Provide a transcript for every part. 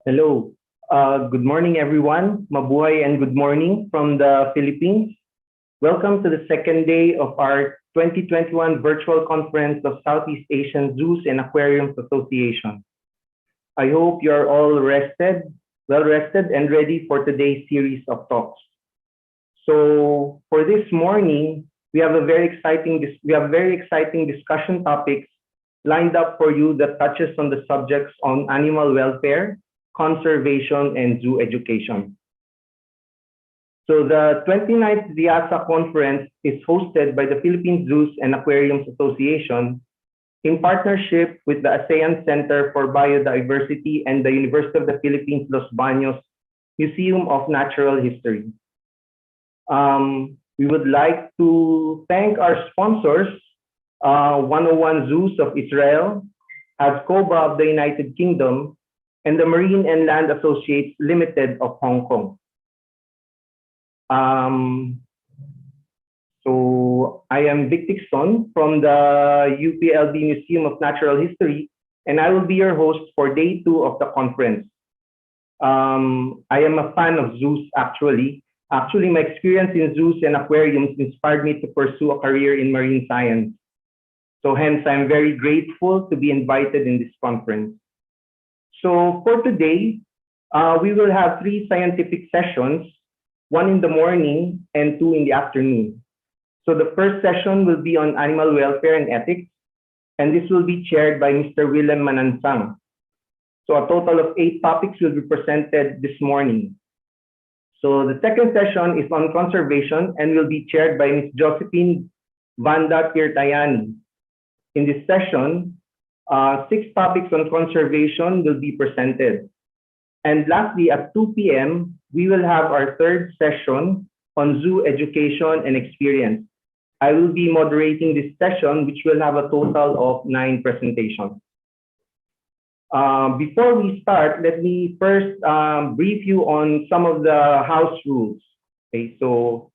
Hello. Good morning, everyone. Mabuhay and good morning from the Philippines. Welcome to the second day of our 2021 virtual conference of Southeast Asian Zoos and Aquariums Association. I hope you're all well rested, and ready for today's series of talks. So for this morning, we have very exciting discussion topics lined up for you that touches on the subjects on animal welfare, conservation, and zoo education. So the 29th SEAZA conference is hosted by the Philippines Zoos and Aquariums Association in partnership with the ASEAN Centre for Biodiversity and the University of the Philippines Los Baños Museum of Natural History. We would like to thank our sponsors, 101 Zoos of Israel, Hazkoba of the United Kingdom, and the Marine and Land Associates Limited of Hong Kong. So I am Vic Dixon from the UPLB Museum of Natural History, and I will be your host for day 2 of the conference. I am a fan of zoos, actually. Actually, my experience in zoos and aquariums inspired me to pursue a career in marine science. So hence, I'm very grateful to be invited in this conference. So for today, we will have 3 scientific sessions, 1 in the morning and 2 in the afternoon. So the first session will be on animal welfare and ethics, and this will be chaired by Mr. Willem Manansang. So a total of 8 topics will be presented this morning. So the second session is on conservation and will be chaired by Ms. Josephine Vanda Tirtayani. In this session, 6 topics on conservation will be presented. And lastly, at 2 p.m., we will have our third session on zoo education and experience. I will be moderating this session, which will have a total of 9 presentations. Before we start, let me first brief you on some of the house rules. Okay, so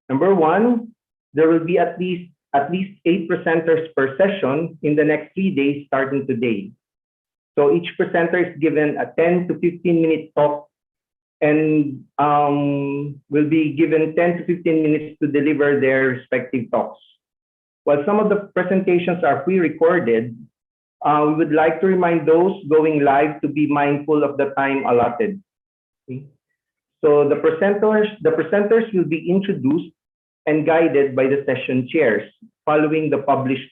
number 1, there will be at least 8 presenters per session in the next 3 days starting today. So each presenter is given a 10 to 15-minute talk and will be given 10 to 15 minutes to deliver their respective talks. While some of the presentations are pre-recorded, we would like to remind those going live to be mindful of the time allotted. Okay? So the presenters will be introduced and guided by the session chairs following the published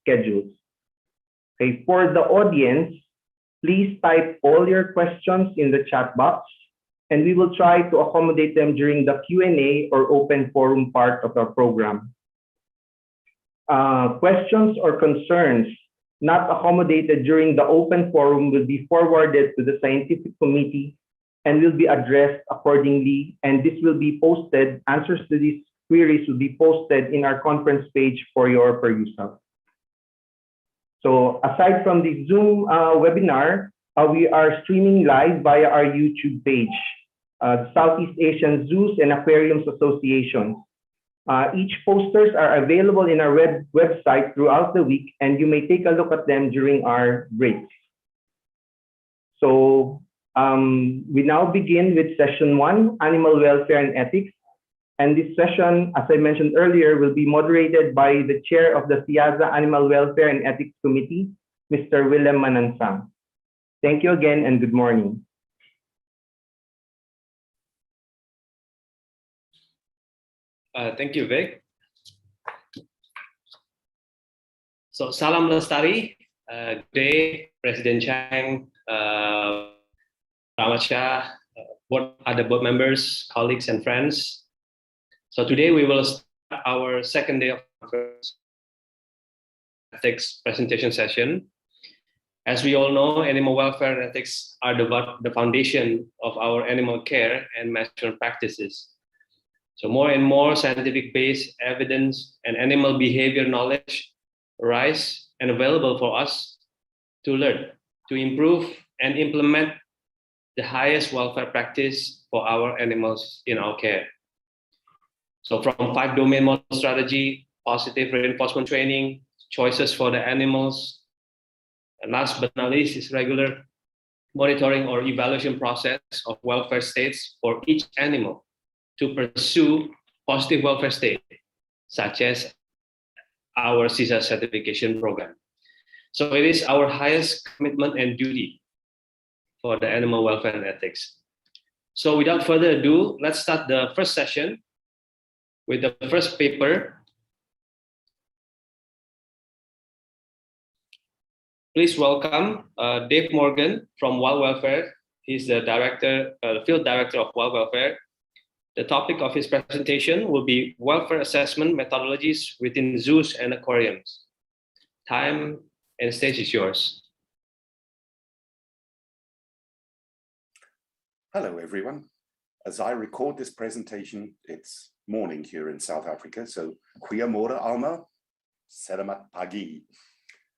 schedules. Okay, for the audience, please type all your questions in the chat box, and we will try to accommodate them during the Q&A or open forum part of our program. Questions or concerns not accommodated during the open forum will be forwarded to the scientific committee and will be addressed accordingly. And this will be posted, answers to these queries will be posted in our conference page for your perusal. So aside from the Zoom webinar, we are streaming live via our YouTube page, Southeast Asian Zoos and Aquariums Association. Each posters are available in our website throughout the week, and you may take a look at them during our breaks. So we now begin with session 1, animal welfare and ethics. And this session, as I mentioned earlier, will be moderated by the chair of the SEAZA Animal Welfare and Ethics Committee, Mr. Willem Manansang. Thank you again and good morning. Thank you, Vic. So, Salam Lestari. Good day, President Chang, Ramacha, other board members, colleagues, and friends. So today we will start our second day of ethics presentation session. As we all know, animal welfare and ethics are the foundation of our animal care and management practices. So more and more scientific-based evidence and animal behavior knowledge arise and available for us to learn, to improve and implement the highest welfare practice for our animals in our care. So from 5 domain model strategy, positive reinforcement training, choices for the animals, and last but not least is regular monitoring or evaluation process of welfare states for each animal to pursue positive welfare state, such as our SEAZA certification program. So it is our highest commitment and duty for the animal welfare and ethics. So without further ado, let's start the first session with the first paper. Please welcome Dave Morgan from Wild Welfare. He's the director, field director of Wild Welfare. The topic of his presentation will be welfare assessment methodologies within zoos and aquariums. Time and stage is yours. Hello, everyone. As I record this presentation, it's morning here in South Africa, so goeiemôre almal, selamat pagi.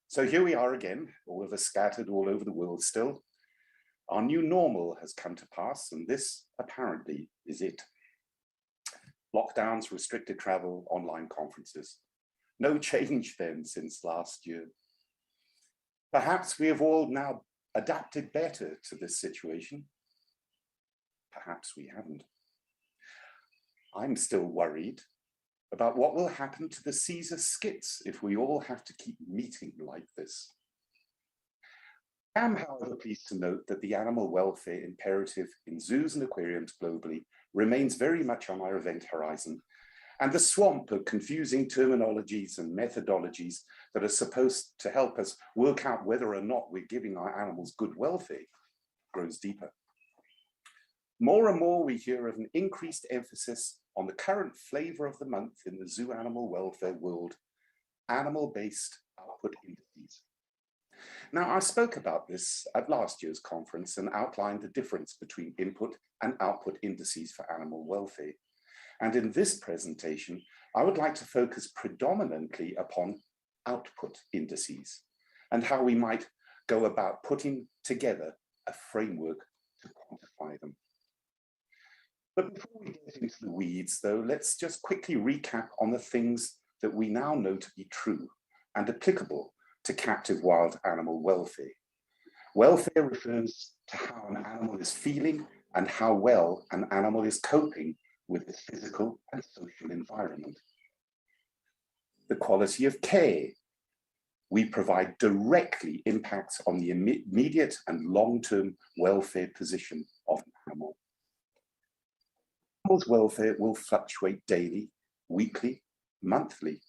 So here we are again, all of us scattered all over the world still. Our new normal has come to pass, and this apparently is it. Lockdowns, restricted travel, online conferences. No change then since last year. Perhaps we have all now adapted better to this situation. Perhaps we haven't. I'm still worried about what will happen to the SEAZA skits if we all have to keep meeting like this. I am, however, pleased to note that the animal welfare imperative in zoos and aquariums globally remains very much on our event horizon, and the swamp of confusing terminologies and methodologies that are supposed to help us work out whether or not we're giving our animals good welfare grows deeper. More and more we hear of an increased emphasis on the current flavor of the month in the zoo animal welfare world, animal-based output indices. Now, I spoke about this at last year's conference and outlined the difference between input and output indices for animal welfare. And in this presentation, I would like to focus predominantly upon output indices and how we might go about putting together a framework to quantify them. But before we get into the weeds, though, let's just quickly recap on the things that we now know to be true and applicable to captive wild animal welfare. Welfare refers to how an animal is feeling and how well an animal is coping with its physical and social environment. The quality of care we provide directly impacts on the immediate and long-term welfare position of an animal. Animals' welfare will fluctuate daily, weekly, monthly,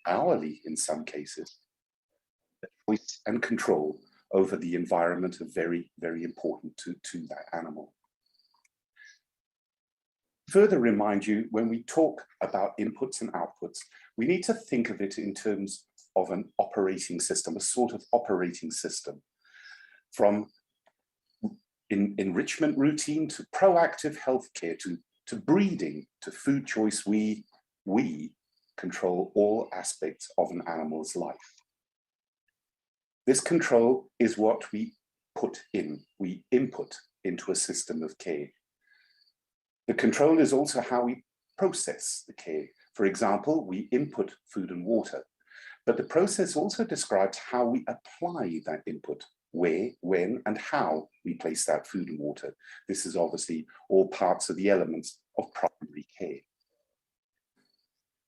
hourly in some cases. The choice and control over the environment are very, very important to that animal. Further remind you, when we talk about inputs and outputs, we need to think of it in terms of an operating system, a sort of operating system, from enrichment routine to proactive healthcare to breeding to food choice. We control all aspects of an animal's life. This control is what we put in, we input into a system of care. The control is also how we process the care. For example, we input food and water, but the process also describes how we apply that input, where, when, and how we place that food and water. This is obviously all parts of the elements of primary care.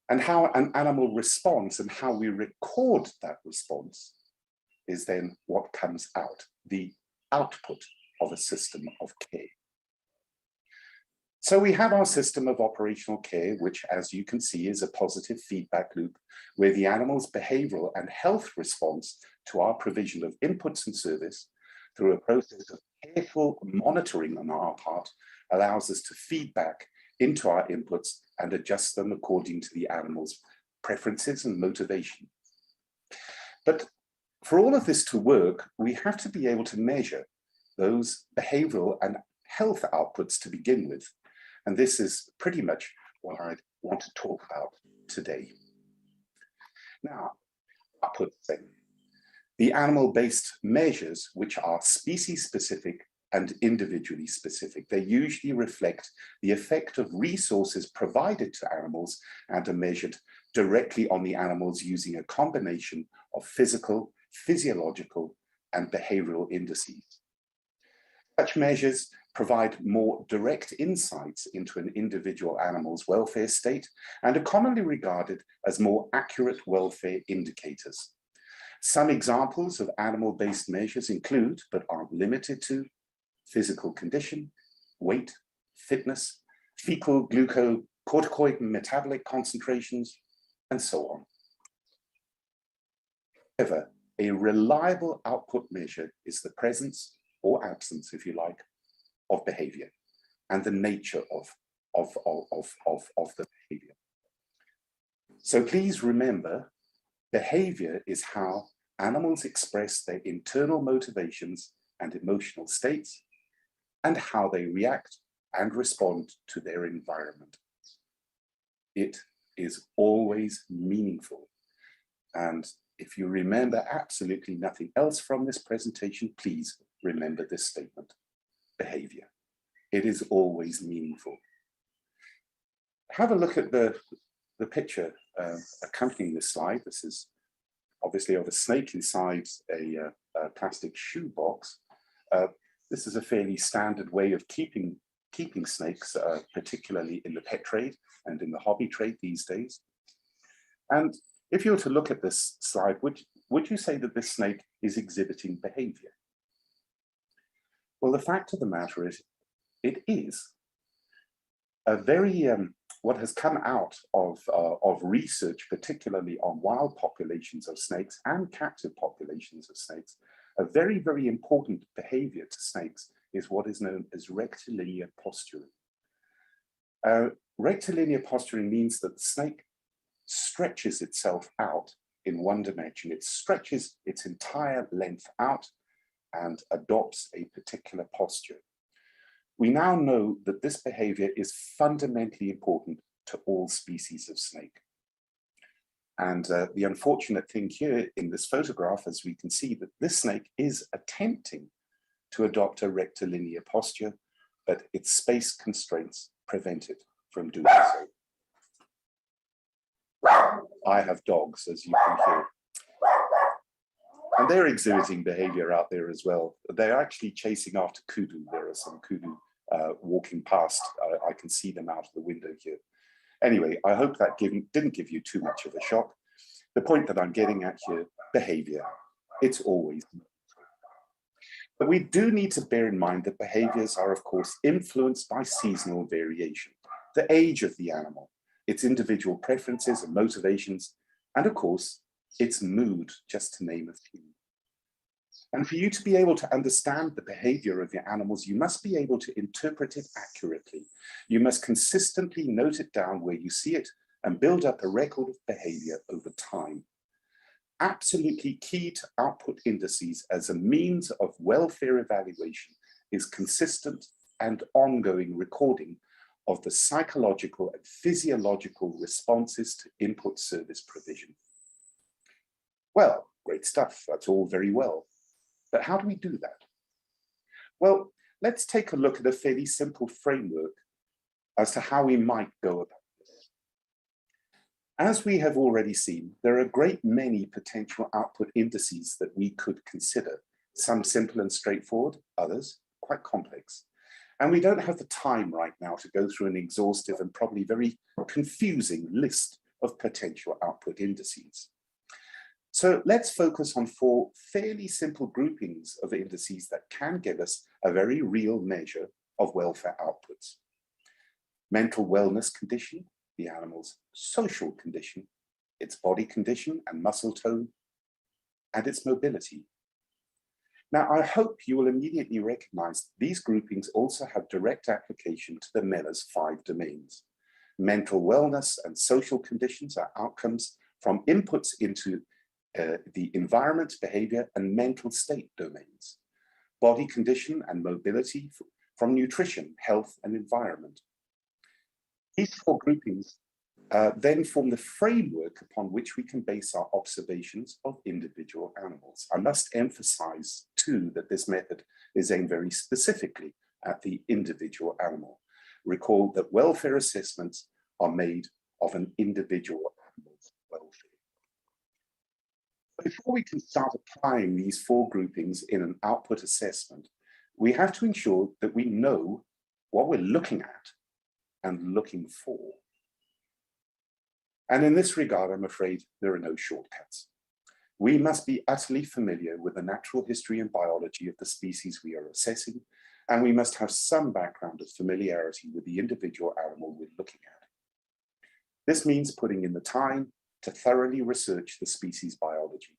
And how an animal responds and how we record that response is then what comes out, the output of a system of care. So we have our system of operational care, which, as you can see, is a positive feedback loop where the animal's behavioral and health response to our provision of inputs and service through a process of careful monitoring on our part allows us to feedback into our inputs and adjust them according to the animal's preferences and motivation. But for all of this to work, we have to be able to measure those behavioral and health outputs to begin with. And this is pretty much what I want to talk about today. Now, outputs then. The animal-based measures, which are species-specific and individually specific, they usually reflect the effect of resources provided to animals and are measured directly on the animals using a combination of physical, physiological, and behavioral indices. Such measures provide more direct insights into an individual animal's welfare state and are commonly regarded as more accurate welfare indicators. Some examples of animal-based measures include, but aren't limited to, physical condition, weight, fitness, fecal glucocorticoid metabolic concentrations, and so on. However, a reliable output measure is the presence or absence, if you like, of behavior and the nature of the behavior. So please remember, behavior is how animals express their internal motivations and emotional states and how they react and respond to their environment. It is always meaningful. And if you remember absolutely nothing else from this presentation, please remember this statement: behavior. It is always meaningful. Have a look at the picture accompanying this slide. This is obviously of a snake inside a plastic shoebox. This is a fairly standard way of keeping snakes, particularly in the pet trade and in the hobby trade these days. And if you were to look at this slide, would you say that this snake is exhibiting behavior? Well, the fact of the matter is, it is. A very, what has come out of research, particularly on wild populations of snakes and captive populations of snakes, a very, very important behavior to snakes is what is known as rectilinear posturing. Rectilinear posturing means that the snake stretches itself out in one dimension. It stretches its entire length out and adopts a particular posture. We now know that this behavior is fundamentally important to all species of snake. And the unfortunate thing here in this photograph, as we can see, that this snake is attempting to adopt a rectilinear posture, but its space constraints prevent it from doing so. I have dogs, as you can hear. And they're exhibiting behavior out there as well. They're actually chasing after kudu. There are some kudu walking past. I can see them out of the window here. Anyway, I hope that didn't give you too much of a shock. The point that I'm getting at here, behavior, it's always. But we do need to bear in mind that behaviors are, of course, influenced by seasonal variation, the age of the animal, its individual preferences and motivations, and of course, its mood, just to name a few. And for you to be able to understand the behavior of your animals, you must be able to interpret it accurately. You must consistently note it down where you see it and build up a record of behavior over time. Absolutely key to output indices as a means of welfare evaluation is consistent and ongoing recording of the psychological and physiological responses to input service provision. Well, great stuff. That's all very well. But how do we do that? Well, let's take a look at a fairly simple framework as to how we might go about this. As we have already seen, there are a great many potential output indices that we could consider, some simple and straightforward, others quite complex. And we don't have the time right now to go through an exhaustive and probably very confusing list of potential output indices. So let's focus on 4 fairly simple groupings of indices that can give us a very real measure of welfare outputs. Mental wellness condition, the animal's social condition, its body condition and muscle tone, and its mobility. Now, I hope you will immediately recognize these groupings also have direct application to the MELA's 5 domains. Mental wellness and social conditions are outcomes from inputs into the environment, behavior, and mental state domains. Body condition and mobility from nutrition, health, and environment. These 4 groupings then form the framework upon which we can base our observations of individual animals. I must emphasize too that this method is aimed very specifically at the individual animal. Recall that welfare assessments are made of an individual animal's welfare. Before we can start applying these 4 groupings in an output assessment, we have to ensure that we know what we're looking at and looking for. And in this regard, I'm afraid there are no shortcuts. We must be utterly familiar with the natural history and biology of the species we are assessing, and we must have some background of familiarity with the individual animal we're looking at. This means putting in the time to thoroughly research the species biology.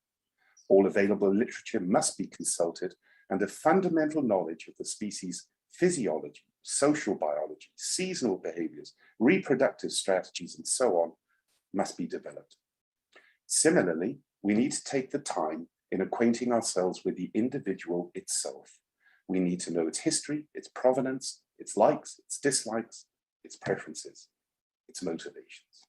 All available literature must be consulted, and a fundamental knowledge of the species physiology, social biology, seasonal behaviors, reproductive strategies, and so on must be developed. Similarly, we need to take the time in acquainting ourselves with the individual itself. We need to know its history, its provenance, its likes, its dislikes, its preferences, its motivations.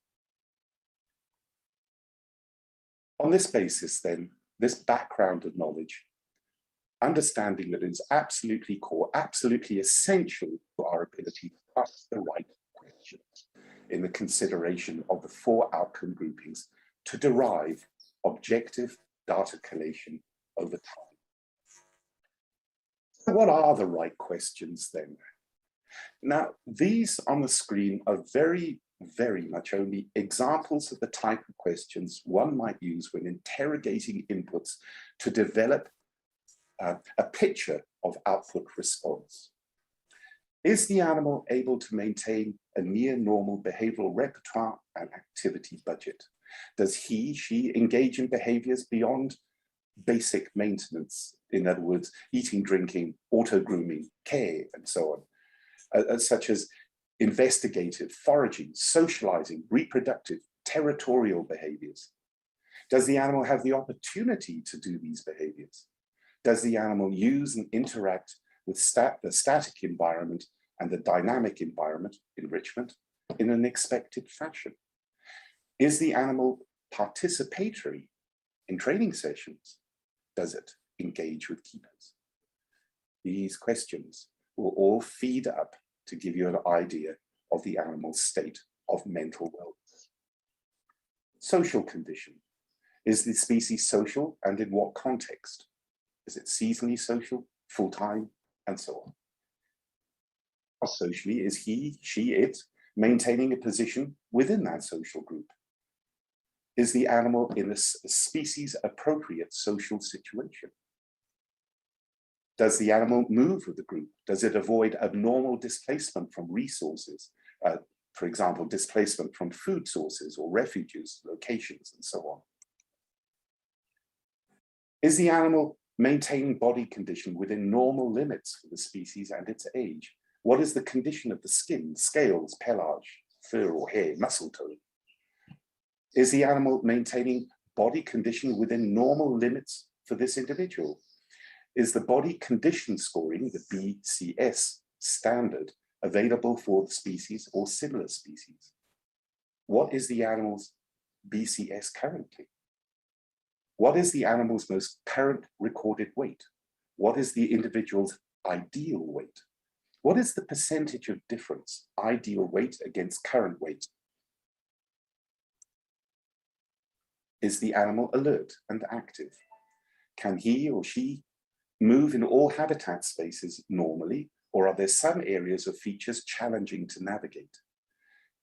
On this basis, then, this background of knowledge, understanding that it is absolutely core, absolutely essential to our ability to ask the right questions in the consideration of the 4 outcome groupings to derive objective data collation over time. So what are the right questions then? Now, these on the screen are very much only examples of the type of questions one might use when interrogating inputs to develop a picture of output response. Is the animal able to maintain a near normal behavioral repertoire and activity budget? Does he, she engage in behaviors beyond basic maintenance? In other words, eating, drinking, auto-grooming, care, and so on, such as investigative, foraging, socializing, reproductive, territorial behaviors. Does the animal have the opportunity to do these behaviors? Does the animal use and interact with the static environment and the dynamic environment, enrichment, in an expected fashion? Is the animal participatory in training sessions? Does it engage with keepers? These questions will all feed up to give you an idea of the animal's state of mental wellness. Social condition. Is the species social, and in what context? Is it seasonally social, full-time, and so on? How socially is he, she, it maintaining a position within that social group? Is the animal in a species-appropriate social situation? Does the animal move with the group? Does it avoid abnormal displacement from resources? For example, displacement from food sources or refuges, locations, and so on. Is the animal maintaining body condition within normal limits for the species and its age? What is the condition of the skin, scales, pelage, fur or hair, muscle tone? Is the animal maintaining body condition within normal limits for this individual? Is the body condition scoring, the BCS standard, available for the species or similar species? What is the animal's BCS currently? What is the animal's most current recorded weight? What is the individual's ideal weight? What is the percentage of difference, ideal weight against current weight? Is the animal alert and active? Can he or she move in all habitat spaces normally, or are there some areas or features challenging to navigate?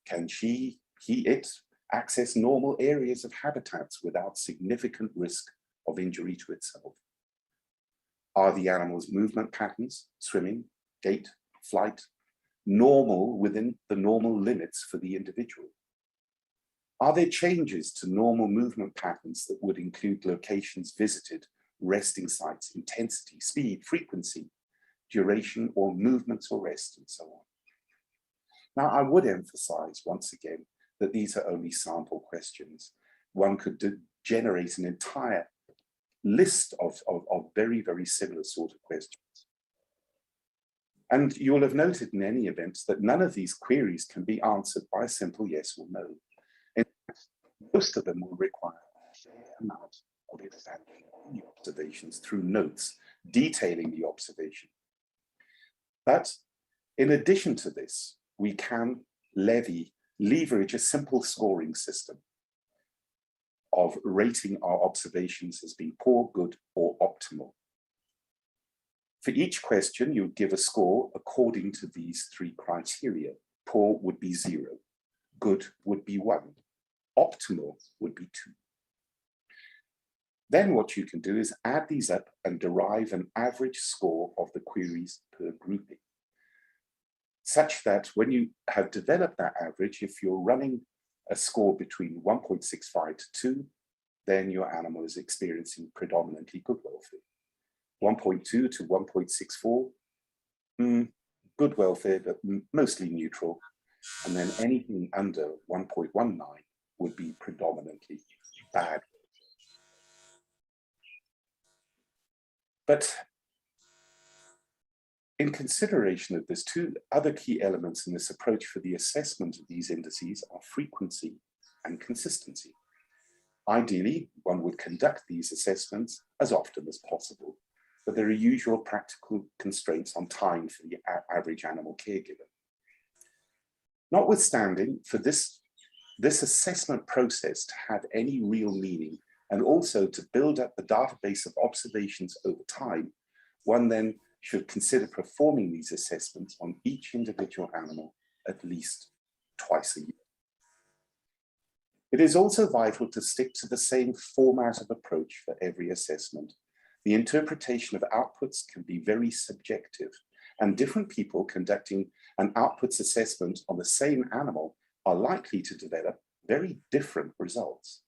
Can she, he, it access normal areas of habitats without significant risk of injury to itself? Are the animal's movement patterns, swimming, gait, flight, normal within the normal limits for the individual? Are there changes to normal movement patterns that would include locations visited, resting sites, intensity, speed, frequency, duration, or movements or rest, and so on? Now, I would emphasize once again that these are only sample questions. One could generate an entire list of very, very similar sort of questions. And you'll have noted in any event that none of these queries can be answered by a simple yes or no. In fact, most of them will require a fair amount of examining the observations through notes detailing the observation. But in addition to this, we can leverage a simple scoring system of rating our observations as being poor, good, or optimal. For each question, you would give a score according to these three criteria. Poor would be 0, good would be 1, optimal would be 2. Then what you can do is add these up and derive an average score of the queries per grouping, such that when you have developed that average, if you're running a score between 1.65 to 2, then your animal is experiencing predominantly good welfare. 1.2 to 1.64, good welfare, but mostly neutral. And then anything under 1.19 would be predominantly bad. But in consideration of this, two other key elements in this approach for the assessment of these indices are frequency and consistency. Ideally, one would conduct these assessments as often as possible, but there are usual practical constraints on time for the average animal caregiver. Notwithstanding, for this assessment process to have any real meaning, and also to build up the database of observations over time, one then should consider performing these assessments on each individual animal at least twice a year. It is also vital to stick to the same format of approach for every assessment. The interpretation of outputs can be very subjective, and different people conducting an outputs assessment on the same animal are likely to develop very different results.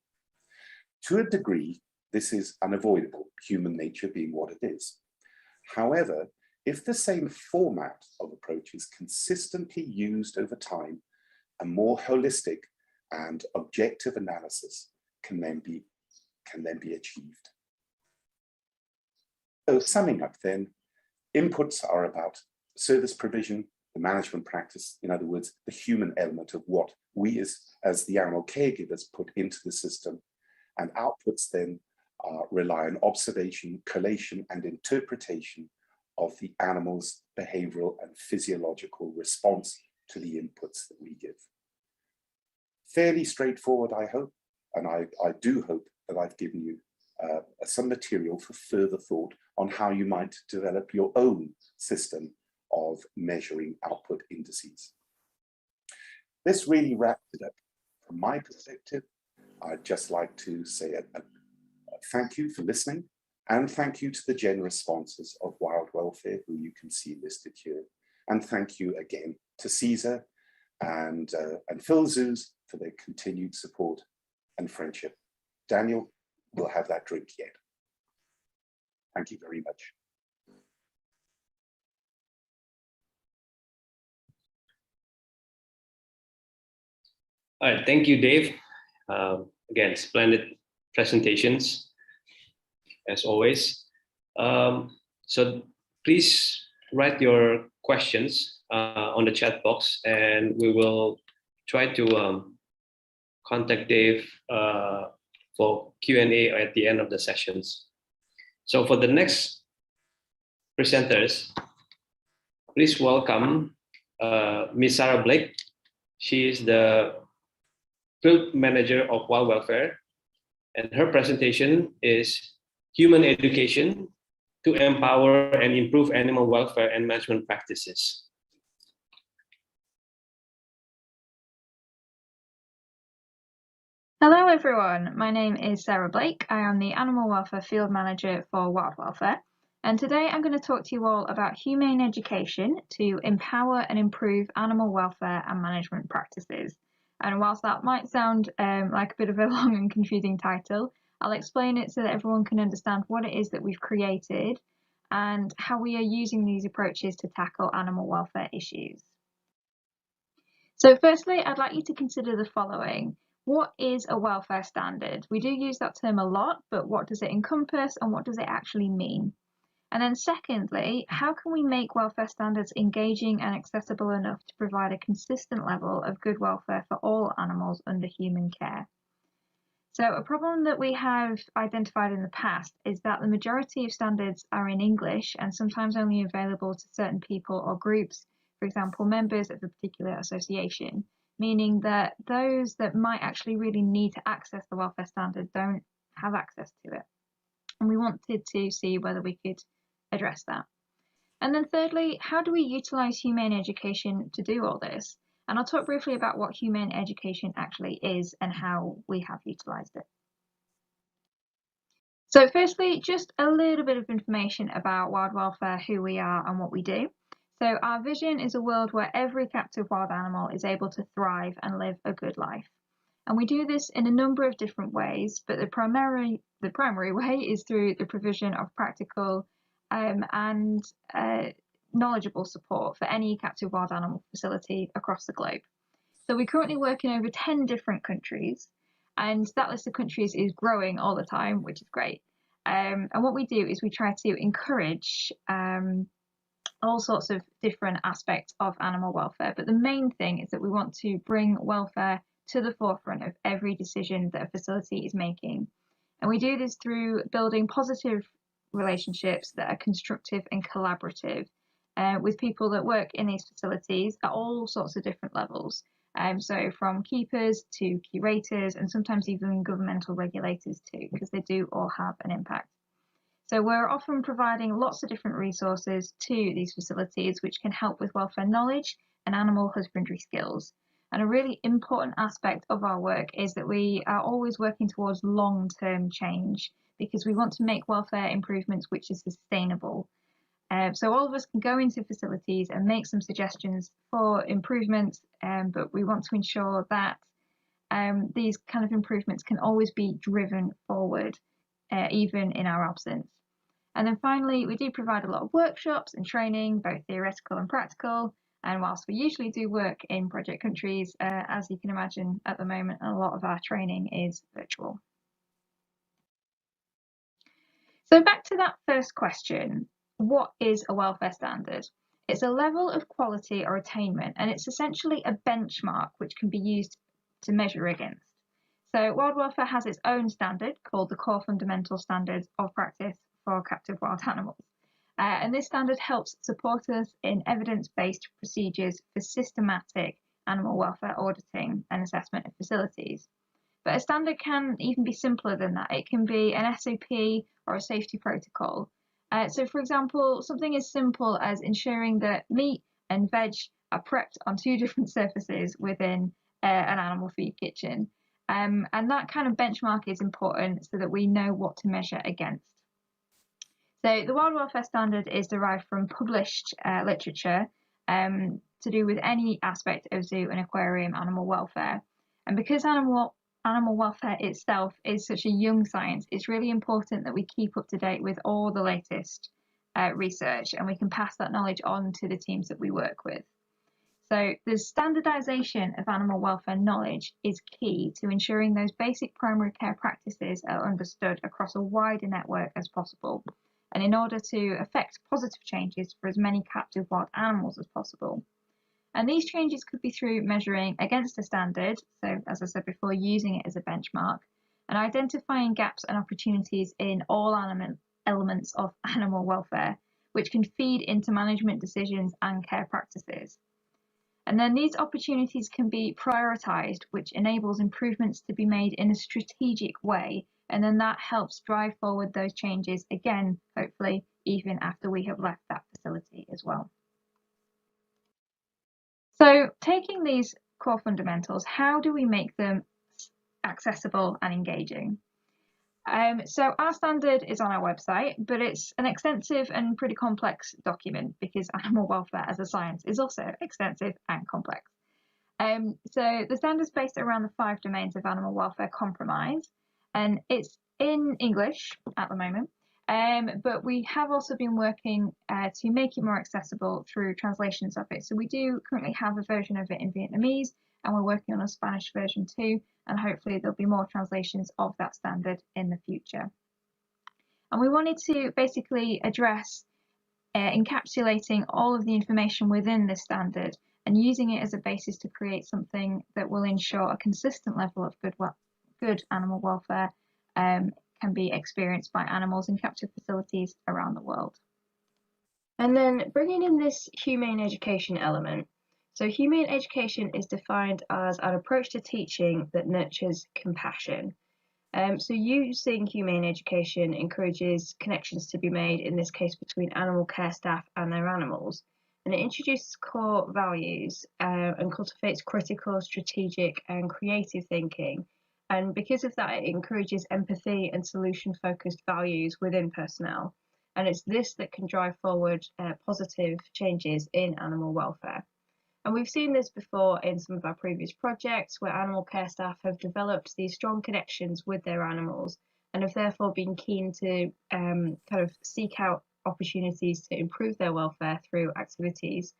To a degree, this is unavoidable, human nature being what it is. However, if the same format of approach is consistently used over time, a more holistic and objective analysis can then be achieved. So summing up then, inputs are about service provision, the management practice, in other words, the human element of what we as the animal caregivers put into the system, and outputs then rely on observation, collation, and interpretation of the animal's behavioral and physiological response to the inputs that we give. Fairly straightforward, I hope, and I do hope that I've given you some material for further thought on how you might develop your own system of measuring output indices. This really wraps it up from my perspective. I'd just like to say a thank you for listening, and thank you to the generous sponsors of Wild Welfare, who you can see listed here. And thank you again to SEAZA and Phil Zoos for their continued support and friendship. Daniel will have that drink yet. Thank you very much. All right, thank you, Dave. Again, splendid presentations, as always. So please write your questions on the chat box, and we will try to contact Dave for Q&A at the end of the sessions. So for the next presenters, please welcome Ms. Sarah Blake. She is the Field Manager of Wild Welfare, and her presentation is Human Education to Empower and Improve Animal Welfare and Management Practices. Hello everyone, my name is Sarah Blake. I am the Animal Welfare Field Manager for Wild Welfare, and today I'm going to talk to you all about humane education to empower and improve animal welfare and management practices. And whilst that might sound like a bit of a long and confusing title, I'll explain it so that everyone can understand what it is that we've created and how we are using these approaches to tackle animal welfare issues. So firstly, I'd like you to consider the following. What is a welfare standard? We do use that term a lot, but what does it encompass and what does it actually mean? And then secondly, how can we make welfare standards engaging and accessible enough to provide a consistent level of good welfare for all animals under human care? So a problem that we have identified in the past is that the majority of standards are in English and sometimes only available to certain people or groups, for example, members of a particular association, meaning that those that might actually really need to access the welfare standard don't have access to it. And we wanted to see whether we could address that. And then thirdly, how do we utilise humane education to do all this? And I'll talk briefly about what humane education actually is and how we have utilised it. So firstly, just a little bit of information about wild welfare, who we are and what we do. So our vision is a world where every captive wild animal is able to thrive and live a good life. And we do this in a number of different ways, but the primary way is through the provision of practical and knowledgeable support for any captive wild animal facility across the globe. So we currently work in over 10 different countries, and that list of countries is growing all the time, which is great. And what we do is we try to encourage all sorts of different aspects of animal welfare, but the main thing is that we want to bring welfare to the forefront of every decision that a facility is making. And we do this through building positive relationships that are constructive and collaborative with people that work in these facilities at all sorts of different levels. So from keepers to curators and sometimes even governmental regulators too, because they do all have an impact. So we're often providing lots of different resources to these facilities, which can help with welfare knowledge and animal husbandry skills. And a really important aspect of our work is that we are always working towards long-term change, because we want to make welfare improvements which are sustainable. So all of us can go into facilities and make some suggestions for improvements, but we want to ensure that these kind of improvements can always be driven forward, even in our absence. And then finally, we do provide a lot of workshops and training, both theoretical and practical. And whilst we usually do work in project countries, as you can imagine at the moment, a lot of our training is virtual. So back to that first question, what is a welfare standard? It's a level of quality or attainment, and it's essentially a benchmark which can be used to measure against. So wild welfare has its own standard called the Core Fundamental Standards of Practice for Captive Wild Animals. And this standard helps support us in evidence-based procedures for systematic animal welfare auditing and assessment of facilities. But a standard can even be simpler than that. It can be an SOP or a safety protocol. So for example, something as simple as ensuring that meat and veg are prepped on 2 different surfaces within an animal feed kitchen. And that kind of benchmark is important so that we know what to measure against. So the Wild Welfare Standard is derived from published literature to do with any aspect of zoo and aquarium animal welfare. And because animal welfare itself is such a young science, it's really important that we keep up to date with all the latest research, and we can pass that knowledge on to the teams that we work with. So the standardisation of animal welfare knowledge is key to ensuring those basic primary care practices are understood across a wider network as possible, and in order to effect positive changes for as many captive wild animals as possible. And these changes could be through measuring against a standard, so as I said before, using it as a benchmark, and identifying gaps and opportunities in all elements of animal welfare, which can feed into management decisions and care practices. And then these opportunities can be prioritised, which enables improvements to be made in a strategic way, and then that helps drive forward those changes again, hopefully, even after we have left that facility as well. So taking these core fundamentals, how do we make them accessible and engaging? So our standard is on our website, but it's an extensive and pretty complex document because animal welfare as a science is also extensive and complex. So the standard is based around the 5 domains of animal welfare compromise, and it's in English at the moment. But we have also been working to make it more accessible through translations of it. So we do currently have a version of it in Vietnamese, and we're working on a Spanish version too, and hopefully there'll be more translations of that standard in the future. And we wanted to basically address encapsulating all of the information within this standard and using it as a basis to create something that will ensure a consistent level of good animal welfare can be experienced by animals in captive facilities around the world. And then bringing in this humane education element. So humane education is defined as an approach to teaching that nurtures compassion. So using humane education encourages connections to be made, in this case between animal care staff and their animals, and it introduces core values and cultivates critical, strategic and creative thinking. And because of that, it encourages empathy and solution-focused values within personnel. And it's this that can drive forward positive changes in animal welfare. And we've seen this before in some of our previous projects where animal care staff have developed these strong connections with their animals and have therefore been keen to kind of seek out opportunities to improve their welfare through activities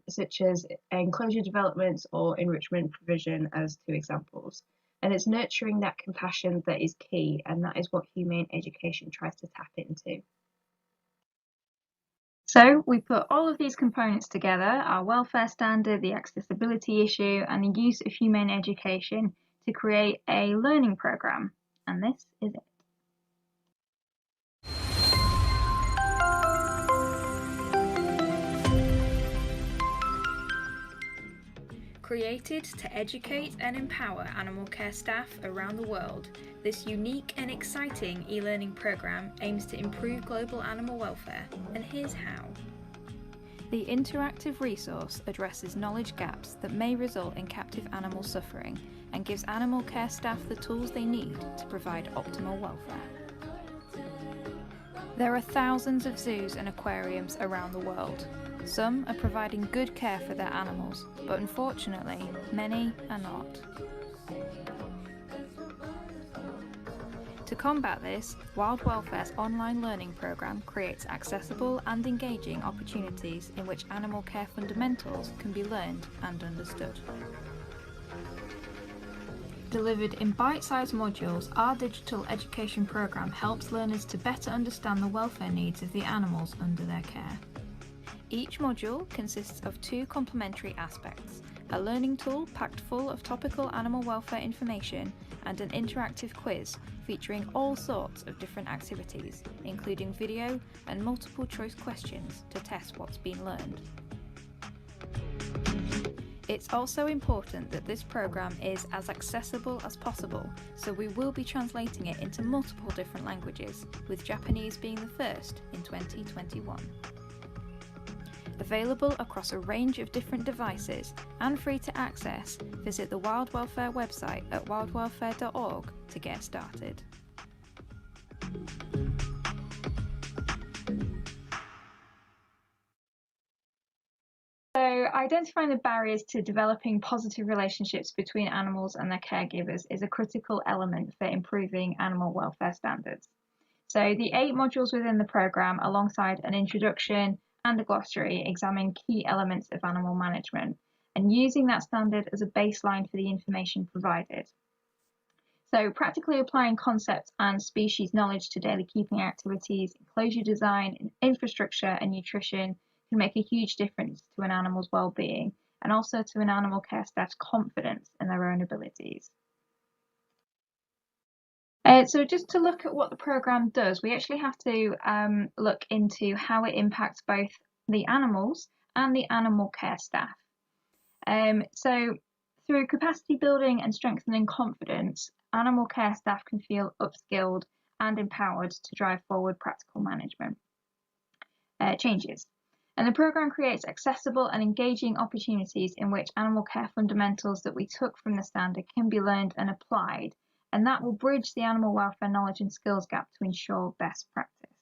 such as enclosure developments or enrichment provision as two examples. And it's nurturing that compassion that is key, and that is what humane education tries to tap into. So we put all of these components together, our welfare standard, the accessibility issue, and the use of humane education to create a learning programme. And this is it. Created to educate and empower animal care staff around the world, this unique and exciting e-learning programme aims to improve global animal welfare, and here's how. The interactive resource addresses knowledge gaps that may result in captive animal suffering and gives animal care staff the tools they need to provide optimal welfare. There are thousands of zoos and aquariums around the world. Some are providing good care for their animals, but unfortunately, many are not. To combat this, Wild Welfare's online learning programme creates accessible and engaging opportunities in which animal care fundamentals can be learned and understood. Delivered in bite-sized modules, our digital education programme helps learners to better understand the welfare needs of the animals under their care. Each module consists of two complementary aspects: a learning tool packed full of topical animal welfare information and an interactive quiz featuring all sorts of different activities, including video and multiple choice questions to test what's been learned. It's also important that this programme is as accessible as possible, so we will be translating it into multiple different languages, with Japanese being the first in 2021. Available across a range of different devices and free to access, visit the Wild Welfare website at wildwelfare.org to get started. So, identifying the barriers to developing positive relationships between animals and their caregivers is a critical element for improving animal welfare standards. So, the 8 modules within the programme, alongside an introduction and a glossary, examine key elements of animal management and using that standard as a baseline for the information provided. So practically applying concepts and species knowledge to daily keeping activities, enclosure design, infrastructure and nutrition can make a huge difference to an animal's well-being and also to an animal care staff's confidence in their own abilities. So just to look at what the programme does, we actually have to look into how it impacts both the animals and the animal care staff. So through capacity building and strengthening confidence, animal care staff can feel upskilled and empowered to drive forward practical management changes. And the programme creates accessible and engaging opportunities in which animal care fundamentals that we took from the standard can be learned and applied, and that will bridge the animal welfare knowledge and skills gap to ensure best practice.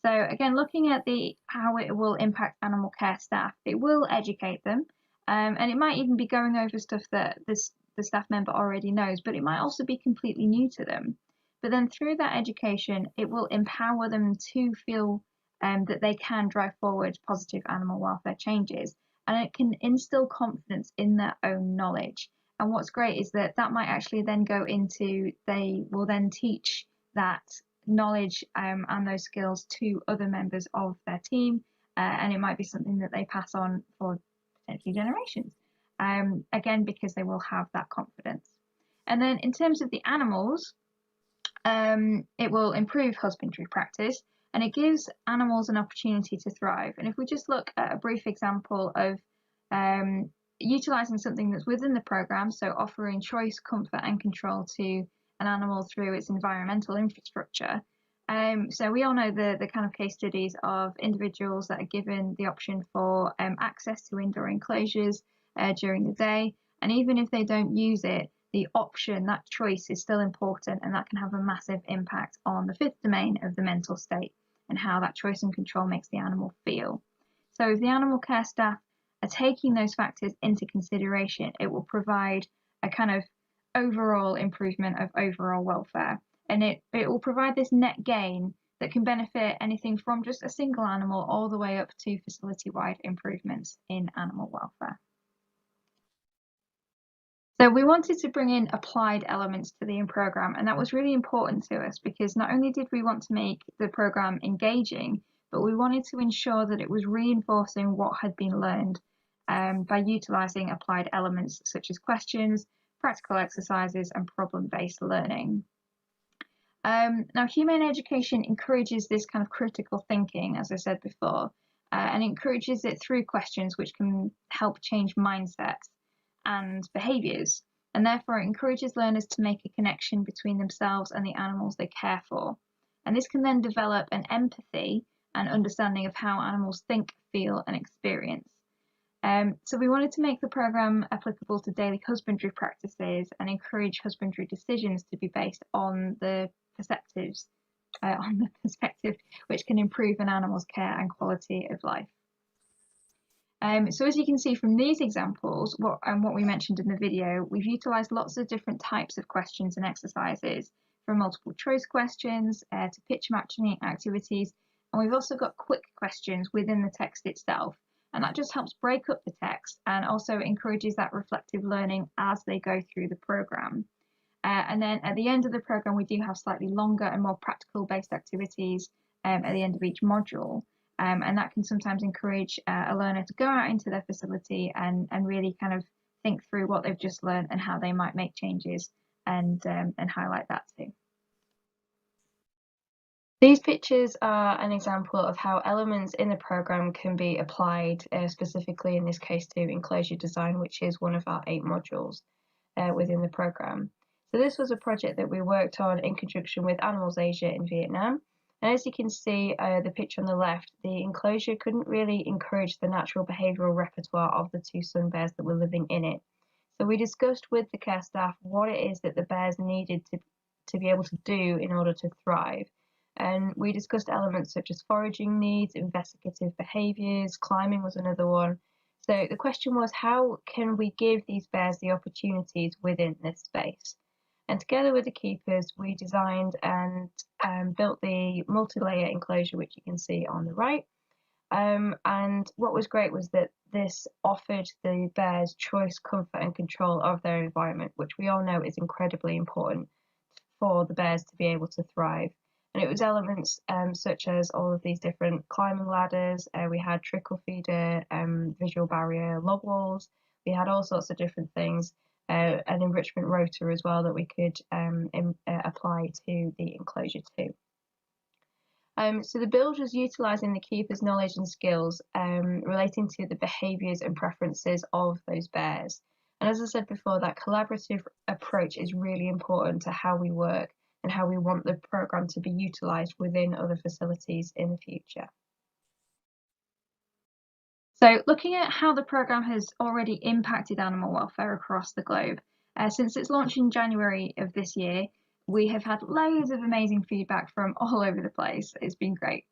So again, looking at how it will impact animal care staff, it will educate them, and it might even be going over stuff that the staff member already knows, but it might also be completely new to them. But then through that education, it will empower them to feel that they can drive forward positive animal welfare changes, and it can instill confidence in their own knowledge. And what's great is that might actually then go into, they will then teach that knowledge and those skills to other members of their team, and it might be something that they pass on for potentially generations, again because they will have that confidence. And then in terms of the animals, it will improve husbandry practice and it gives animals an opportunity to thrive. And if we just look at a brief example of utilising something that's within the programme, so offering choice, comfort and control to an animal through its environmental infrastructure. So we all know the kind of case studies of individuals that are given the option for access to indoor enclosures during the day, and even if they don't use it, the option, that choice, is still important, and that can have a massive impact on the fifth domain of the mental state and how that choice and control makes the animal feel. So if the animal care staff are taking those factors into consideration, it will provide a kind of overall improvement of overall welfare, and it will provide this net gain that can benefit anything from just a single animal all the way up to facility-wide improvements in animal welfare. So we wanted to bring in applied elements to the programme, and that was really important to us because not only did we want to make the programme engaging, but we wanted to ensure that it was reinforcing what had been learned by utilising applied elements such as questions, practical exercises, and problem-based learning. Now, humane education encourages this kind of critical thinking, as I said before, and encourages it through questions which can help change mindsets and behaviours, and therefore it encourages learners to make a connection between themselves and the animals they care for. And this can then develop an empathy and understanding of how animals think, feel, and experience. So we wanted to make the programme applicable to daily husbandry practices and encourage husbandry decisions to be based on the perspective which can improve an animal's care and quality of life. So as you can see from these examples, what we mentioned in the video, we've utilised lots of different types of questions and exercises, from multiple choice questions to pitch matching activities, and we've also got quick questions within the text itself, and that just helps break up the text and also encourages that reflective learning as they go through the programme. And then at the end of the programme, we do have slightly longer and more practical based activities at the end of each module. And that can sometimes encourage a learner to go out into their facility and really kind of think through what they've just learned and how they might make changes and highlight that too. These pictures are an example of how elements in the programme can be applied, specifically in this case to enclosure design, which is one of our 8 modules within the programme. So this was a project that we worked on in conjunction with Animals Asia in Vietnam. And as you can see, the picture on the left, the enclosure couldn't really encourage the natural behavioural repertoire of the 2 sun bears that were living in it. So we discussed with the care staff what it is that the bears needed to be able to do in order to thrive. And we discussed elements such as foraging needs, investigative behaviours, climbing was another one. So the question was, how can we give these bears the opportunities within this space? And together with the keepers, we designed and built the multi-layer enclosure, which you can see on the right. And what was great was that this offered the bears choice, comfort, and control of their environment, which we all know is incredibly important for the bears to be able to thrive. And it was elements such as all of these different climbing ladders. We had trickle feeder, visual barrier, log walls. We had all sorts of different things. An enrichment rotor as well that we could apply to the enclosure too. So the build was utilising the keeper's knowledge and skills relating to the behaviours and preferences of those bears. And as I said before, that collaborative approach is really important to how we work and how we want the programme to be utilised within other facilities in the future. So looking at how the programme has already impacted animal welfare across the globe, since its launch in January of this year, we have had loads of amazing feedback from all over the place. It's been great.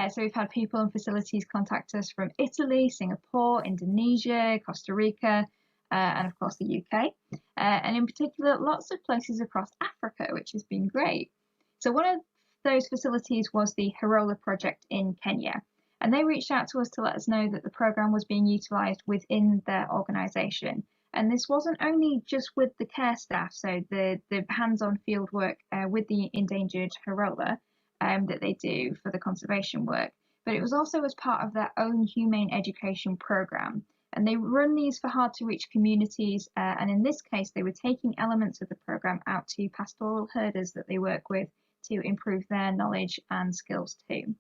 So we've had people and facilities contact us from Italy, Singapore, Indonesia, Costa Rica, and of course the UK. And in particular, lots of places across Africa, which has been great. So one of those facilities was the Harola project in Kenya. And they reached out to us to let us know that the programme was being utilised within their organisation. And this wasn't only just with the care staff, so the hands-on field work with the endangered Harola that they do for the conservation work, but it was also as part of their own humane education programme. And they run these for hard-to-reach communities, and in this case, they were taking elements of the programme out to pastoral herders that they work with to improve their knowledge and skills too.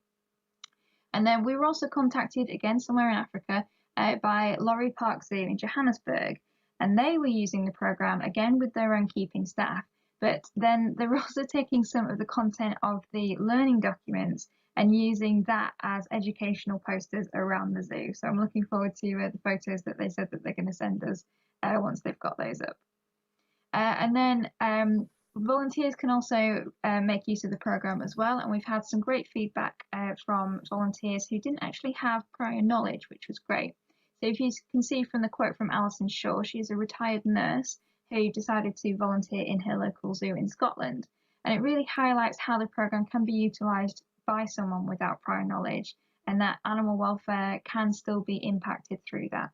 And then we were also contacted again somewhere in Africa by Lorry Park Zoo in Johannesburg, and they were using the programme again with their own keeping staff but then they're also taking some of the content of the learning documents and using that as educational posters around the zoo. So I'm looking forward to the photos that they said that they're going to send us once they've got those up. And then volunteers can also make use of the programme as well, and we've had some great feedback from volunteers who didn't actually have prior knowledge, which was great. So if you can see from the quote from Alison Shaw, she's a retired nurse who decided to volunteer in her local zoo in Scotland, and it really highlights how the programme can be utilised by someone without prior knowledge, and that animal welfare can still be impacted through that.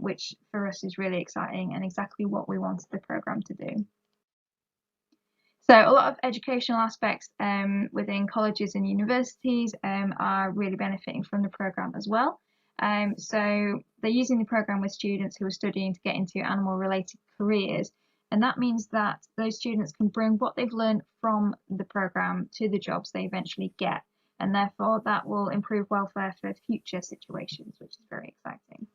Which for us is really exciting and exactly what we wanted the programme to do. So a lot of educational aspects within colleges and universities are really benefiting from the programme as well. So they're using the programme with students who are studying to get into animal related careers, and that means that those students can bring what they've learned from the programme to the jobs they eventually get, and therefore that will improve welfare for future situations, which is very exciting.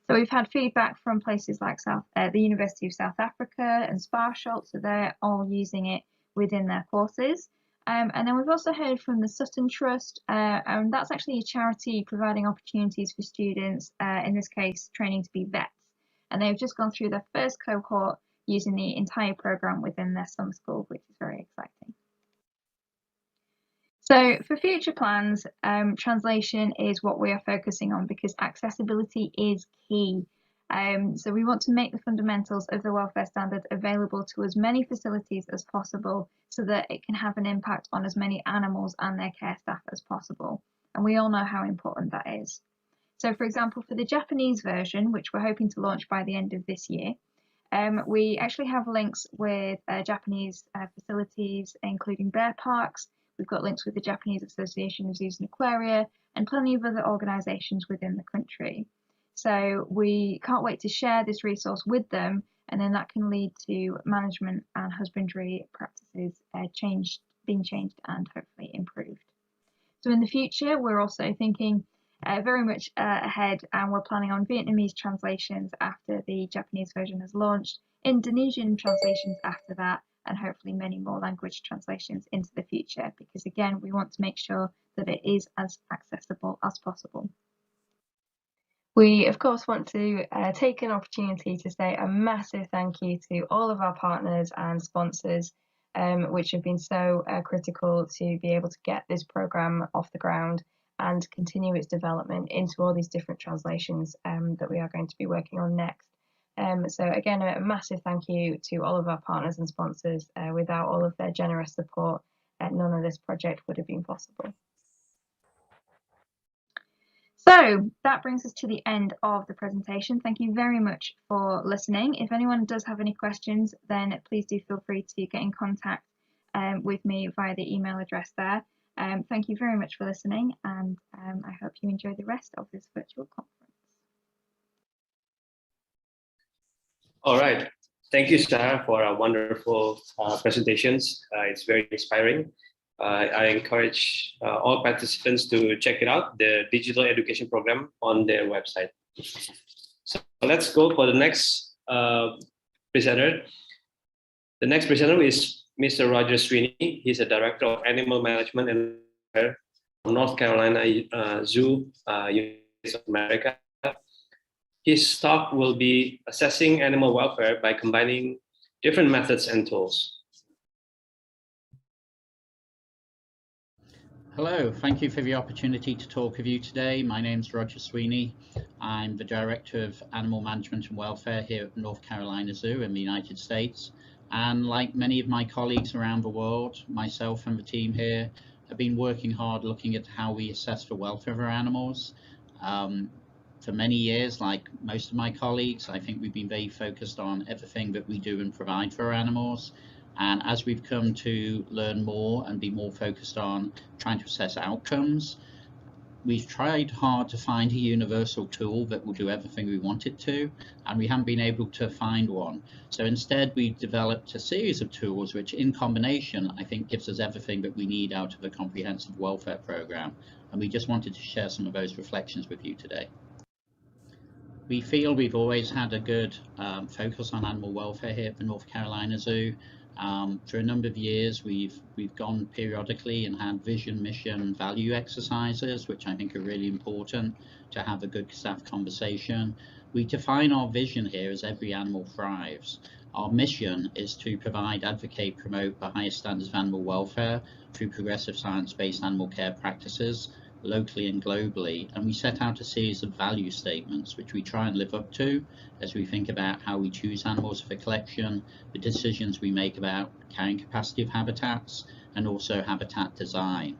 So we've had feedback from places like the University of South Africa and Spaarschot, so they're all using it within their courses. And then we've also heard from the Sutton Trust, and that's actually a charity providing opportunities for students, in this case, training to be vets. And they've just gone through their first cohort using the entire programme within their summer school, which is very exciting. So for future plans, translation is what we are focusing on because accessibility is key. So we want to make the fundamentals of the welfare standard available to as many facilities as possible so that it can have an impact on as many animals and their care staff as possible. And we all know how important that is. So for example, for the Japanese version, which we're hoping to launch by the end of this year, we actually have links with Japanese facilities, including bear parks. We've got links with the Japanese Association of Zoos and Aquaria and plenty of other organisations within the country. So we can't wait to share this resource with them, and then that can lead to management and husbandry practices being changed and hopefully improved. So in the future, we're also thinking very much ahead, and we're planning on Vietnamese translations after the Japanese version has launched, Indonesian translations after that, and hopefully many more language translations into the future, because again, we want to make sure that it is as accessible as possible. We, of course, want to take an opportunity to say a massive thank you to all of our partners and sponsors, which have been so critical to be able to get this programme off the ground and continue its development into all these different translations that we are going to be working on next. So again, a massive thank you to all of our partners and sponsors. Without all of their generous support, none of this project would have been possible. So that brings us to the end of the presentation. Thank you very much for listening. If anyone does have any questions, then please do feel free to get in contact with me via the email address there. Thank you very much for listening, and I hope you enjoy the rest of this virtual conference. All right. Thank you, Sarah, for our wonderful presentations. It's very inspiring. I encourage all participants to check it out, the digital education program on their website. So let's go for the next presenter. The next presenter is Mr. Roger Sweeney. He's a director of animal management and welfare from North Carolina Zoo, United States of America. His talk will be assessing animal welfare by combining different methods and tools. Hello, thank you for the opportunity to talk with you today. My name is Roger Sweeney. I'm the Director of Animal Management and Welfare here at North Carolina Zoo in the United States. And like many of my colleagues around the world, myself and the team here have been working hard looking at how we assess the welfare of our animals. For many years, like most of my colleagues, I think we've been very focused on everything that we do and provide for our animals. And as we've come to learn more and be more focused on trying to assess outcomes, we've tried hard to find a universal tool that will do everything we want it to, and we haven't been able to find one. So instead, we've developed a series of tools which in combination, I think, gives us everything that we need out of a comprehensive welfare program. And we just wanted to share some of those reflections with you today. We feel we've always had a good focus on animal welfare here at the North Carolina Zoo. For a number of years, we've gone periodically and had vision, mission, value exercises, which I think are really important to have a good staff conversation. We define our vision here as every animal thrives. Our mission is to provide, advocate, promote the highest standards of animal welfare through progressive science-based animal care practices, locally and globally, and we set out a series of value statements which we try and live up to as we think about how we choose animals for collection, the decisions we make about carrying capacity of habitats, and also habitat design.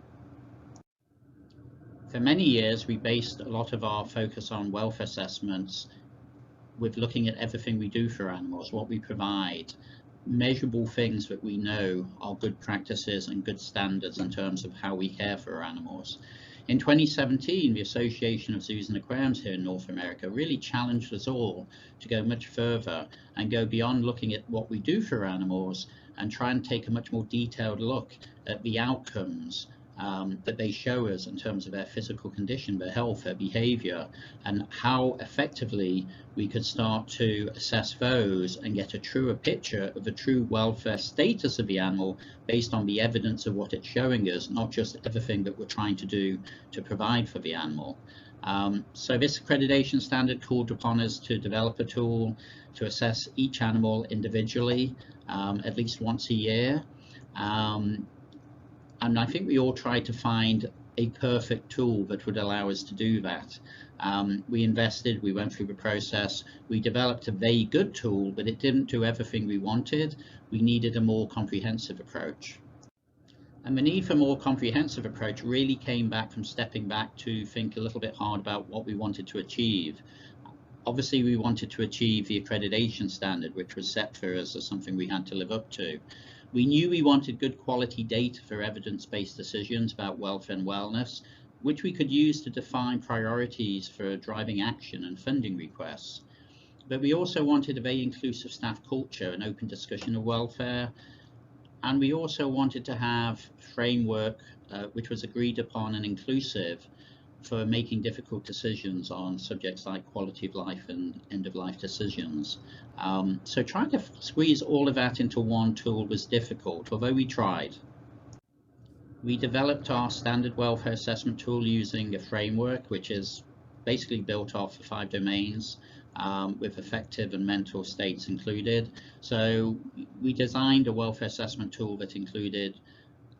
For many years, we based a lot of our focus on welfare assessments with looking at everything we do for animals, what we provide, measurable things that we know are good practices and good standards in terms of how we care for our animals. In 2017, the Association of Zoos and Aquariums here in North America really challenged us all to go much further and go beyond looking at what we do for animals and try and take a much more detailed look at the outcomes that they show us in terms of their physical condition, their health, their behavior, and how effectively we could start to assess those and get a truer picture of the true welfare status of the animal based on the evidence of what it's showing us, not just everything that we're trying to do to provide for the animal. So this accreditation standard called upon us to develop a tool to assess each animal individually at least once a year. And I think we all tried to find a perfect tool that would allow us to do that. We invested, we went through the process, we developed a very good tool, but it didn't do everything we wanted. We needed a more comprehensive approach. And the need for a more comprehensive approach really came back from stepping back to think a little bit hard about what we wanted to achieve. Obviously, we wanted to achieve the accreditation standard, which was set for us as something we had to live up to. We knew we wanted good quality data for evidence-based decisions about welfare and wellness, which we could use to define priorities for driving action and funding requests. But we also wanted a very inclusive staff culture and open discussion of welfare. And we also wanted to have framework which was agreed upon and inclusive for making difficult decisions on subjects like quality of life and end-of-life decisions. So trying to squeeze all of that into one tool was difficult, although we tried. We developed our standard welfare assessment tool using a framework which is basically built off the 5 domains with affective and mental states included. So we designed a welfare assessment tool that included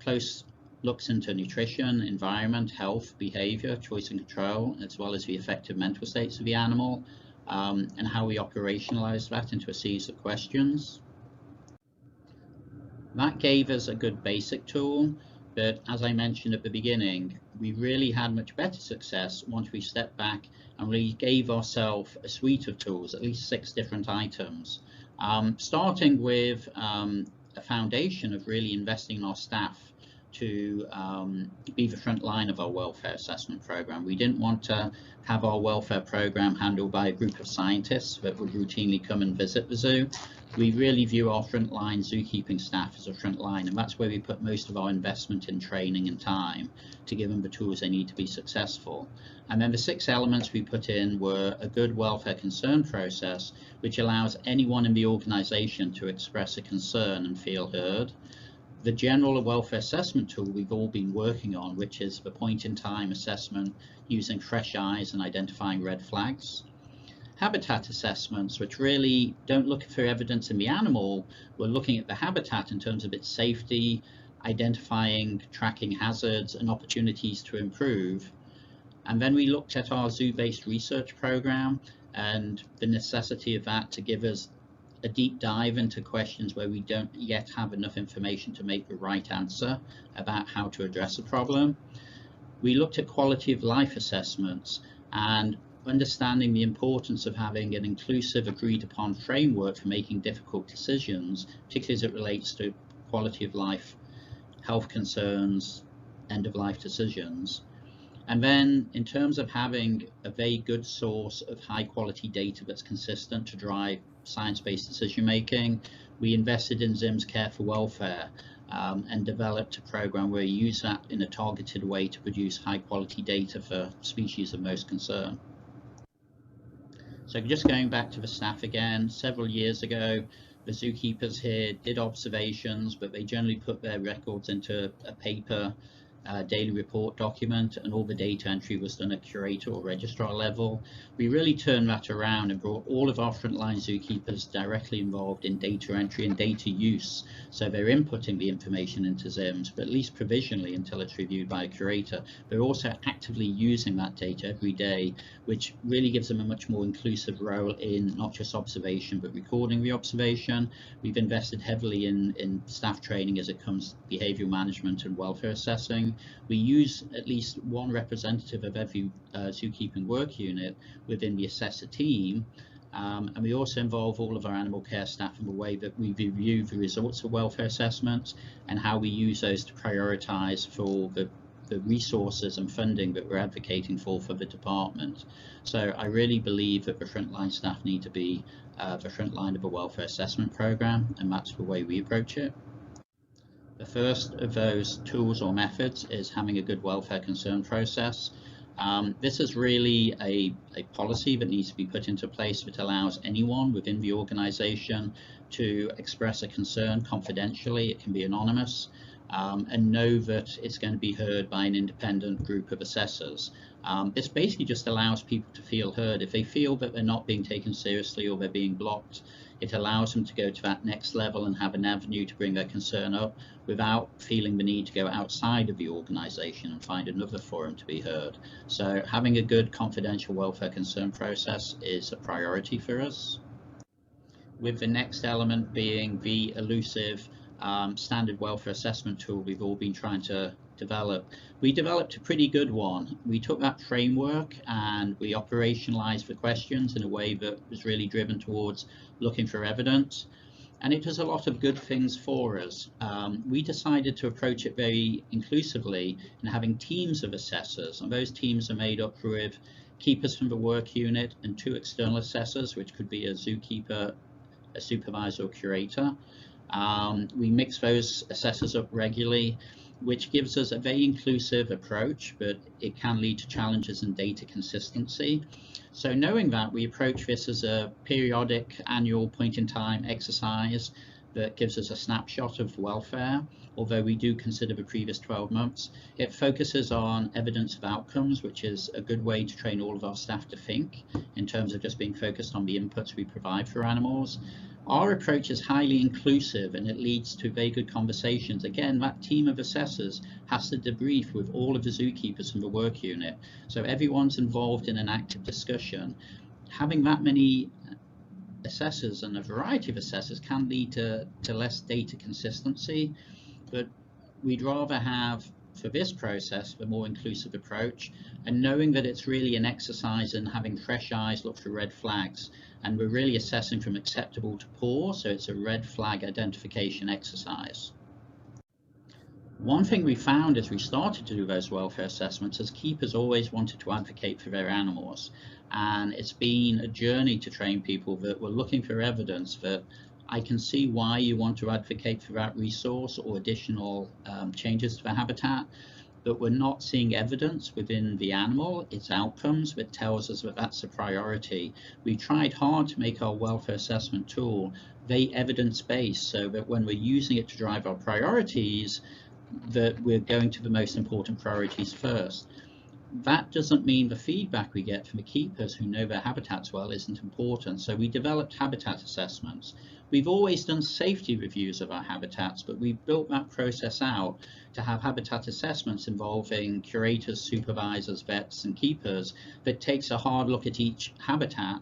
close looks into nutrition, environment, health, behavior, choice and control, as well as the affective mental states of the animal, and how we operationalize that into a series of questions. That gave us a good basic tool, but as I mentioned at the beginning, we really had much better success once we stepped back and really gave ourselves a suite of tools, at least 6 different items, starting with a foundation of really investing in our staff to be the front line of our welfare assessment program. We didn't want to have our welfare program handled by a group of scientists that would routinely come and visit the zoo. We really view our frontline zookeeping staff as a front line, and that's where we put most of our investment in training and time to give them the tools they need to be successful. And then the 6 elements we put in were a good welfare concern process, which allows anyone in the organization to express a concern and feel heard. The general welfare assessment tool we've all been working on, which is the point-in-time assessment using fresh eyes and identifying red flags. Habitat assessments, which really don't look for evidence in the animal, we're looking at the habitat in terms of its safety, identifying, tracking hazards and opportunities to improve. And then we looked at our zoo-based research program and the necessity of that to give us a deep dive into questions where we don't yet have enough information to make the right answer about how to address a problem. We looked at quality of life assessments and understanding the importance of having an inclusive, agreed upon framework for making difficult decisions, particularly as it relates to quality of life, health concerns, end of life decisions. And then in terms of having a very good source of high quality data that's consistent to drive science-based decision making, we invested in Zim's Care for Welfare and developed a program where we use that in a targeted way to produce high quality data for species of most concern. So just going back to the staff again, several years ago, The zookeepers here did observations, but they generally put their records into a paper daily report document, and all the data entry was done at curator or registrar level. We really turned that around and brought all of our frontline zookeepers directly involved in data entry and data use. So they're inputting the information into ZIMS, but at least provisionally until it's reviewed by a curator. They're also actively using that data every day, which really gives them a much more inclusive role in not just observation, but recording the observation. We've invested heavily in staff training as it comes to behavioral management and welfare assessing. We use at least one representative of every zookeeping work unit within the assessor team, and we also involve all of our animal care staff in the way that we review the results of welfare assessments and how we use those to prioritize for the resources and funding that we're advocating for the department. So I really believe that the frontline staff need to be the front line of a welfare assessment program, and that's the way we approach it. The first of those tools or methods is having a good welfare concern process. This is really a policy that needs to be put into place that allows anyone within the organization to express a concern confidentially. It can be anonymous, and know that it's going to be heard by an independent group of assessors. This basically just allows people to feel heard. If they feel that they're not being taken seriously or they're being blocked, it allows them to go to that next level and have an avenue to bring their concern up without feeling the need to go outside of the organization and find another forum to be heard. So having a good confidential welfare concern process is a priority for us, with the next element being the elusive standard welfare assessment tool we've all been trying to develop. We developed a pretty good one. We took that framework and we operationalized the questions in a way that was really driven towards looking for evidence, and it does a lot of good things for us. We decided to approach it very inclusively in having teams of assessors, and those teams are made up with keepers from the work unit and 2 external assessors, which could be a zookeeper, a supervisor, or curator. We mix those assessors up regularly, which gives us a very inclusive approach, but it can lead to challenges in data consistency. So knowing that, we approach this as a periodic annual point-in-time exercise that gives us a snapshot of welfare, although we do consider the previous 12 months. It focuses on evidence of outcomes, which is a good way to train all of our staff to think in terms of just being focused on the inputs we provide for animals. Our approach is highly inclusive and it leads to very good conversations. Again, that team of assessors has to debrief with all of the zookeepers from the work unit, so everyone's involved in an active discussion. Having that many assessors and a variety of assessors can lead to less data consistency, but we'd rather have, for this process, the more inclusive approach, and knowing that it's really an exercise in having fresh eyes look for red flags, and we're really assessing from acceptable to poor, so it's a red flag identification exercise. One thing we found as we started to do those welfare assessments is keepers always wanted to advocate for their animals, and it's been a journey to train people that were looking for evidence that I can see why you want to advocate for that resource or additional changes to the habitat, but we're not seeing evidence within the animal, its outcomes, that tells us that that's a priority. We tried hard to make our welfare assessment tool very evidence-based, so that when we're using it to drive our priorities, that we're going to the most important priorities first. That doesn't mean the feedback we get from the keepers who know their habitats well isn't important. So we developed habitat assessments. We've always done safety reviews of our habitats, but we've built that process out to have habitat assessments involving curators, supervisors, vets, and keepers that takes a hard look at each habitat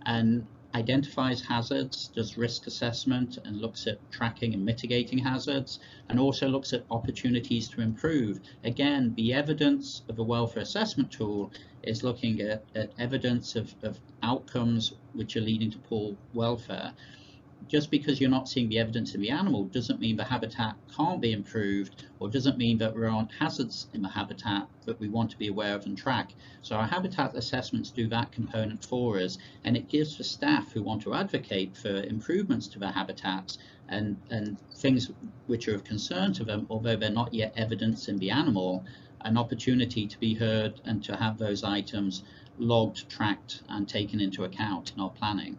and identifies hazards, does risk assessment, and looks at tracking and mitigating hazards, and also looks at opportunities to improve. Again, the evidence of a welfare assessment tool is looking at evidence of outcomes which are leading to poor welfare. Just because you're not seeing the evidence in the animal doesn't mean the habitat can't be improved, or doesn't mean that there aren't hazards in the habitat that we want to be aware of and track. So our habitat assessments do that component for us, and it gives the staff who want to advocate for improvements to their habitats and things which are of concern to them, although they're not yet evidence in the animal, an opportunity to be heard and to have those items logged, tracked, and taken into account in our planning.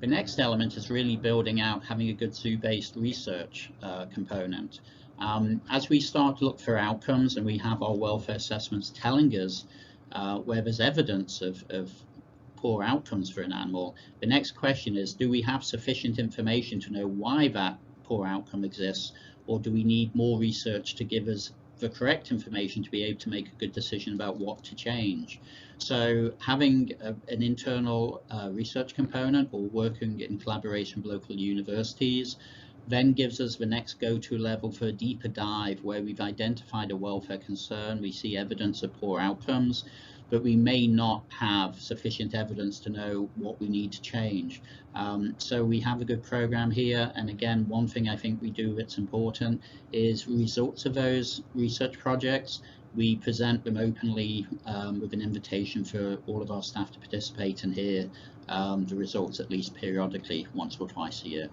The next element is really building out, having a good zoo-based research component. As we start to look for outcomes and we have our welfare assessments telling us where there's evidence of poor outcomes for an animal, the next question is, do we have sufficient information to know why that poor outcome exists, or do we need more research to give us the correct information to be able to make a good decision about what to change? So having an internal research component or working in collaboration with local universities then gives us the next go-to level for a deeper dive where we've identified a welfare concern, we see evidence of poor outcomes, but we may not have sufficient evidence to know what we need to change. So we have a good program here. And again, one thing I think we do that's important is results of those research projects. We present them openly with an invitation for all of our staff to participate and hear the results at least periodically, once or twice a year.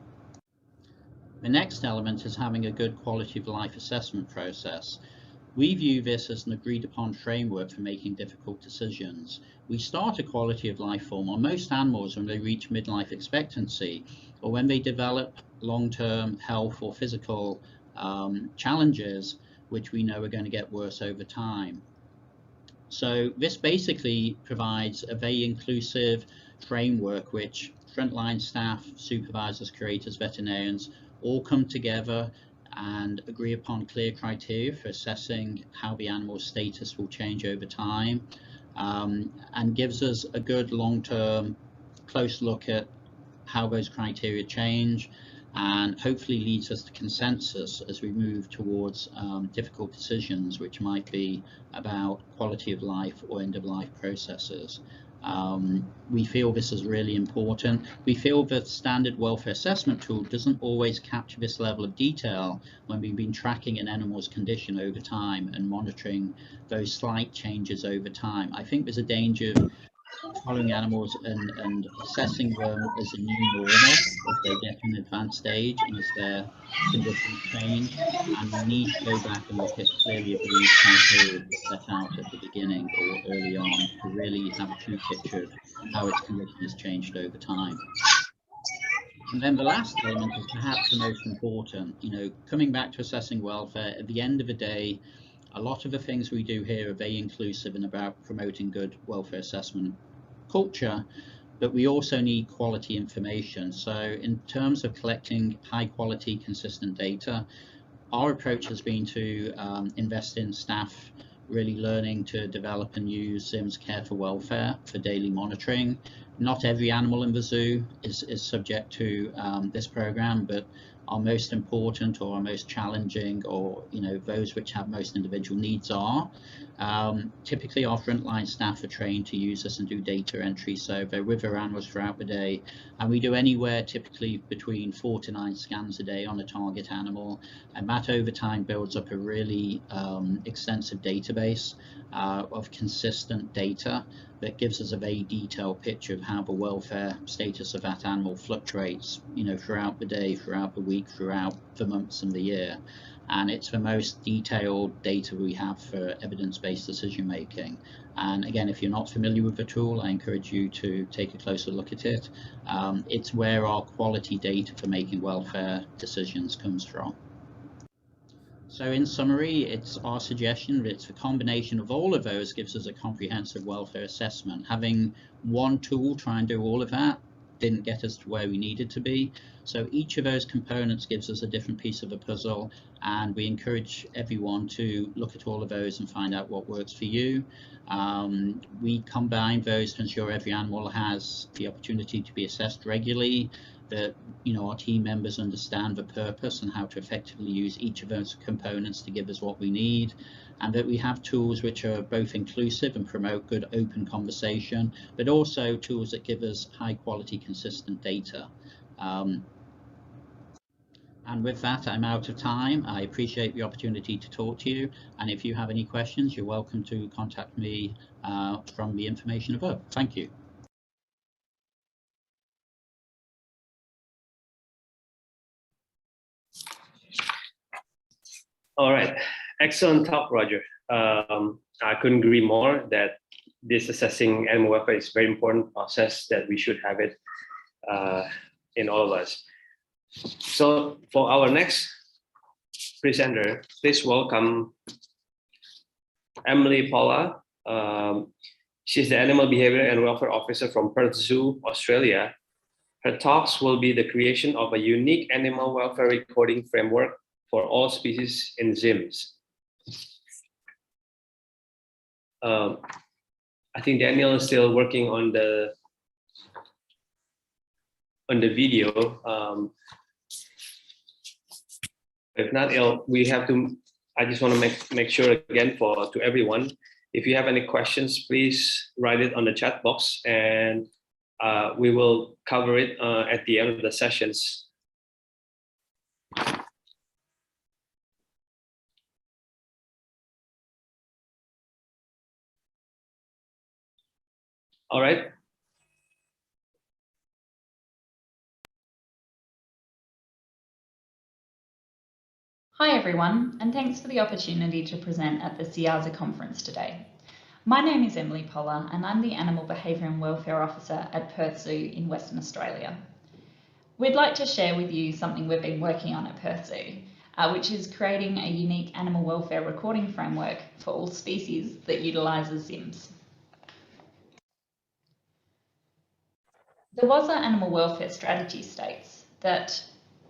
The next element is having a good quality of life assessment process. We view this as an agreed upon framework for making difficult decisions. We start a quality of life form on most animals when they reach midlife expectancy, or when they develop long-term health or physical challenges, which we know are going to get worse over time. So this basically provides a very inclusive framework which frontline staff, supervisors, curators, veterinarians all come together and agree upon clear criteria for assessing how the animal's status will change over time, and gives us a good long-term close look at how those criteria change, and hopefully leads us to consensus as we move towards difficult decisions, which might be about quality of life or end-of-life processes. We feel this is really important. We feel that standard welfare assessment tool doesn't always capture this level of detail when we've been tracking an animal's condition over time and monitoring those slight changes over time. I think there's a danger of following animals and assessing them as a new normal as they get to an advanced stage and as their conditions change. And we need to go back and look at clearly at these criteria set out at the beginning or early on to really have a true picture of how its condition has changed over time. And then the last element is perhaps the most important. Coming back to assessing welfare, at the end of the day, a lot of the things we do here are very inclusive and about promoting good welfare assessment culture, but we also need quality information. So in terms of collecting high quality, consistent data, our approach has been to invest in staff really learning to develop and use SIMS Care for Welfare for daily monitoring. Not every animal in the zoo is subject to this program, but our most important or our most challenging, or those which have most individual needs are. Typically our frontline staff are trained to use this and do data entry, so they're with their animals throughout the day, and we do anywhere typically between 4 to 9 scans a day on a target animal, and that over time builds up a really extensive database of consistent data that gives us a very detailed picture of how the welfare status of that animal fluctuates, throughout the day, throughout the week, throughout the months and the year. And it's the most detailed data we have for evidence-based decision making. And again, if you're not familiar with the tool, I encourage you to take a closer look at it. It's where our quality data for making welfare decisions comes from. So in summary, it's our suggestion that it's a combination of all of those gives us a comprehensive welfare assessment. Having one tool try and do all of that didn't get us to where we needed to be. So each of those components gives us a different piece of the puzzle, and we encourage everyone to look at all of those and find out what works for you. We combine those to ensure every animal has the opportunity to be assessed regularly, that our team members understand the purpose and how to effectively use each of those components to give us what we need, and that we have tools which are both inclusive and promote good open conversation, but also tools that give us high quality, consistent data. And with that, I'm out of time. I appreciate the opportunity to talk to you, and if you have any questions, you're welcome to contact me from the information above. Thank you. All right, excellent talk, Roger. I couldn't agree more that this assessing animal welfare is a very important process, that we should have it in all of us. So for our next presenter, please welcome Emily Paula. She's the Animal Behavior and Welfare Officer from Perth Zoo, Australia. Her talks will be the creation of a unique animal welfare recording framework for all species in ZIMS. I think Daniel is still working on the video. If not, we have to. I just want to make sure again to everyone. If you have any questions, please write it on the chat box, and we will cover it at the end of the sessions. All right. Hi everyone, and thanks for the opportunity to present at the SEAZA conference today. My name is Emily Poller and I'm the Animal Behaviour and Welfare Officer at Perth Zoo in Western Australia. We'd like to share with you something we've been working on at Perth Zoo, which is creating a unique animal welfare recording framework for all species that utilises ZIMS. The WASA Animal Welfare Strategy states that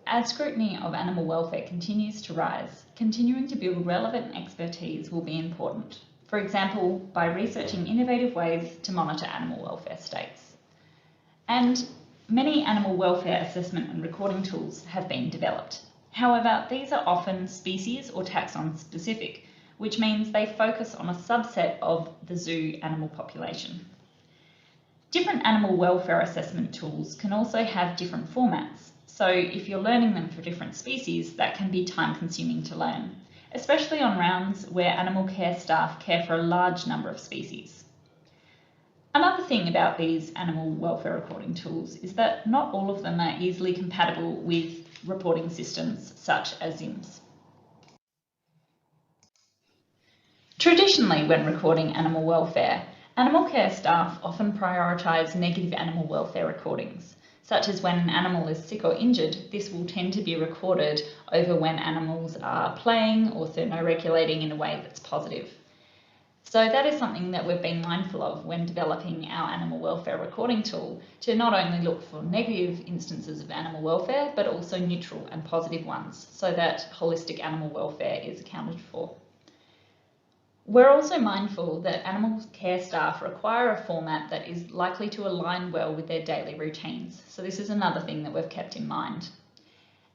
as scrutiny of animal welfare continues to rise, continuing to build relevant expertise will be important. For example, by researching innovative ways to monitor animal welfare states. And many animal welfare assessment and recording tools have been developed. However, these are often species or taxon specific, which means they focus on a subset of the zoo animal population. Different animal welfare assessment tools can also have different formats. So if you're learning them for different species, that can be time consuming to learn, especially on rounds where animal care staff care for a large number of species. Another thing about these animal welfare recording tools is that not all of them are easily compatible with reporting systems such as ZIMS. Traditionally, when recording animal welfare, animal care staff often prioritise negative animal welfare recordings, such as when an animal is sick or injured. This will tend to be recorded over when animals are playing or thermoregulating in a way that's positive. So that is something that we've been mindful of when developing our animal welfare recording tool, to not only look for negative instances of animal welfare, but also neutral and positive ones, so that holistic animal welfare is accounted for. We're also mindful that animal care staff require a format that is likely to align well with their daily routines. So this is another thing that we've kept in mind.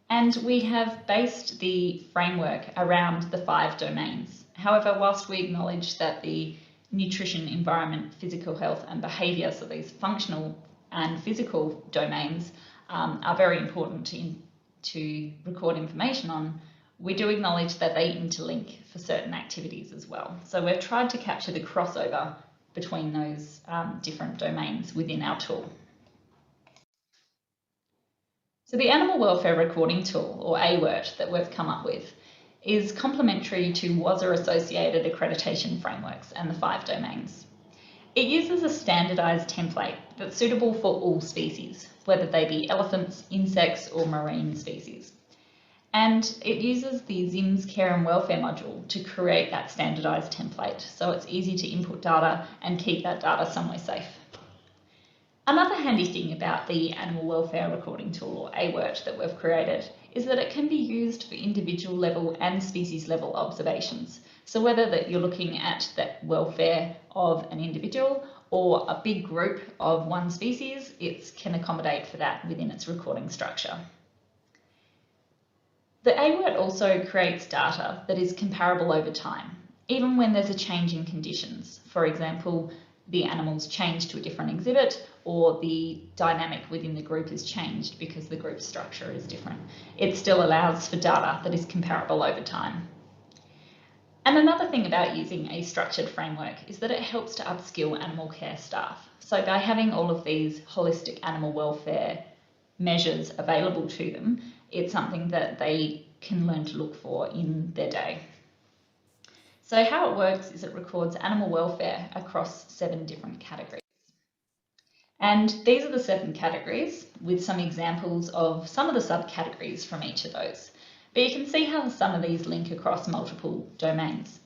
And we have based the framework around the 5 domains. However, whilst we acknowledge that the nutrition, environment, physical health and behaviour, so these functional and physical domains are very important to record information on, we do acknowledge that they interlink for certain activities as well. So we've tried to capture the crossover between those different domains within our tool. So the Animal Welfare Recording Tool, or AWERT, that we've come up with is complementary to WASA-associated accreditation frameworks and the 5 domains. It uses a standardised template that's suitable for all species, whether they be elephants, insects or marine species. And it uses the ZIMS Care and Welfare module to create that standardised template, so it's easy to input data and keep that data somewhere safe. Another handy thing about the Animal Welfare Recording Tool, or AWERT, that we've created is that it can be used for individual level and species level observations. So whether that you're looking at the welfare of an individual or a big group of one species, it can accommodate for that within its recording structure. The AWERT also creates data that is comparable over time, even when there's a change in conditions. For example, the animals change to a different exhibit, or the dynamic within the group is changed because the group structure is different. It still allows for data that is comparable over time. And another thing about using a structured framework is that it helps to upskill animal care staff. So by having all of these holistic animal welfare measures available to them, it's something that they can learn to look for in their day. So how it works is it records animal welfare across 7 different categories. And these are the 7 categories with some examples of some of the subcategories from each of those. But you can see how some of these link across multiple domains.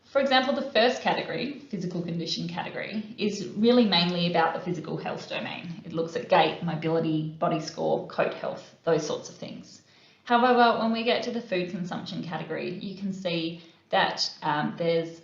For example, the first category, physical condition category, is really mainly about the physical health domain. It looks at gait, mobility, body score, coat health, those sorts of things. However, when we get to the food consumption category, you can see that there's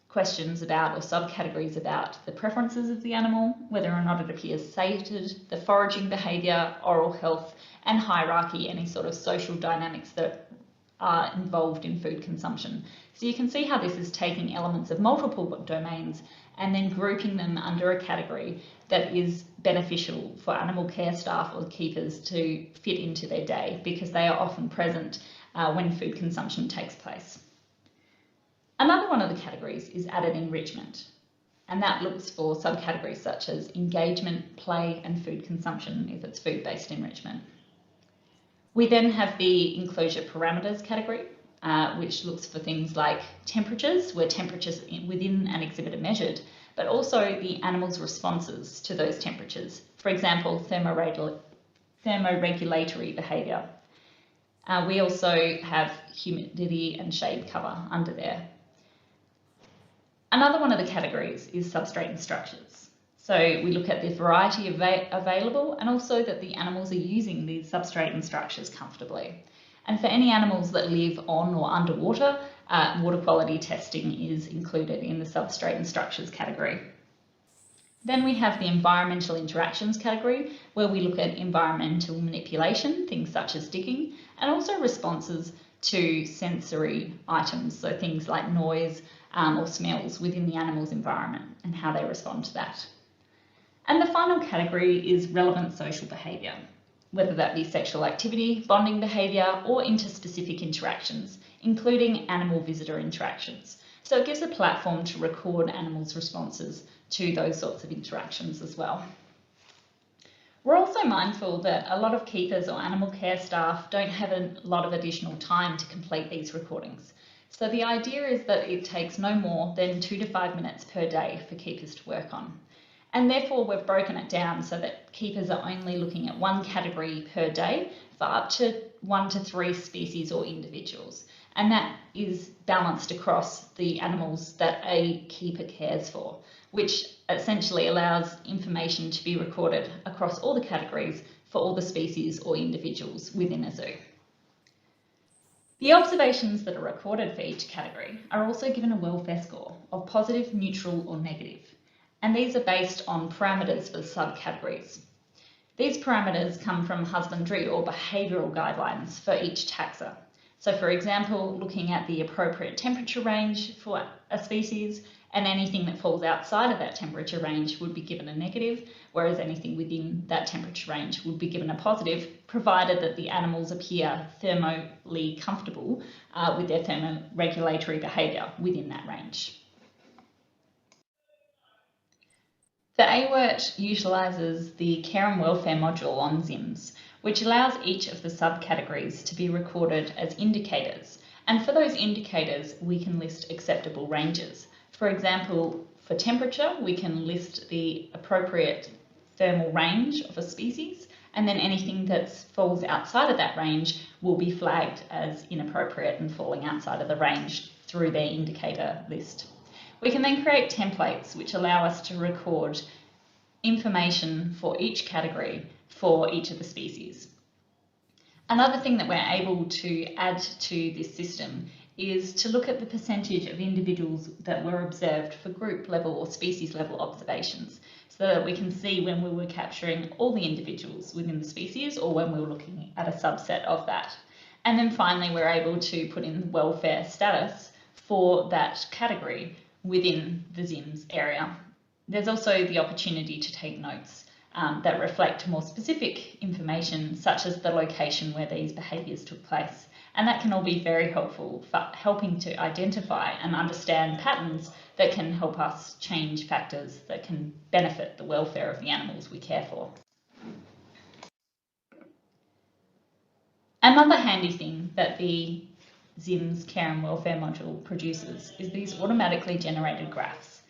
questions about or subcategories about the preferences of the animal, whether or not it appears sated, the foraging behaviour, oral health, and hierarchy, any sort of social dynamics that are involved in food consumption. So you can see how this is taking elements of multiple domains and then grouping them under a category that is beneficial for animal care staff or keepers to fit into their day, because they are often present when food consumption takes place. Another one of the categories is added enrichment, and that looks for subcategories such as engagement, play, and food consumption if it's food-based enrichment. We then have the enclosure parameters category, which looks for things like temperatures, where temperatures within an exhibit are measured, but also the animal's responses to those temperatures. For example, thermoregulatory behaviour. We also have humidity and shade cover under there. Another one of the categories is substrate and structures. So we look at the variety available and also that the animals are using these substrate and structures comfortably. And for any animals that live on or underwater, water quality testing is included in the substrate and structures category. Then we have the environmental interactions category, where we look at environmental manipulation, things such as digging, and also responses to sensory items, so things like noise or smells within the animal's environment and how they respond to that. And the final category is relevant social behaviour, whether that be sexual activity, bonding behaviour, or interspecific interactions, including animal-visitor interactions. So it gives a platform to record animals' responses to those sorts of interactions as well. We're also mindful that a lot of keepers or animal care staff don't have a lot of additional time to complete these recordings. So the idea is that it takes no more than 2 to 5 minutes per day for keepers to work on. And therefore we've broken it down so that keepers are only looking at 1 category per day for up to 1 to 3 species or individuals. And that is balanced across the animals that a keeper cares for, which essentially allows information to be recorded across all the categories for all the species or individuals within a zoo. The observations that are recorded for each category are also given a welfare score of positive, neutral, or negative. And these are based on parameters for the subcategories. These parameters come from husbandry or behavioural guidelines for each taxa. So for example, looking at the appropriate temperature range for a species, and anything that falls outside of that temperature range would be given a negative, whereas anything within that temperature range would be given a positive, provided that the animals appear thermally comfortable with their thermoregulatory behaviour within that range. The AWERT utilises the Care and Welfare module on ZIMS, which allows each of the subcategories to be recorded as indicators. And for those indicators, we can list acceptable ranges. For example, for temperature, we can list the appropriate thermal range of a species, and then anything that falls outside of that range will be flagged as inappropriate and falling outside of the range through their indicator list. We can then create templates which allow us to record information for each category for each of the species. Another thing that we're able to add to this system is to look at the percentage of individuals that were observed for group level or species level observations, so that we can see when we were capturing all the individuals within the species or when we were looking at a subset of that. And then finally, we're able to put in welfare status for that category within the ZIMS area. There's also the opportunity to take notes that reflect more specific information, such as the location where these behaviours took place. And that can all be very helpful for helping to identify and understand patterns that can help us change factors that can benefit the welfare of the animals we care for. Another handy thing that the ZIMS Care and Welfare module produces is these automatically generated graphs.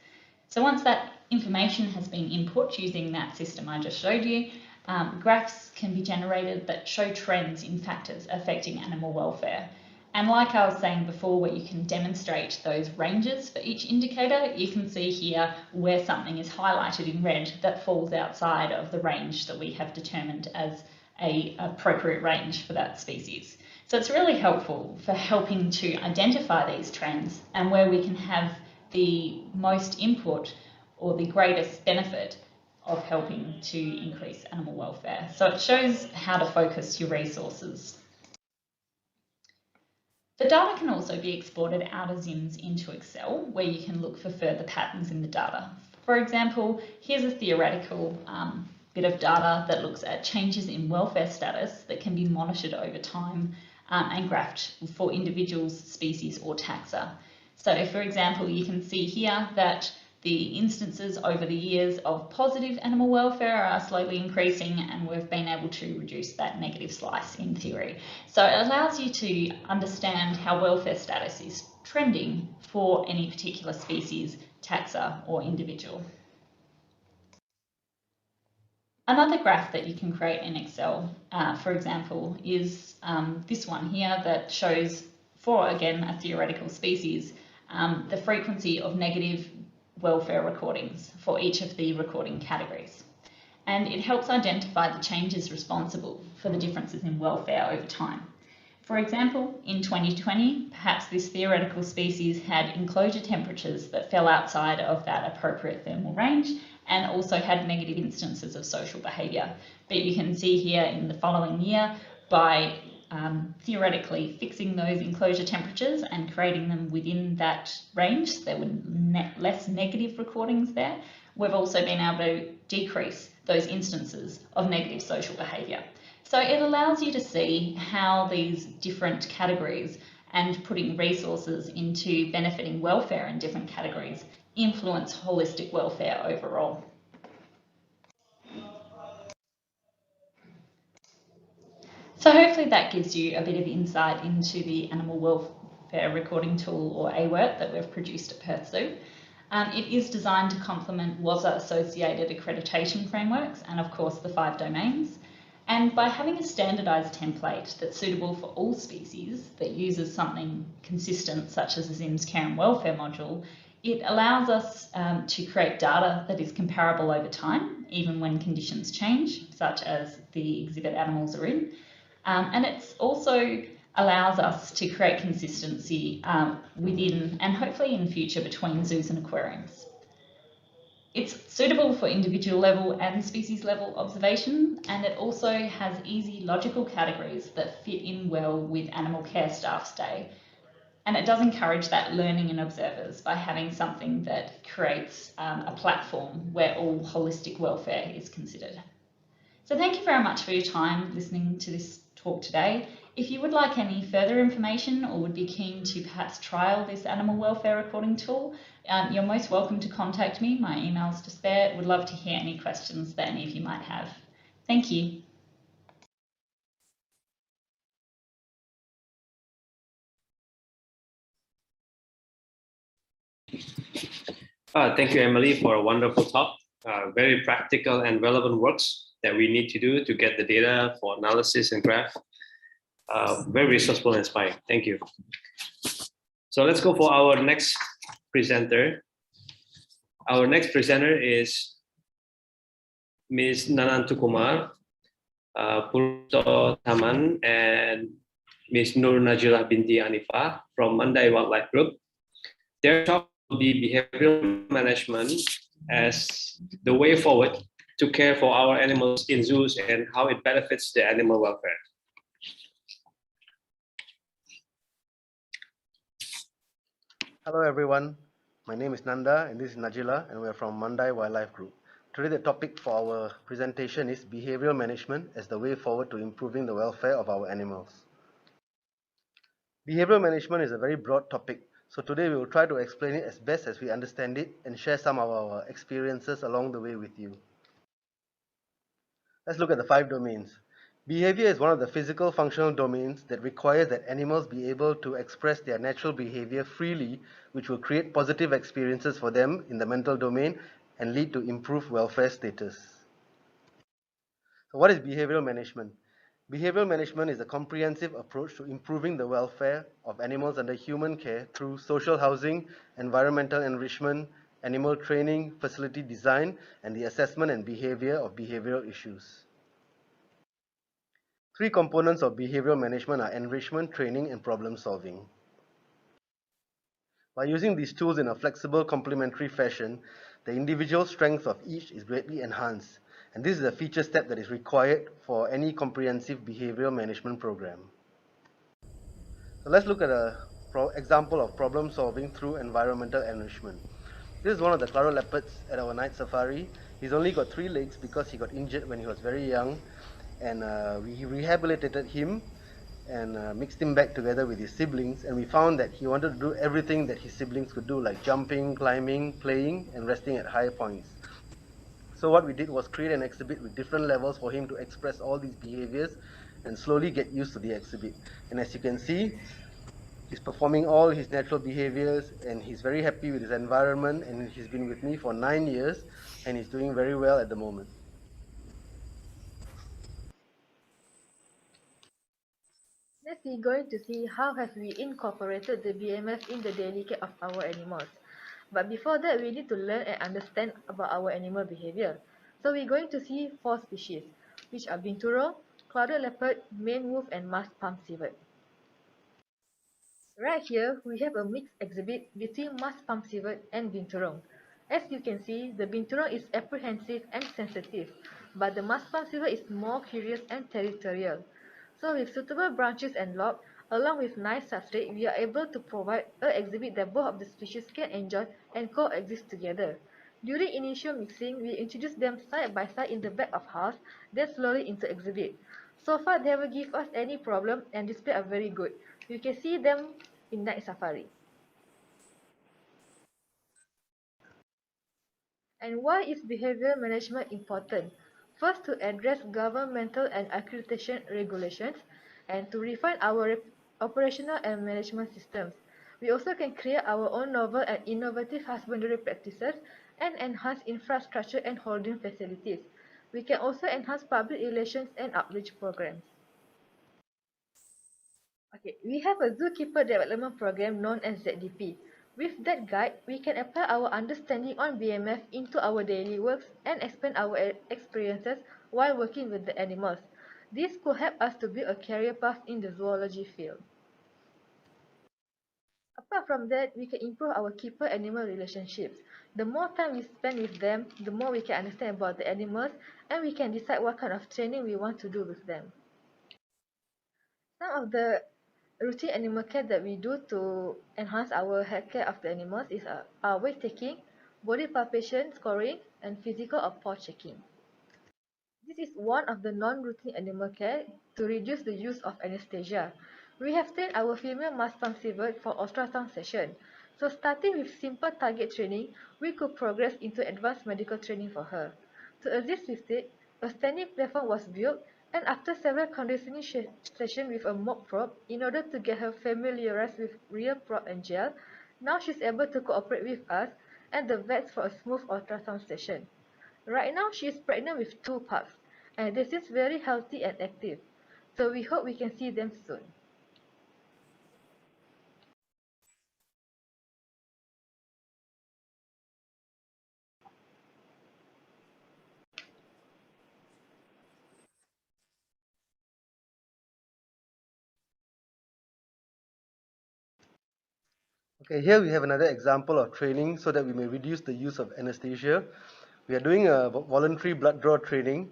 So once that information has been input using that system I just showed you. Graphs can be generated that show trends in factors affecting animal welfare. And like I was saying before, where you can demonstrate those ranges for each indicator, you can see here where something is highlighted in red that falls outside of the range that we have determined as an appropriate range for that species. So it's really helpful for helping to identify these trends and where we can have the most input or the greatest benefit of helping to increase animal welfare. So it shows how to focus your resources. The data can also be exported out of ZIMS into Excel, where you can look for further patterns in the data. For example, here's a theoretical bit of data that looks at changes in welfare status that can be monitored over time and graphed for individuals, species or taxa. So for example, you can see here that the instances over the years of positive animal welfare are slowly increasing, and we've been able to reduce that negative slice in theory. So it allows you to understand how welfare status is trending for any particular species, taxa or individual. Another graph that you can create in Excel, for example, is this one here that shows, for again a theoretical species, the frequency of negative welfare recordings for each of the recording categories. And it helps identify the changes responsible for the differences in welfare over time. For example, in 2020, perhaps this theoretical species had enclosure temperatures that fell outside of that appropriate thermal range and also had negative instances of social behaviour. But you can see here in the following year, by theoretically fixing those enclosure temperatures and creating them within that range, there were less negative recordings there. We've also been able to decrease those instances of negative social behaviour. So it allows you to see how these different categories and putting resources into benefiting welfare in different categories influence holistic welfare overall. So hopefully that gives you a bit of insight into the animal welfare recording tool, or AWERT, that we've produced at Perth Zoo. It is designed to complement WASA associated accreditation frameworks and of course the 5 domains. And by having a standardised template that's suitable for all species that uses something consistent such as the ZIMS Care and Welfare module, it allows us to create data that is comparable over time, even when conditions change, such as the exhibit animals are in. And it also allows us to create consistency within and hopefully in the future between zoos and aquariums. It's suitable for individual level and species level observation, and it also has easy logical categories that fit in well with animal care staff's day. And it does encourage that learning in observers by having something that creates a platform where all holistic welfare is considered. So thank you very much for your time listening to this talk today. If you would like any further information or would be keen to perhaps trial this animal welfare recording tool, you're most welcome to contact me. My email's to spare. Would love to hear any questions that any of you might have. Thank you. Thank you, Emily, for a wonderful talk. Very practical and relevant works that we need to do to get the data for analysis and graph. Very resourceful and inspiring. Thank you. So let's go for our next presenter. Our next presenter is Ms. Nanantukumar Purto Taman and Ms. Nur Najila Binti Anifa from Mandai Wildlife Group. Their talk will be behavioral management as the way forward to care for our animals in zoos and how it benefits the animal welfare. Hello everyone, my name is Nanda and this is Najila and we are from Mandai Wildlife Group. Today the topic for our presentation is behavioral management as the way forward to improving the welfare of our animals. Behavioral management is a very broad topic, so today we will try to explain it as best as we understand it and share some of our experiences along the way with you. Let's look at the 5 domains. Behavior is one of the physical functional domains that requires that animals be able to express their natural behavior freely, which will create positive experiences for them in the mental domain and lead to improved welfare status. So what is behavioral management? Behavioral management is a comprehensive approach to improving the welfare of animals under human care through social housing, environmental enrichment, animal training, facility design, and the assessment and behavior of behavioral issues. Three components of behavioral management are enrichment, training, and problem solving. By using these tools in a flexible, complementary fashion, the individual strength of each is greatly enhanced. And this is a feature step that is required for any comprehensive behavioral management program. So let's look at an example of problem solving through environmental enrichment. This is one of the clouded leopards at our night safari. He's only got 3 legs because he got injured when he was very young, and we rehabilitated him and mixed him back together with his siblings, and we found that he wanted to do everything that his siblings could do, like jumping, climbing, playing, and resting at higher points. So what we did was create an exhibit with different levels for him to express all these behaviors and slowly get used to the exhibit. And as you can see, he's performing all his natural behaviors, and he's very happy with his environment, and he's been with me for 9 years, and he's doing very well at the moment. Next, we're going to see how have we incorporated the BMF in the daily care of our animals. But before that, we need to learn and understand about our animal behavior. So we're going to see 4 species, which are binturong, clouded leopard, maned wolf, and musk palm civet. Right here, we have a mixed exhibit between musk palm civet and binturong. As you can see, the binturong is apprehensive and sensitive, but the musk palm civet is more curious and territorial. So with suitable branches and log, along with nice substrate, we are able to provide an exhibit that both of the species can enjoy and coexist together. During initial mixing, we introduce them side by side in the back of house, then slowly into exhibit. So far, they never give us any problem and display are very good. You can see them in night safari. And why is behavior management important? First, to address governmental and accreditation regulations, and to refine our operational and management systems. We also can create our own novel and innovative husbandry practices and enhance infrastructure and holding facilities. We can also enhance public relations and outreach programs. Okay, we have a zookeeper development program known as ZDP. With that guide, we can apply our understanding on BMF into our daily works and expand our experiences while working with the animals. This could help us to build a career path in the zoology field. Apart from that, we can improve our keeper-animal relationships. The more time we spend with them, the more we can understand about the animals, and we can decide what kind of training we want to do with them. Some of the routine animal care that we do to enhance our health care of the animals is weight taking, body palpation, scoring, and physical or paw checking. This is one of the non-routine animal care to reduce the use of anesthesia. We have trained our female musk palm civet for ultrasound session. So starting with simple target training, we could progress into advanced medical training for her. To assist with it, a standing platform was built, and after several conditioning sessions with a mock probe, in order to get her familiarized with real probe and gel, now she's able to cooperate with us and the vets for a smooth ultrasound session. Right now, she is pregnant with 2 pups, and they seem very healthy and active. So we hope we can see them soon. Okay, here we have another example of training so that we may reduce the use of anesthesia. We are doing a voluntary blood draw training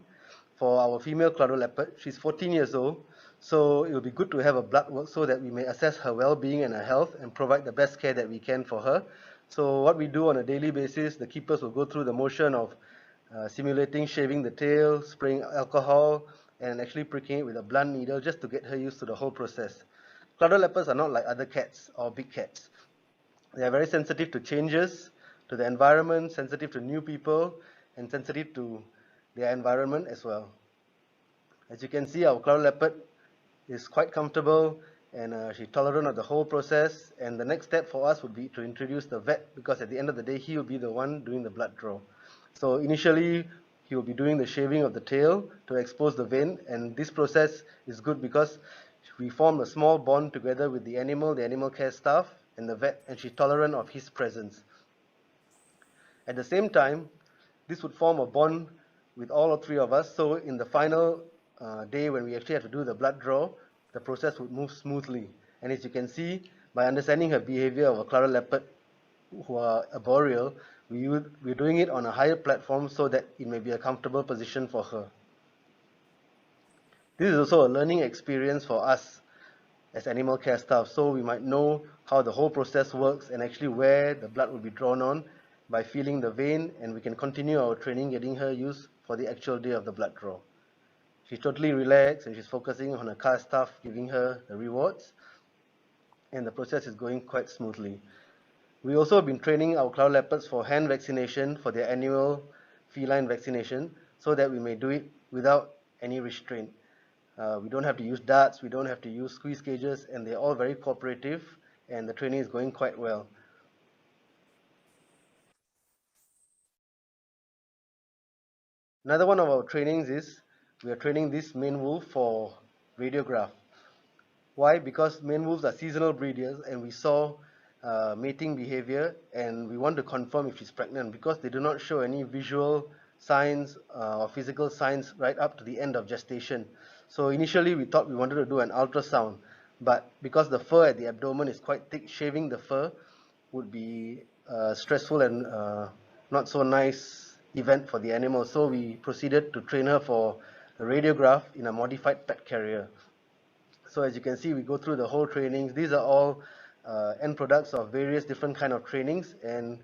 for our female clouded leopard. She's 14 years old, so it will be good to have a blood work so that we may assess her well-being and her health and provide the best care that we can for her. So what we do on a daily basis, the keepers will go through the motion of simulating shaving the tail, spraying alcohol, and actually pricking it with a blunt needle just to get her used to the whole process. Clouded leopards are not like other cats or big cats. They are very sensitive to changes, to the environment, sensitive to new people, and sensitive to their environment as well. As you can see, our clouded leopard is quite comfortable, and she's tolerant of the whole process. And the next step for us would be to introduce the vet, because at the end of the day, he will be the one doing the blood draw. So initially, he will be doing the shaving of the tail to expose the vein, and this process is good because we form a small bond together with the animal care staff, and the vet, and she's tolerant of his presence. At the same time, this would form a bond with all three of us. So in the final day when we actually have to do the blood draw, the process would move smoothly. And as you can see, by understanding her behavior of a clouded leopard who are arboreal, we're doing it on a higher platform so that it may be a comfortable position for her. This is also a learning experience for us as animal care staff, so we might know how the whole process works and actually where the blood will be drawn on by feeling the vein, and we can continue our training getting her used for the actual day of the blood draw. She's totally relaxed and she's focusing on her care staff giving her the rewards, and the process is going quite smoothly. We also have been training our cloud leopards for hand vaccination for their annual feline vaccination so that we may do it without any restraint. We don't have to use darts, we don't have to use squeeze cages, and they're all very cooperative, and the training is going quite well. Another one of our trainings is we are training this main wolf for radiograph. Why? Because main wolves are seasonal breeders, and we saw mating behavior, and we want to confirm if she's pregnant because they do not show any visual signs or physical signs right up to the end of gestation. So initially we thought we wanted to do an ultrasound, but because the fur at the abdomen is quite thick, shaving the fur would be stressful and not so nice event for the animal. So we proceeded to train her for a radiograph in a modified pet carrier. So as you can see, we go through the whole trainings. These are all end products of various different kind of trainings, and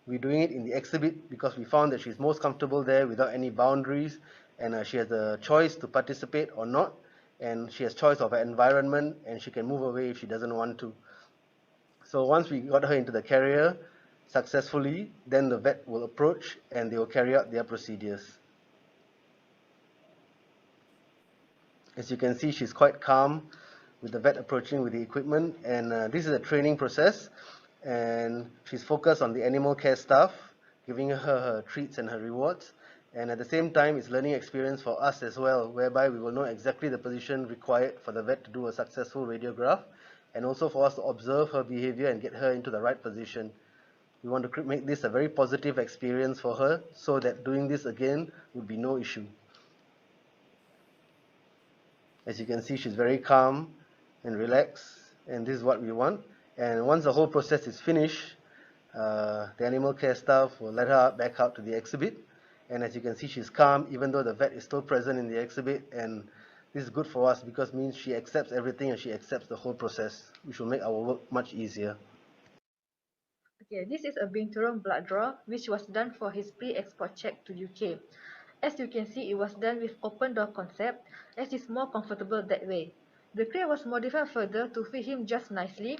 we're doing it in the exhibit because we found that she's most comfortable there without any boundaries, and she has the choice to participate or not, and she has choice of her environment, and she can move away if she doesn't want to. So once we got her into the carrier successfully, then the vet will approach and they will carry out their procedures. As you can see, she's quite calm with the vet approaching with the equipment, and this is a training process, and she's focused on the animal care staff, giving her her treats and her rewards, and at the same time it's learning experience for us as well, whereby we will know exactly the position required for the vet to do a successful radiograph, and also for us to observe her behavior and get her into the right position. We want to make this a very positive experience for her so that doing this again would be no issue. As you can see, she's very calm and relaxed, and this is what we want. And once the whole process is finished, the animal care staff will let her back out to the exhibit. And as you can see, she's calm even though the vet is still present in the exhibit, and this is good for us because it means she accepts everything and she accepts the whole process, which will make our work much easier. Okay, this is a Binturong blood draw which was done for his pre-export check to UK. As you can see, it was done with open door concept as it's more comfortable that way. The crate was modified further to fit him just nicely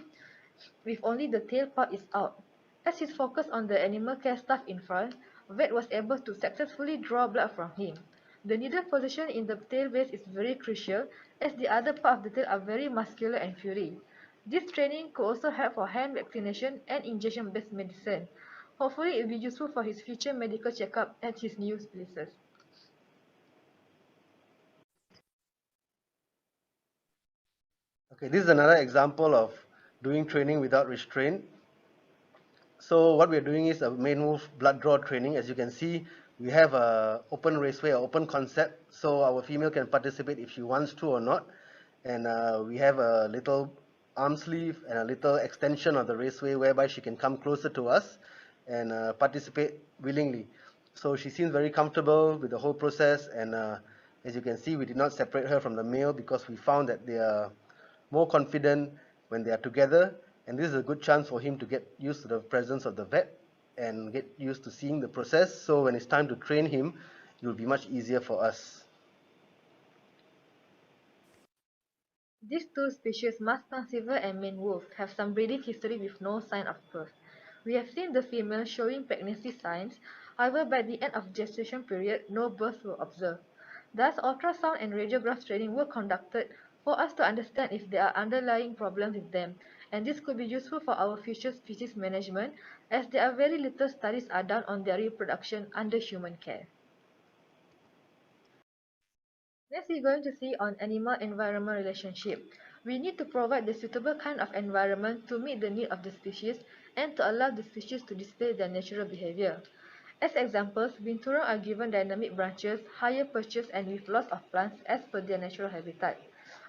with only the tail part is out. As he's focused on the animal care staff in front, vet was able to successfully draw blood from him. The needle position in the tail base is very crucial as the other part of the tail are very muscular and furry. This training could also help for hand vaccination and injection-based medicine. Hopefully it will be useful for his future medical checkup at his new places. Okay, this is another example of doing training without restraint. So what we're doing is a main wolf blood draw training. As you can see, we have a open raceway, an open concept, so our female can participate if she wants to or not. And we have a little arm sleeve and a little extension of the raceway whereby she can come closer to us and participate willingly. So she seems very comfortable with the whole process, and as you can see, we did not separate her from the male because we found that they are more confident when they are together, and this is a good chance for him to get used to the presence of the vet and get used to seeing the process. So when it's time to train him, it will be much easier for us. These two species, muskrat silver and main wolf, have some breeding history with no sign of birth. We have seen the female showing pregnancy signs, however by the end of gestation period, no birth were observed. Thus, ultrasound and radiograph training were conducted for us to understand if there are underlying problems with them and this could be useful for our future species management as there are very little studies are done on their reproduction under human care. Next, we're going to see on animal-environment relationship. We need to provide the suitable kind of environment to meet the need of the species and to allow the species to display their natural behavior. As examples, binturong are given dynamic branches, higher perches, and with lots of plants as per their natural habitat.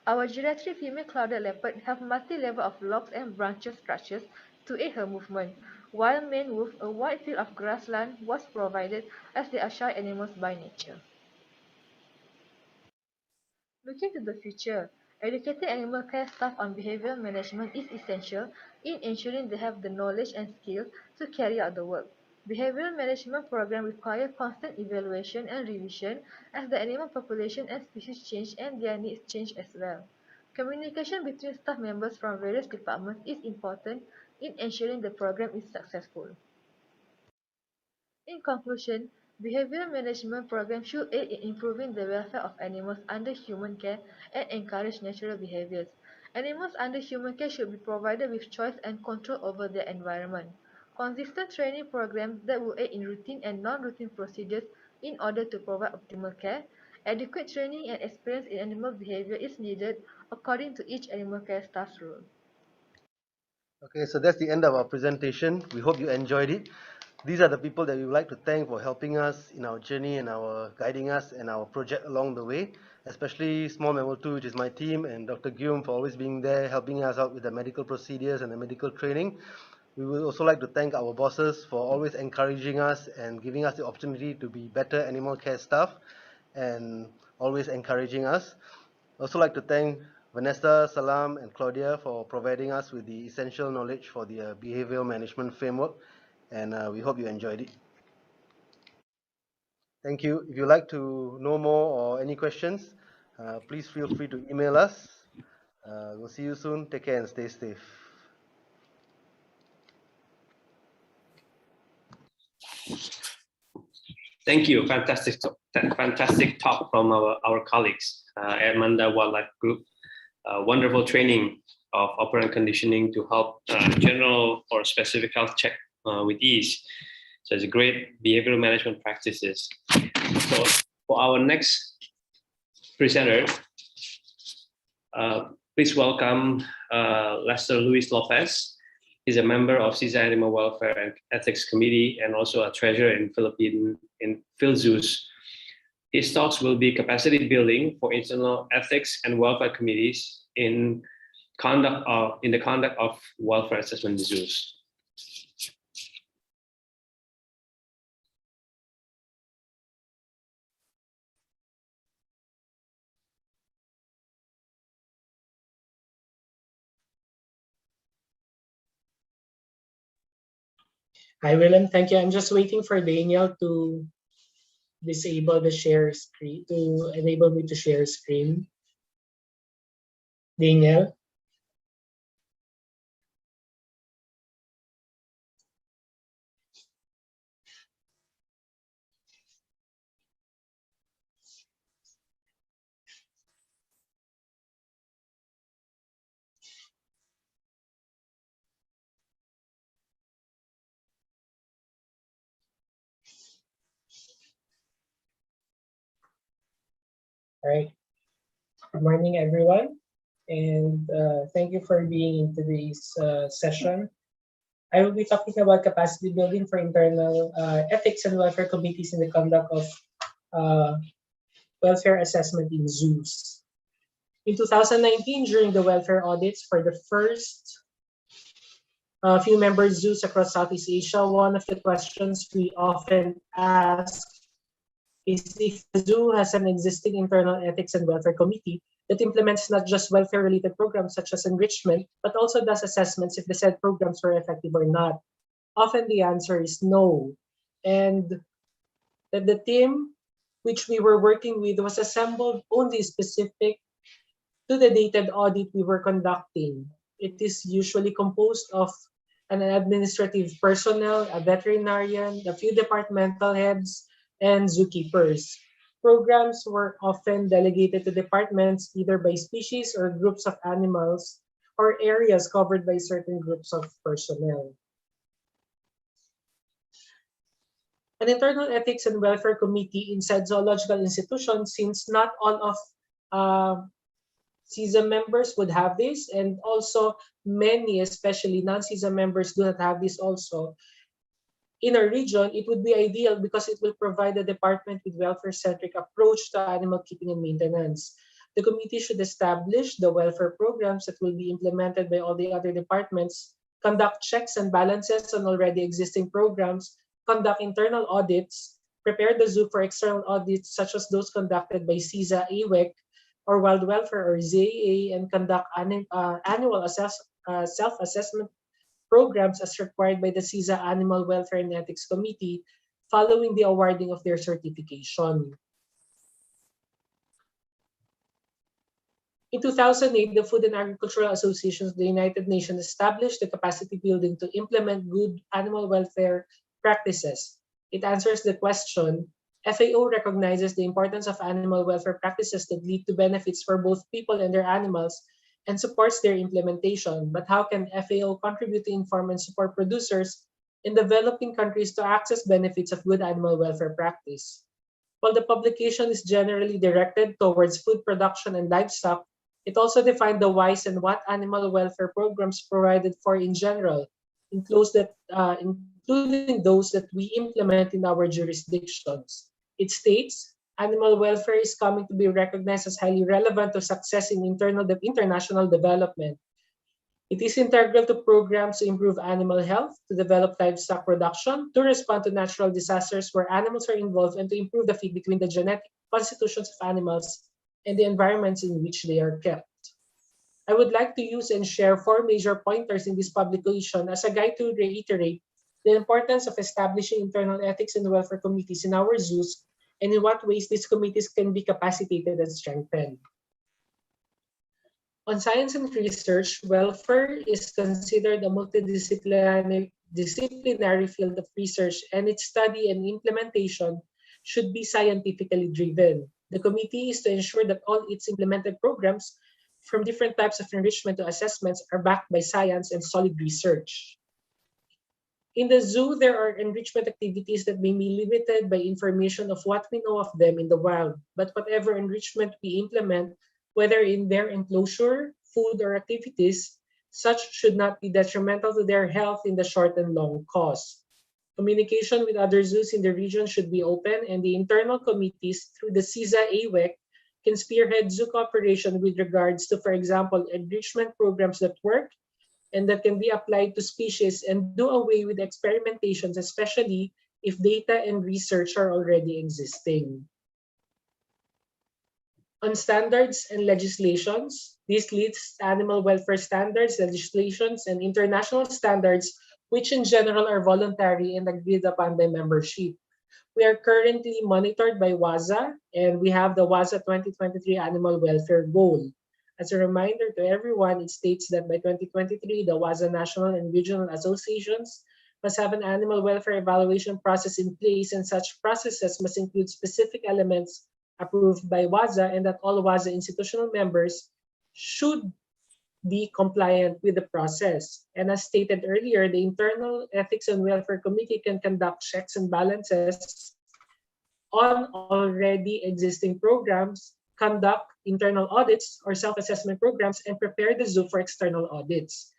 Our geriatric female clouded leopard have multi-level of logs and branches structures to aid her movement, while male wolf, a wide field of grassland was provided as they are shy animals by nature. Looking to the future, educating animal care staff on behavioral management is essential in ensuring they have the knowledge and skills to carry out the work. Behavioral management programs require constant evaluation and revision as the animal population and species change and their needs change as well. Communication between staff members from various departments is important in ensuring the program is successful. In conclusion, behavioral management programs should aid in improving the welfare of animals under human care and encourage natural behaviors. Animals under human care should be provided with choice and control over their environment. Consistent training programs that will aid in routine and non-routine procedures in order to provide optimal care. Adequate training and experience in animal behavior is needed according to each animal care staff's role. Okay, so that's the end of our presentation. We hope you enjoyed it. These are the people that we would like to thank for helping us in our journey and our guiding us and our project along the way, especially Small Mammal 2, which is my team, and Dr. Guillaume for always being there, helping us out with the medical procedures and the medical training. We would also like to thank our bosses for always encouraging us and giving us the opportunity to be better animal care staff and always encouraging us. I'd also like to thank Vanessa, Salam, and Claudia for providing us with the essential knowledge for the behavioral management framework, and we hope you enjoyed it. Thank you. If you'd like to know more or any questions, please feel free to email us. We'll see you soon. Take care and stay safe. Thank you. Fantastic talk from our colleagues at Manda Wildlife Group. Wonderful training of operant conditioning to help general or specific health check with ease. So it's a great behavioral management practices. So for our next presenter, please welcome Lester Luis Lopez. He's a member of SEAZA Animal Welfare and Ethics Committee and also a treasurer in PhilZoos. His talks will be capacity building for internal ethics and welfare committees in the conduct of welfare assessment zoos. Hi, Willem. Thank you. I'm just waiting for Daniel to disable the share screen, to enable me to share screen. Daniel. All right. Good morning, everyone, and thank you for being in today's session. I will be talking about capacity building for internal ethics and welfare committees in the conduct of welfare assessment in zoos. In 2019, during the welfare audits for the first few member zoos across Southeast Asia, one of the questions we often ask is if the zoo has an existing internal ethics and welfare committee that implements not just welfare-related programs such as enrichment, but also does assessments if the said programs were effective or not. Often the answer is no. And that the team which we were working with was assembled only specific to the dated audit we were conducting. It is usually composed of an administrative personnel, a veterinarian, a few departmental heads, and zookeepers. Programs were often delegated to departments either by species or groups of animals or areas covered by certain groups of personnel. An internal ethics and welfare committee inside zoological institutions, since not all of SEAZA members would have this, and also many, especially non-SEAZA members, do not have this also. In our region, it would be ideal because it will provide the department with welfare-centric approach to animal keeping and maintenance. The committee should establish the welfare programs that will be implemented by all the other departments, conduct checks and balances on already existing programs, conduct internal audits, prepare the zoo for external audits such as those conducted by SEAZA, AWEC, or Wild Welfare or ZAA, and conduct annual self-assessment programs as required by the SEAZA Animal Welfare and Ethics Committee following the awarding of their certification. In 2008, the Food and Agricultural Associations of the United Nations established the capacity building to implement good animal welfare practices. It answers the question, FAO recognizes the importance of animal welfare practices that lead to benefits for both people and their animals and supports their implementation. But how can FAO contribute to inform and support producers in developing countries to access benefits of good animal welfare practice? While the publication is generally directed towards food production and livestock, it also defined the whys and what animal welfare programs provided for in general, including those that we implement in our jurisdictions. It states, animal welfare is coming to be recognized as highly relevant to success in international development. It is integral to programs to improve animal health, to develop livestock production, to respond to natural disasters where animals are involved, and to improve the fit between the genetic constitutions of animals and the environments in which they are kept. I would like to use and share 4 major pointers in this publication as a guide to reiterate the importance of establishing internal ethics and welfare committees in our zoos and in what ways these committees can be capacitated and strengthened. On science and research, welfare is considered a multidisciplinary field of research, and its study and implementation should be scientifically driven. The committee is to ensure that all its implemented programs, from different types of enrichment to assessments, are backed by science and solid research. In the zoo, there are enrichment activities that may be limited by information of what we know of them in the wild, but whatever enrichment we implement, whether in their enclosure, food, or activities, such should not be detrimental to their health in the short and long course. Communication with other zoos in the region should be open, and the internal committees through the SEAZA AWEC can spearhead zoo cooperation with regards to, for example, enrichment programs that work and that can be applied to species, and do away with experimentations, especially if data and research are already existing. On standards and legislations, this lists animal welfare standards, legislations, and international standards, which in general are voluntary and agreed upon by membership. We are currently monitored by WAZA, and we have the WAZA 2023 Animal Welfare Goal. As a reminder to everyone, it states that by 2023, the WAZA national and regional associations must have an animal welfare evaluation process in place, and such processes must include specific elements approved by WAZA, and that all WAZA institutional members should be compliant with the process. And as stated earlier, the Internal Ethics and Welfare Committee can conduct checks and balances on already existing programs, conduct internal audits or self-assessment programs, and prepare the zoo for external audits.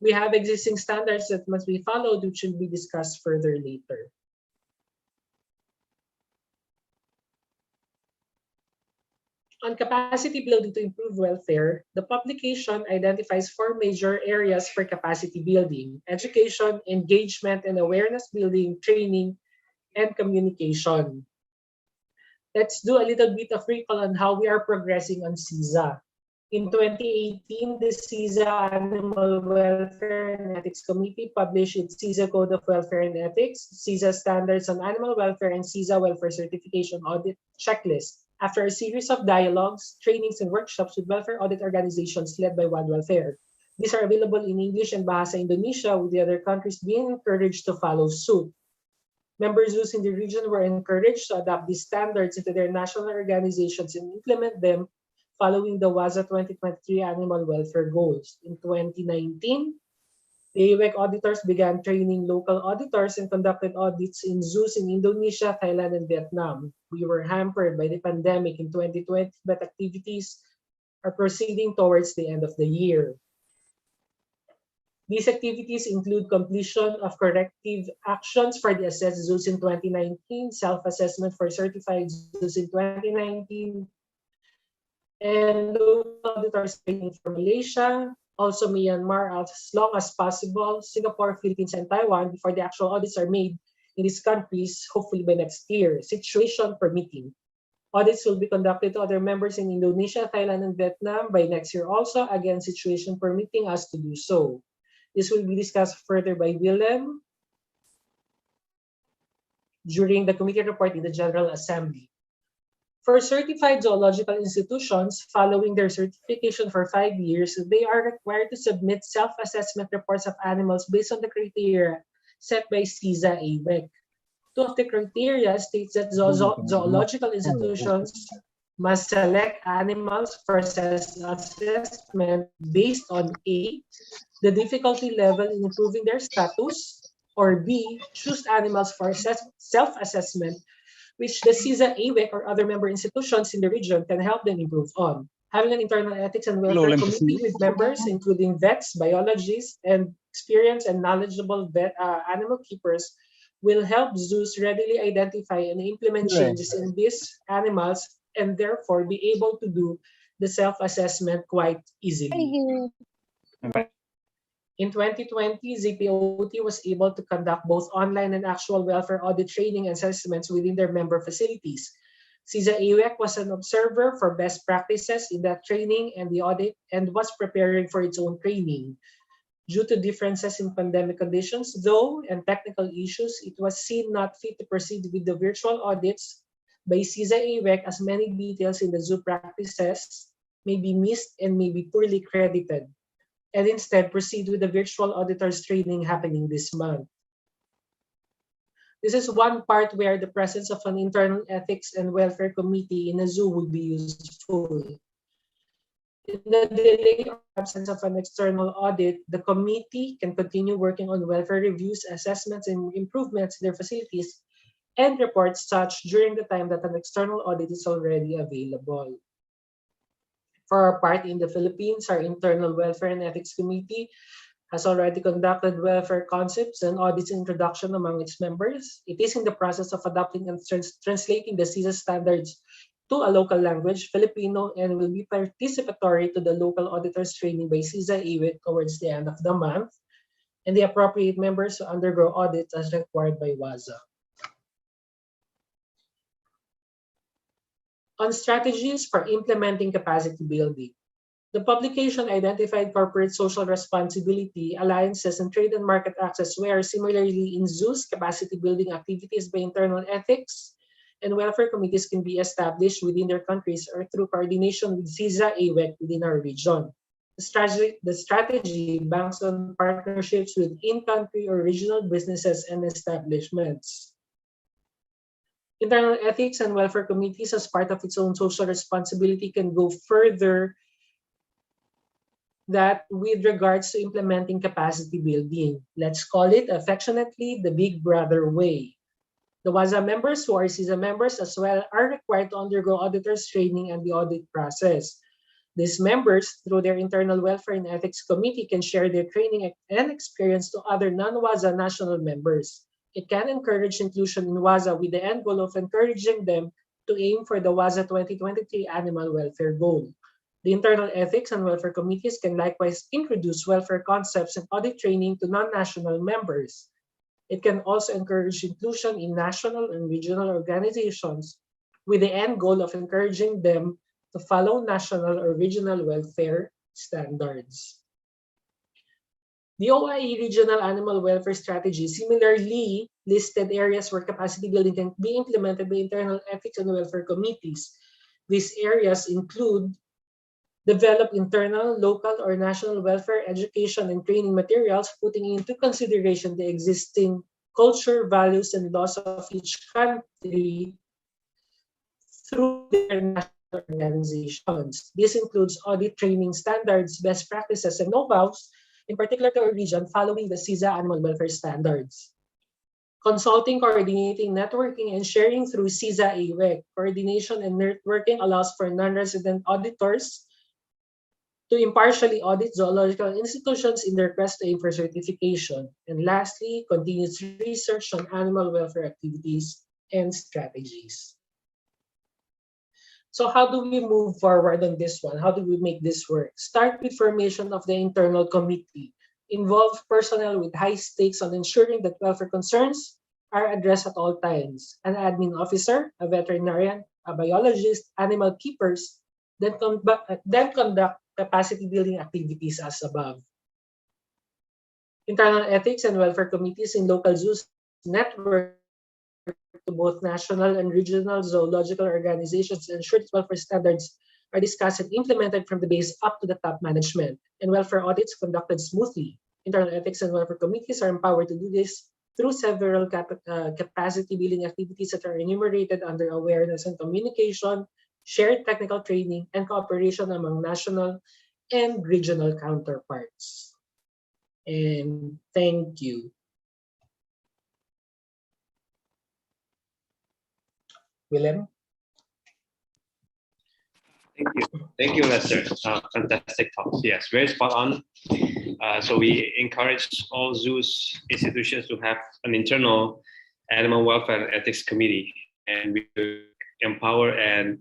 We have existing standards that must be followed, which will be discussed further later. On capacity building to improve welfare, the publication identifies 4 major areas for capacity building: education, engagement and awareness building, training, and communication. Let's do a little bit of recall on how we are progressing on SEAZA. In 2018, the SEAZA Animal Welfare and Ethics Committee published its SEAZA Code of Welfare and Ethics, SEAZA Standards on Animal Welfare, and SEAZA Welfare Certification Audit Checklist, after a series of dialogues, trainings, and workshops with welfare audit organizations led by Wild Welfare. These are available in English and Bahasa Indonesia, with the other countries being encouraged to follow suit. Member zoos in the region were encouraged to adopt these standards into their national organizations and implement them following the WAZA 2023 Animal Welfare Goals. In 2019, the AWEC auditors began training local auditors and conducted audits in zoos in Indonesia, Thailand, and Vietnam. We were hampered by the pandemic in 2020, but activities are proceeding towards the end of the year. These activities include completion of corrective actions for the assessed zoos in 2019, self-assessment for certified zoos in 2019, and local auditors training for Malaysia, also Myanmar as long as possible, Singapore, Philippines, and Taiwan before the actual audits are made in these countries, hopefully by next year, situation permitting. Audits will be conducted to other members in Indonesia, Thailand, and Vietnam by next year also, again, situation permitting us to do so. This will be discussed further by Willem during the committee report in the General Assembly. For certified zoological institutions, following their certification for 5 years, they are required to submit self-assessment reports of animals based on the criteria set by SEAZA AWEC. Two of the criteria states that zoological institutions must select animals for assessment based on A, the difficulty level in improving their status, or B, choose animals for self-assessment which the SEAZA AWEC or other member institutions in the region can help them improve on. Having an internal ethics and welfare committee with members, including vets, biologists, and experienced and knowledgeable animal keepers will help zoos readily identify and implement changes in these animals and therefore be able to do the self-assessment quite easily. In 2020, ZPOT was able to conduct both online and actual welfare audit training and assessments within their member facilities. SEAZA AWEC was an observer for best practices in that training and the audit and was preparing for its own training. Due to differences in pandemic conditions, though, and technical issues, it was seen not fit to proceed with the virtual audits by SEAZA AWEC as many details in the zoo practices may be missed and may be poorly credited, and instead proceed with the virtual auditors training happening this month. This is one part where the presence of an internal ethics and welfare committee in a zoo would be useful. In the delay or absence of an external audit, the committee can continue working on welfare reviews, assessments, and improvements in their facilities and report such during the time that an external audit is already available. For our part in the Philippines, our Internal Welfare and Ethics Committee has already conducted welfare concepts and audits introduction among its members. It is in the process of adopting and translating the SEAZA standards to a local language, Filipino, and will be participatory to the local auditors training by SEAZA AWEC towards the end of the month, and the appropriate members to undergo audits as required by WAZA. On strategies for implementing capacity building. The publication identified corporate social responsibility, alliances, and trade and market access, where similarly in zoos, capacity building activities by internal ethics and welfare committees can be established within their countries or through coordination with SEAZA AWEC within our region. The strategy banks on partnerships with in-country or regional businesses and establishments. Internal ethics and welfare committees, as part of its own social responsibility, can go further that with regards to implementing capacity building. Let's call it affectionately the Big Brother way. The WAZA members who are SEAZA members as well are required to undergo auditors training and the audit process. These members, through their internal welfare and ethics committee, can share their training and experience to other non-WAZA national members. It can encourage inclusion in WAZA with the end goal of encouraging them to aim for the WAZA 2023 Animal Welfare Goal. The internal ethics and welfare committees can likewise introduce welfare concepts and audit training to non-national members. It can also encourage inclusion in national and regional organizations with the end goal of encouraging them to follow national or regional welfare standards. The OIE Regional Animal Welfare Strategy similarly listed areas where capacity building can be implemented by internal ethics and welfare committees. These areas include develop internal, local, or national welfare education and training materials, putting into consideration the existing culture, values, and laws of each country through their national organizations. This includes audit training standards, best practices, and know-hows, in particular to our region, following the SEAZA animal welfare standards. Consulting, coordinating, networking, and sharing through SEAZA AWEC. Coordination and networking allows for non-resident auditors to impartially audit zoological institutions in their quest to aim for certification. And lastly, continuous research on animal welfare activities and strategies. So how do we move forward on this one? How do we make this work? Start with formation of the internal committee. Involve personnel with high stakes on ensuring that welfare concerns are addressed at all times. An admin officer, a veterinarian, a biologist, animal keepers, then conduct capacity building activities as above. Internal ethics and welfare committees in local zoos network to both national and regional zoological organizations to ensure that welfare standards are discussed and implemented from the base up to the top management, and welfare audits conducted smoothly. Internal ethics and welfare committees are empowered to do this through several capacity building activities that are enumerated under awareness and communication, shared technical training, and cooperation among national and regional counterparts. And thank you. Willem? Thank you, Lester. Fantastic talks. Yes, very spot on. So we encourage all zoos institutions to have an internal animal welfare and ethics committee, and we empower and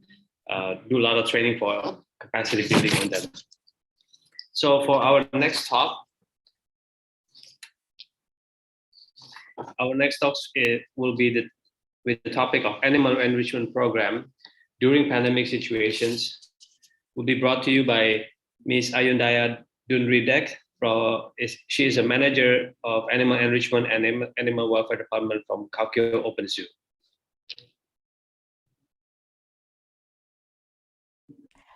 do a lot of training for capacity building on them. So for our next talk, will be with the topic of animal enrichment program during pandemic situations. Will be brought to you by Ms. Ayundaya Dunridek. She is a manager of animal enrichment and animal welfare department from Kaukyo Open Zoo.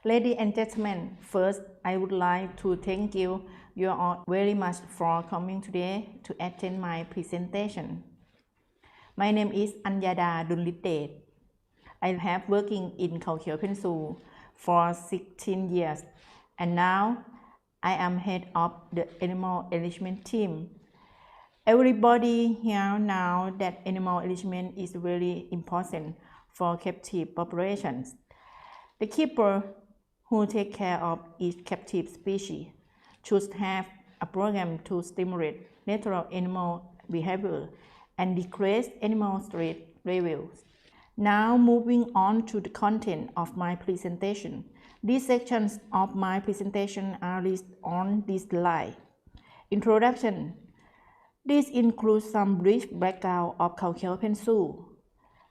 Ladies and gentlemen, first I would like to thank you all very much for coming today to attend my presentation. My name is Anyada Dunridek. I have working in Kaukyo Open Zoo for 16 years, and now I am head of the animal enrichment team. Everybody here know that animal enrichment is very important for captive populations. The keeper who take care of each captive species should have a program to stimulate natural animal behavior and decrease animal stress levels. Now moving on to the content of my presentation. These sections of my presentation are listed on this slide. Introduction. This includes some brief background of Kaukyo Open Zoo.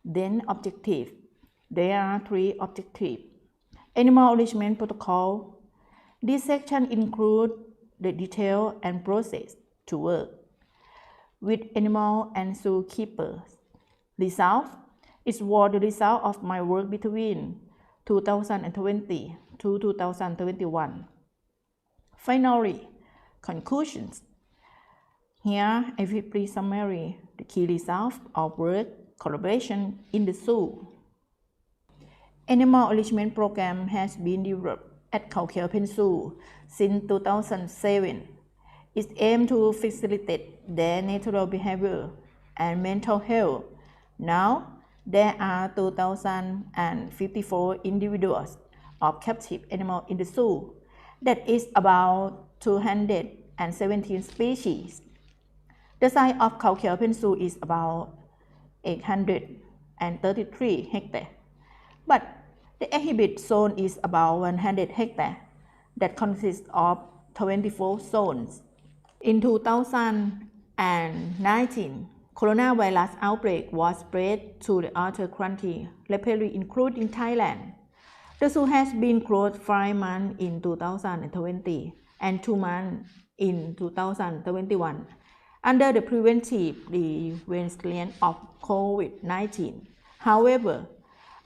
Then objective. There are 3 objectives. Animal enrichment protocol. This section includes the detail and process to work with animal and zookeepers. Result. It was the result of my work between 2020 to 2021. Finally, conclusions. Here I will please summary the key results of work collaboration in the zoo. Animal enrichment program has been developed at Kaukyo Open Zoo since 2007. It aims to facilitate their natural behavior and mental health. Now, there are 2,054 individuals of captive animals in the zoo. That is about 217 species. The size of Kaukyo Open Zoo is about 833 hectares. But the exhibit zone is about 100 hectares that consists of 24 zones. In 2019, coronavirus outbreak was spread to the other countries, rapidly including Thailand. The zoo has been closed 5 months in 2020 and 2 months in 2021 under the preventive prevention of COVID-19. However,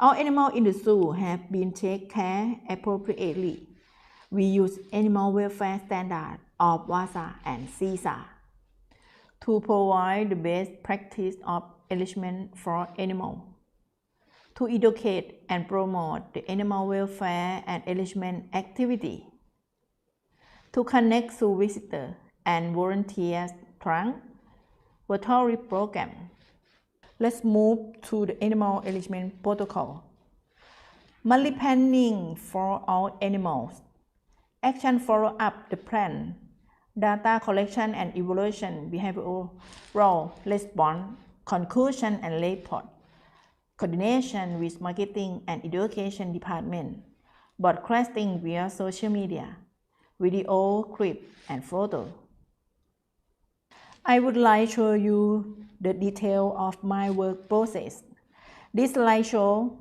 all animals in the zoo have been taken care appropriately. We use animal welfare standards of WASA and SEAZA to provide the best practice of enrichment for animals. to educate and promote the animal welfare and enrichment activity, to connect to visitors and volunteers trunk virtual program. Let's move to the animal enrichment protocol. Monthly planning for all animals. Action follow up the plan. Data collection and evaluation, behavioral response, conclusion and report. Coordination with marketing and education department. Broadcasting via social media, video, clip, and photo. I would like to show you the detail of my work process. This slide shows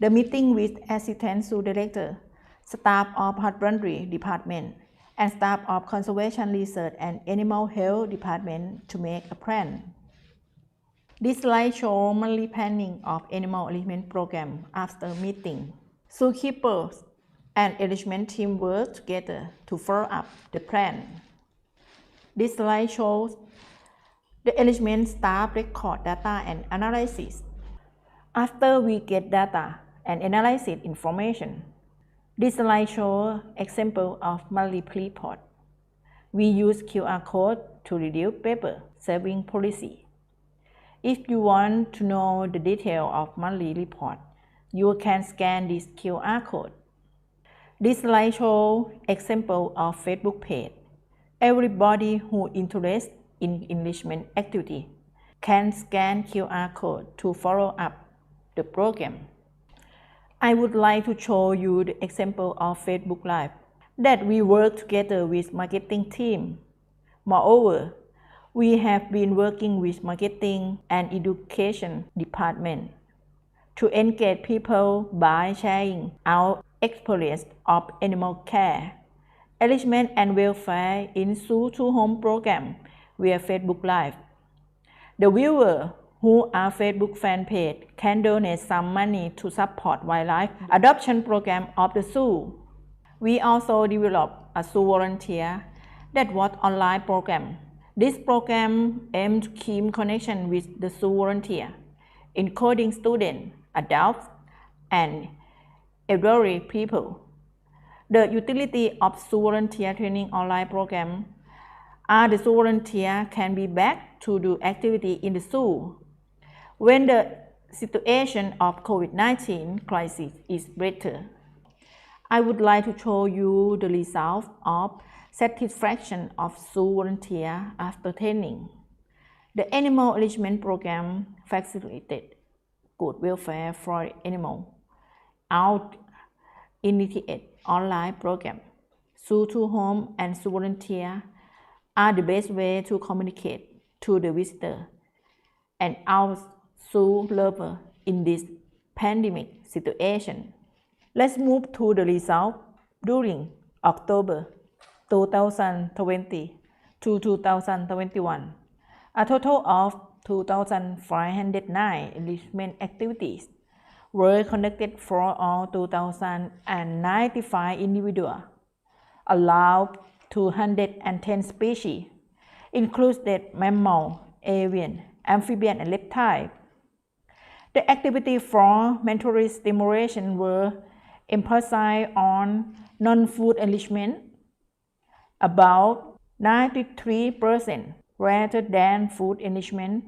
the meeting with Assistant Zoo Director, staff of Husbandry Department, and staff of Conservation Research and Animal Health Department to make a plan. This slide shows monthly planning of animal enrichment program after meeting. Zookeepers and enrichment team work together to follow up the plan. This slide shows the enrichment staff record data and analysis. After we get data and analyze information, this slide shows example of monthly report. We use QR code to reduce paper saving policy. If you want to know the detail of monthly report, you can scan this QR code. This slide shows example of Facebook page. Everybody who is interested in enrichment activity can scan QR code to follow up the program. I would like to show you the example of Facebook Live that we work together with marketing team. Moreover, we have been working with marketing and education department to engage people by sharing our experience of animal care, enrichment and welfare in Zoo to Home program via Facebook Live. The viewers who are Facebook fan page can donate some money to support wildlife adoption program of the zoo. We also developed a zoo volunteer that was online program. This program aims to keep connection with the zoo volunteer, including students, adults, and elderly people. The utility of zoo volunteer training online program are the zoo volunteer can be back to do activity in the zoo when the situation of COVID-19 crisis is better. I would like to show you the result of satisfaction of zoo volunteer after training. The animal enrichment program facilitated good welfare for animals. Our initiated online program, Zoo to Home and Zoo Volunteer are the best way to communicate to the visitor and our zoo lover in this pandemic situation. Let's move to the result during October 2020 to 2021. A total of 2,509 enrichment activities were conducted for all 2,095 individuals, allowed 210 species, including mammal, avian, amphibian, and reptile. The activity for mental stimulation were emphasized on non-food enrichment, about 93%, rather than food enrichment,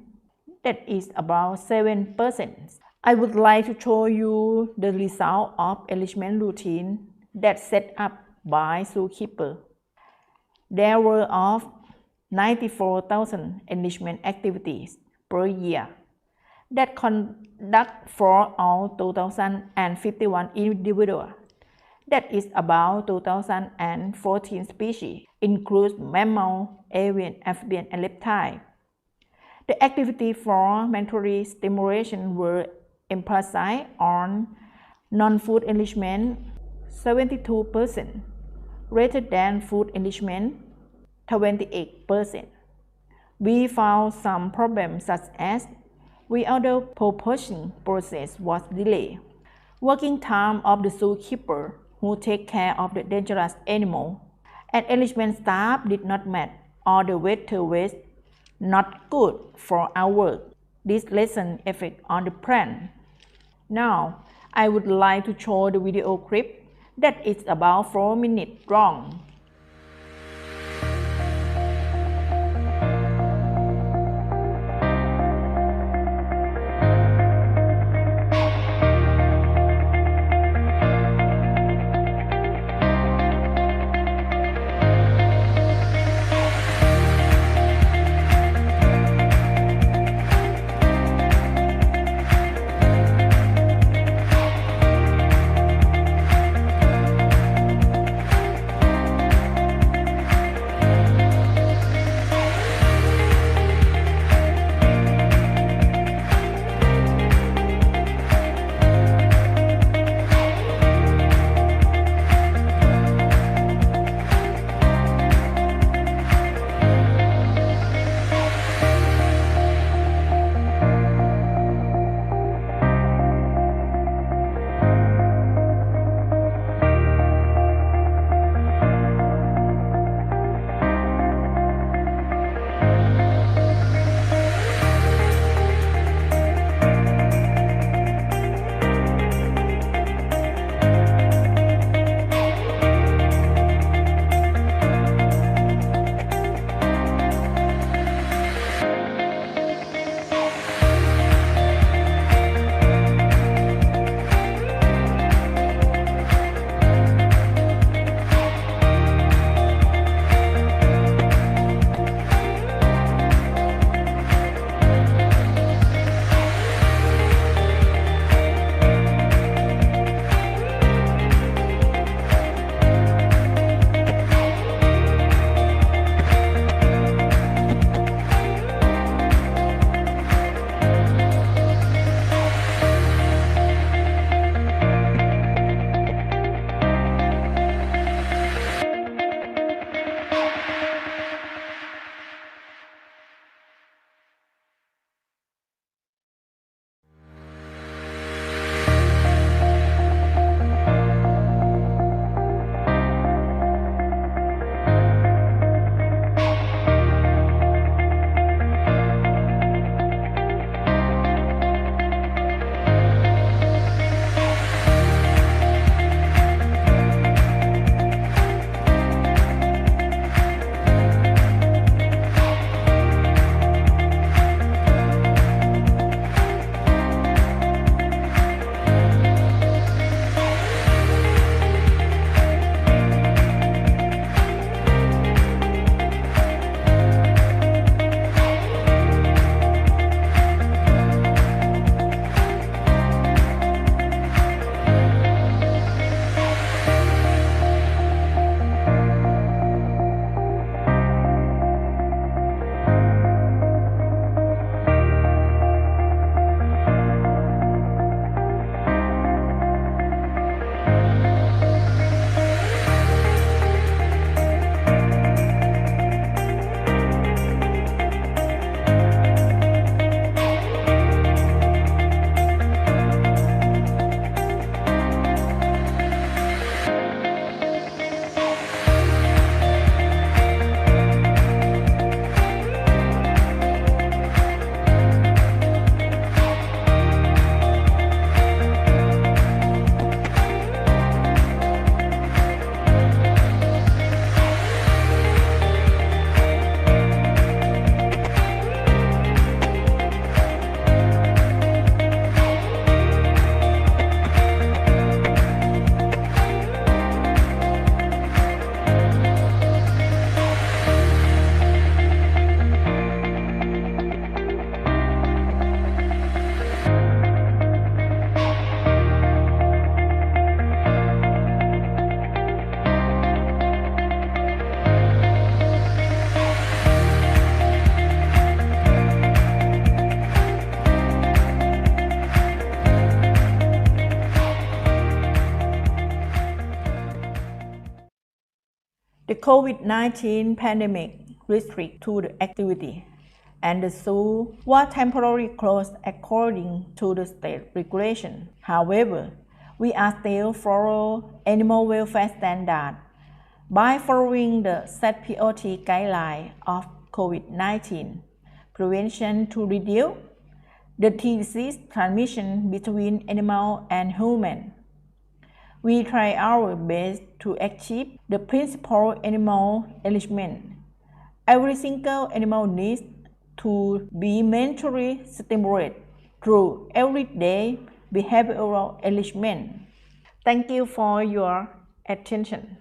that is about 7%. I would like to show you the result of enrichment routine that set up by zookeeper. There were of 94,000 enrichment activities per year that conduct for all 2,051 individuals. That is about 2,014 species, includes mammal, avian, amphibian, and reptile. The activity for mental stimulation were emphasized on non-food enrichment, 72%, rather than food enrichment, 28%. We found some problems such as the proportion process was delayed. Working time of the zookeeper who take care of the dangerous animal and enrichment staff did not match, or the water waste not good for our work. This lesson effect on the plan. Now, I would like to show the video clip that is about 4 minutes long. The COVID-19 pandemic restricted to the activity, and the zoo was temporarily closed according to the state regulation. However, we are still follow animal welfare standards by following the ZPOT guideline of COVID-19 prevention to reduce, the disease transmission between animal and human. We try our best to achieve the principal animal enrichment. Every single animal needs to be mentally stimulated through everyday behavioral enrichment. Thank you for your attention.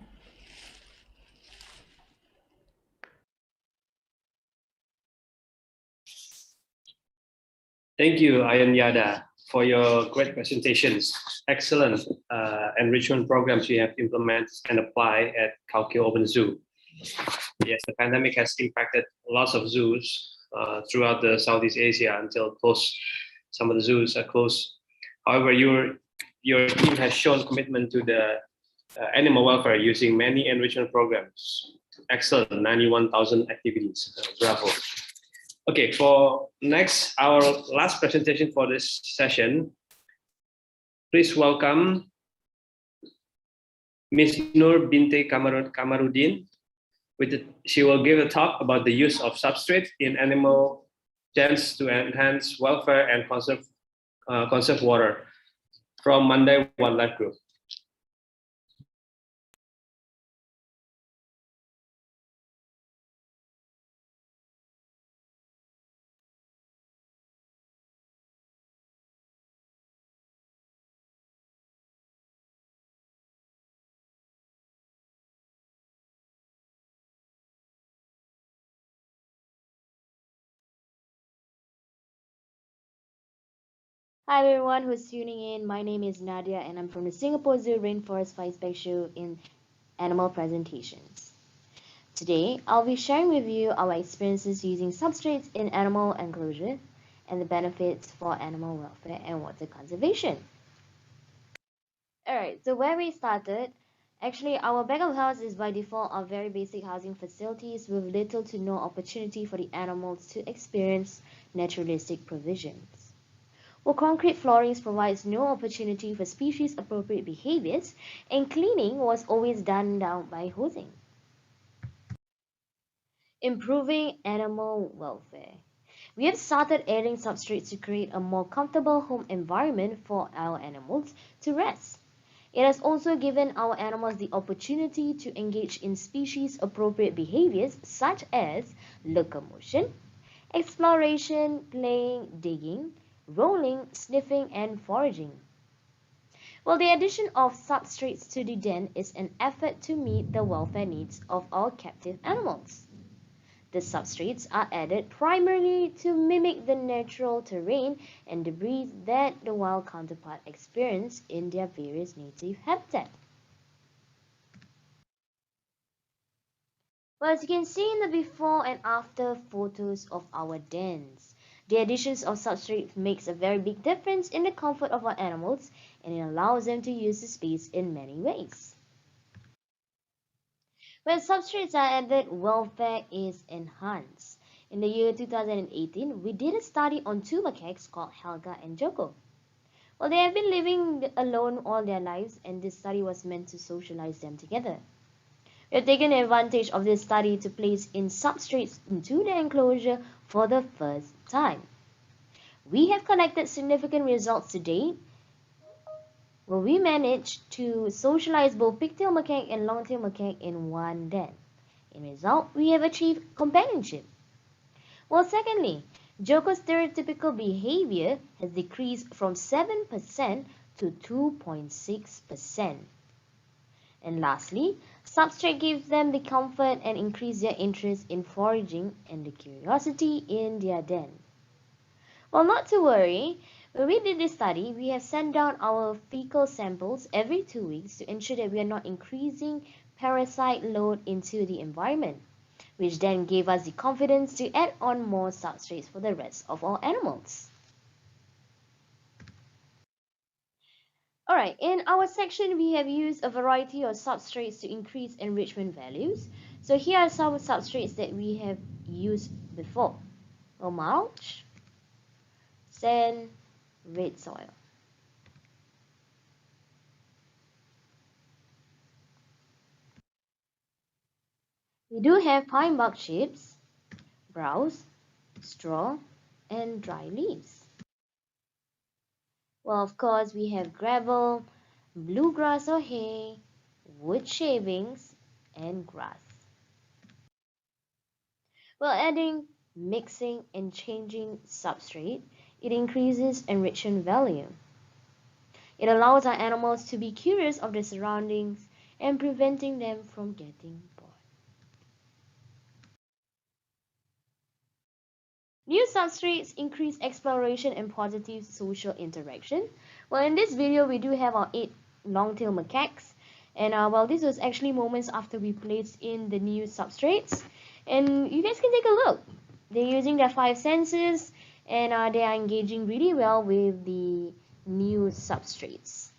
Thank you, Ayan Yada, for your great presentations. Excellent enrichment programs you have implemented and applied at Kaukyo Open Zoo. Yes, the pandemic has impacted lots of zoos throughout the Southeast Asia until some of the zoos are closed. However, your team has shown commitment to the animal welfare using many enrichment programs. Excellent, 91,000 activities. Bravo. Okay, for next, our last presentation for this session, please welcome Ms. Nur Binte Kamarudin. She will give a talk about the use of substrate in animal dens to enhance welfare and conserve water from Mandai Wildlife Group. Hi everyone who's tuning in. My name is Nadia and I'm from the Singapore Zoo Rainforest Fire Special in Animal Presentations. Today, I'll be sharing with you our experiences using substrates in animal enclosure and the benefits for animal welfare and water conservation. Alright, so where we started, actually our back of house is by default our very basic housing facilities with little to no opportunity for the animals to experience naturalistic provisions. While concrete floorings provides no opportunity for species-appropriate behaviors, and cleaning was always done down by hosing. Improving animal welfare. We have started adding substrates to create a more comfortable home environment for our animals to rest. It has also given our animals the opportunity to engage in species-appropriate behaviors such as locomotion, exploration, playing, digging, rolling, sniffing, and foraging. Well, the addition of substrates to the den is an effort to meet the welfare needs of our captive animals. The substrates are added primarily to mimic the natural terrain and debris that the wild counterpart experience in their various native habitat. Well, as you can see in the before and after photos of our dens, the additions of substrates makes a very big difference in the comfort of our animals, and it allows them to use the space in many ways. When substrates are added, welfare is enhanced. In the year 2018, we did a study on two macaques called Helga and Joko. Well, they have been living alone all their lives, and this study was meant to socialize them together. We have taken advantage of this study to place in substrates into the enclosure for the first time. We have collected significant results to date, where we managed to socialize both pigtail macaque and longtail macaque in one den. In result, we have achieved companionship. Well, secondly, Joko's stereotypical behavior has decreased from 7% to 2.6%. And lastly, substrate gives them the comfort and increase their interest in foraging and the curiosity in their den. Well, not to worry, when we did this study, we have sent down our fecal samples every 2 weeks to ensure that we are not increasing parasite load into the environment, which then gave us the confidence to add on more substrates for the rest of our animals. Alright, in our section, we have used a variety of substrates to increase enrichment values. So here are some substrates that we have used before. Mulch, sand, red soil. We do have pine bark chips, browse, straw, and dry leaves. Well, of course, we have gravel, bluegrass or hay, wood shavings, and grass. Well, adding, mixing, and changing substrate, it increases enrichment value. It allows our animals to be curious of their surroundings and preventing them from getting bored. New substrates increase exploration and positive social interaction. Well, in this video, we do have our 8 long-tailed macaques. And well, this was actually moments after we placed in the new substrates. And you guys can take a look. They're using their 5 senses and they are engaging really well with the new substrates.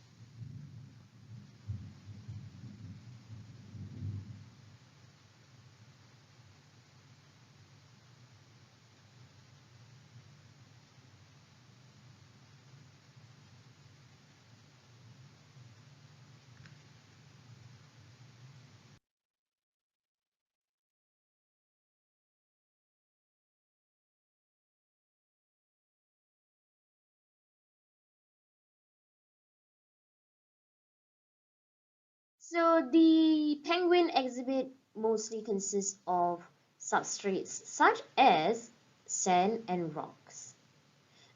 So the penguin exhibit mostly consists of substrates such as sand and rocks.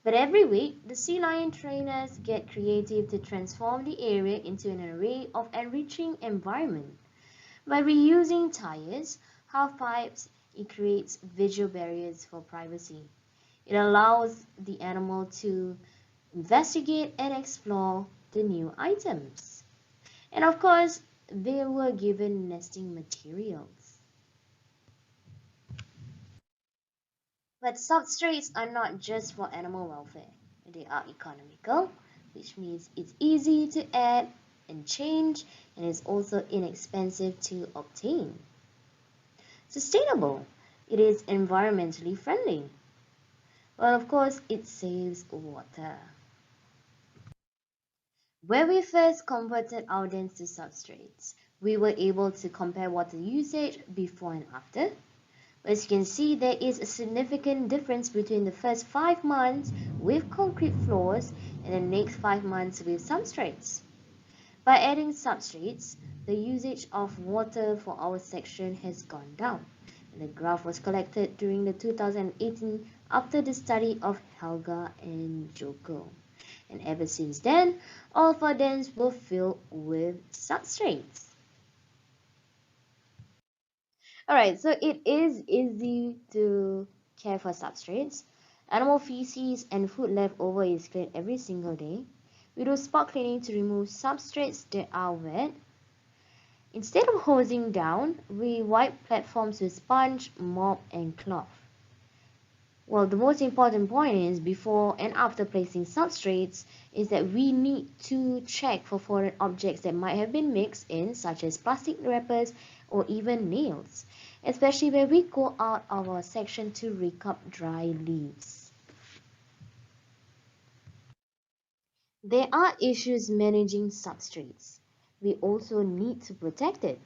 But every week, the sea lion trainers get creative to transform the area into an array of enriching environment. By reusing tires, half pipes, it creates visual barriers for privacy. It allows the animal to investigate and explore the new items. And of course, they were given nesting materials. But substrates are not just for animal welfare. They are economical, which means it's easy to add and change, and is also inexpensive to obtain. Sustainable. It is environmentally friendly. Well, of course, it saves water. When we first converted our dens to substrates, we were able to compare water usage before and after. As you can see, there is a significant difference between the first 5 months with concrete floors and the next 5 months with substrates. By adding substrates, the usage of water for our section has gone down. And the graph was collected during the 2018 after the study of Helga and Joko. And ever since then, all of our dens were filled with substrates. Alright, so it is easy to care for substrates. Animal feces and food leftover is cleaned every single day. We do spot cleaning to remove substrates that are wet. Instead of hosing down, we wipe platforms with sponge, mop, and cloth. Well, the most important point is before and after placing substrates is that we need to check for foreign objects that might have been mixed in, such as plastic wrappers or even nails, especially when we go out of our section to rake up dry leaves. There are issues managing substrates. We also need to protect it.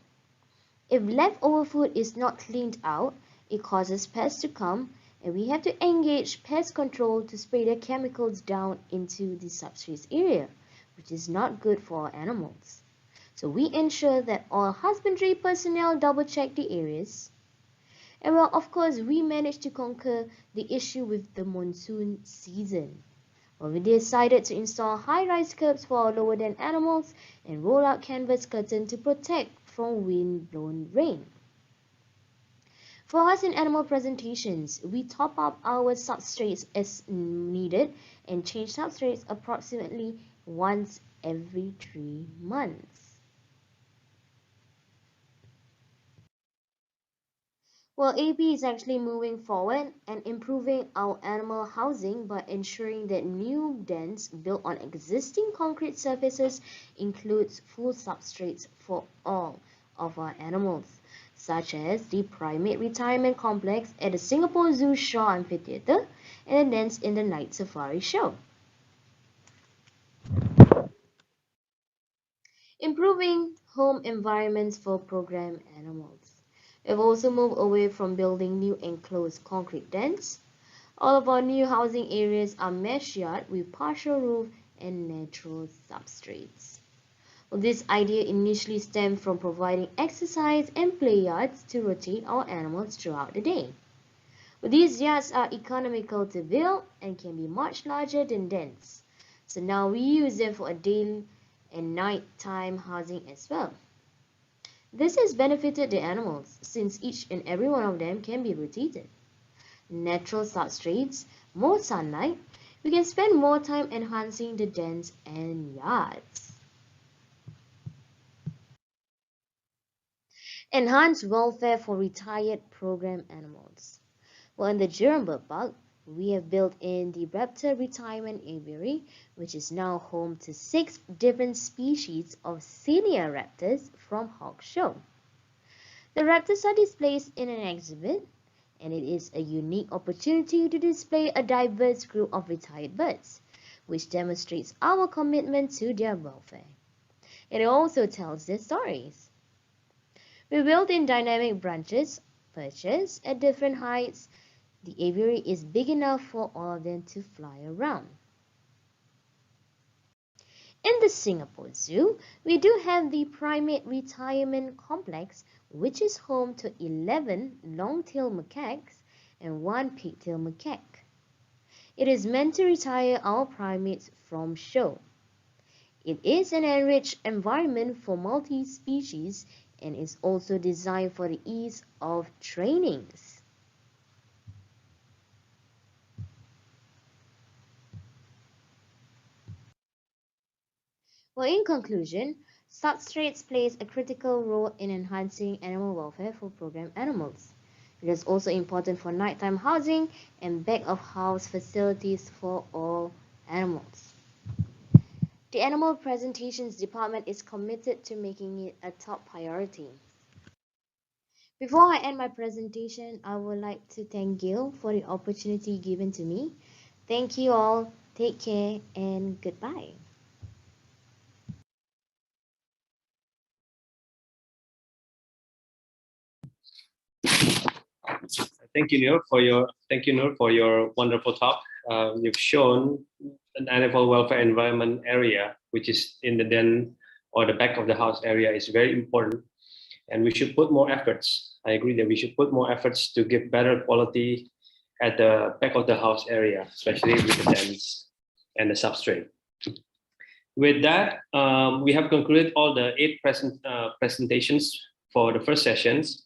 If leftover food is not cleaned out, it causes pests to come, and we have to engage pest control to spray their chemicals down into the substrates area, which is not good for our animals. So we ensure that all husbandry personnel double check the areas. And well, of course, we managed to conquer the issue with the monsoon season. Well, we decided to install high-rise curbs for our lower den animals and roll out canvas curtain to protect from wind-blown rain. For us in animal presentations, we top up our substrates as needed and change substrates approximately once every 3 months. Well, AP is actually moving forward and improving our animal housing by ensuring that new dens built on existing concrete surfaces includes full substrates for all of our animals, such as the Primate Retirement Complex at the Singapore Zoo Shaw Amphitheatre and the dens in the Night Safari Show. Improving home environments for program animals. We've also moved away from building new enclosed concrete dens. All of our new housing areas are mesh yard with partial roof and natural substrates. Well, this idea initially stemmed from providing exercise and play yards to rotate our animals throughout the day. Well, these yards are economical to build and can be much larger than dens. So now we use them for a day and nighttime housing as well. This has benefited the animals since each and every one of them can be rotated. Natural substrates, more sunlight, we can spend more time enhancing the dens and yards. Enhanced welfare for retired program animals. Well, in the Jurong Bird Park, we have built in the Raptor Retirement Aviary, which is now home to 6 different species of senior raptors from Hawk Show. The raptors are displayed in an exhibit, and it is a unique opportunity to display a diverse group of retired birds, which demonstrates our commitment to their welfare. It also tells their stories. We built in dynamic branches, perches at different heights. The aviary is big enough for all of them to fly around. In the Singapore Zoo, we do have the Primate Retirement Complex, which is home to 11 long-tailed macaques and 1 pigtailed macaque. It is meant to retire our primates from show. It is an enriched environment for multi-species and is also designed for the ease of trainings. Well, in conclusion, substrates plays a critical role in enhancing animal welfare for program animals. It is also important for nighttime housing and back-of-house facilities for all animals. The Animal Presentations Department is committed to making it a top priority. Before I end my presentation, I would like to thank Gail for the opportunity given to me. Thank you all, take care, and goodbye. Thank you, Noor, for your wonderful talk. You've shown an animal welfare environment area, which is in the den or the back of the house area, is very important, and we should put more efforts. I agree that we should put more efforts to give better quality at the back of the house area, especially with the dens and the substrate. With that, we have concluded all the 8 presentations for the first sessions.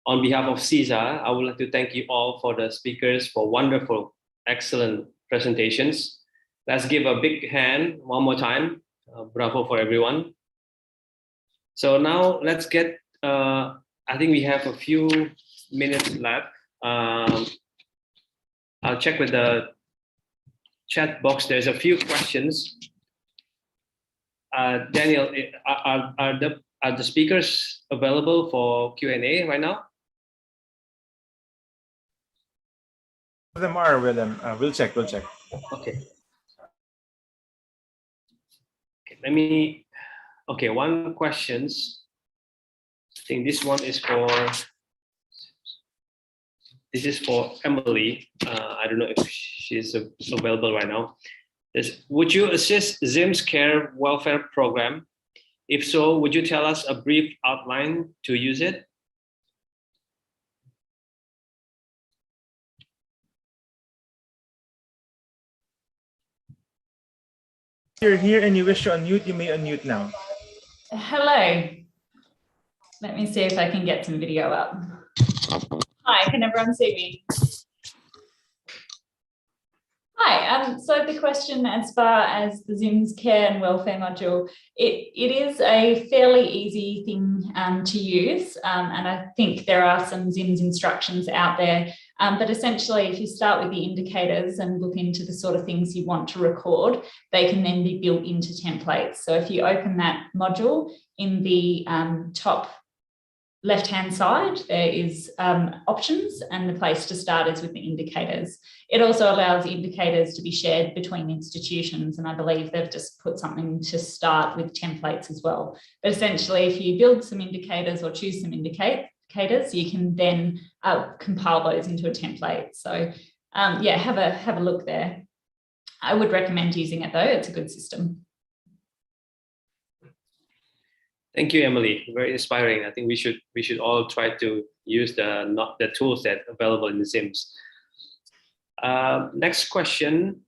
On behalf of SEAZA, I would like to thank you all for the speakers for wonderful, excellent presentations. Let's give a big hand one more time. Bravo for everyone. So now let's get, I think we have a few minutes left. I'll check with the chat box. There's a few questions. Daniel, are the speakers available for Q&A right now? Them are with them. We'll check. Okay. Let me. Okay, one questions. I think this one is for. This is for Emily. I don't know if she's available right now. Would you assist Zim's Care Welfare Program? If so, would you tell us a brief outline to use it? If you're here and you wish to unmute, you may unmute now. Hello. Let me see if I can get some video up. Hi, can everyone see me? Hi, so the question as far as the Zim's Care and Welfare module, it is a fairly easy thing to use, and I think there are some Zim's instructions out there, but essentially if you start with the indicators and look into the sort of things you want to record, they can then be built into templates. So if you open that module, in the top left-hand side, there is options, and the place to start is with the indicators. It also allows indicators to be shared between institutions, and I believe they've just put something to start with templates as well. But essentially, if you build some indicators or choose some indicators, you can then compile those into a template. So yeah, have a look there. I would recommend using it though, it's a good system. Thank you, Emily. Very inspiring. I think we should all try to use the tools that are available in the Sims. Next question.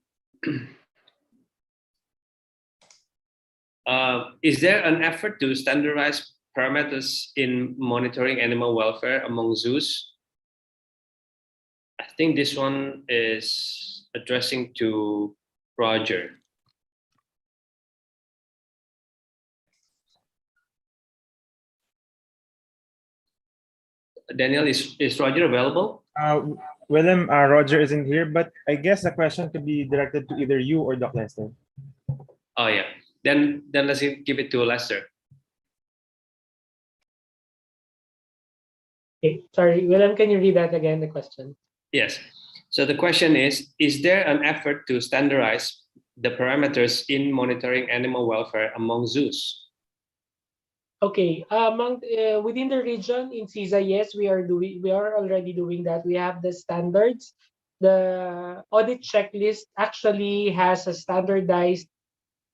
Is there an effort to standardize parameters in monitoring animal welfare among zoos? I think this one is addressing to Roger. Daniel, is Roger available? William, Roger isn't here, but I guess the question could be directed to either you or Doc Lester. Oh yeah, then let's give it to Lester. Okay, sorry, William, can you read that again, the question? Yes. So the question is there an effort to standardize the parameters in monitoring animal welfare among zoos? Okay, within the region in SEAZA, yes, we are already doing that. We have the standards. The audit checklist actually has a standardized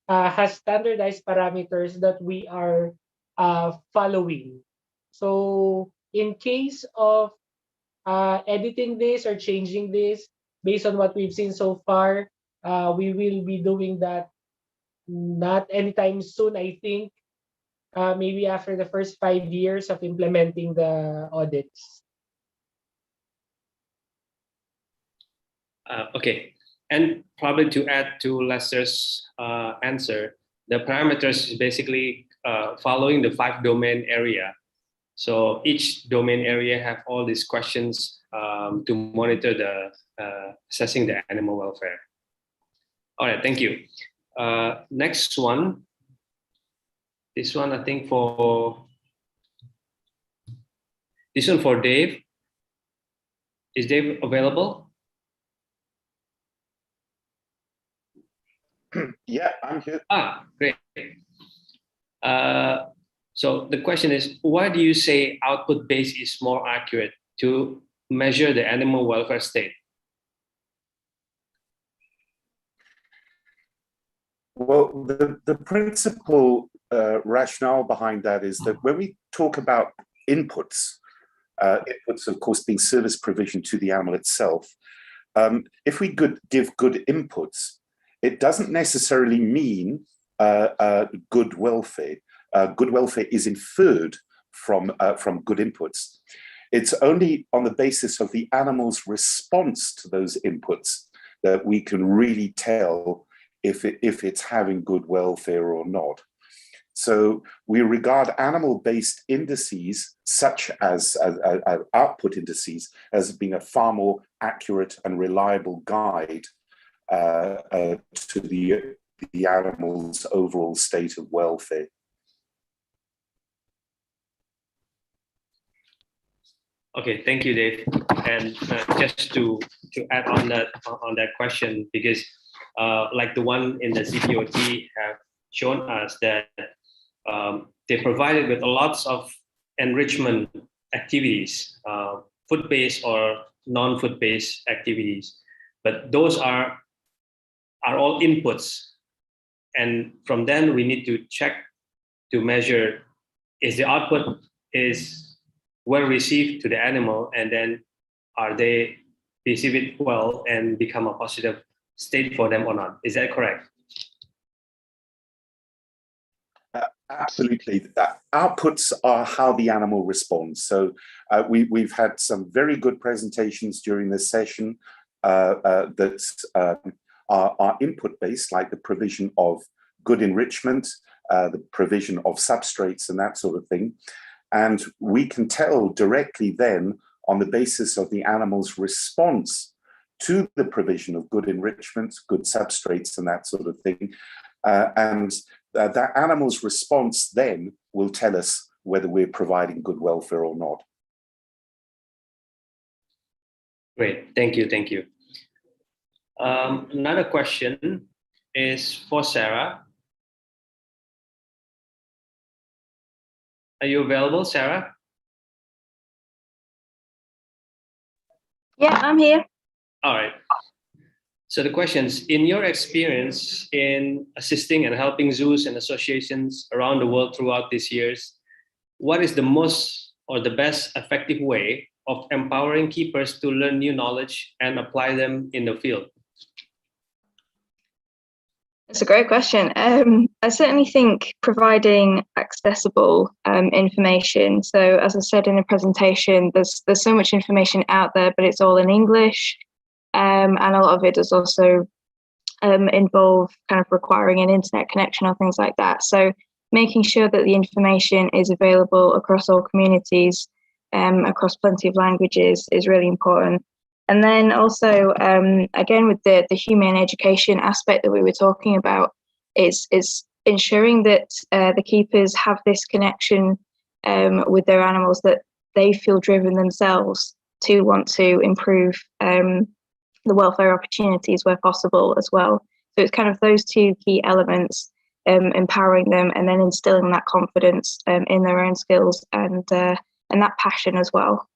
parameters that we are following. So in case of editing this or changing this based on what we've seen so far, we will be doing that not anytime soon, I think. Maybe after the first 5 years of implementing the audits. Okay, and probably to add to Lester's answer, the parameters is basically following the 5 domain area. So each domain area have all these questions to monitor the assessing the animal welfare. All right, thank you. Next one. This one, I think for Dave. Is Dave available? Yeah, I'm here. Great. So the question is, why do you say output base is more accurate to measure the animal welfare state? Well, the principal rationale behind that is that when we talk about inputs, inputs of course being service provision to the animal itself, if we give good inputs, it doesn't necessarily mean good welfare. Good welfare is inferred from good inputs. It's only on the basis of the animal's response to those inputs that we can really tell if it's having good welfare or not. So we regard animal-based indices, such as output indices, as being a far more accurate and reliable guide to the animal's overall state of welfare. Okay, thank you, Dave. And just to add on that question, because like the one in the CPOT have shown us that they provided with lots of enrichment activities, food-based or non-food-based activities, but those are all inputs, and from then we need to check to measure is the output is well received to the animal, and then are they receive it well and become a positive state for them or not? Is that correct? Absolutely. Outputs are how the animal responds. So we've had some very good presentations during this session that are input-based, like the provision of good enrichment, the provision of substrates and that sort of thing. And we can tell directly then on the basis of the animal's response to the provision of good enrichment, good substrates and that sort of thing. That animal's response then will tell us whether we're providing good welfare or not. Great, thank you, thank you. Another question is for Sarah. Are you available, Sarah? Yeah, I'm here. All right. So the questions, in your experience in assisting and helping zoos and associations around the world throughout these years, what is the most or the best effective way of empowering keepers to learn new knowledge and apply them in the field? It's a great question. I certainly think providing accessible information. So as I said in the presentation, there's so much information out there, but it's all in English. And a lot of it does also involve kind of requiring an internet connection or things like that. So making sure that the information is available across all communities, across plenty of languages is really important. And then also, again, with the humane education aspect that we were talking about, is ensuring that the keepers have this connection with their animals, that they feel driven themselves to want to improve the welfare opportunities where possible as well. So it's kind of those two key elements, empowering them and then instilling that confidence in their own skills and that passion as well.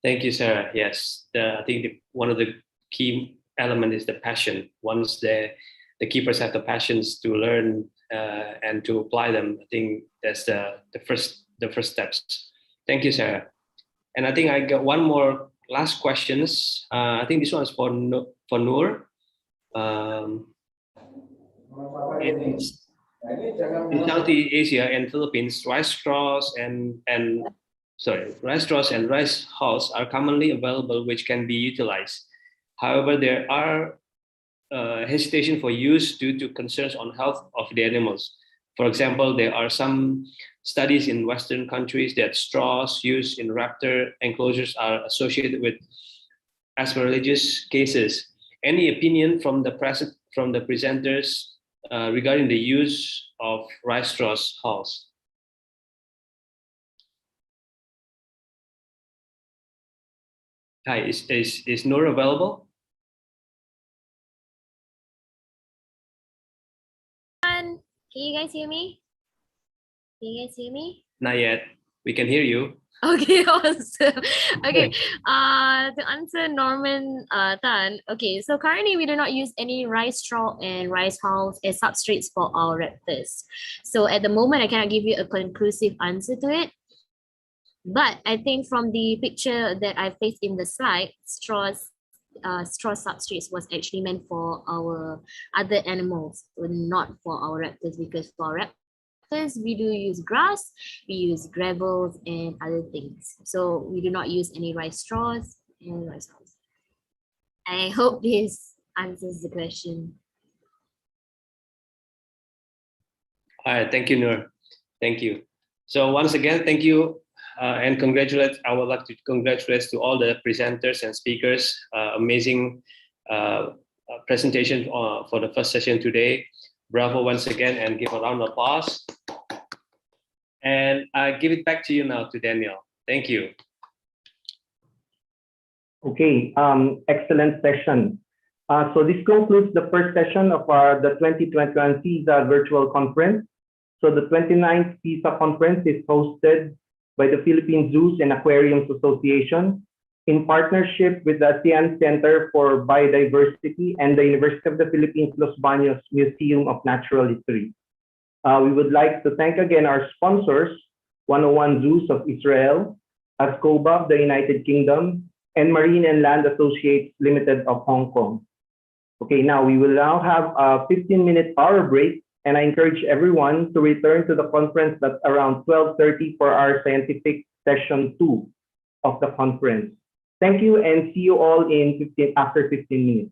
Thank you, Sarah. Yes, I think one of the key element is the passion. Once the keepers have the passions to learn and to apply them, I think that's the first steps. Thank you, Sarah. And I think I got one more last questions. I think this one is for Noor. In Southeast Asia and Philippines, rice straws and rice hulls are commonly available, which can be utilized. However, there are hesitation for use due to concerns on health of the animals. For example, there are some studies in Western countries that straws used in raptor enclosures are associated with aspergillosis cases. Any opinion from the presenters regarding the use of rice straws hulls? Hi, is Noor available? Can you guys hear me? Can you guys hear me? Not yet. We can hear you. Okay, awesome. Okay, to answer Norman Tan, okay, so currently we do not use any rice straw and rice hulls as substrates for our raptors. So at the moment, I cannot give you a conclusive answer to it. But I think from the picture that I placed in the slide, straw substrates was actually meant for our other animals, not for our raptors, because for our raptors, we do use grass, we use gravels and other things. So we do not use any rice straws and rice hulls. I hope this answers the question. All right, thank you, Noor. Thank you. So once again, thank you. And I would like to congratulate to all the presenters and speakers. Amazing presentation for the first session today. Bravo once again, and give a round of applause. And I give it back to you now to Daniel. Thank you. Okay, excellent session. So this concludes the first session of the 2021 SEAZA virtual conference. So the 29th SEAZA conference is hosted by the Philippine Zoos and Aquariums Association in partnership with the ASEAN Centre for Biodiversity and the University of the Philippines Los Baños Museum of Natural History. We would like to thank again our sponsors, 101 Zoos of Israel, Hazkoba of the United Kingdom, and Marine and Land Associates Limited of Hong Kong. Okay, now we will now have a 15-minute power break, and I encourage everyone to return to the conference at around 12:30 for our scientific session 2 of the conference. Thank you, and see you all after 15 minutes.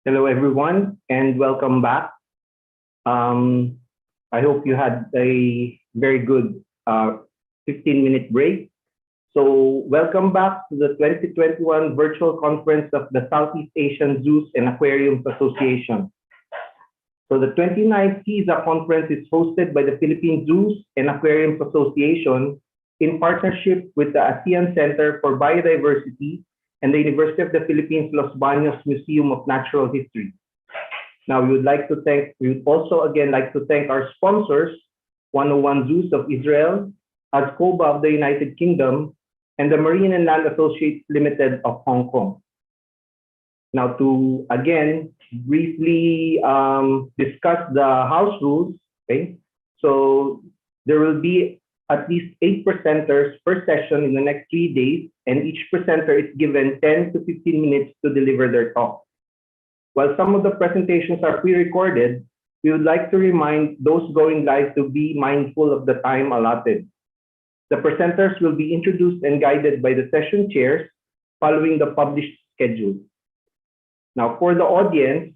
Hello, everyone, and welcome back. I hope you had a very good 15-minute break. So welcome back to the 2021 virtual conference of the Southeast Asian Zoos and Aquariums Association. So the 29th SEAZA conference is hosted by the Philippines Zoos and Aquariums Association in partnership with the ASEAN Centre for Biodiversity and the University of the Philippines Los Baños Museum of Natural History. Now, we would also again like to thank our sponsors, 101 Zoos of Israel, Hazkoba of the United Kingdom, and the Marine and Land Associates Limited of Hong Kong. Now, to again briefly discuss the house rules, okay? So there will be at least 8 presenters per session in the next 3 days, and each presenter is given 10 to 15 minutes to deliver their talk. While some of the presentations are pre-recorded, we would like to remind those going live to be mindful of the time allotted. The presenters will be introduced and guided by the session chairs following the published schedule. Now, for the audience,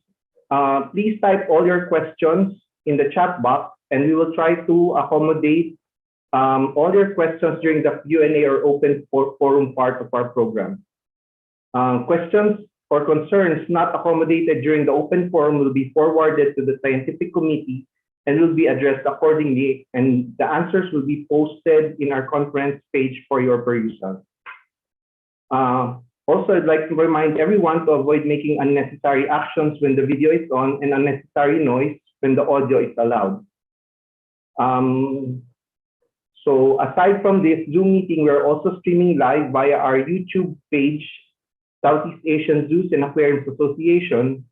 please type all your questions in the chat box, and we will try to accommodate all your questions during the Q&A or open forum part of our program. Questions or concerns not accommodated during the open forum will be forwarded to the scientific committee and will be addressed accordingly, and the answers will be posted in our conference page for your perusal. Also, I'd like to remind everyone to avoid making unnecessary actions when the video is on and unnecessary noise when the audio is allowed. So aside from this Zoom meeting, we're also streaming live via our YouTube page, Southeast Asian Zoos and Aquariums Association,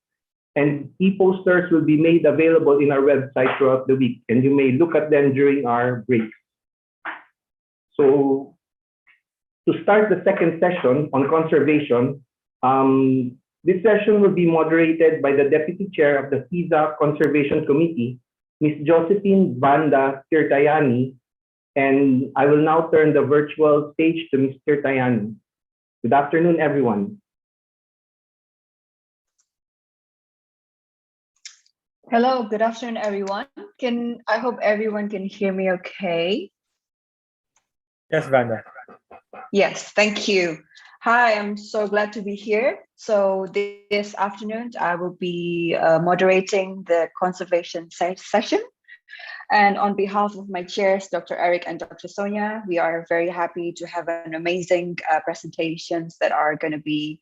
and e-posters will be made available in our website throughout the week, and you may look at them during our breaks. So to start the second session on conservation, this session will be moderated by the Deputy Chair of the SEAZA Conservation Committee, Ms. Josephine Vanda Tirtayani, and I will now turn the virtual stage to Ms. Tirtayani. Good afternoon, everyone. Hello, good afternoon, everyone. I hope everyone can hear me okay? Yes, Vanda. Yes, thank you. Hi, I'm so glad to be here. So this afternoon, I will be moderating the conservation session. And on behalf of my chairs, Dr. Eric and Dr. Sonia, we are very happy to have an amazing presentations that are going to be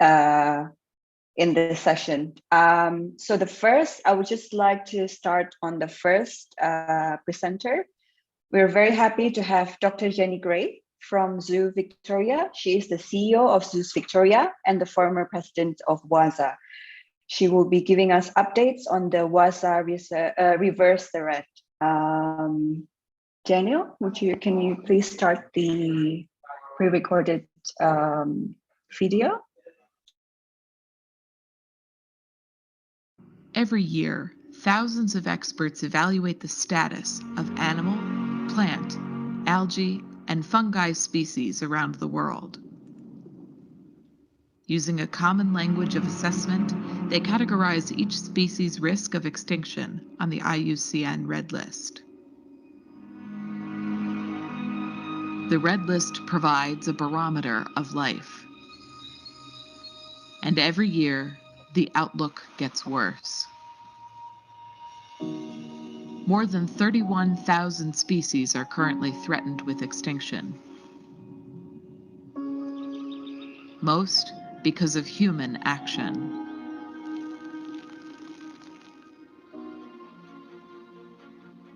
in this session. So the first, I would just like to start on the first presenter. We're very happy to have Dr. Jenny Gray from Zoo Victoria. She is the CEO of Zoos Victoria and the former president of WAZA. She will be giving us updates on the WAZA reverse threat. Daniel, can you please start the pre-recorded video? Every year, thousands of experts evaluate the status of animal, plant, algae, and fungi species around the world. Using a common language of assessment, they categorize each species' risk of extinction on the IUCN Red List. The Red List provides a barometer of life. And every year, the outlook gets worse. More than 31,000 species are currently threatened with extinction. Most because of human action.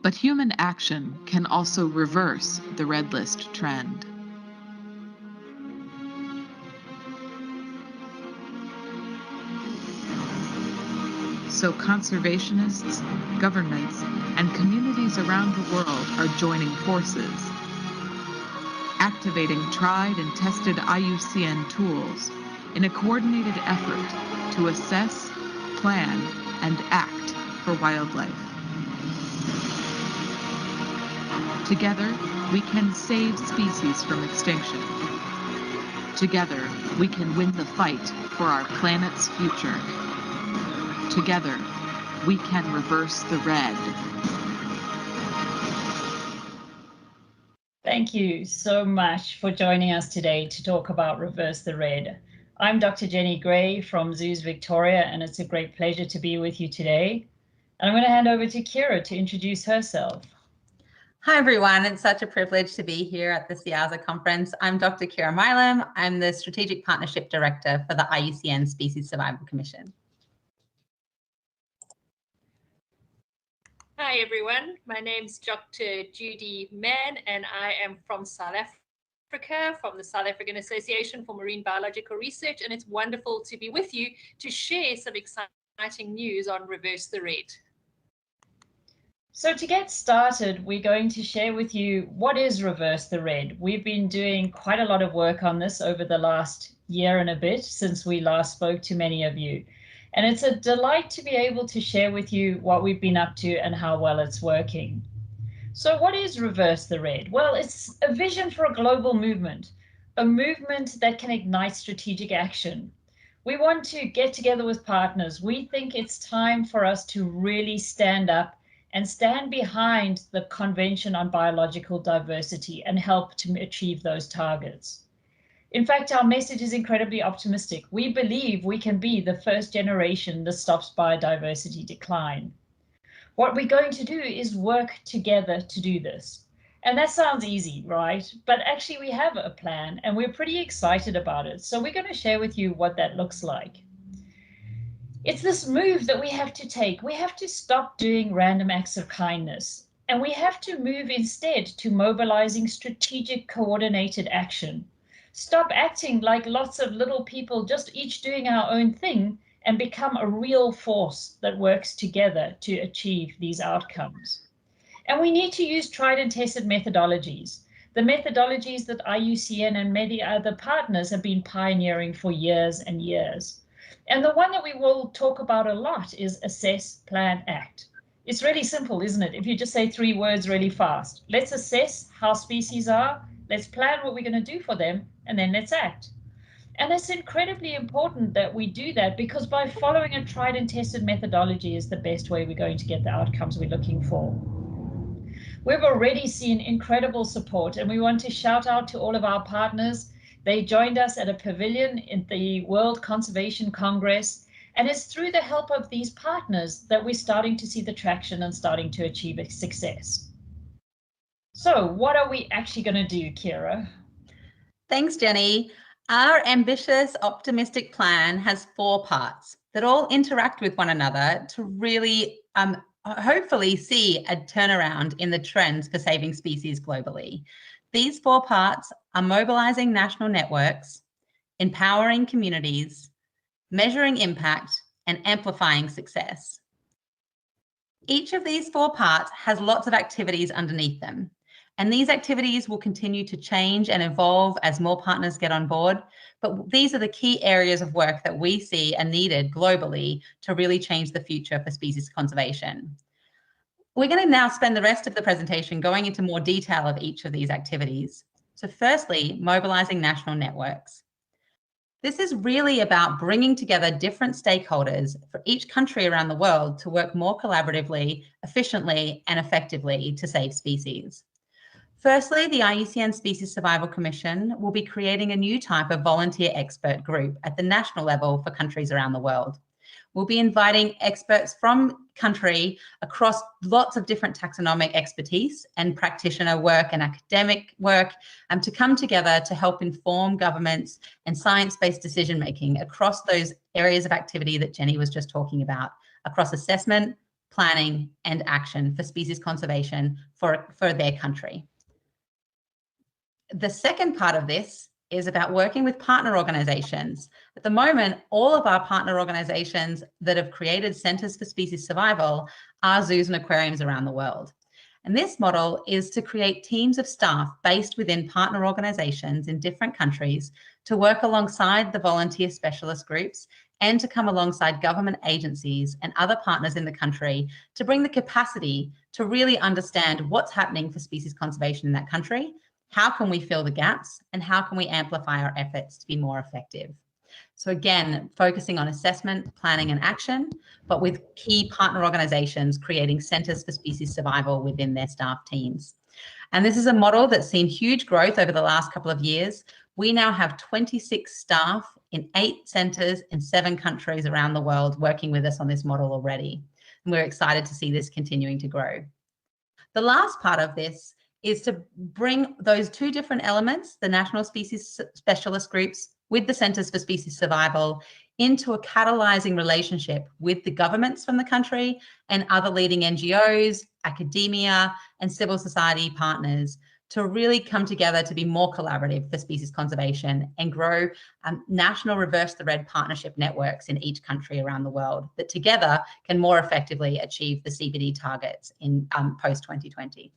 But human action can also reverse the Red List trend. So conservationists, governments, and communities around the world are joining forces, activating tried and tested IUCN tools in a coordinated effort to assess, plan, and act for wildlife. Together, we can save species from extinction. Together, we can win the fight for our planet's future. Together, we can reverse the red. Thank you so much for joining us today to talk about Reverse the Red. I'm Dr. Jenny Gray from Zoos Victoria, and it's a great pleasure to be with you today. And I'm going to hand over to Kira to introduce herself. Hi, everyone. It's such a privilege to be here at the SEAZA conference. I'm Dr. Kira Milam. I'm the Strategic Partnership Director for the IUCN Species Survival Commission. Hi everyone, my name is Dr. Judy Mann and I am from South Africa, from the South African Association for Marine Biological Research, and it's wonderful to be with you to share some exciting news on Reverse the Red. So to get started, we're going to share with you what is Reverse the Red. We've been doing quite a lot of work on this over the last year and a bit since we last spoke to many of you. And it's a delight to be able to share with you what we've been up to and how well it's working. So what is Reverse the Red? Well, it's a vision for a global movement, a movement that can ignite strategic action. We want to get together with partners. We think it's time for us to really stand up and stand behind the Convention on Biological Diversity and help to achieve those targets. In fact, our message is incredibly optimistic. We believe we can be the first generation that stops biodiversity decline. What we're going to do is work together to do this. And that sounds easy, right? But actually we have a plan and we're pretty excited about it. So we're going to share with you what that looks like. It's this move that we have to take. We have to stop doing random acts of kindness. And we have to move instead to mobilizing strategic coordinated action. Stop acting like lots of little people just each doing our own thing and become a real force that works together to achieve these outcomes. And we need to use tried and tested methodologies, the methodologies that IUCN and many other partners have been pioneering for years and years. And the one that we will talk about a lot is assess, plan, act. It's really simple, isn't it? If you just say 3 words really fast. Let's assess how species are, let's plan what we're going to do for them, and then let's act. And it's incredibly important that we do that because by following a tried and tested methodology is the best way we're going to get the outcomes we're looking for. We've already seen incredible support, and we want to shout out to all of our partners. They joined us at a pavilion in the World Conservation Congress, and it's through the help of these partners that we're starting to see the traction and starting to achieve a success. So what are we actually going to do, Kira? Thanks, Jenny. Our ambitious, optimistic plan has 4 parts that all interact with one another to really hopefully see a turnaround in the trends for saving species globally. These 4 parts are mobilizing national networks, empowering communities, measuring impact, and amplifying success. Each of these 4 parts has lots of activities underneath them. And these activities will continue to change and evolve as more partners get on board. But these are the key areas of work that we see are needed globally to really change the future for species conservation. We're going to now spend the rest of the presentation going into more detail of each of these activities. So firstly, mobilizing national networks. This is really about bringing together different stakeholders for each country around the world to work more collaboratively, efficiently, and effectively to save species. Firstly, the IUCN Species Survival Commission will be creating a new type of volunteer expert group at the national level for countries around the world. We'll be inviting experts from country across lots of different taxonomic expertise and practitioner work and academic work to come together to help inform governments and science-based decision-making across those areas of activity that Jenny was just talking about, across assessment, planning, and action for species conservation for their country. The second part of this is about working with partner organizations. At the moment, all of our partner organizations that have created centers for species survival are zoos and aquariums around the world. And this model is to create teams of staff based within partner organizations in different countries to work alongside the volunteer specialist groups and to come alongside government agencies and other partners in the country to bring the capacity to really understand what's happening for species conservation in that country. How can we fill the gaps and how can we amplify our efforts to be more effective? So again, focusing on assessment, planning and action, but with key partner organisations creating centres for species survival within their staff teams. And this is a model that's seen huge growth over the last couple of years. We now have 26 staff in 8 centres in 7 countries around the world working with us on this model already. And we're excited to see this continuing to grow. The last part of this is to bring those 2 different elements, the national species specialist groups with the Centres for Species Survival, into a catalysing relationship with the governments from the country and other leading NGOs, academia, and civil society partners to really come together to be more collaborative for species conservation and grow national Reverse the Red partnership networks in each country around the world that together can more effectively achieve the CBD targets in post-2020.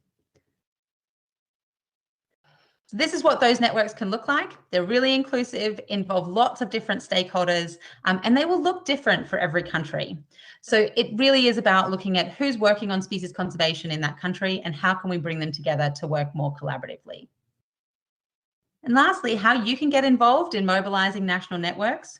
So this is what those networks can look like. They're really inclusive, involve lots of different stakeholders, and they will look different for every country. So it really is about looking at who's working on species conservation in that country and how can we bring them together to work more collaboratively. And lastly, how you can get involved in mobilising national networks.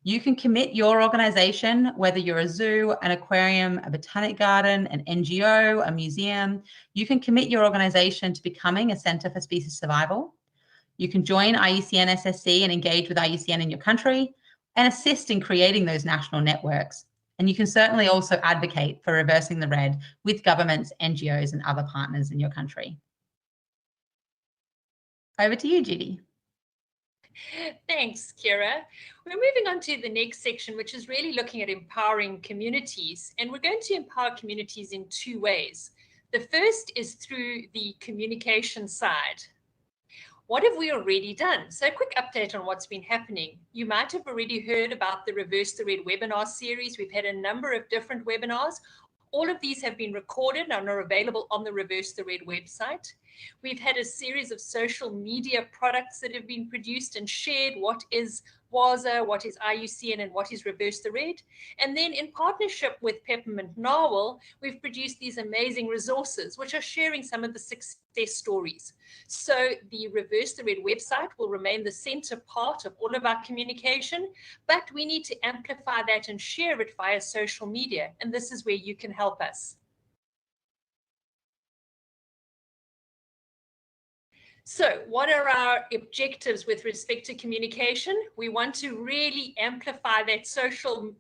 You can commit your organisation, whether you're a zoo, an aquarium, a botanic garden, an NGO, a museum, you can commit your organisation to becoming a Centre for Species Survival. You can join IUCN SSC and engage with IUCN in your country and assist in creating those national networks. And you can certainly also advocate for reversing the red with governments, NGOs and other partners in your country. Over to you, Judy. Thanks, Kira. We're moving on to the next section, which is really looking at empowering communities. And we're going to empower communities in 2 ways. The first is through the communication side. What have we already done? So a quick update on what's been happening. You might have already heard about the Reverse the Red webinar series. We've had a number of different webinars. All of these have been recorded and are available on the Reverse the Red website. We've had a series of social media products that have been produced and shared. What is WASA, what is IUCN, and what is Reverse the Red? And then in partnership with Peppermint Narwhal, we've produced these amazing resources, which are sharing some of the success stories. So the Reverse the Red website will remain the center part of all of our communication, but we need to amplify that and share it via social media. And this is where you can help us. So what are our objectives with respect to communication? We want to really amplify that social,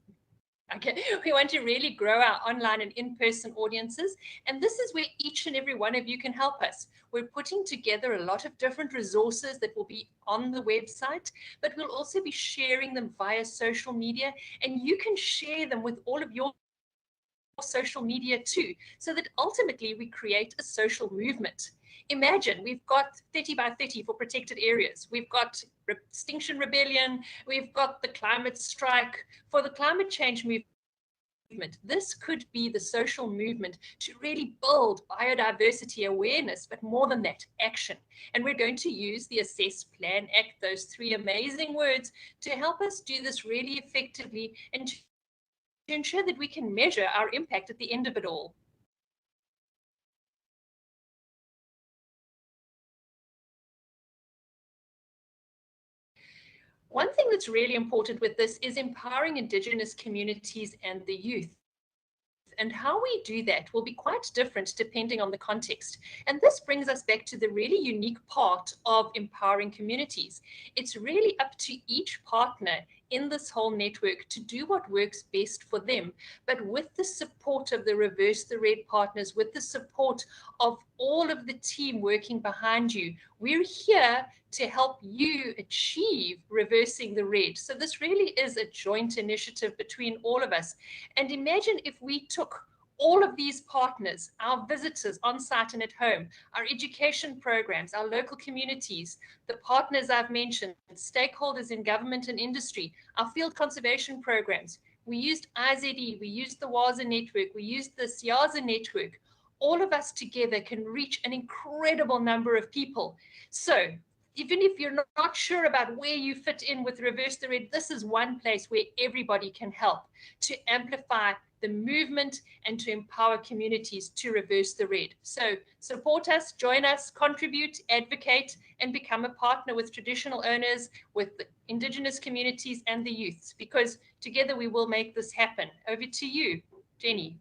we want to really grow our online and in-person audiences. And this is where each and every one of you can help us. We're putting together a lot of different resources that will be on the website, but we'll also be sharing them via social media, and you can share them with all of your social media too, so that ultimately we create a social movement. Imagine we've got 30 by 30 for protected areas. We've got Extinction Rebellion. We've got the climate strike for the climate change movement. This could be the social movement to really build biodiversity awareness, but more than that, action. And we're going to use the Assess, Plan, Act, those 3 amazing words, to help us do this really effectively and to ensure that we can measure our impact at the end of it all. One thing that's really important with this is empowering Indigenous communities and the youth. And how we do that will be quite different depending on the context. And this brings us back to the really unique part of empowering communities. It's really up to each partner in this whole network to do what works best for them, but with the support of the Reverse the Red partners, with the support of all of the team working behind you, we're here to help you achieve reversing the red. So this really is a joint initiative between all of us. And imagine if we took all of these partners, our visitors on site and at home, our education programs, our local communities, the partners I've mentioned, stakeholders in government and industry, our field conservation programs. We used IZE, we used the WASA network, we used the SEAZA network. All of us together can reach an incredible number of people. So even if you're not sure about where you fit in with Reverse the Red, this is one place where everybody can help to amplify the movement, and to empower communities to reverse the red. So support us, join us, contribute, advocate, and become a partner with traditional owners, with the indigenous communities and the youths, because together we will make this happen. Over to you, Jenny.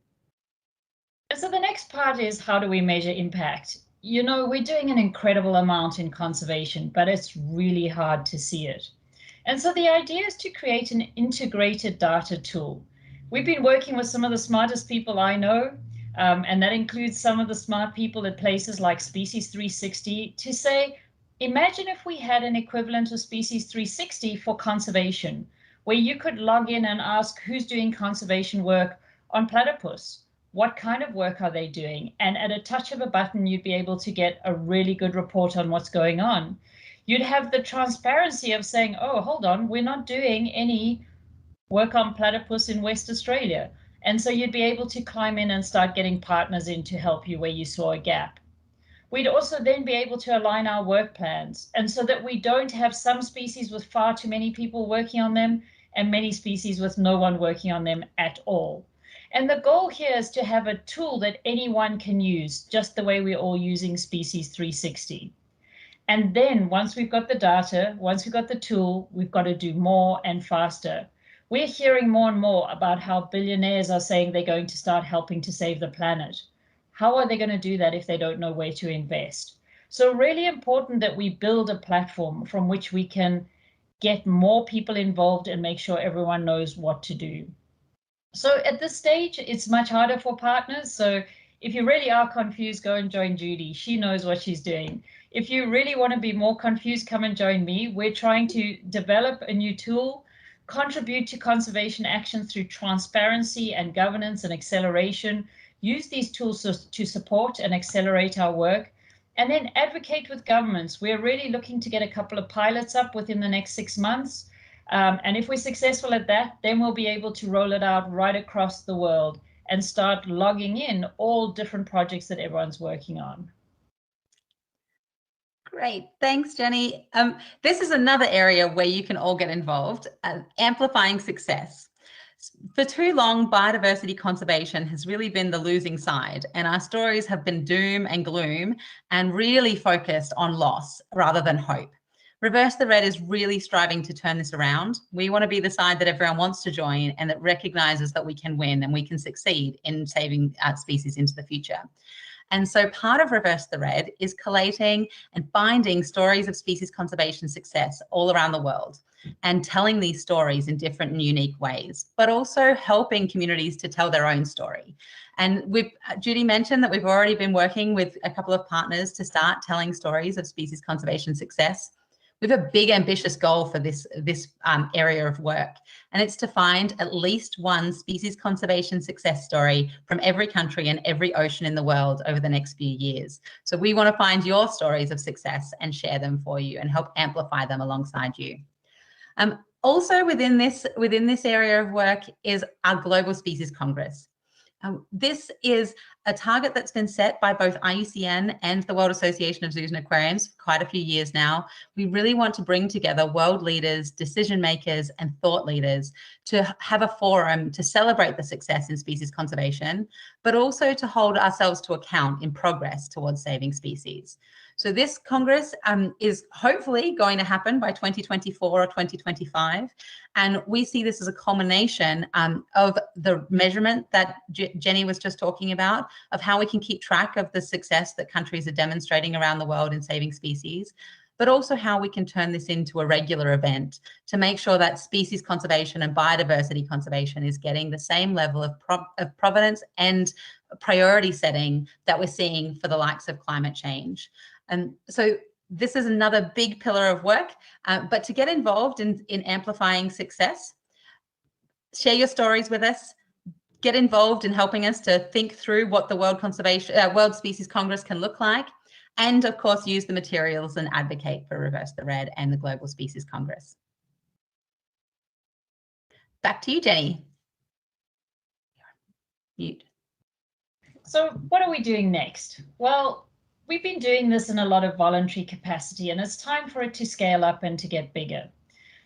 So the next part is, how do we measure impact? You know, we're doing an incredible amount in conservation, but it's really hard to see it. And so the idea is to create an integrated data tool. We've been working with some of the smartest people I know, and that includes some of the smart people at places like Species 360, to say, imagine if we had an equivalent of Species 360 for conservation, where you could log in and ask who's doing conservation work on platypus. What kind of work are they doing? And at a touch of a button, you'd be able to get a really good report on what's going on. You'd have the transparency of saying, oh, hold on, we're not doing any work on platypus in West Australia. And so you'd be able to climb in and start getting partners in to help you where you saw a gap. We'd also then be able to align our work plans, and so that we don't have some species with far too many people working on them and many species with no one working on them at all. And the goal here is to have a tool that anyone can use, just the way we're all using Species 360. And then once we've got the data, once we've got the tool, we've got to do more and faster. We're hearing more and more about how billionaires are saying they're going to start helping to save the planet. How are they going to do that if they don't know where to invest? So really important that we build a platform from which we can get more people involved and make sure everyone knows what to do. So at this stage, it's much harder for partners. So if you really are confused, go and join Judy. She knows what she's doing. If you really want to be more confused, come and join me. We're trying to develop a new tool, contribute to conservation action through transparency and governance and acceleration, use these tools to support and accelerate our work, and then advocate with governments. We're really looking to get a couple of pilots up within the next 6 months. And if we're successful at that, then we'll be able to roll it out right across the world and start logging in all different projects that everyone's working on. Great, thanks, Jenny. This is another area where you can all get involved, amplifying success. For too long, biodiversity conservation has really been the losing side, and our stories have been doom and gloom and really focused on loss rather than hope. Reverse the Red is really striving to turn this around. We want to be the side that everyone wants to join and that recognizes that we can win and we can succeed in saving species into the future. And so part of Reverse the Red is collating and finding stories of species conservation success all around the world and telling these stories in different and unique ways, but also helping communities to tell their own story. And Judy mentioned that we've already been working with a couple of partners to start telling stories of species conservation success. We have a big ambitious goal for this area of work, and it's to find at least one species conservation success story from every country and every ocean in the world over the next few years. So we want to find your stories of success and share them for you and help amplify them alongside you. Also within this area of work is our Global Species Congress. This is a target that's been set by both IUCN and the World Association of Zoos and Aquariums for quite a few years now. We really want to bring together world leaders, decision makers, and thought leaders to have a forum to celebrate the success in species conservation, but also to hold ourselves to account in progress towards saving species. So this Congress is hopefully going to happen by 2024 or 2025. And we see this as a culmination of the measurement that Jenny was just talking about, of how we can keep track of the success that countries are demonstrating around the world in saving species, but also how we can turn this into a regular event to make sure that species conservation and biodiversity conservation is getting the same level of provenance and priority setting that we're seeing for the likes of climate change. And so this is another big pillar of work, but to get involved in amplifying success, share your stories with us, get involved in helping us to think through what the World Species Congress can look like, and of course use the materials and advocate for Reverse the Red and the Global Species Congress. Back to you, Jenny. Mute. So what are we doing next? Well, we've been doing this in a lot of voluntary capacity, and it's time for it to scale up and to get bigger.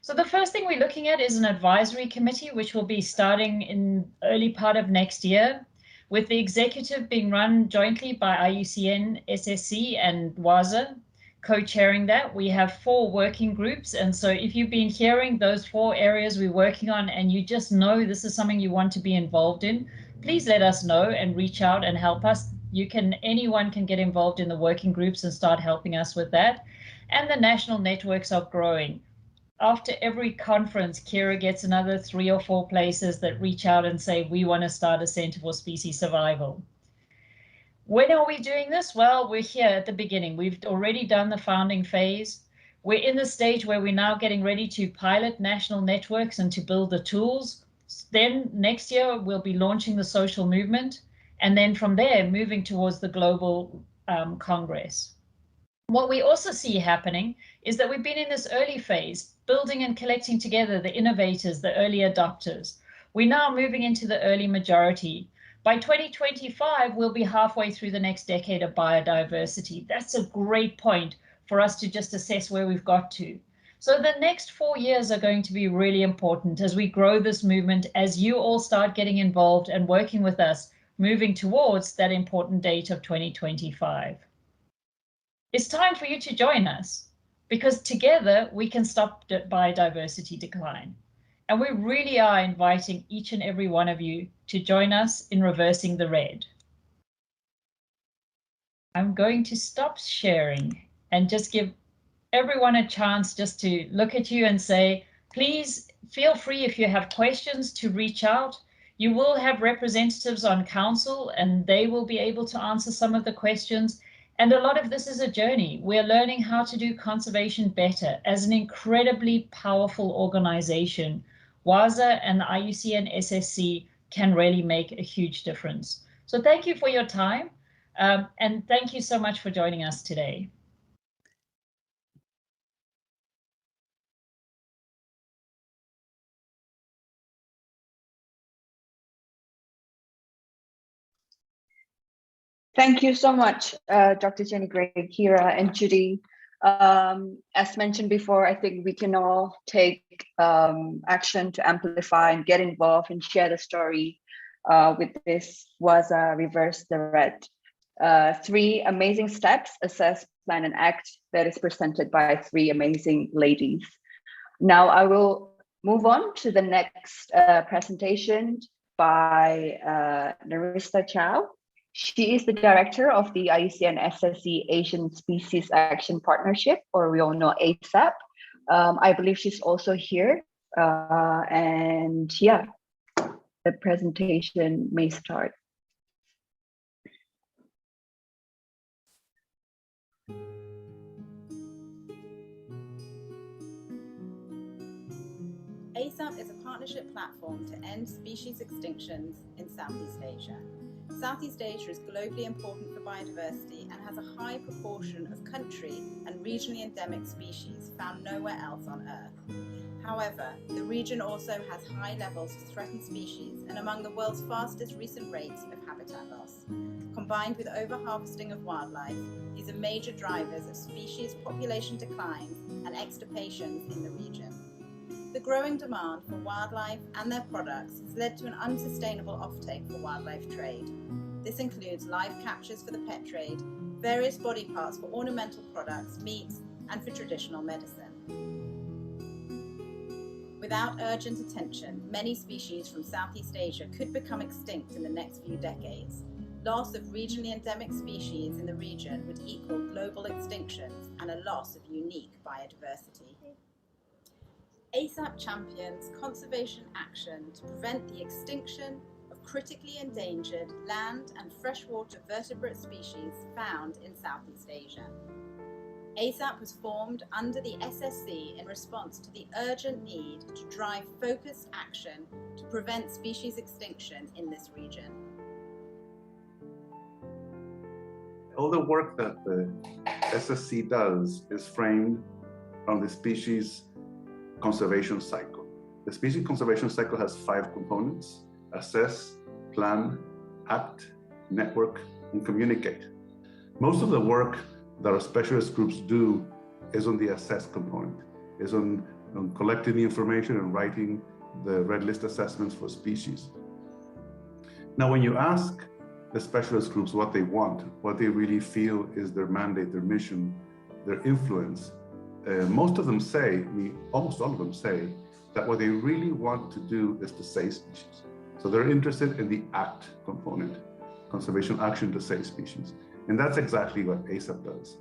So the first thing we're looking at is an advisory committee, which will be starting in early part of next year, with the executive being run jointly by IUCN, SSC, and WASA, co-chairing that. We have 4 working groups. And so if you've been hearing those 4 areas we're working on and you just know this is something you want to be involved in, please let us know and reach out and help us. Anyone can get involved in the working groups and start helping us with that. And the national networks are growing. After every conference, Kira gets another 3 or 4 places that reach out and say, we want to start a Center for Species Survival. When are we doing this? Well, we're here at the beginning. We've already done the founding phase. We're in the stage where we're now getting ready to pilot national networks and to build the tools. Then next year, we'll be launching the social movement. And then from there, moving towards the global Congress. What we also see happening is that we've been in this early phase, building and collecting together the innovators, the early adopters. We're now moving into the early majority. By 2025, we'll be halfway through the next decade of biodiversity. That's a great point for us to just assess where we've got to. So the next 4 years are going to be really important as we grow this movement, as you all start getting involved and working with us, moving towards that important date of 2025. It's time for you to join us, because together we can stop biodiversity decline. And we really are inviting each and every one of you to join us in reversing the red. I'm going to stop sharing and just give everyone a chance just to look at you and say, please feel free if you have questions to reach out. You will have representatives on council and they will be able to answer some of the questions. And a lot of this is a journey. We're learning how to do conservation better as an incredibly powerful organization. WASA and the IUCN SSC can really make a huge difference. So thank you for your time. And thank you so much for joining us today. Thank you so much, Dr. Jenny Gray, Kira, and Judy. As mentioned before, I think we can all take action to amplify and get involved and share the story with this WASA Reverse the Red. 3 amazing steps, assess, plan, and act, that is presented by 3 amazing ladies. Now I will move on to the next presentation by Narista Chow. She is the director of the IUCN SSC Asian Species Action Partnership, or we all know ASAP. I believe she's also here. And yeah, the presentation may start. ASAP is a partnership platform to end species extinctions in Southeast Asia. Southeast Asia is globally important for biodiversity and has a high proportion of country and regionally endemic species found nowhere else on Earth. However, the region also has high levels of threatened species and among the world's fastest recent rates of habitat loss. Combined with overharvesting of wildlife, these are major drivers of species population declines and extirpations in the region. The growing demand for wildlife and their products has led to an unsustainable offtake for wildlife trade. This includes live captures for the pet trade, various body parts for ornamental products, meats, and for traditional medicine. Without urgent attention, many species from Southeast Asia could become extinct in the next few decades. Loss of regionally endemic species in the region would equal global extinctions and a loss of unique biodiversity. ASAP champions conservation action to prevent the extinction of critically endangered land and freshwater vertebrate species found in Southeast Asia. ASAP was formed under the SSC in response to the urgent need to drive focused action to prevent species extinction in this region. All the work that the SSC does is framed on the species conservation cycle. The species conservation cycle has 5 components: assess, plan, act, network, and communicate. Most of the work that our specialist groups do is on the assess component, is on on collecting the information and writing the red list assessments for species. Now, when you ask the specialist groups what they want, what they really feel is their mandate, their mission, their influence, most of them say, almost all of them say, that what they really want to do is to save species. So they're interested in the ACT component, conservation action to save species. And that's exactly what ASAP does.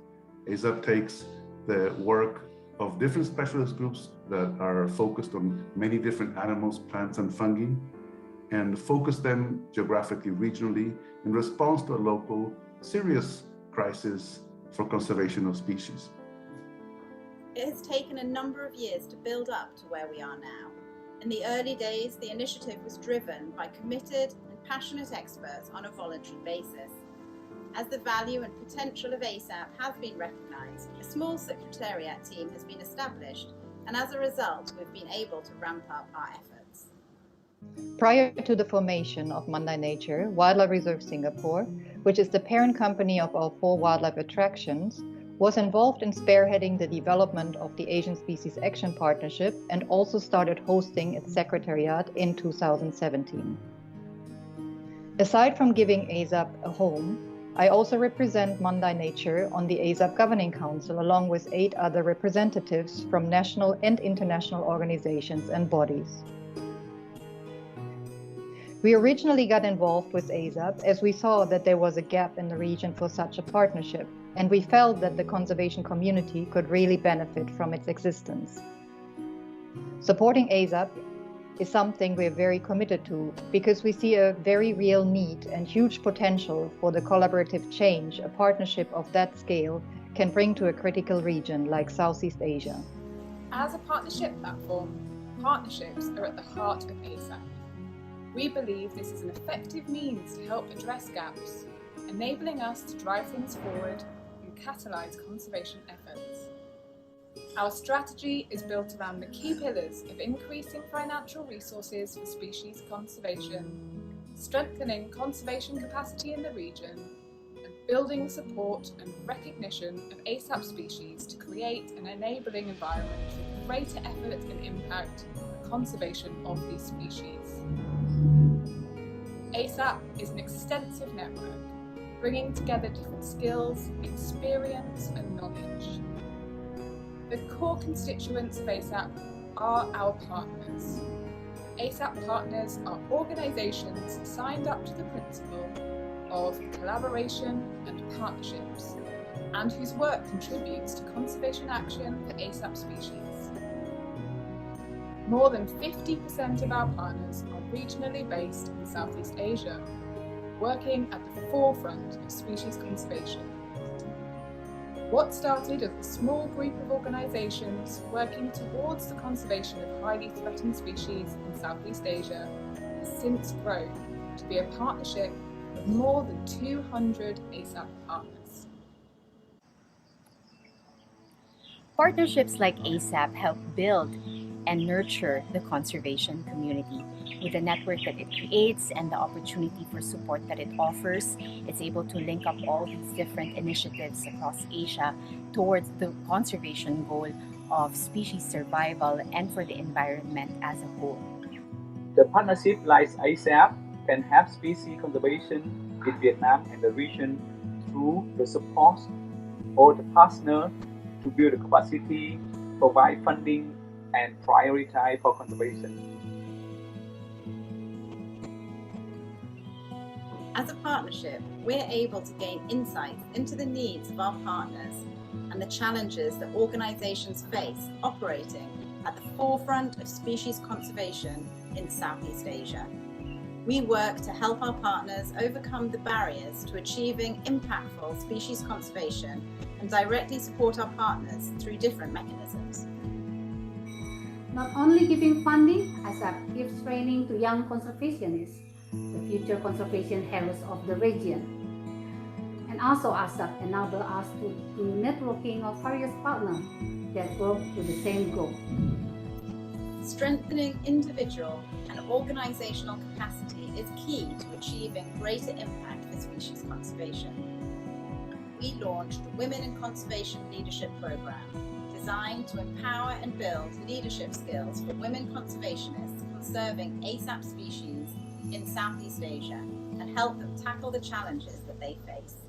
ASAP takes the work of different specialist groups that are focused on many different animals, plants, and fungi, and focus them geographically, regionally, in response to a local serious crisis for conservation of species. It has taken a number of years to build up to where we are now. In the early days, the initiative was driven by committed and passionate experts on a voluntary basis. As the value and potential of ASAP has been recognised, a small secretariat team has been established, and as a result, we've been able to ramp up our efforts. Prior to the formation of Mandai Nature, Wildlife Reserve Singapore, which is the parent company of our 4 wildlife attractions, was involved in spearheading the development of the Asian Species Action Partnership and also started hosting its secretariat in 2017. Aside from giving ASAP a home, I also represent Mandai Nature on the ASAP Governing Council along with 8 other representatives from national and international organizations and bodies. We originally got involved with ASAP as we saw that there was a gap in the region for such a partnership, and we felt that the conservation community could really benefit from its existence. Supporting ASAP is something we're very committed to because we see a very real need and huge potential for the collaborative change a partnership of that scale can bring to a critical region like Southeast Asia. As a partnership platform, partnerships are at the heart of ASAP. We believe this is an effective means to help address gaps, enabling us to drive things forward and catalyse conservation efforts. Our strategy is built around the key pillars of increasing financial resources for species conservation, strengthening conservation capacity in the region, and building support and recognition of ASAP species to create an enabling environment for greater effort and impact on the conservation of these species. ASAP is an extensive network, bringing together different skills, experience, and knowledge. The core constituents of ASAP are our partners. ASAP partners are organisations signed up to the principle of collaboration and partnerships, and whose work contributes to conservation action for ASAP species. More than 50% of our partners are regionally based in Southeast Asia, working at the forefront of species conservation. What started as a small group of organisations working towards the conservation of highly threatened species in Southeast Asia has since grown to be a partnership of more than 200 ASAP partners. Partnerships like ASAP help build and nurture the conservation community. With the network that it creates and the opportunity for support that it offers, it's able to link up all these different initiatives across Asia towards the conservation goal of species survival and for the environment as a whole. The partnership like ASAP can help species conservation in Vietnam and the region through the support of the partner to build the capacity, provide funding, and prioritize for conservation. As a partnership, we're able to gain insights into the needs of our partners and the challenges that organisations face operating at the forefront of species conservation in Southeast Asia. We work to help our partners overcome the barriers to achieving impactful species conservation and directly support our partners through different mechanisms. Not only giving funding, ASAP gives training to young conservationists, the future conservation heroes of the region. And also ASAP enables us to do networking of various partners that work to the same goal. Strengthening individual and organisational capacity is key to achieving greater impact for species conservation. We launched the Women in Conservation Leadership Programme, designed to empower and build leadership skills for women conservationists conserving ASAP species in Southeast Asia and help them tackle the challenges that they face.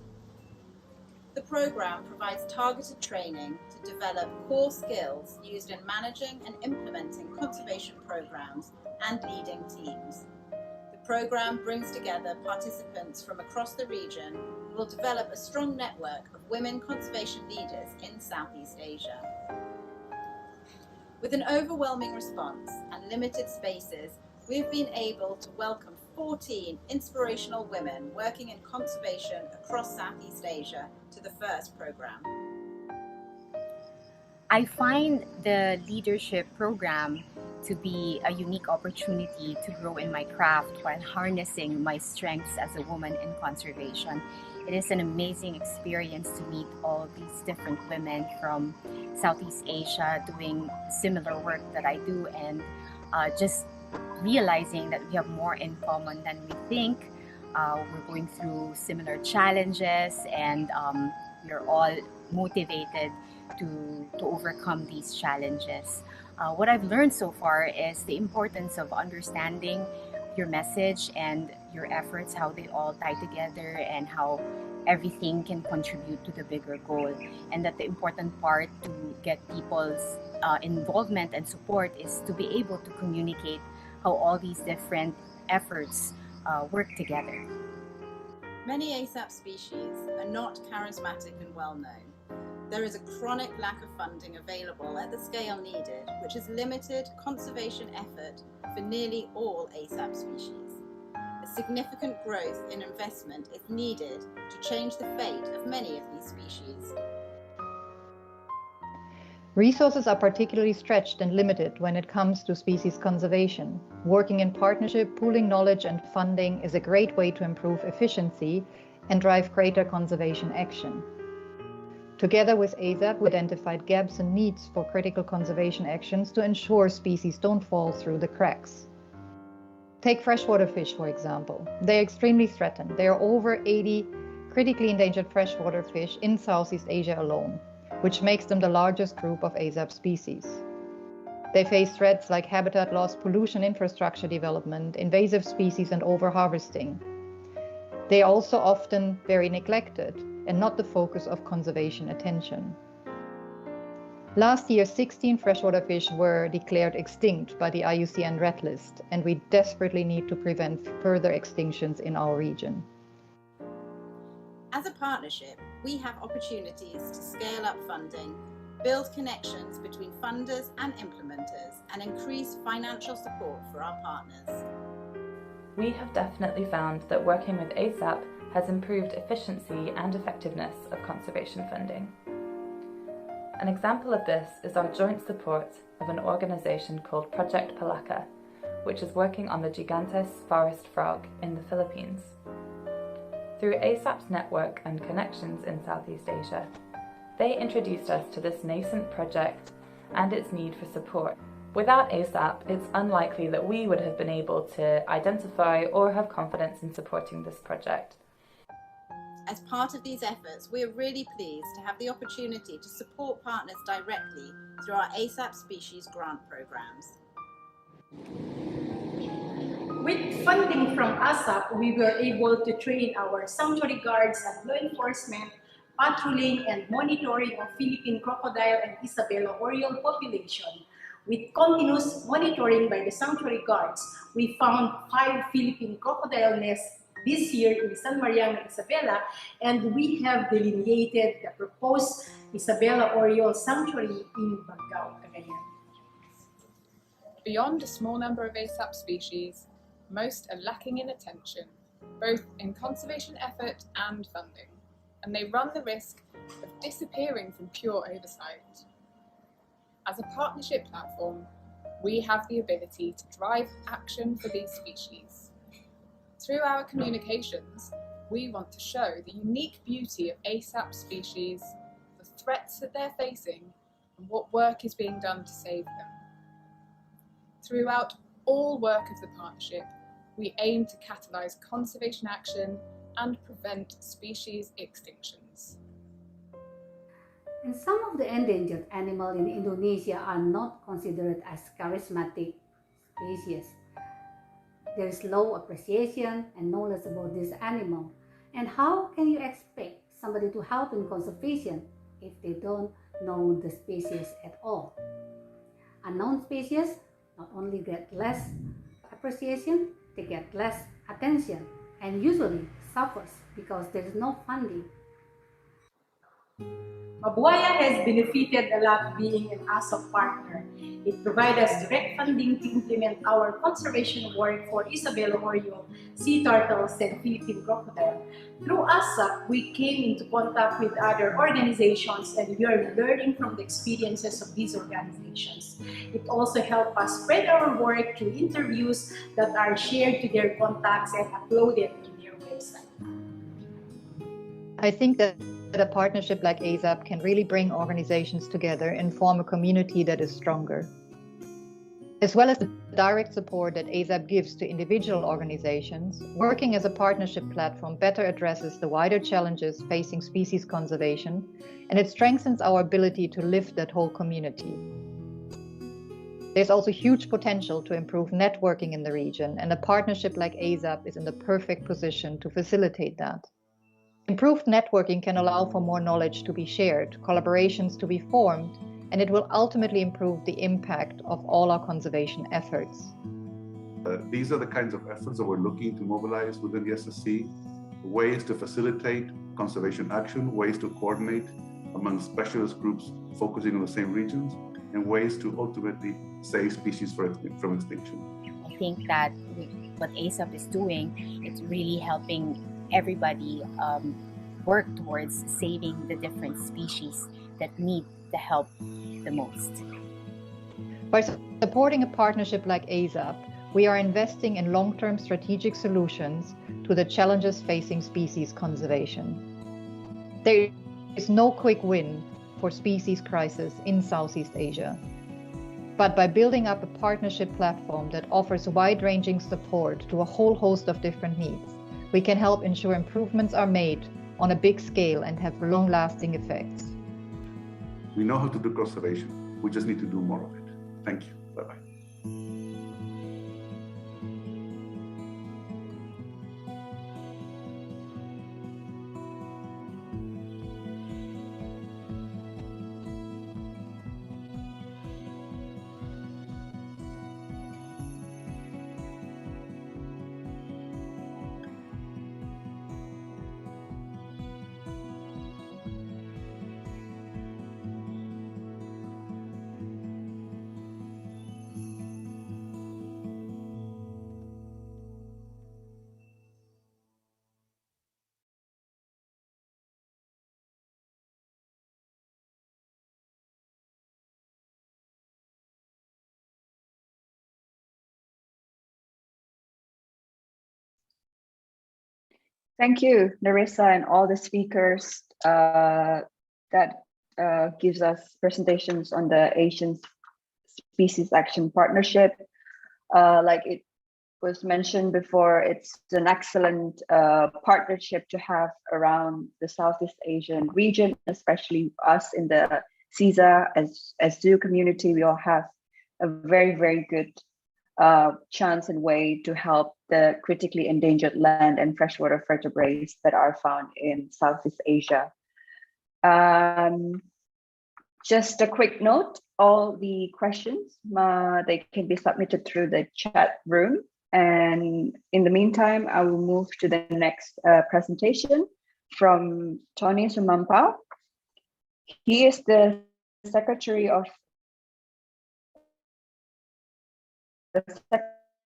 The program provides targeted training to develop core skills used in managing and implementing conservation programs and leading teams. The program brings together participants from across the region who will develop a strong network of women conservation leaders in Southeast Asia. With an overwhelming response and limited spaces, we have been able to welcome 14 inspirational women working in conservation across Southeast Asia to the first program. I find the leadership program to be a unique opportunity to grow in my craft while harnessing my strengths as a woman in conservation. It is an amazing experience to meet all these different women from Southeast Asia doing similar work that I do, and just realizing that we have more in common than we think. We're going through similar challenges, and we're all motivated to overcome these challenges. What I've learned so far is the importance of understanding your message and your efforts, how they all tie together and how everything can contribute to the bigger goal. And that the important part to get people's involvement and support is to be able to communicate how all these different efforts work together. Many ASAP species are not charismatic and well known. There is a chronic lack of funding available at the scale needed, which has limited conservation effort for nearly all ASAP species. A significant growth in investment is needed to change the fate of many of these species. Resources are particularly stretched and limited when it comes to species conservation. Working in partnership, pooling knowledge and funding is a great way to improve efficiency and drive greater conservation action. Together with ASAP, we identified gaps and needs for critical conservation actions to ensure species don't fall through the cracks. Take freshwater fish, for example. They're extremely threatened. There are over 80 critically endangered freshwater fish in Southeast Asia alone, which makes them the largest group of ASAP species. They face threats like habitat loss, pollution, infrastructure development, invasive species, and overharvesting. They are also often very neglected and not the focus of conservation attention. Last year, 16 freshwater fish were declared extinct by the IUCN Red List, and we desperately need to prevent further extinctions in our region. As a partnership, we have opportunities to scale up funding, build connections between funders and implementers, and increase financial support for our partners. We have definitely found that working with ASAP has improved efficiency and effectiveness of conservation funding. An example of this is our joint support of an organisation called Project Palaka, which is working on the Gigantes forest frog in the Philippines. Through ASAP's network and connections in Southeast Asia, they introduced us to this nascent project and its need for support. Without ASAP, it's unlikely that we would have been able to identify or have confidence in supporting this project. As part of these efforts, we are really pleased to have the opportunity to support partners directly through our ASAP species grant programs. With funding from ASAP, we were able to train our sanctuary guards and law enforcement, patrolling and monitoring of Philippine crocodile and Isabella oriole population. With continuous monitoring by the sanctuary guards, we found 5 Philippine crocodile nests this year in San Mariano, Isabela, and we have delineated the proposed Isabella oriole sanctuary in Bagao, Cagayan. Beyond a small number of ASAP species, most are lacking in attention, both in conservation effort and funding, and they run the risk of disappearing from pure oversight. As a partnership platform, we have the ability to drive action for these species. Through our communications, we want to show the unique beauty of ASAP species, the threats that they're facing, and what work is being done to save them. Throughout all work of the partnership, we aim to catalyse conservation action and prevent species extinctions. And some of the endangered animals in Indonesia are not considered as charismatic species. There is low appreciation and knowledge about this animal. And how can you expect somebody to help in conservation if they don't know the species at all? Unknown species not only get less appreciation, they get less attention and usually suffers because there is no funding. Mabuaya has benefited a lot being an ASOP partner. It provides us direct funding to implement our conservation work for Isabelo Oriole, sea turtles, and Philippine crocodile. Through ASOP, we came into contact with other organizations and we are learning from the experiences of these organizations. It also helped us spread our work through interviews that are shared to their contacts and uploaded to their website. I think that a partnership like ASAP can really bring organizations together and form a community that is stronger. As well as the direct support that ASAP gives to individual organizations, working as a partnership platform better addresses the wider challenges facing species conservation, and it strengthens our ability to lift that whole community. There's also huge potential to improve networking in the region, and a partnership like ASAP is in the perfect position to facilitate that. Improved networking can allow for more knowledge to be shared, collaborations to be formed, and it will ultimately improve the impact of all our conservation efforts. These are the kinds of efforts that we're looking to mobilize within the SSC, ways to facilitate conservation action, ways to coordinate among specialist groups focusing on the same regions, and ways to ultimately save species from extinction. I think that what ASAP is doing, it's really helping everybody work towards saving the different species that need the help the most. By supporting a partnership like ASAP, we are investing in long-term strategic solutions to the challenges facing species conservation. There is no quick win for species crisis in Southeast Asia. But by building up a partnership platform that offers wide-ranging support to a whole host of different needs, we can help ensure improvements are made on a big scale and have long-lasting effects. We know how to do conservation. We just need to do more of it. Thank you. Bye-bye. Thank you, Larissa, and all the speakers that gives us presentations on the Asian Species Action Partnership. Like it was mentioned before, it's an excellent partnership to have around the Southeast Asian region, especially us in the SEAZA as zoo community. We all have a very, very good chance and way to help the critically endangered land and freshwater vertebrates that are found in Southeast Asia. Just a quick note, all the questions, they can be submitted through the chat room. And in the meantime, I will move to the next presentation from Tony Sumampao. He is the Secretary of the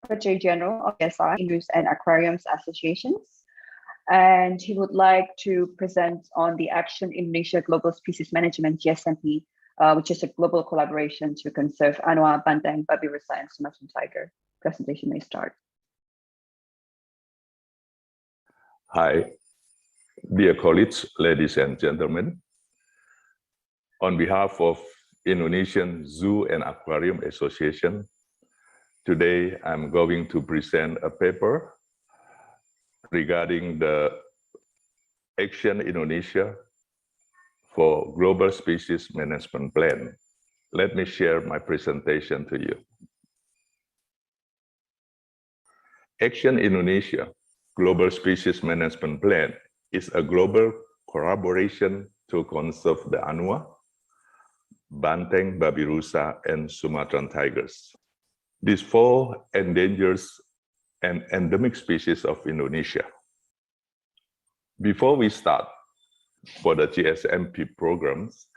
Secretary General of ASEAN Industries and Aquariums Associations. And he would like to present on the Action Indonesia Global Species Management, GSMP, which is a global collaboration to conserve Anoa, Banteng, Babi Rusa, and Sumatran tiger. Presentation may start. Hi, dear colleagues, ladies and gentlemen. On behalf of Indonesian Zoo and Aquarium Association, today I'm going to present a paper regarding the Action Indonesia for Global Species Management Plan. Let me share my presentation to you. Action Indonesia Global Species Management Plan is a global collaboration to conserve the anua, banteng, babirusa, and Sumatran tigers. These 4 endangered and endemic species of Indonesia. Before we start for the GSMP programs,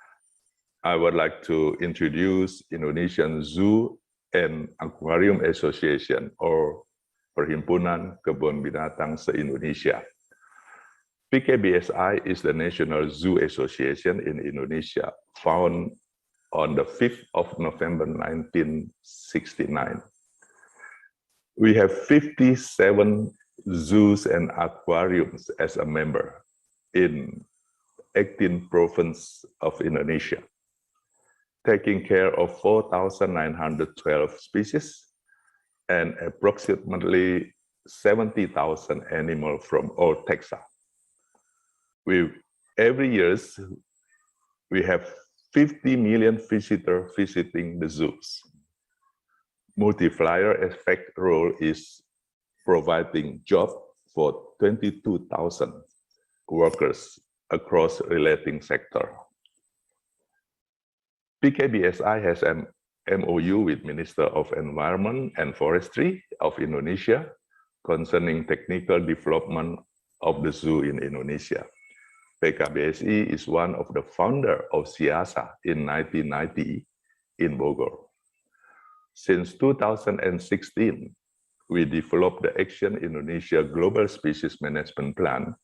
I would like to introduce Indonesian Zoo and Aquarium Association, or Perhimpunan Kebun Binatang se-Indonesia. PKBSI is the National Zoo Association in Indonesia, founded on the 5th of November 1969. We have 57 zoos and aquariums as a member in 18 provinces of Indonesia, taking care of 4,912 species and approximately 70,000 animals from all taxa. Every year, we have 50 million visitors visiting the zoos. Multiplier effect role is providing jobs for 22,000 workers across relating sectors. PKBSI has an MOU with Minister of Environment and Forestry of Indonesia concerning technical development of the zoo in Indonesia. PKBSI is one of the founders of SEAZA in 1990 in Bogor. Since 2016, we developed the Action Indonesia Global Species Management Plan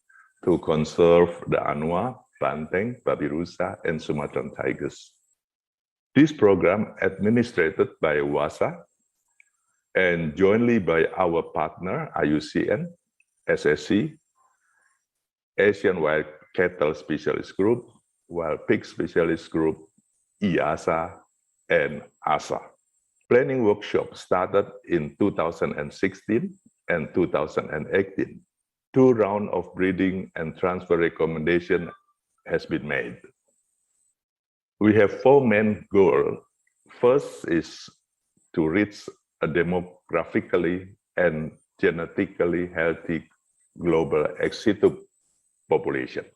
to conserve the anua, banteng, babirusa, and Sumatran tigers. This program, administered by WASA and jointly by our partner IUCN, SSC, Asian Wild Cattle Specialist Group, Wild Pig Specialist Group, IASA, and ASA. Planning workshop started in 2016 and 2018. 2 rounds of breeding and transfer recommendation has been made. We have 4 main goals. First is to reach a demographically and genetically healthy global ex situ population.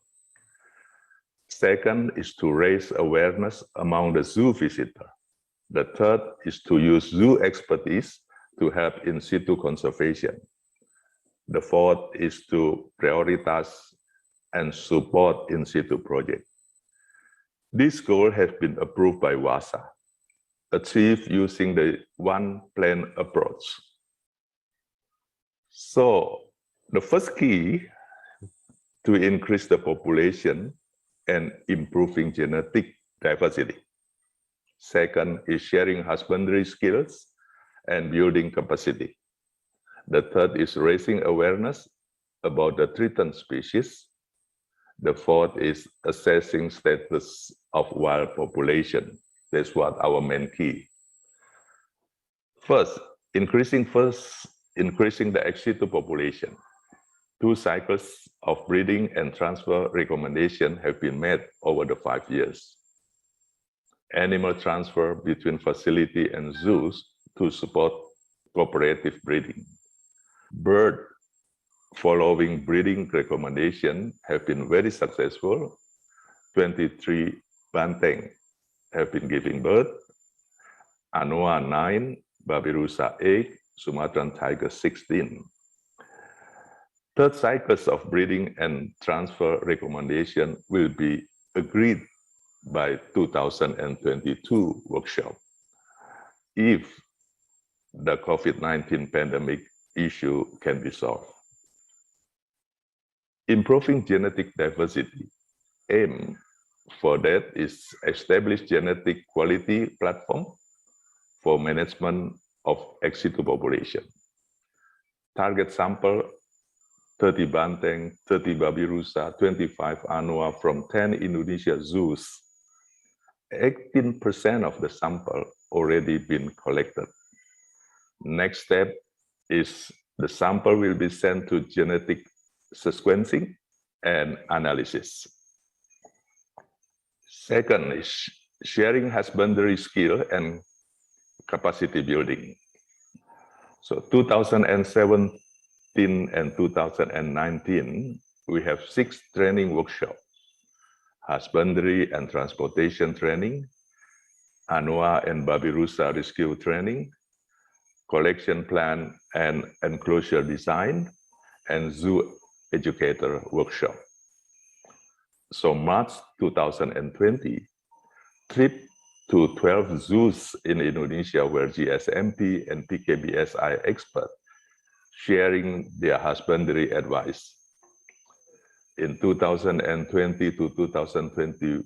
Second is to raise awareness among the zoo visitors. The third is to use zoo expertise to help in situ conservation. The fourth is to prioritize and support in situ projects. This goal has been approved by WASA, achieved using the one plan approach. So the first key to increase the population and improving genetic diversity. Second is sharing husbandry skills and building capacity. The third is raising awareness about the threatened species. The fourth is assessing status of wild population. That's what our main key. First, increasing the ex situ population. 2 cycles of breeding and transfer recommendation have been made over the 5 years. Animal transfer between facility and zoos to support cooperative breeding. Bird following breeding recommendation have been very successful. 23 banteng have been giving birth, anua 9, babirusa 8, Sumatran tiger 16. Third cycles of breeding and transfer recommendation will be agreed by 2022 workshop if the COVID-19 pandemic issue can be solved. Improving genetic diversity. Aim for that is establish genetic quality platform for management of ex situ population. Target sample 30 banteng, 30 babirusa, 25 anua from 10 Indonesia zoos. 18% of the sample already been collected. Next step is the sample will be sent to genetic sequencing and analysis. Second is sharing husbandry skill and capacity building. So 2017 and 2019, we have 6 training workshops: husbandry and transportation training, ANOA and Babirusa rescue training, collection plan and enclosure design, and zoo educator workshop. So March 2020, trip to 12 zoos in Indonesia where GSMP and PKBSI experts sharing their husbandry advice. In 2020 to 2021,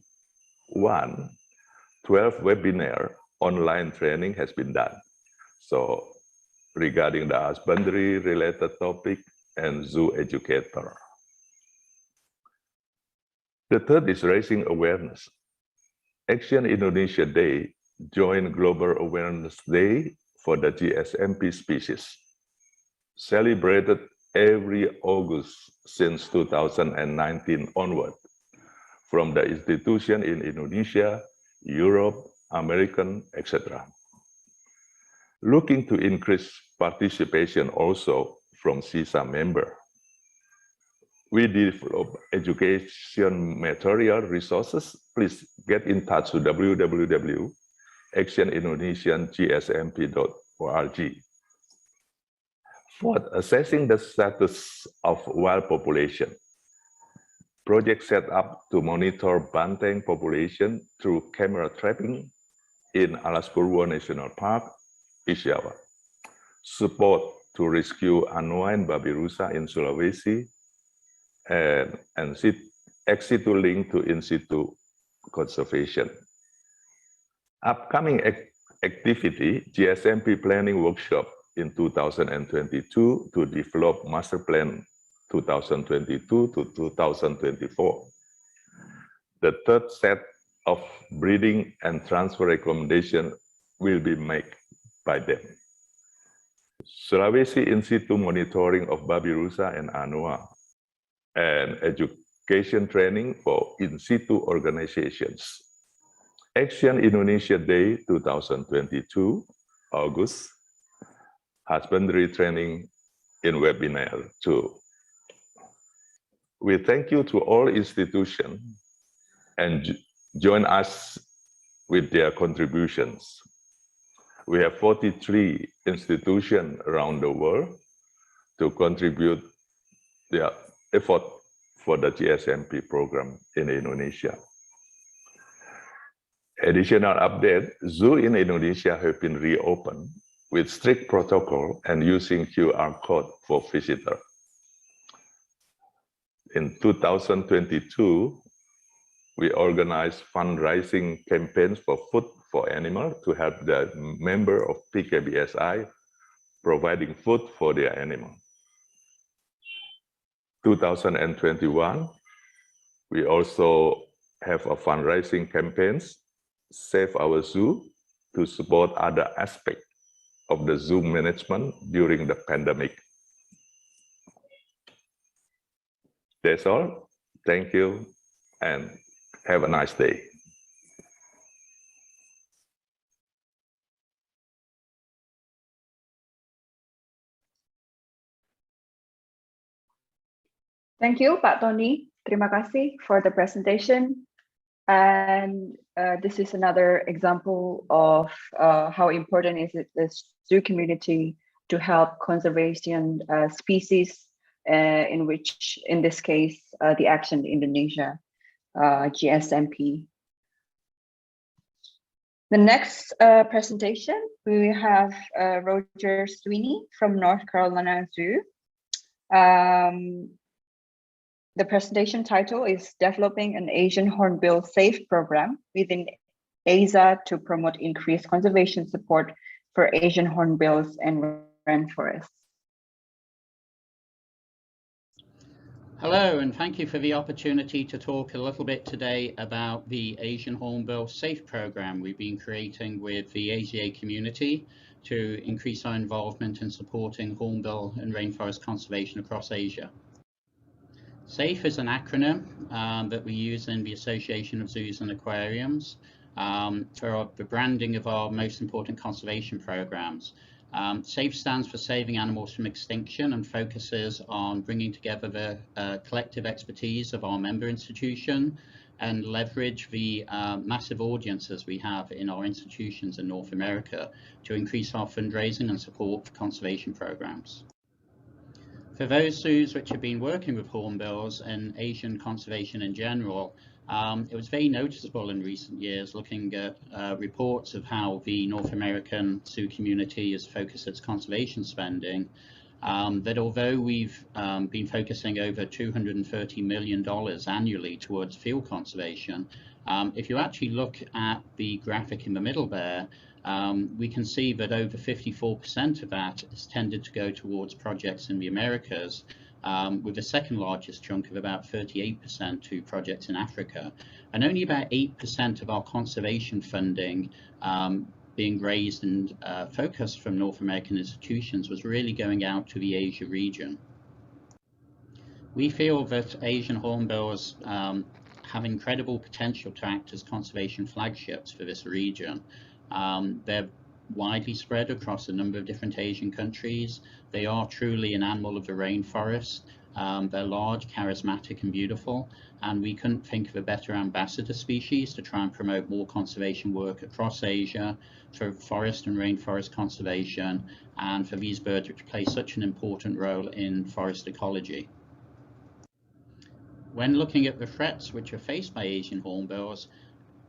12 webinar online training has been done. So regarding the husbandry related topic and zoo educator. The third is raising awareness. Action Indonesia Day joined Global Awareness Day for the GSMP species, celebrated every August since 2019 onward, from the institution in Indonesia, Europe, American, etc. Looking to increase participation also from SEAZA member. We develop education material resources. Please get in touch with www.actionindonesiangsmp.org. Fourth, assessing the status of wild population. Project set up to monitor banteng population through camera trapping in Alas Purwo National Park, East Java. Support to rescue ANOA and Babirusa in Sulawesi, and ex situ link to in situ conservation. Upcoming activity, GSMP planning workshop in 2022 to develop master plan 2022 to 2024. The third set of breeding and transfer recommendation will be made by them. Sulawesi in situ monitoring of Babirusa and ANOA, and education training for in situ organizations. Action Indonesia Day 2022, August, husbandry training in webinar 2. We thank you to all institutions and join us with their contributions. We have 43 institutions around the world to contribute their effort for the GSMP program in Indonesia. Additional update, zoo in Indonesia have been reopened with strict protocol and using QR code for visitors. In 2022, we organized fundraising campaigns for food for animals to help the member of PKBSI providing food for their animals. 2021, we also have a fundraising campaigns, Save Our Zoo, to support other aspects of the zoo management during the pandemic. That's all. Thank you and have a nice day. Thank you, Pak Tony. Terima kasih for the presentation. And this is another example of how important is it the zoo community to help conservation species, in which, in this case, the Action Indonesia, GSMP. The next presentation, we have Roger Sweeney from North Carolina Zoo. The presentation title is Developing an Asian Hornbill Safe Program within ASEAN to promote increased conservation support for Asian hornbills and rainforests. Hello, and thank you for the opportunity to talk a little bit today about the Asian Hornbill Safe Program we've been creating with the ASEAN community to increase our involvement in supporting hornbill and rainforest conservation across Asia. SAFE is an acronym that we use in the Association of Zoos and Aquariums for the branding of our most important conservation programs. SAFE stands for Saving Animals from Extinction and focuses on bringing together the collective expertise of our member institution and leverage the massive audiences we have in our institutions in North America to increase our fundraising and support for conservation programs. For those zoos which have been working with hornbills and Asian conservation in general, it was very noticeable in recent years looking at reports of how the North American zoo community has focused its conservation spending, that although we've been focusing over $230 million annually towards field conservation, if you actually look at the graphic in the middle there, we can see that over 54% of that is tended to go towards projects in the Americas, with the second largest chunk of about 38% to projects in Africa, and only about 8% of our conservation funding being raised and focused from North American institutions was really going out to the Asia region. We feel that Asian hornbills have incredible potential to act as conservation flagships for this region. They're widely spread across a number of different Asian countries. They are truly an animal of the rainforest. They're large, charismatic, and beautiful, and we couldn't think of a better ambassador species to try and promote more conservation work across Asia for forest and rainforest conservation, and for these birds which play such an important role in forest ecology. When looking at the threats which are faced by Asian hornbills,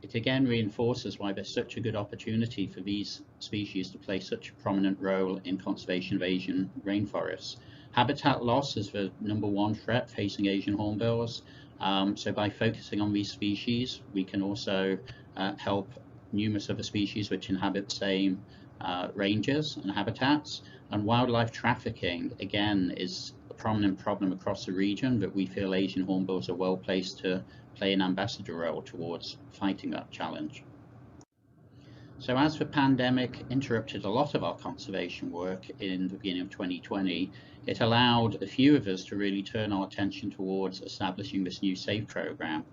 it again reinforces why there's such a good opportunity for these species to play such a prominent role in conservation of Asian rainforests. Habitat loss is the #1 threat facing Asian hornbills. So by focusing on these species, we can also help numerous other species which inhabit the same ranges and habitats. And wildlife trafficking, again, is a prominent problem across the region, but we feel Asian hornbills are well placed to play an ambassador role towards fighting that challenge. So as the pandemic interrupted a lot of our conservation work in the beginning of 2020, it allowed a few of us to really turn our attention towards establishing this new SAFE program.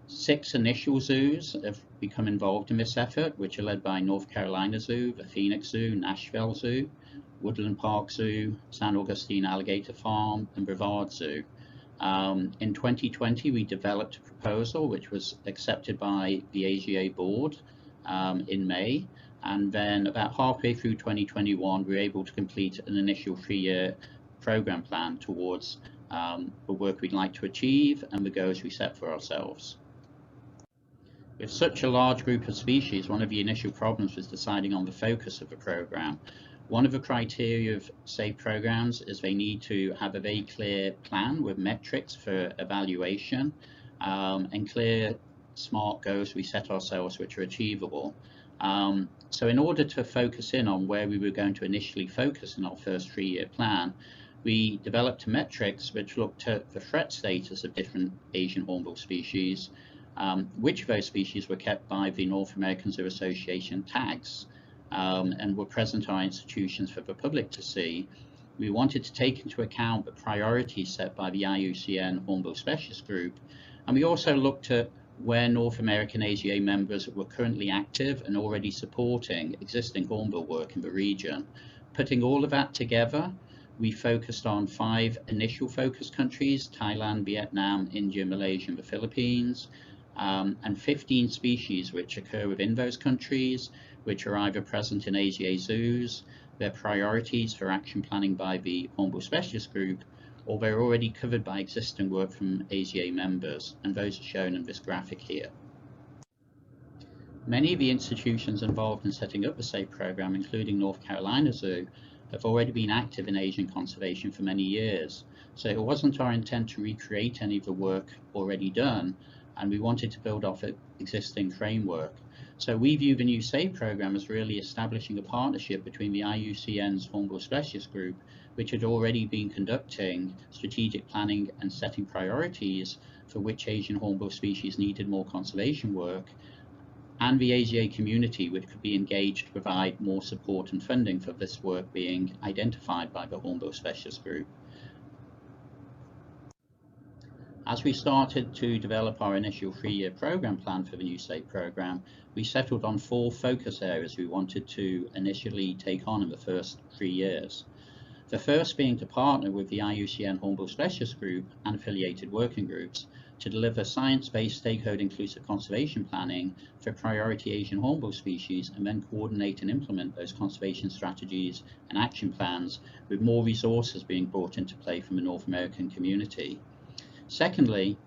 6 initial zoos have become involved in this effort, which are led by North Carolina Zoo, the Phoenix Zoo, Nashville Zoo, Woodland Park Zoo, San Augustine Alligator Farm, and Brevard Zoo. In 2020, we developed a proposal which was accepted by the AGA board in May, and then about halfway through 2021, we were able to complete an initial 3-year program plan towards the work we'd like to achieve and the goals we set for ourselves. With such a large group of species, one of the initial problems was deciding on the focus of the program. One of the criteria of SAFE programs is they need to have a very clear plan with metrics for evaluation and clear, smart goals we set ourselves which are achievable. So in order to focus in on where we were going to initially focus in our first 3-year plan, we developed metrics which looked at the threat status of different Asian hornbill species, which of those species were kept by the North American Zoo Association tags, and were present at our institutions for the public to see. We wanted to take into account the priorities set by the IUCN Hornbill Specialist Group, and we also looked at where North American AGA members were currently active and already supporting existing hornbill work in the region. Putting all of that together, we focused on 5 initial focus countries: Thailand, Vietnam, India, Malaysia, and the Philippines, and 15 species which occur within those countries, which are either present in AGA zoos, their priorities for action planning by the Hornbill Specialist Group, or they're already covered by existing work from AGA members, and those are shown in this graphic here. Many of the institutions involved in setting up the SAFE program, including North Carolina Zoo, have already been active in Asian conservation for many years. So it wasn't our intent to recreate any of the work already done, and we wanted to build off an existing framework. So we view the new SAFE program as really establishing a partnership between the IUCN's Hornbill Specialist Group, which had already been conducting strategic planning and setting priorities for which Asian hornbill species needed more conservation work, and the AGA community, which could be engaged to provide more support and funding for this work being identified by the Hornbill Specialist Group. As we started to develop our initial 3-year program plan for the New SAFE program, we settled on 4 focus areas we wanted to initially take on in the first 3 years. The first being to partner with the IUCN Hornbill Specialist Group and affiliated working groups to deliver science-based stakeholder inclusive conservation planning for priority Asian hornbill species, and then coordinate and implement those conservation strategies and action plans, with more resources being brought into play from the North American community. Secondly,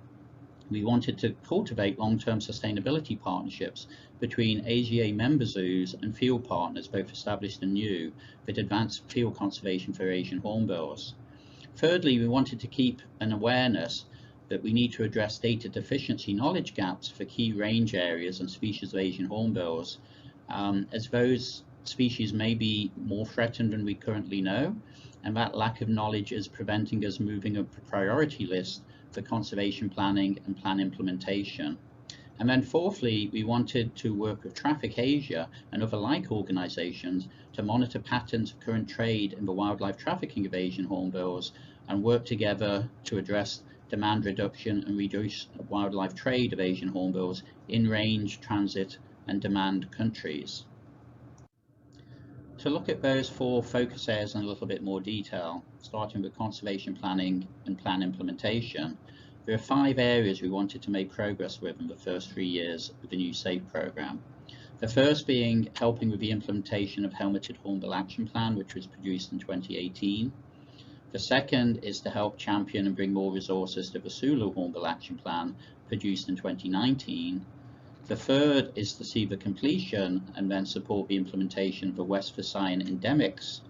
we wanted to cultivate long-term sustainability partnerships between AGA member zoos and field partners, both established and new, that advance field conservation for Asian hornbills. Thirdly, we wanted to keep an awareness that we need to address data deficiency knowledge gaps for key range areas and species of Asian hornbills, as those species may be more threatened than we currently know, and that lack of knowledge is preventing us moving up the priority list for conservation planning and plan implementation. And then fourthly, we wanted to work with Traffic Asia and other like organizations to monitor patterns of current trade in the wildlife trafficking of Asian hornbills, and work together to address demand reduction and reduce wildlife trade of Asian hornbills in range, transit, and demand countries. To look at those 4 focus areas in a little bit more detail, starting with conservation planning and plan implementation, there are 5 areas we wanted to make progress with in the first 3 years of the new SAFE program. The first being helping with the implementation of Helmeted Hornbill Action Plan, which was produced in 2018. The second is to help champion and bring more resources to the Sulu Hornbill Action Plan, produced in 2019. The third is to see the completion and then support the implementation of the West Visayan Endemics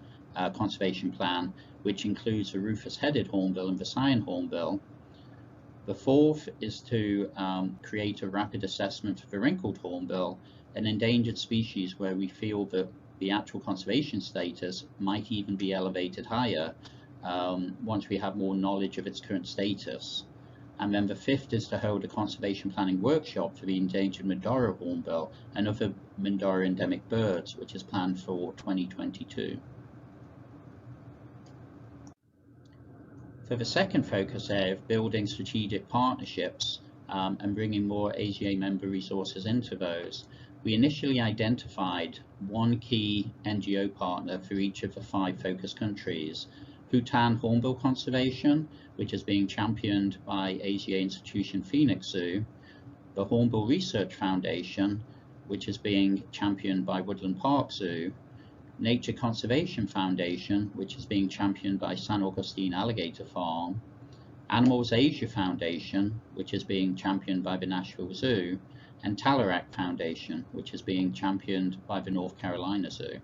Conservation Plan, which includes the rufous-headed hornbill and Visayan hornbill. The fourth is to create a rapid assessment of the wrinkled hornbill, an endangered species where we feel that the actual conservation status might even be elevated higher once we have more knowledge of its current status. And then the fifth is to hold a conservation planning workshop for the endangered Mindoro hornbill and other Mindoro endemic birds, which is planned for 2022. For the second focus area of building strategic partnerships and bringing more AGA member resources into those, we initially identified 1 key NGO partner for each of the 5 focus countries: Bhutan Hornbill Conservation, which is being championed by AGA institution Phoenix Zoo; the Hornbill Research Foundation, which is being championed by Woodland Park Zoo; Nature Conservation Foundation, which is being championed by San Augustine Alligator Farm; Animals Asia Foundation, which is being championed by the Nashville Zoo; and Talarak Foundation, which is being championed by the North Carolina Zoo.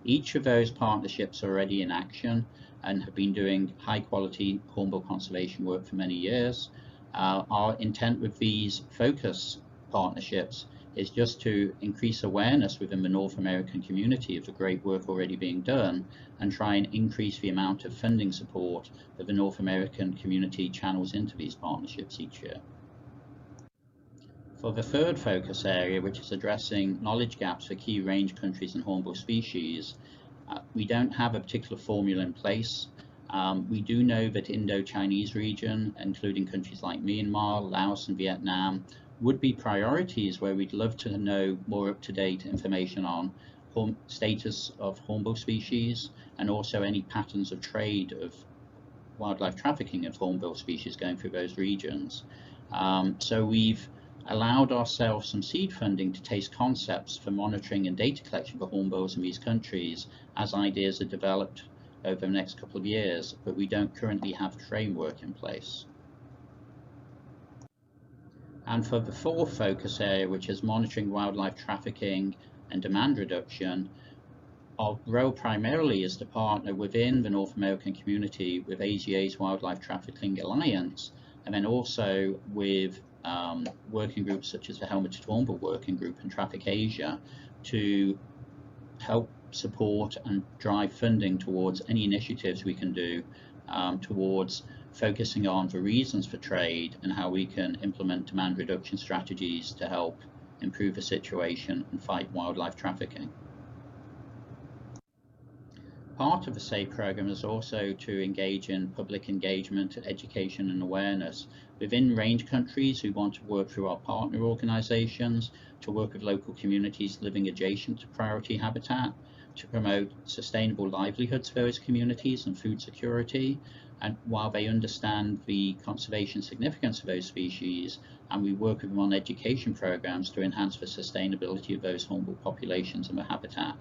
Each of those partnerships are already in action and have been doing high quality hornbill conservation work for many years. Our intent with these focus partnerships is just to increase awareness within the North American community of the great work already being done, and try and increase the amount of funding support that the North American community channels into these partnerships each year. For the third focus area, which is addressing knowledge gaps for key range countries and hornbill species, we don't have a particular formula in place. We do know that Indo-Chinese region, including countries like Myanmar, Laos, and Vietnam, would be priorities where we'd love to know more up-to-date information on status of hornbill species, and also any patterns of trade of wildlife trafficking of hornbill species going through those regions. So we've allowed ourselves some seed funding to test concepts for monitoring and data collection for hornbills in these countries as ideas are developed over the next couple of years, but we don't currently have a framework in place. And for the fourth focus area, which is monitoring wildlife trafficking and demand reduction, our role primarily is to partner within the North American community with AGA's Wildlife Trafficking Alliance, and then also with working groups such as the Helmeted Hornbill Working Group and Traffic Asia, to help support and drive funding towards any initiatives we can do towards focusing on the reasons for trade and how we can implement demand reduction strategies to help improve the situation and fight wildlife trafficking. part of the SAFE program is also to engage in public engagement, education and awareness within range countries who want to work through our partner organisations, to work with local communities living adjacent to priority habitat, to promote sustainable livelihoods for those communities and food security, and while they understand the conservation significance of those species, and we work with them on education programs to enhance the sustainability of those hornbill populations and the habitat.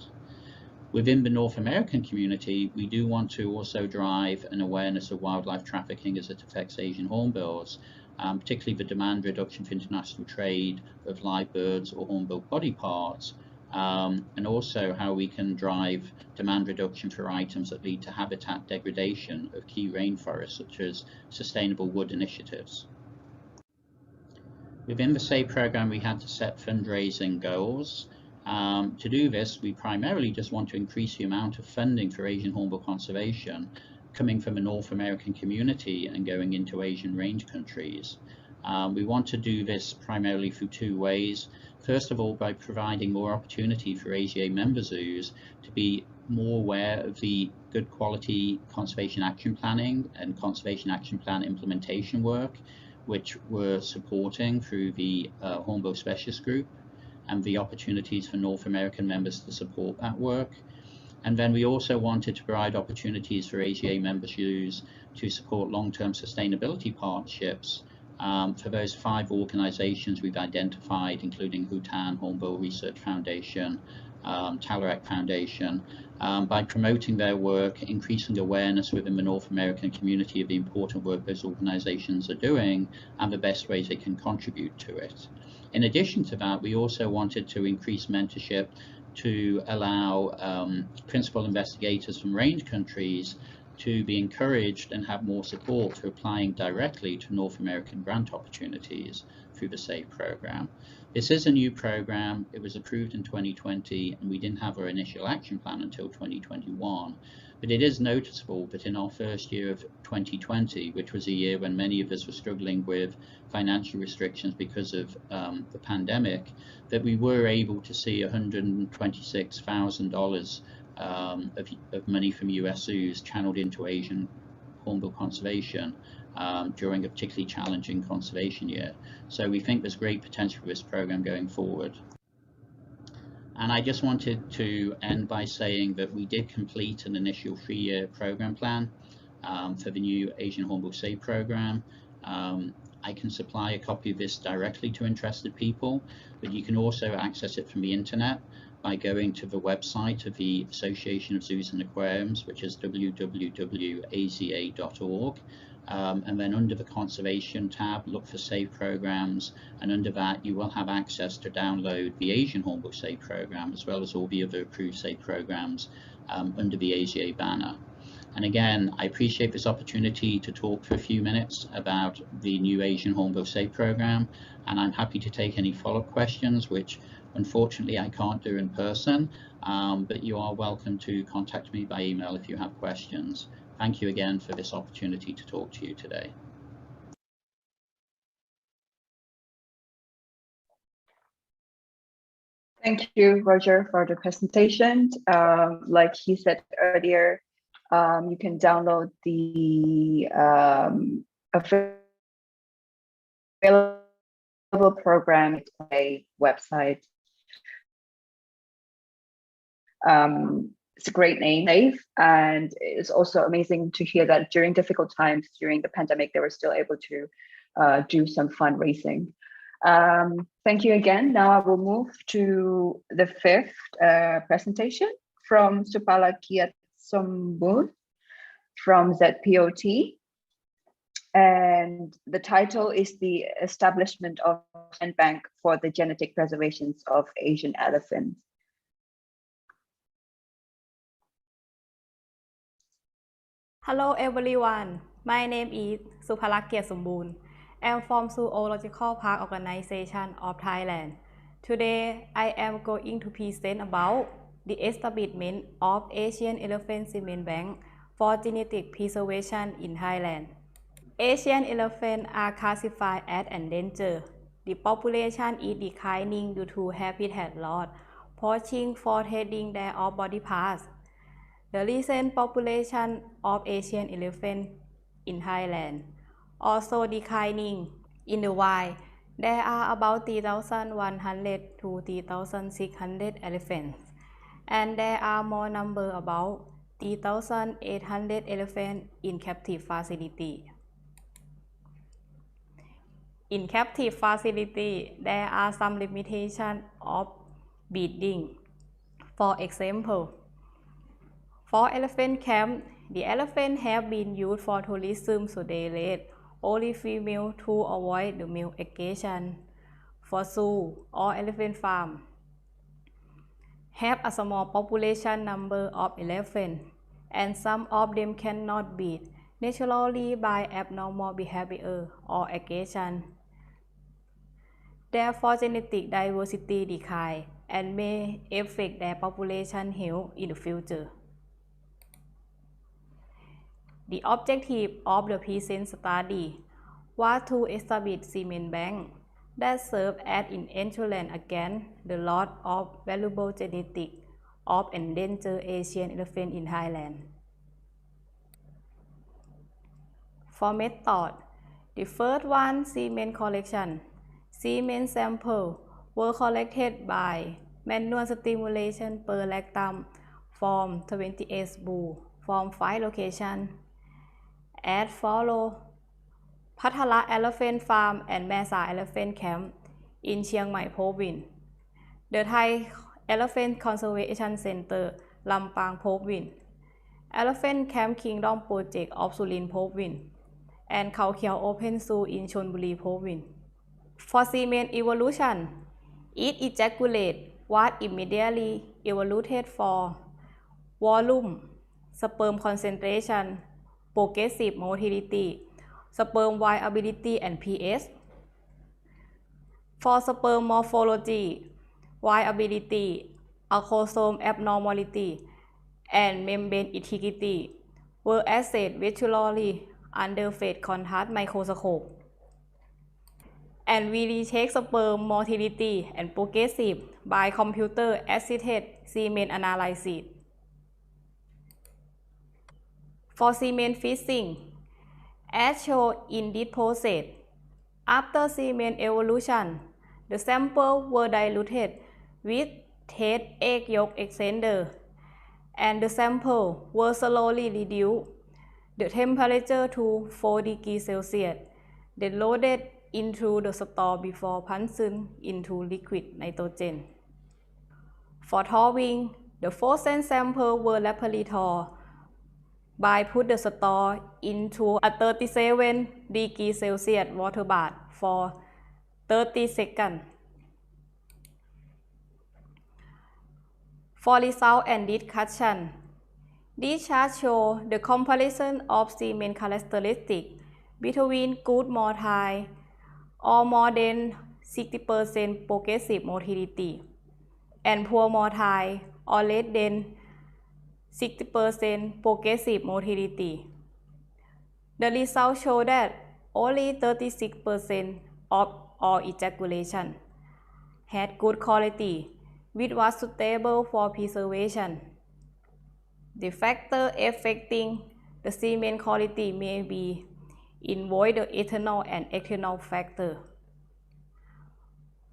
Within the North American community, we do want to also drive an awareness of wildlife trafficking as it affects Asian hornbills, particularly the demand reduction for international trade of live birds or hornbill body parts, and also how we can drive demand reduction for items that lead to habitat degradation of key rainforests, such as sustainable wood initiatives. Within the SAFE program, we had to set fundraising goals. To do this, we primarily just want to increase the amount of funding for Asian hornbill conservation coming from the North American community and going into Asian range countries. We want to do this primarily through two ways. First of all, by providing more opportunity for ASEA member zoos to be more aware of the good quality conservation action planning and conservation action plan implementation work, which we're supporting through the Hornbill Specialist Group, and the opportunities for North American members to support that work. And then we also wanted to provide opportunities for ASEA member zoos to support long-term sustainability partnerships for those 5 organizations we've identified, including Bhutan Hornbill Research Foundation, Talarak Foundation, by promoting their work, increasing awareness within the North American community of the important work those organizations are doing and the best ways they can contribute to it. In addition to that, we also wanted to increase mentorship to allow principal investigators from range countries to be encouraged and have more support for applying directly to North American grant opportunities through the SAFE program. This is a new program. It was approved in 2020 and we didn't have our initial action plan until 2021. But it is noticeable that in our first year of 2020, which was a year when many of us were struggling with financial restrictions because of the pandemic, that we were able to see $126,000 of money from US zoos channeled into Asian hornbill conservation during a particularly challenging conservation year. So we think there's great potential for this program going forward. And I just wanted to end by saying that we did complete an initial 3-year program plan for the new Asian Hornbill SAFE program. I can supply a copy of this directly to interested people, but you can also access it from the internet by going to the website of the Association of Zoos and Aquariums, which is www.aza.org. And then under the Conservation tab, look for SAFE programs, and under that you will have access to download the Asian Hornbill SAFE program, as well as all the other approved SAFE programs under the ASEA banner. And again, I appreciate this opportunity to talk for a few minutes about the new Asian Hornbill SAFE program, and I'm happy to take any follow-up questions, which unfortunately I can't do in person, but you are welcome to contact me by email if you have questions. Thank you again for this opportunity to talk to you today. Thank you, Roger, for the presentation. Like he said earlier, you can download the available program on a website. It's a great name, SAFE, and it's also amazing to hear that during difficult times, during the pandemic, they were still able to do some fundraising. Thank you again. Now I will move to the 5th presentation from Supalakiat Sombun from ZPOT. And the title is the Establishment of a Bank for the Genetic Preservations of Asian Elephants. Hello everyone, my name is Supalakiat Sombun. I am from Zoological Park Organization of Thailand. Today I am going to present about the establishment of Asian Elephant Cement Bank for genetic preservation in Thailand. Asian elephants are classified as endangered. The population is declining due to habitat loss, poaching for trading their body parts. The recent population of Asian elephant in Thailand also declining. In the wild, there are about 3,100 to 3,600 elephants, and there are more number about 3,800 elephants in captive facility. In captive facility, there are some limitations of breeding. For example, for elephant camp, the elephants have been used for tourism, so they raise only female to avoid the male aggression. For zoo or elephant farm, have a small population number of elephants, and some of them cannot breed naturally by abnormal behavior or aggression. Therefore, genetic diversity decline and may affect their population health in the future. The objective of the present study was to establish semen bank that serve as an insurance against the loss of valuable genetics of endangered Asian elephant in Thailand. For method, the first one, semen collection. Semen samples were collected by manual stimulation per rectum from 28 spool from 5 locations as follows: Pathala Elephant Farm and Mesa Elephant Camp in Chiang Mai Province, the Thai Elephant Conservation Center, Lampang Province, Elephant Camp Kingdom Project of Surin Province, and Khao Kiao Open Zoo in Chonburi Province. For semen evolution, each ejaculate was immediately evaluated for volume, sperm concentration, progressive motility, sperm viability, and pH. For sperm morphology, viability, chromosome abnormality, and membrane integrity were assessed visually under phase contrast microscope. And we detect sperm motility and progressive by computer-assisted semen analysis. For semen fixing, as shown in this process, after semen evolution, the samples were diluted with test egg yolk exchanger, and the samples were slowly reduced the temperature to 4 degrees Celsius, then loaded into the store before punching into liquid nitrogen. For thawing, the frozen samples were rapidly thawed by put the store into a 37 degrees Celsius water bath for 30 seconds. For result and discussion, this chart shows the comparison of semen characteristics between good motile or more than 60% progressive motility and poor motile or less than 60% progressive motility. The results show that only 36% of all ejaculation had good quality, which was suitable for preservation. The factor affecting the semen quality may be involve the internal and external factor.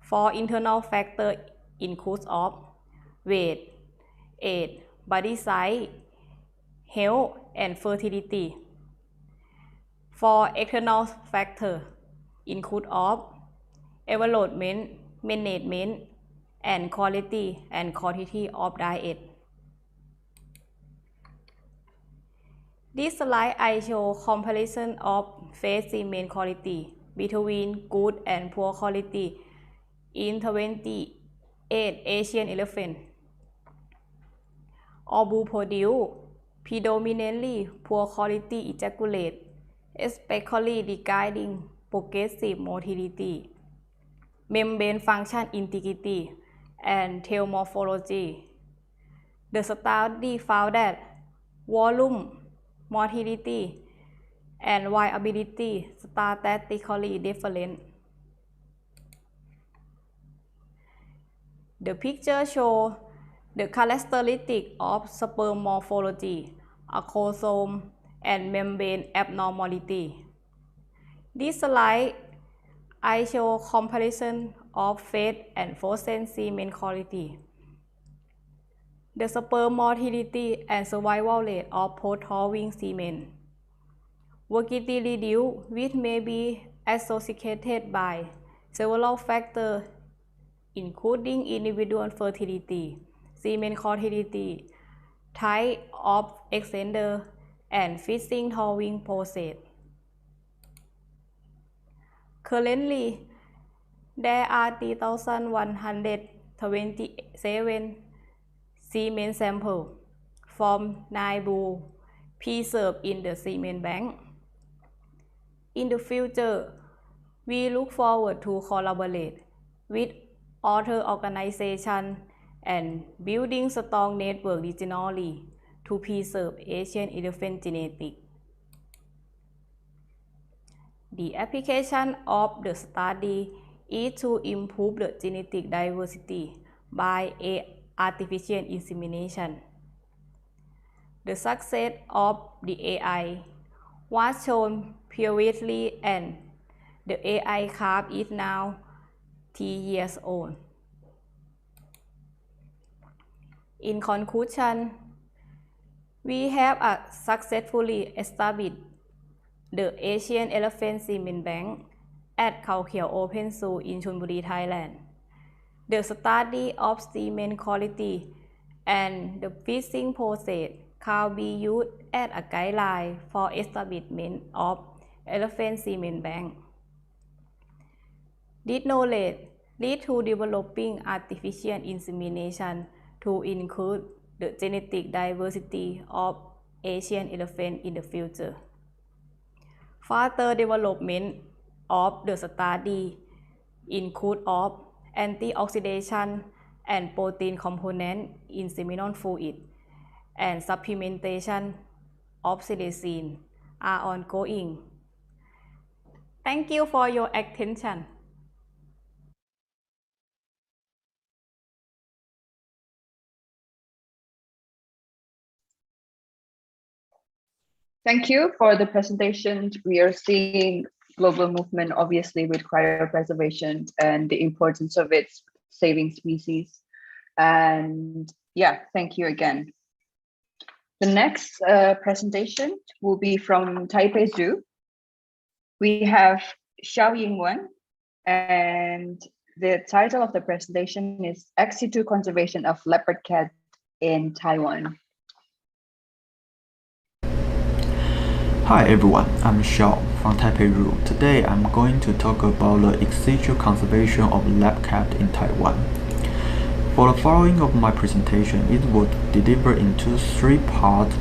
For internal factor includes of weight, age, body size, health, and fertility. For external factor include of environment, management, and quality and quantity of diet. This slide I show comparison of face semen quality between good and poor quality in 28 Asian elephants. All produce predominantly poor quality ejaculate, especially regarding progressive motility, membrane function integrity, and tail morphology. The study found that volume, motility, and viability statistically different. The picture shows The characteristic of sperm morphology, acrosome, and membrane abnormality. This slide I show comparison of fed and frozen semen quality. The sperm motility and survival rate of post-thawing semen. Motility reduced, which may be associated by several factors, including individual fertility, semen quality, type of extender, and fixing thawing process. Currently, there are 3,127 semen samples from 9 bulls preserved in the semen bank. In the future, we look forward to collaborate with other organizations and building strong network regionally to preserve Asian elephant genetics. The application of the study is to improve the genetic diversity by artificial insemination. The success of the AI was shown previously, and the AI calf is now 3 years old. In conclusion, we have successfully established the Asian Elephant Semen Bank at Khao Khiao Open Zoo in Chonburi, Thailand. The study of semen quality and the fixing process can be used as a guideline for establishment of elephant semen bank. This knowledge leads to developing artificial insemination to include the genetic diversity of Asian elephant in the future. Further development of the study include of antioxidant and protein component in seminal fluid and supplementation of selecin are ongoing. Thank you for your attention. Thank you for the presentation. We are seeing global movement, obviously, with cryopreservation and the importance of it saving species. And yeah, thank you again. The next presentation will be from Taipei Zoo. We have Xiao Yingwen, and the title of the presentation is Ex situ conservation of leopard cat in Taiwan. Hi everyone, I'm Xiao from Taipei Zoo. Today I'm going to talk about the ex situ conservation of lab cat in Taiwan. For the following of my presentation, it will deliver into 3 parts,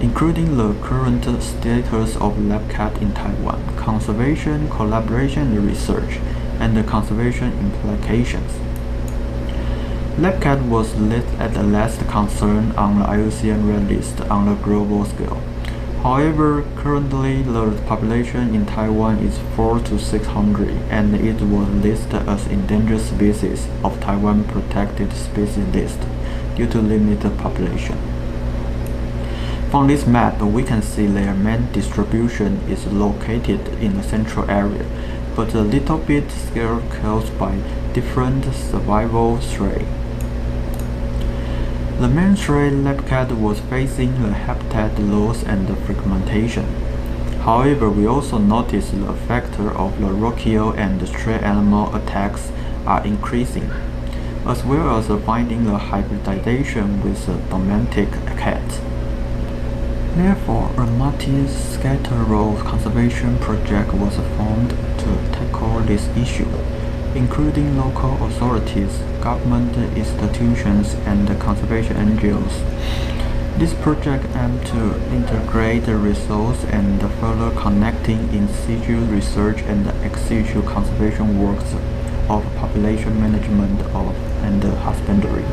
including the current status of lab cat in Taiwan, conservation, collaboration, and research, and the conservation implications. Lab cat was listed as the last concern on the IUCN Red List on the global scale. However, currently the population in Taiwan is 400 to 600, and it was listed as endangered species of Taiwan protected species list due to limited population. From this map, we can see their main distribution is located in the central area, but a little bit scale caused by different survival threats. The main threat lab cat was facing the habitat loss and the fragmentation. However, we also noticed the factor of the roadkill and the stray animal attacks are increasing, as well as finding the hybridization with the domestic cat. Therefore, a multi-scatter role conservation project was formed to tackle this issue, including local authorities, government institutions, and conservation NGOs. This project aims to integrate the resource and further connecting in situ research and ex situ conservation works of population management and husbandry.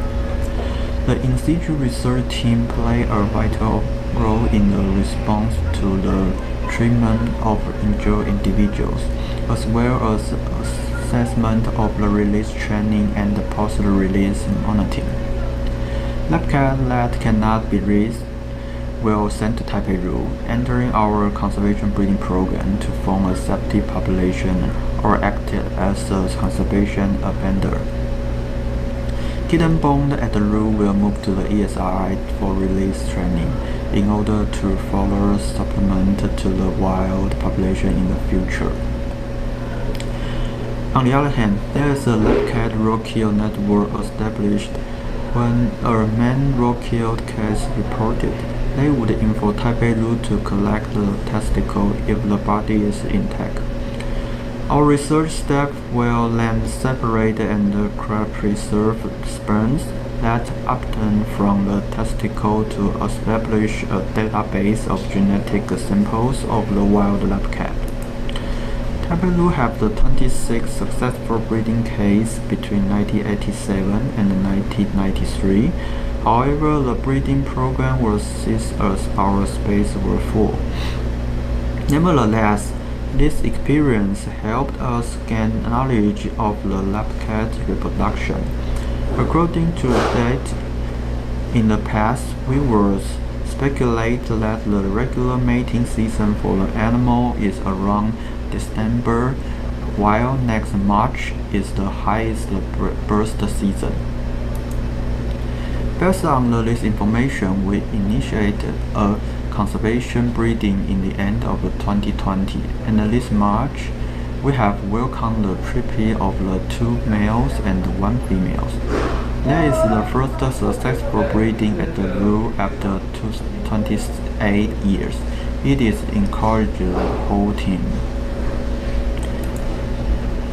The in situ research team play a vital role in the response to the treatment of injured individuals, as well as assessment of the release training and post-release monitoring. Lab cat that cannot be raised will sent to Taipei Zoo, entering our conservation breeding program to form a safety population or act as a conservation offender. Kitten born at the zoo will move to the ESRI for release training in order to further supplement to the wild population in the future. On the other hand, there is a lab cat roadkill network established. When a main roadkill case reported, they would inform Taipei Zoo to collect the testicle if the body is intact. Our research staff will then separate and cryopreserve sperms that obtained from the testicle to establish a database of genetic samples of the wild lab cat. Taipei Zoo have the 26 successful breeding cases between 1987 and 1993. However, the breeding program was ceased as our space were full. Nevertheless, this experience helped us gain knowledge of the lab cat reproduction. According to that, in the past, we would speculate that the regular mating season for the animal is around December, while next March is the highest burst season. Based on this information, we initiated a conservation breeding in the end of 2020, and this March, we have welcomed the triplet of the 2 males and 1 female. That is the first successful breeding at the zoo after 28 years. It is encouraged the whole team.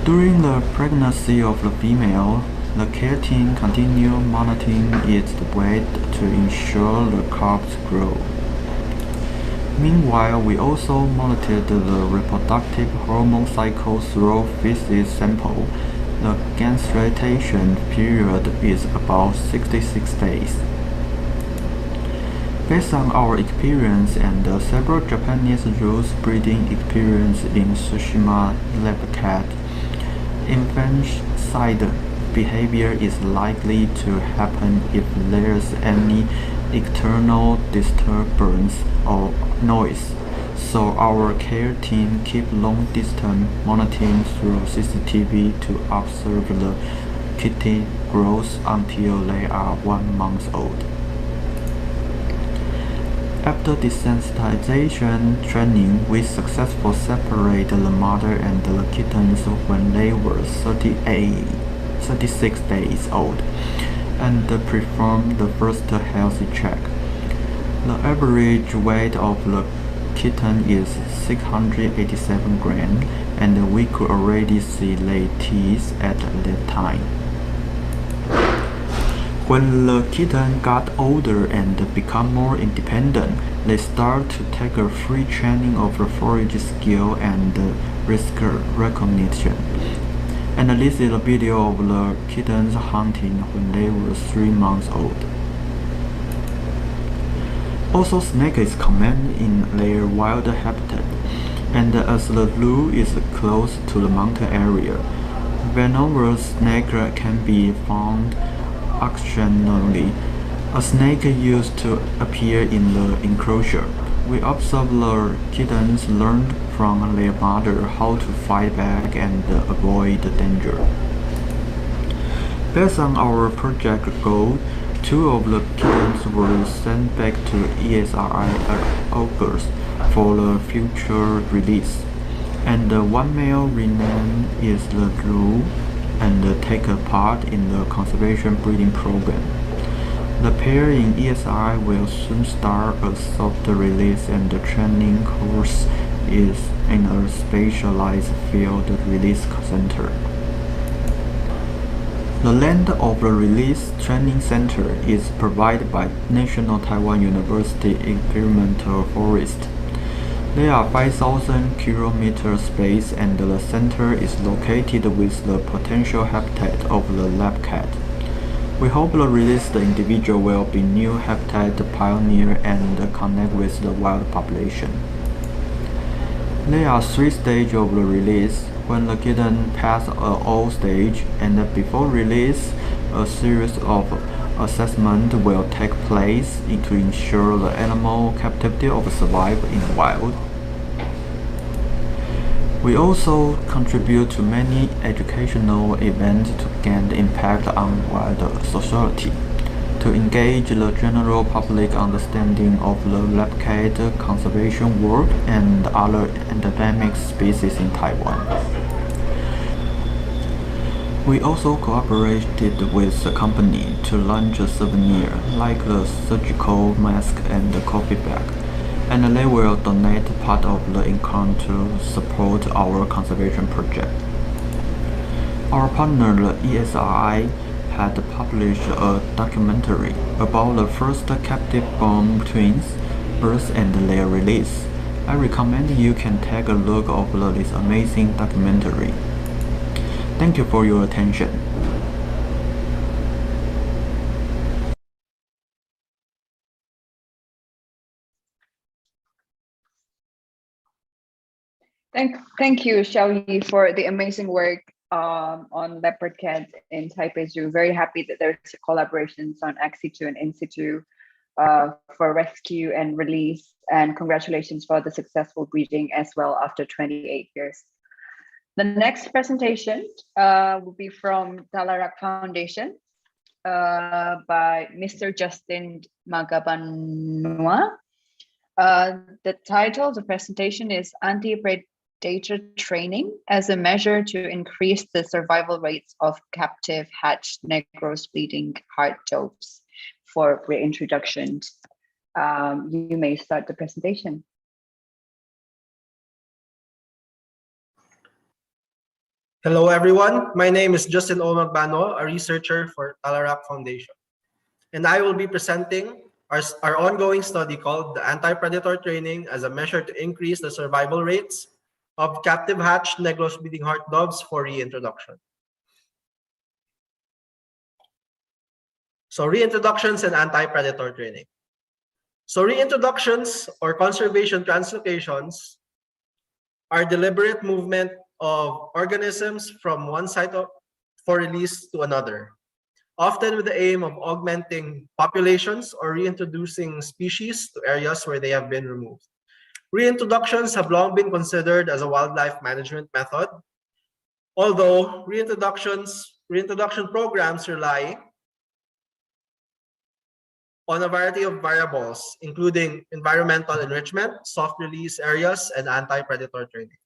During the pregnancy of the female, the care team continued monitoring its weight to ensure the calves grow. Meanwhile, we also monitored the reproductive hormone cycle through feces sample. The gestation period is about 66 days. Based on our experience and several Japanese zoos breeding experience in Tsushima lab cat, infanticide behavior is likely to happen if there's any external disturbance or noise. So our care team keep long-distance monitoring through CCTV to observe the kitty growth until they are 1 month old. After desensitization training, we successfully separated the mother and the kittens when they were 36 days old and performed the first healthy check. The average weight of the kitten is 687 grams, and we could already see their teeth at that time. When the kitten got older and become more independent, they start to take a free training of the forage skill and risk recognition. And this is a video of the kittens hunting when they were 3 months old. Also, snake is common in their wild habitat, and as the zoo is close to the mountain area, venomous snake can be found occasionally. A snake used to appear in the enclosure. We observed the kittens learned from their mother how to fight back and avoid danger. Based on our project goal, 2 of the kittens were sent back to ESRI August for the future release, and 1 male remained in the zoo and take a part in the conservation breeding program. The pair in ESRI will soon start a soft release, and the training course is in a specialized field release center. The land of the Release Training Center is provided by National Taiwan University Experimental Forest. There are 5,000 km space, and the center is located with the potential habitat of the lab cat. We hope the released individual will be new habitat pioneer and connect with the wild population. There are 3 stages of the release. When the kitten passes an old stage, and before release, a series of assessment will take place to ensure the animal captivity will survive in the wild. We also contribute to many educational events to gain impact on wider society, to engage the general public understanding of the leopard conservation work and other endemic species in Taiwan. We also cooperated with the company to launch a souvenir like the surgical mask and the coffee bag, and they will donate part of the income to support our conservation project. Our partner, the ESRI, had published a documentary about the first captive-born twins, birth and their release. I recommend you can take a look of this amazing documentary. Thank you for your attention. Thank you, Xiaoyi, for the amazing work on leopard cats in Taipei Zoo. Very happy that there's collaborations on ex situ and in situ for rescue and release, and congratulations for the successful breeding as well after 28 years. The next presentation will be from Talarak Foundation by Mr. Justin Magabanua. The title of the presentation is Anti-Predator Training as a Measure to Increase the Survival Rates of Captive Hatched Negros Bleeding Heart Doves for reintroduction. You may start the presentation. Hello, everyone. My name is Justin Magabanua, a researcher for Talarak Foundation. And I will be presenting our ongoing study called the Anti-Predator Training as a Measure to Increase the Survival Rates of Captive Hatched Negros Bleeding Heart Doves for Reintroduction. So reintroductions and anti-predator training. So reintroductions or conservation translocations are deliberate movement of organisms from one site for release to another, often with the aim of augmenting populations or reintroducing species to areas where they have been removed. Reintroductions have long been considered as a wildlife management method, although reintroduction programs rely on a variety of variables, including environmental enrichment, soft release areas, and anti-predator training.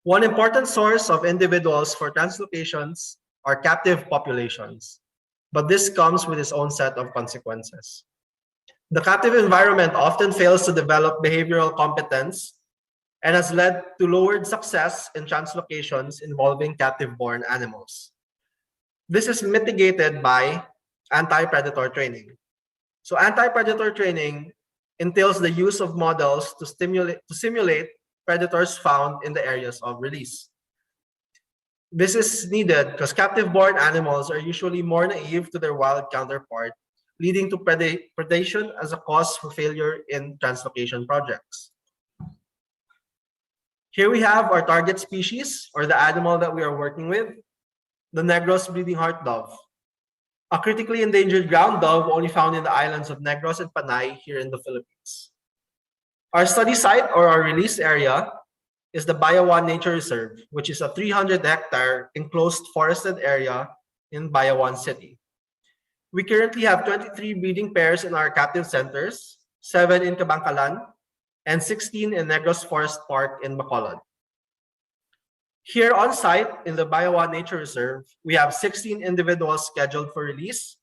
One important source of individuals for translocations are captive populations, but this comes with its own set of consequences. The captive environment often fails to develop behavioral competence and has led to lowered success in translocations involving captive-born animals. This is mitigated by anti-predator training. So anti-predator training entails the use of models to simulate predators found in the areas of release. This is needed because captive-born animals are usually more naive to their wild counterpart, leading to predation as a cause for failure in translocation projects. Here we have our target species, or the animal that we are working with, the Negros bleeding heart dove, a critically endangered ground dove only found in the islands of Negros and Panay here in the Philippines. Our study site, or our release area, is the Bayawan Nature Reserve, which is a 300-hectare enclosed forested area in Bayawan City. We currently have 23 breeding pairs in our captive centers, 7 in Kabangkalan, and 16 in Negros Forest Park in Bacolod. Here on site in the Bayawan Nature Reserve, we have 16 individuals scheduled for release,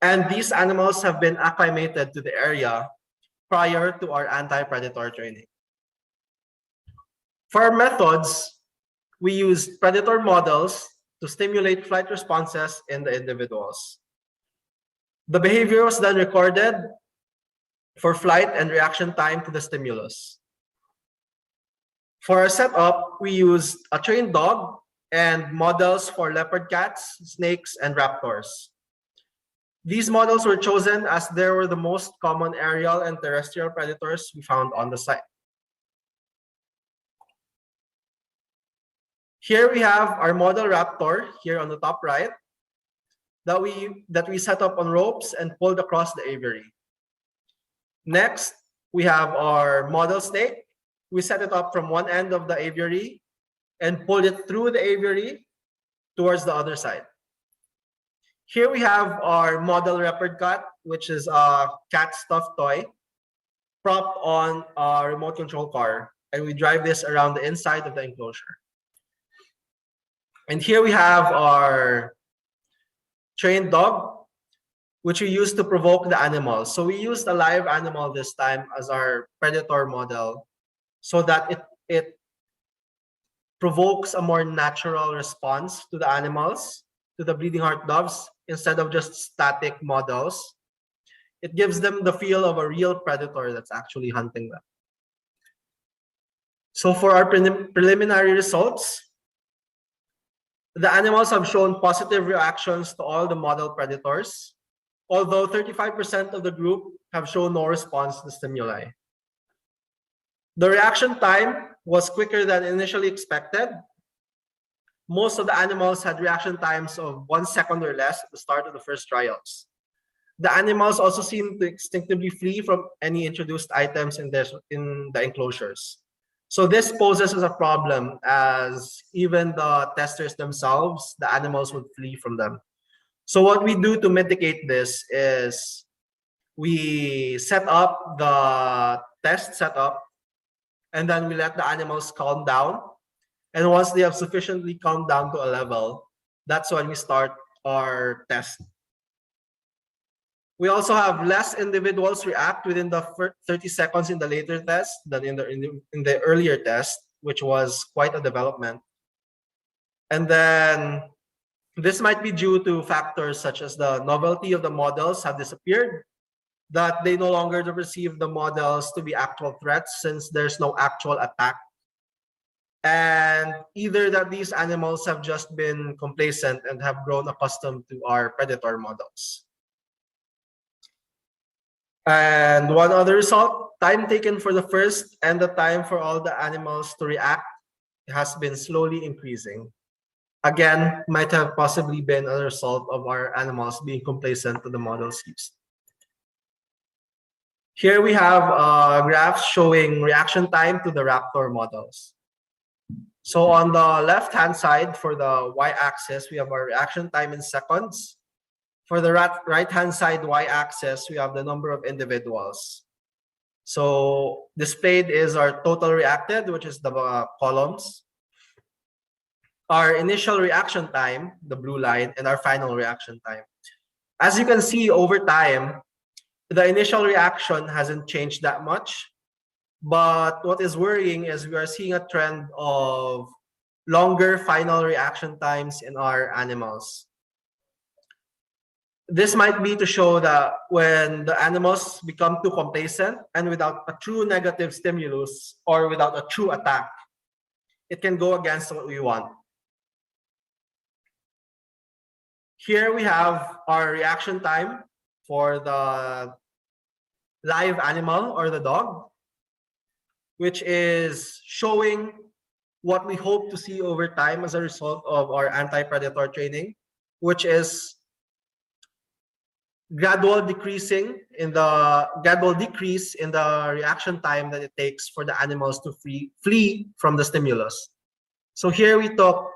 and these animals have been acclimated to the area prior to our anti-predator training. For our methods, we use predator models to stimulate flight responses in the individuals. The behavior was then recorded for flight and reaction time to the stimulus. For our setup, we used a trained dog and models for leopard cats, snakes, and raptors. These models were chosen as they were the most common aerial and terrestrial predators we found on the site. Here we have our model raptor here on the top right. that we set up on ropes and pulled across the aviary. Next, we have our model snake. We set it up from one end of the aviary and pulled it through the aviary towards the other side. Here we have our model leopard cat, which is a cat stuffed toy propped on a remote control car, and we drive this around the inside of the enclosure. And here we have our trained dog, which we use to provoke the animals. So we used a live animal this time as our predator model so that it provokes a more natural response to the animals, to the bleeding heart doves, instead of just static models. It gives them the feel of a real predator that's actually hunting them. So for our preliminary results, the animals have shown positive reactions to all the model predators, although 35% of the group have shown no response to the stimuli. The reaction time was quicker than initially expected. Most of the animals had reaction times of 1 second or less at the start of the first trials. The animals also seemed to instinctively flee from any introduced items in the enclosures. So this poses as a problem, as even the testers themselves, the animals would flee from them. So what we do to mitigate this is we set up the test setup, and then we let the animals calm down. And once they have sufficiently calmed down to a level, that's when we start our test. We also have less individuals react within the 30 seconds in the later test than in the earlier test, which was quite a development. And then this might be due to factors such as the novelty of the models have disappeared, that they no longer perceive the models to be actual threats since there's no actual attack, and either that these animals have just been complacent and have grown accustomed to our predator models. And one other result, time taken for the first and the time for all the animals to react has been slowly increasing. Again, might have possibly been a result of our animals being complacent to the models used. Here we have a graph showing reaction time to the raptor models. So on the left-hand side for the y-axis, we have our reaction time in seconds. For the right-hand side y-axis, we have the number of individuals. So displayed is our total reacted, which is the columns, our initial reaction time, the blue line, and our final reaction time. As you can see over time, the initial reaction hasn't changed that much. But what is worrying is we are seeing a trend of longer final reaction times in our animals. This might be to show that when the animals become too complacent and without a true negative stimulus or without a true attack, it can go against what we want. Here we have our reaction time for the live animal or the dog, which is showing what we hope to see over time as a result of our anti-predator training, which is gradual decrease in the reaction time that it takes for the animals to flee from the stimulus. So here we took,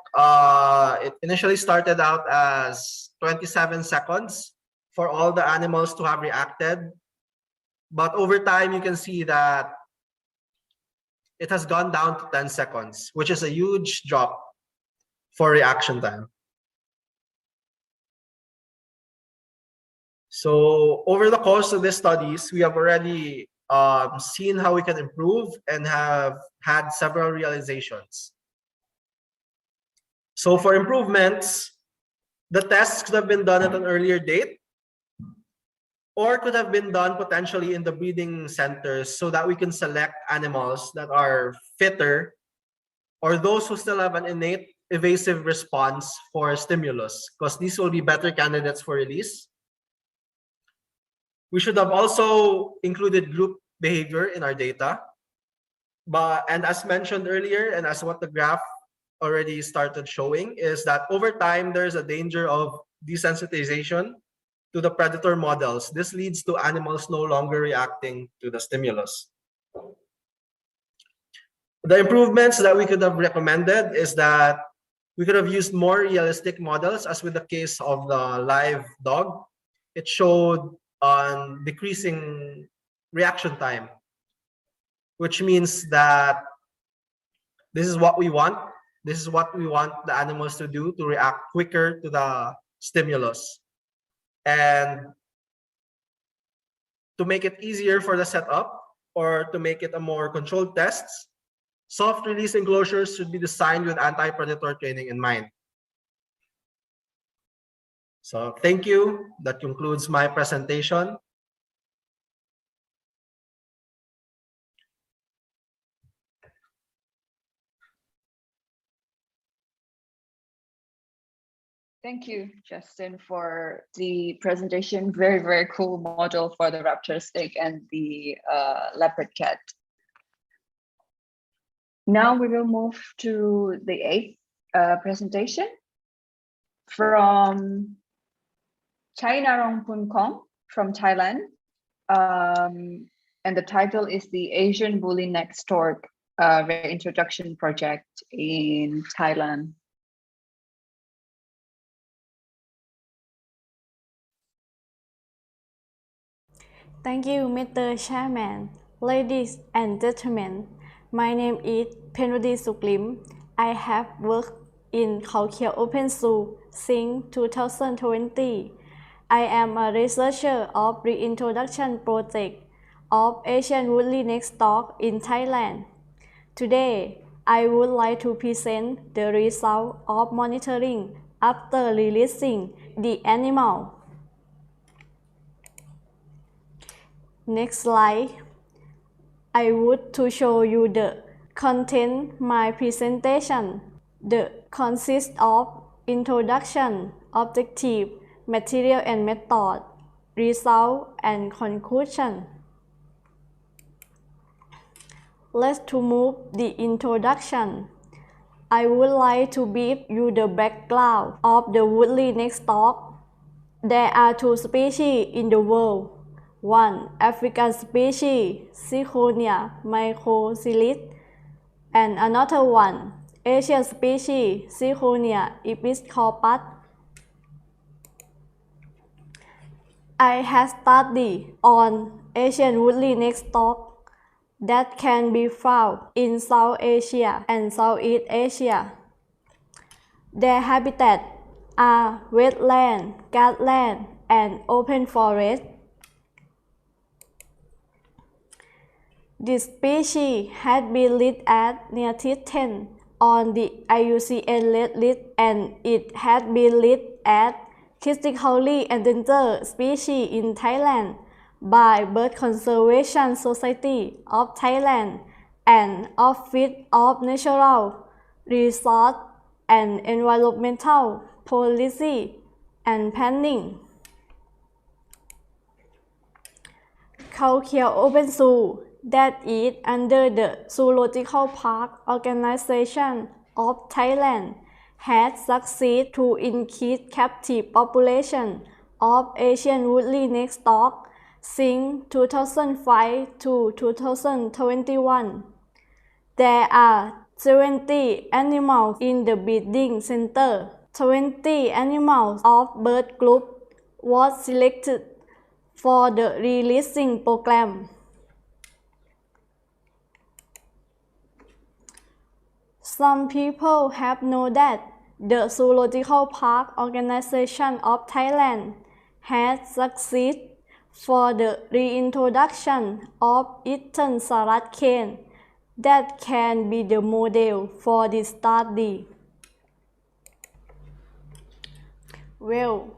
it initially started out as 27 seconds for all the animals to have reacted. But over time, you can see that it has gone down to 10 seconds, which is a huge drop for reaction time. So over the course of these studies, we have already seen how we can improve and have had several realizations. So for improvements, the tests could have been done at an earlier date, or could have been done potentially in the breeding centers so that we can select animals that are fitter or those who still have an innate evasive response for stimulus, because these will be better candidates for release. We should have also included group behavior in our data. And as mentioned earlier, and as what the graph already started showing, is that over time, there's a danger of desensitization to the predator models. This leads to animals no longer reacting to the stimulus. The improvements that we could have recommended is that we could have used more realistic models, as with the case of the live dog. It showed on decreasing reaction time, which means that this is what we want. This is what we want the animals to do, to react quicker to the stimulus. And to make it easier for the setup, or to make it a more controlled test, soft release enclosures should be designed with anti-predator training in mind. So thank you. That concludes my presentation. Thank you, Justin, for the presentation. Very, very cool model for the raptor snake and the leopard cat. Now we will move to the eighth presentation from Chainarong Kong from Thailand. And the title is the Asian Woolly Neck Stork Reintroduction Project in Thailand. Thank you, Mr. Chairman. Ladies and gentlemen, my name is Penrudi Suklim. I have worked in Khao Kiao Open Zoo since 2020. I am a researcher of Reintroduction Project of Asian Woolly Neck Stork in Thailand. Today, I would like to present the result of monitoring after releasing the animal. Next slide. I would to show you the content my presentation. The consists of introduction, objective, material and method, result and conclusion. Let's to move the introduction. I would like to brief you the background of the woolly neck stork. There are two species in the world. One African species, Ciconia microcillis, and another one, Asian species, Ciconia episcopus. I have studied on Asian woolly neck stork that can be found in South Asia and Southeast Asia. Their habitats are wetland, grassland, and open forest. This species has been listed as near 10 on the IUCN Red List, and it has been listed as critically endangered species in Thailand by Bird Conservation Society of Thailand and Office of Natural Resources and Environmental Policy and Planning. Khao Kiao Open Zoo, that is under the Zoological Park Organization of Thailand, has succeeded to increase captive population of Asian woolly neck stork since 2005 to 2021. There are 70 animals in the breeding center. 20 animals of bird group was selected for the releasing program. Some people have known that the Zoological Park Organization of Thailand has succeeded for the reintroduction of eastern sarat cane that can be the model for this study. Well,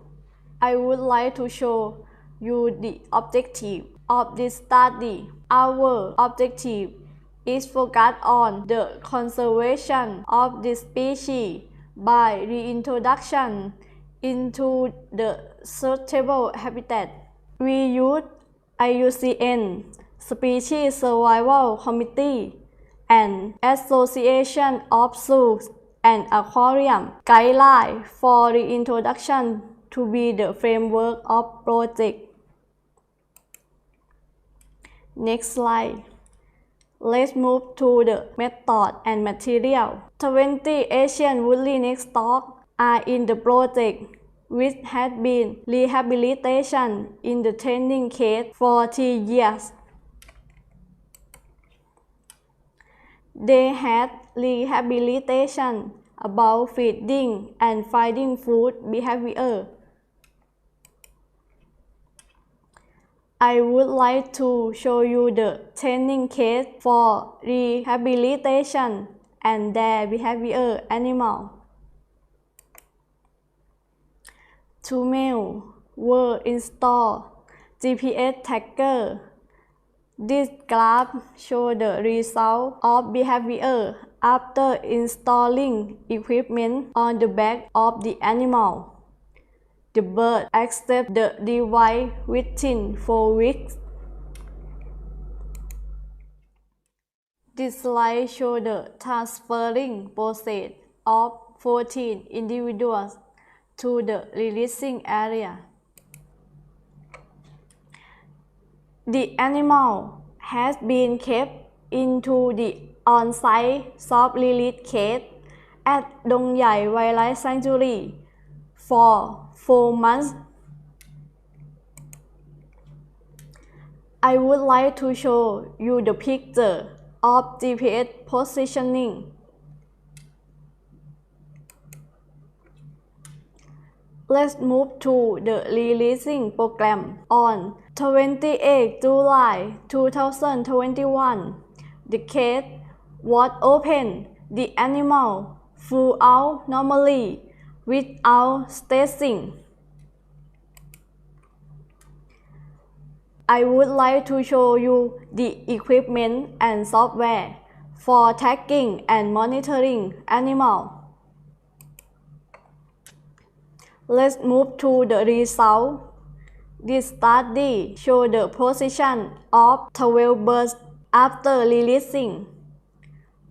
I would like to show you the objective of this study. Our objective is focused on the conservation of this species by reintroduction into the suitable habitat. We use IUCN, Species Survival Committee, and Association of Zoos and Aquariums guideline for reintroduction to be the framework of project. Next slide. Let's move to the method and material. 20 Asian woodland stock are in the project, which has been rehabilitation in the training case for 3 years. They had rehabilitation about feeding and finding food behavior. I would like to show you the training case for rehabilitation and their behavior animal. 2 males were installed GPS tracker. This graph shows the result of behavior after installing equipment on the back of the animal. The bird accepts the device within 4 weeks. This slide shows the transferring process of 14 individuals to the releasing area. The animal has been kept into the on-site soft release cage at Dong Yai Wildlife Sanctuary for 4 months. I would like to show you the picture of GPS positioning. Let's move to the releasing program. On 28 July 2021, the cage was opened. The animal flew out normally without stressing. I would like to show you the equipment and software for tracking and monitoring animals. Let's move to the result. This study shows the position of 12 birds after releasing.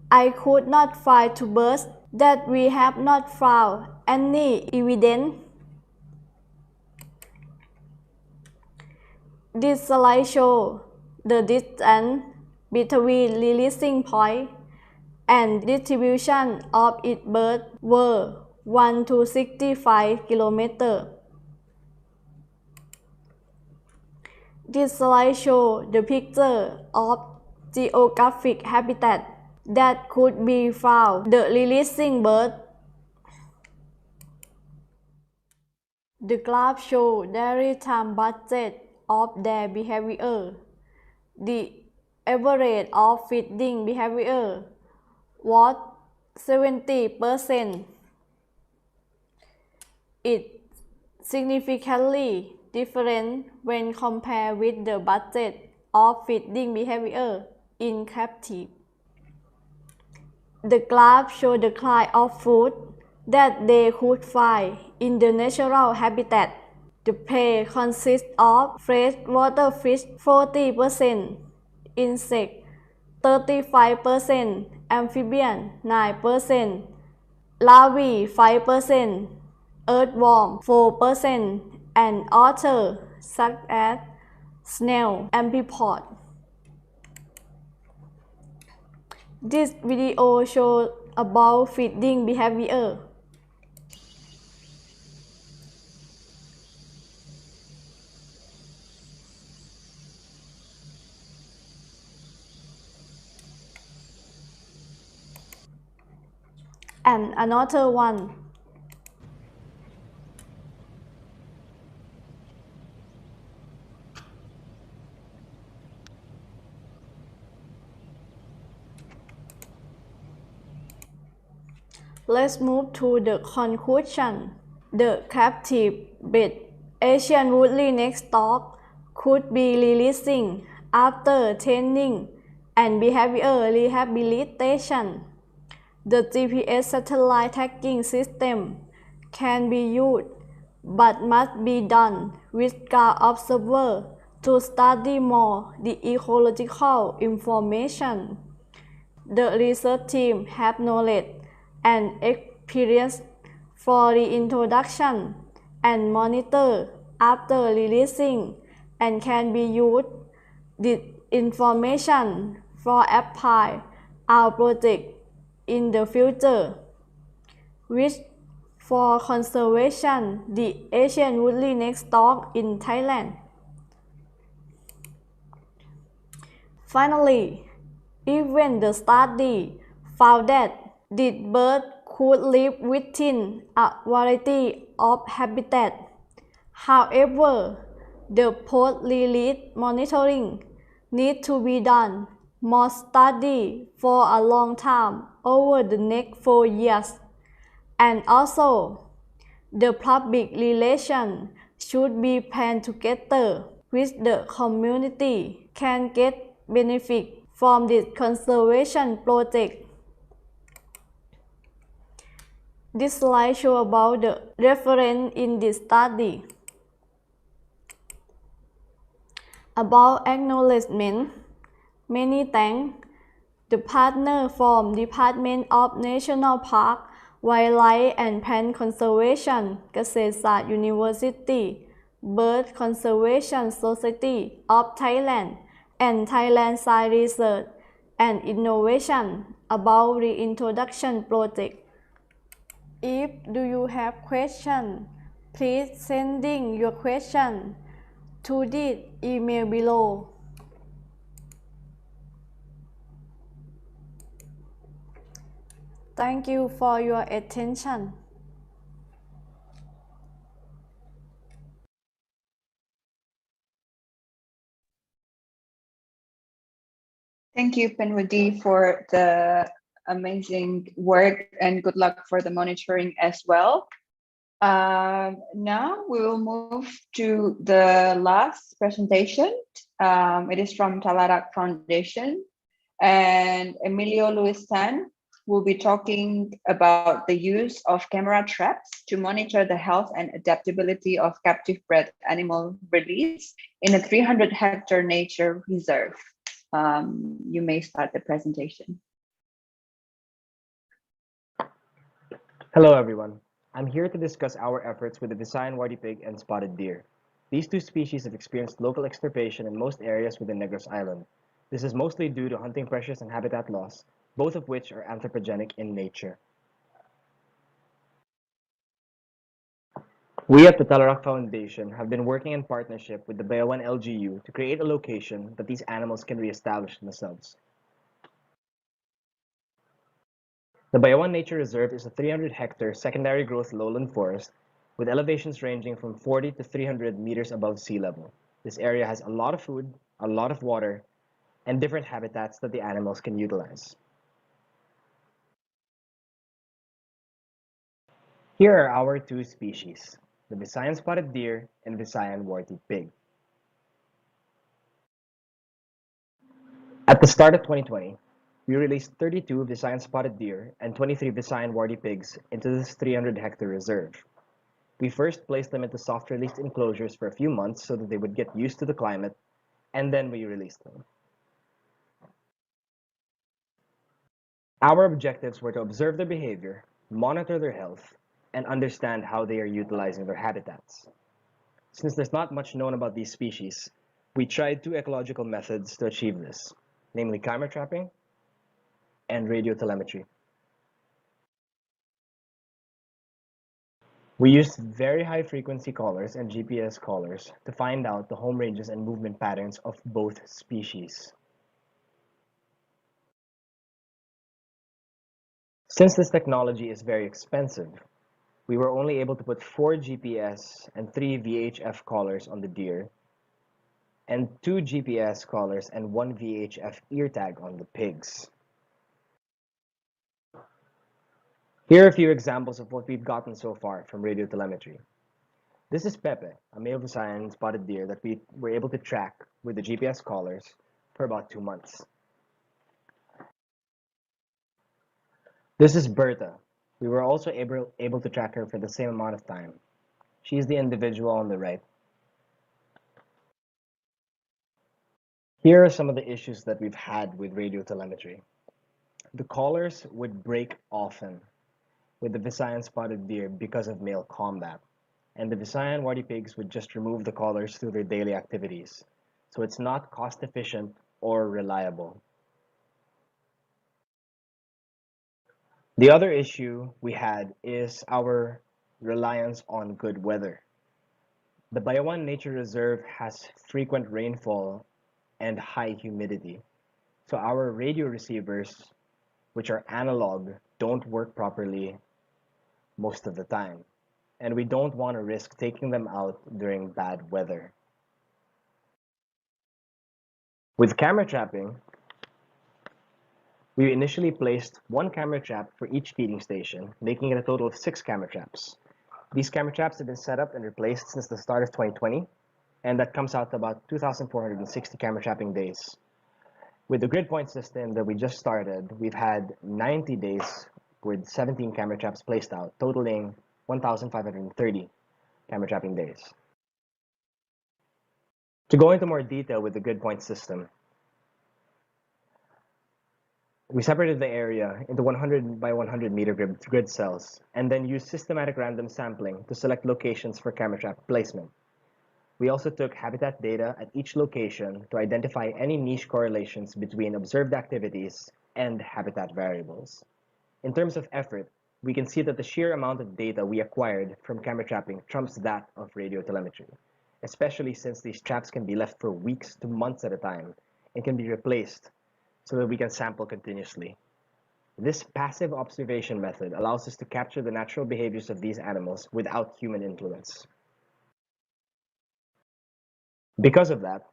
I could not find 2 birds that we have not found any evidence. This slide shows the distance between releasing point and distribution of each bird were 1 to 65 kilometers. This slide shows the picture of geographic habitat that could be found the releasing bird. The graph shows daily time budget of their behavior. The average of feeding behavior was 70%. It's significantly different when compared with the budget of feeding behavior in captive. The graph shows the kind of food that they could find in the natural habitat. The prey consists of freshwater fish 40%, insect 35%, amphibian 9%, larvae 5%, earthworm 4%, and others such as snail and amphipods. This video shows about feeding behavior. And another one. Let's move to the conclusion. The captive bred Asian woodland stock could be releasing after training and behavior rehabilitation. The GPS satellite tracking system can be used, but must be done with ground observer to study more the ecological information. The research team have knowledge and experience for the introduction and monitored after releasing and can be used this information for apply our project in the future, which for conservation the Asian woolly neckstalk in Thailand. Finally, even the study found that these birds could live within a variety of habitats. However, the post-release monitoring needs to be done more study for a long time over the next 4 years. And also, the public relation should be planned together with the community can get benefit from this conservation project. This slide shows about the reference in this study. About acknowledgement, many thanks the partner from Department of National Park, Wildlife and Plant Conservation, SEAZA University, Bird Conservation Society of Thailand, and Thailand Science Research and Innovation about the introduction project. If do you have questions, please sending your question to this email below. Thank you for your attention. Thank you, Penwadi, for the amazing work, and good luck for the monitoring as well. Now we will move to the last presentation. It is from Talarak Foundation, and Emilio Luis Tan will be talking about the use of camera traps to monitor the health and adaptability of captive bred animal release in a 300-hectare nature reserve. You may start the presentation. Hello, everyone. I'm here to discuss our efforts with the Visayan warty pig and spotted deer. These two species have experienced local extirpation in most areas within Negros Island. This is mostly due to hunting pressures and habitat loss, both of which are anthropogenic in nature. We at the Talarak Foundation have been working in partnership with the Bayawan LGU to create a location that these animals can reestablish themselves. The Bayawan Nature Reserve is a 300-hectare secondary growth lowland forest with elevations ranging from 40 to 300 meters above sea level. This area has a lot of food, a lot of water, and different habitats that the animals can utilize. Here are our two species, the Visayan spotted deer and Visayan warty pig. At the start of 2020, we released 32 Visayan spotted deer and 23 Visayan warty pigs into this 300-hectare reserve. We first placed them into soft-released enclosures for a few months so that they would get used to the climate, and then we released them. Our objectives were to observe their behavior, monitor their health, and understand how they are utilizing their habitats. Since there's not much known about these species, we tried two ecological methods to achieve this, namely camera trapping and radio telemetry. We used very high frequency collars and GPS collars to find out the home ranges and movement patterns of both species. Since this technology is very expensive, we were only able to put 4 GPS and 3 VHF collars on the deer, and 2 GPS collars and 1 VHF ear tag on the pigs. Here are a few examples of what we've gotten so far from radio telemetry. This is Pepe, a male Visayan spotted deer that we were able to track with the GPS collars for about 2 months. This is Berta. We were also able to track her for the same amount of time. She's the individual on the right. Here are some of the issues that we've had with radio telemetry. The collars would break often with the Visayan spotted deer because of male combat. and the Visayan warty pigs would just remove the collars through their daily activities. So it's not cost efficient or reliable. The other issue we had is our reliance on good weather. The Bayawan Nature Reserve has frequent rainfall and high humidity. So our radio receivers, which are analog, don't work properly most of the time. And we don't want to risk taking them out during bad weather. With camera trapping, we initially placed one camera trap for each feeding station, making it a total of 6 camera traps. These camera traps have been set up and replaced since the start of 2020, and that comes out to about 2,460 camera trapping days. With the grid point system that we just started, we've had 90 days with 17 camera traps placed out, totaling 1,530 camera trapping days. To go into more detail with the grid point system, we separated the area into 100 by 100 meter grid cells and then used systematic random sampling to select locations for camera trap placement. We also took habitat data at each location to identify any niche correlations between observed activities and habitat variables. In terms of effort, we can see that the sheer amount of data we acquired from camera trapping trumps that of radio telemetry, especially since these traps can be left for weeks to months at a time and can be replaced so that we can sample continuously. This passive observation method allows us to capture the natural behaviors of these animals without human influence. Because of that,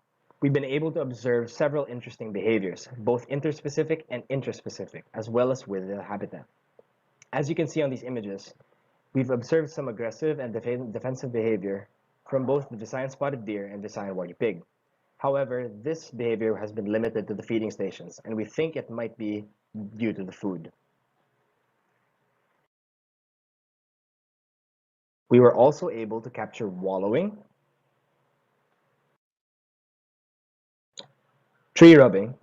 we've been able to observe several interesting behaviors, both interspecific and intraspecific, as well as with the habitat. As you can see on these images, we've observed some aggressive and defensive behavior from both the Visayan spotted deer and Visayan warty pig. However, this behavior has been limited to the feeding stations, and we think it might be due to the food. We were also able to capture wallowing, tree rubbing,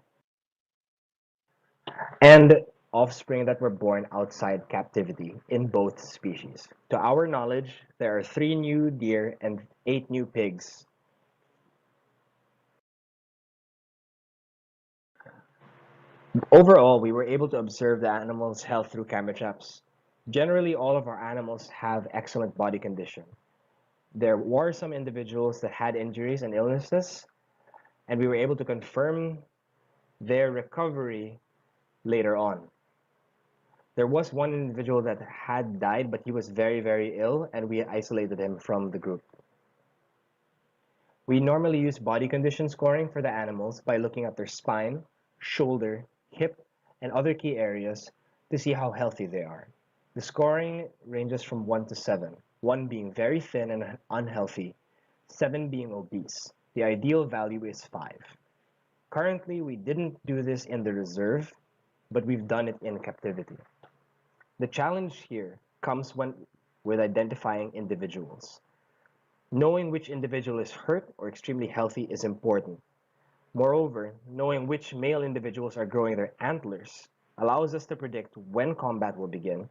and offspring that were born outside captivity in both species. To our knowledge, there are 3 new deer and 8 new pigs. Overall, we were able to observe the animal's health through camera traps. Generally, all of our animals have excellent body condition. There were some individuals that had injuries and illnesses, and we were able to confirm their recovery later on. There was one individual that had died, but he was very, very ill, and we isolated him from the group. We normally use body condition scoring for the animals by looking at their spine, shoulder, hip, and other key areas to see how healthy they are. The scoring ranges from 1 to 7, 1 being very thin and unhealthy, 7 being obese. The ideal value is 5. Currently, we didn't do this in the reserve, but we've done it in captivity. The challenge here comes with identifying individuals. Knowing which individual is hurt or extremely healthy is important. Moreover, knowing which male individuals are growing their antlers allows us to predict when combat will begin,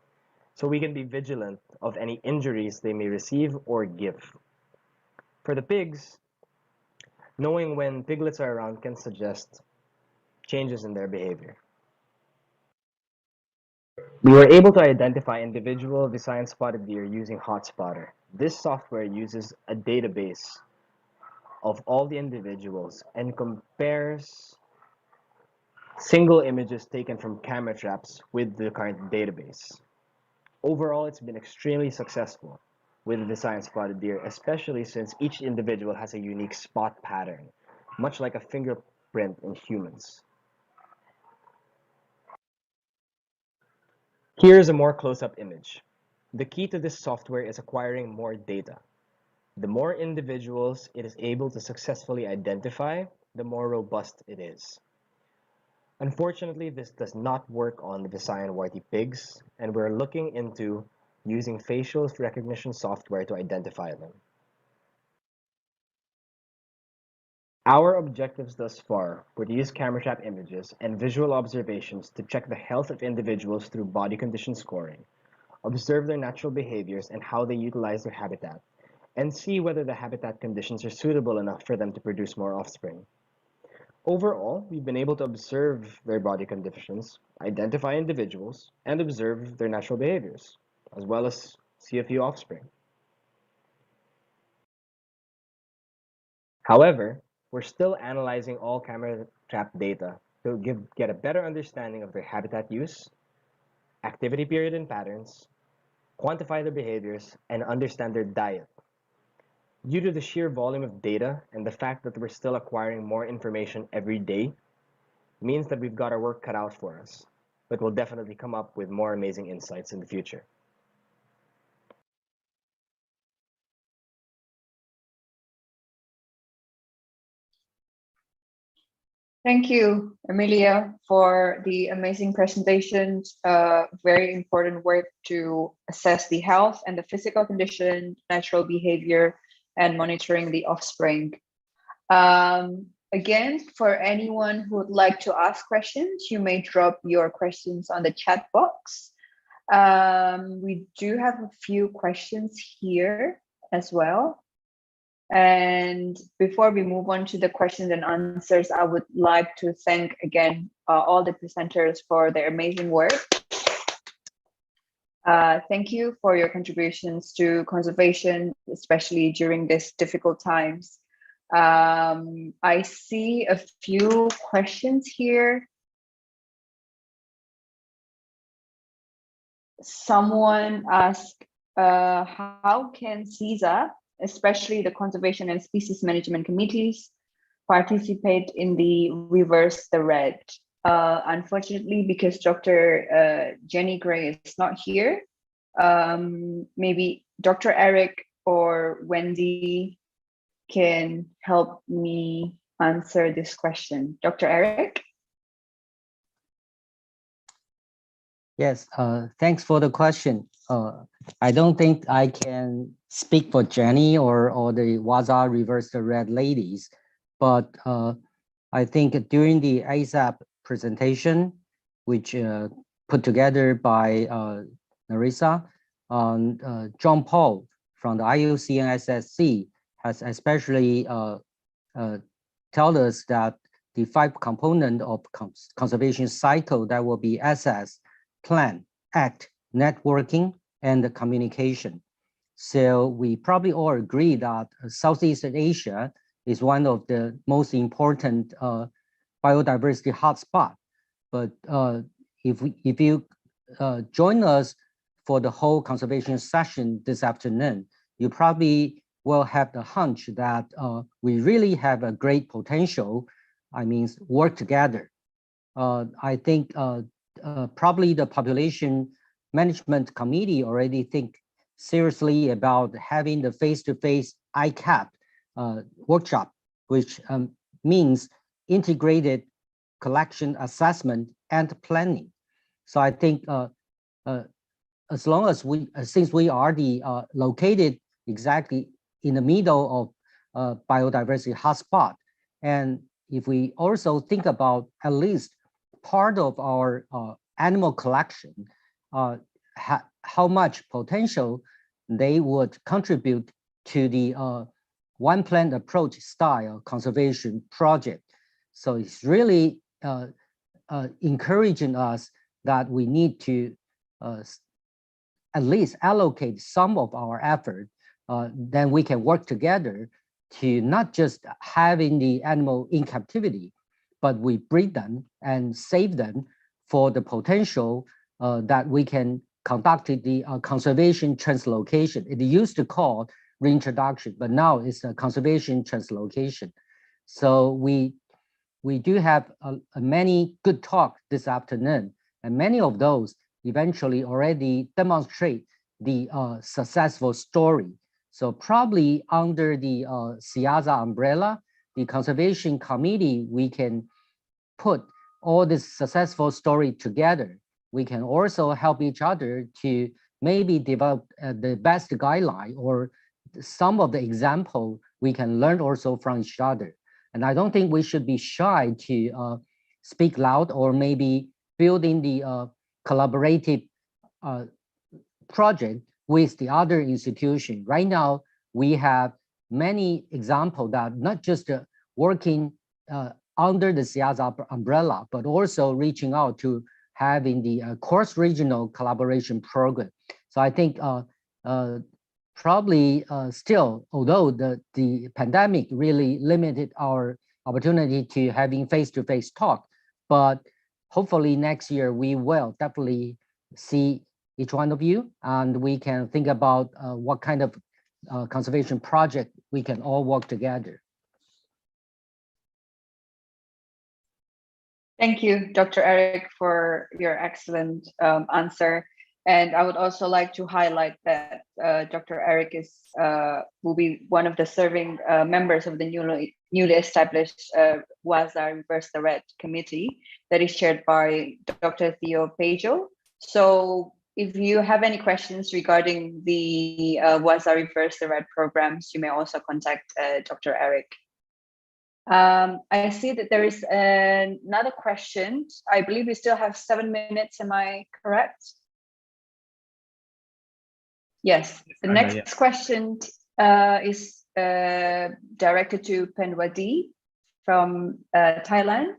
so we can be vigilant of any injuries they may receive or give. For the pigs, knowing when piglets are around can suggest changes in their behavior. We were able to identify individual Visayan spotted deer using Hotspotter. This software uses a database of all the individuals and compares single images taken from camera traps with the current database. Overall, it's been extremely successful with the Visayan spotted deer, especially since each individual has a unique spot pattern, much like a fingerprint in humans. Here's a more close-up image. The key to this software is acquiring more data. The more individuals it is able to successfully identify, the more robust it is. Unfortunately, this does not work on the Visayan warty pigs, and we're looking into using facial recognition software to identify them. Our objectives thus far were to use camera trap images and visual observations to check the health of individuals through body condition scoring, observe their natural behaviors and how they utilize their habitat, and see whether the habitat conditions are suitable enough for them to produce more offspring. Overall, we've been able to observe their body conditions, identify individuals, and observe their natural behaviors, as well as see a few offspring. However, we're still analyzing all camera trap data to get a better understanding of their habitat use, activity period and patterns, quantify their behaviors, and understand their diet. Due to the sheer volume of data and the fact that we're still acquiring more information every day, means that we've got our work cut out for us, but we'll definitely come up with more amazing insights in the future. Thank you, Emilia, for the amazing presentation. Very important work to assess the health and the physical condition, natural behavior, and monitoring the offspring. Again, for anyone who would like to ask questions, you may drop your questions on the chat box. We do have a few questions here as well. And before we move on to the questions and answers, I would like to thank again all the presenters for their amazing work. Thank you for your contributions to conservation, especially during these difficult times. I see a few questions here. Someone asked, how can SEAZA, especially the Conservation and Species Management Committees, participate in the Reverse the Red? Unfortunately, because Dr. Jenny Gray is not here, maybe Dr. Eric or Wendy can help me answer this question. Dr. Eric? Yes, thanks for the question. I don't think I can speak for Jenny or the WAZA Reverse the Red ladies, but I think during the ASAP presentation, which put together by Narissa, John Paul from the IUCN SSC has especially told us that the 5 components of conservation cycle that will be assess, plan, act, networking, and communication. So we probably all agree that Southeast Asia is one of the most important biodiversity hotspot. But if you join us for the whole conservation session this afternoon, you probably will have the hunch that we really have a great potential. I mean, work together. I think probably the population management committee already think seriously about having the face-to-face ICAP workshop, which means integrated collection, assessment, and planning. So I think as long as since we are located exactly in the middle of biodiversity hotspot, and if we also think about at least part of our animal collection, how much potential they would contribute to the one plant approach style conservation project. So it's really encouraging us that we need to at least allocate some of our effort, then we can work together to not just having the animal in captivity, but we breed them and save them for the potential that we can conduct the conservation translocation. It used to call reintroduction, but now it's a conservation translocation. So we do have many good talks this afternoon, and many of those eventually already demonstrate the successful story. So probably under the SEAZA umbrella, the conservation committee, we can put all this successful story together. We can also help each other to maybe develop the best guideline or some of the example we can learn also from each other. And I don't think we should be shy to speak loud or maybe building the collaborative project with the other institution. Right now, we have many examples that not just working under the SEAZA umbrella, but also reaching out to having the cross-regional collaboration program. So I think probably still, although the pandemic really limited our opportunity to having face-to-face talk, but hopefully next year we will definitely see each one of you, and we can think about what kind of conservation project we can all work together. Thank you, Dr. Eric, for your excellent answer. And I would also like to highlight that Dr. Eric will be one of the serving members of the newly established WAZA Reverse the Red committee that is chaired by Dr. Theo Pejo. So if you have any questions regarding the WAZA Reverse the Red programs, you may also contact Dr. Eric. I see that there is another question. I believe we still have 7 minutes, am I correct? Yes, the next question is directed to Penwadi from Thailand.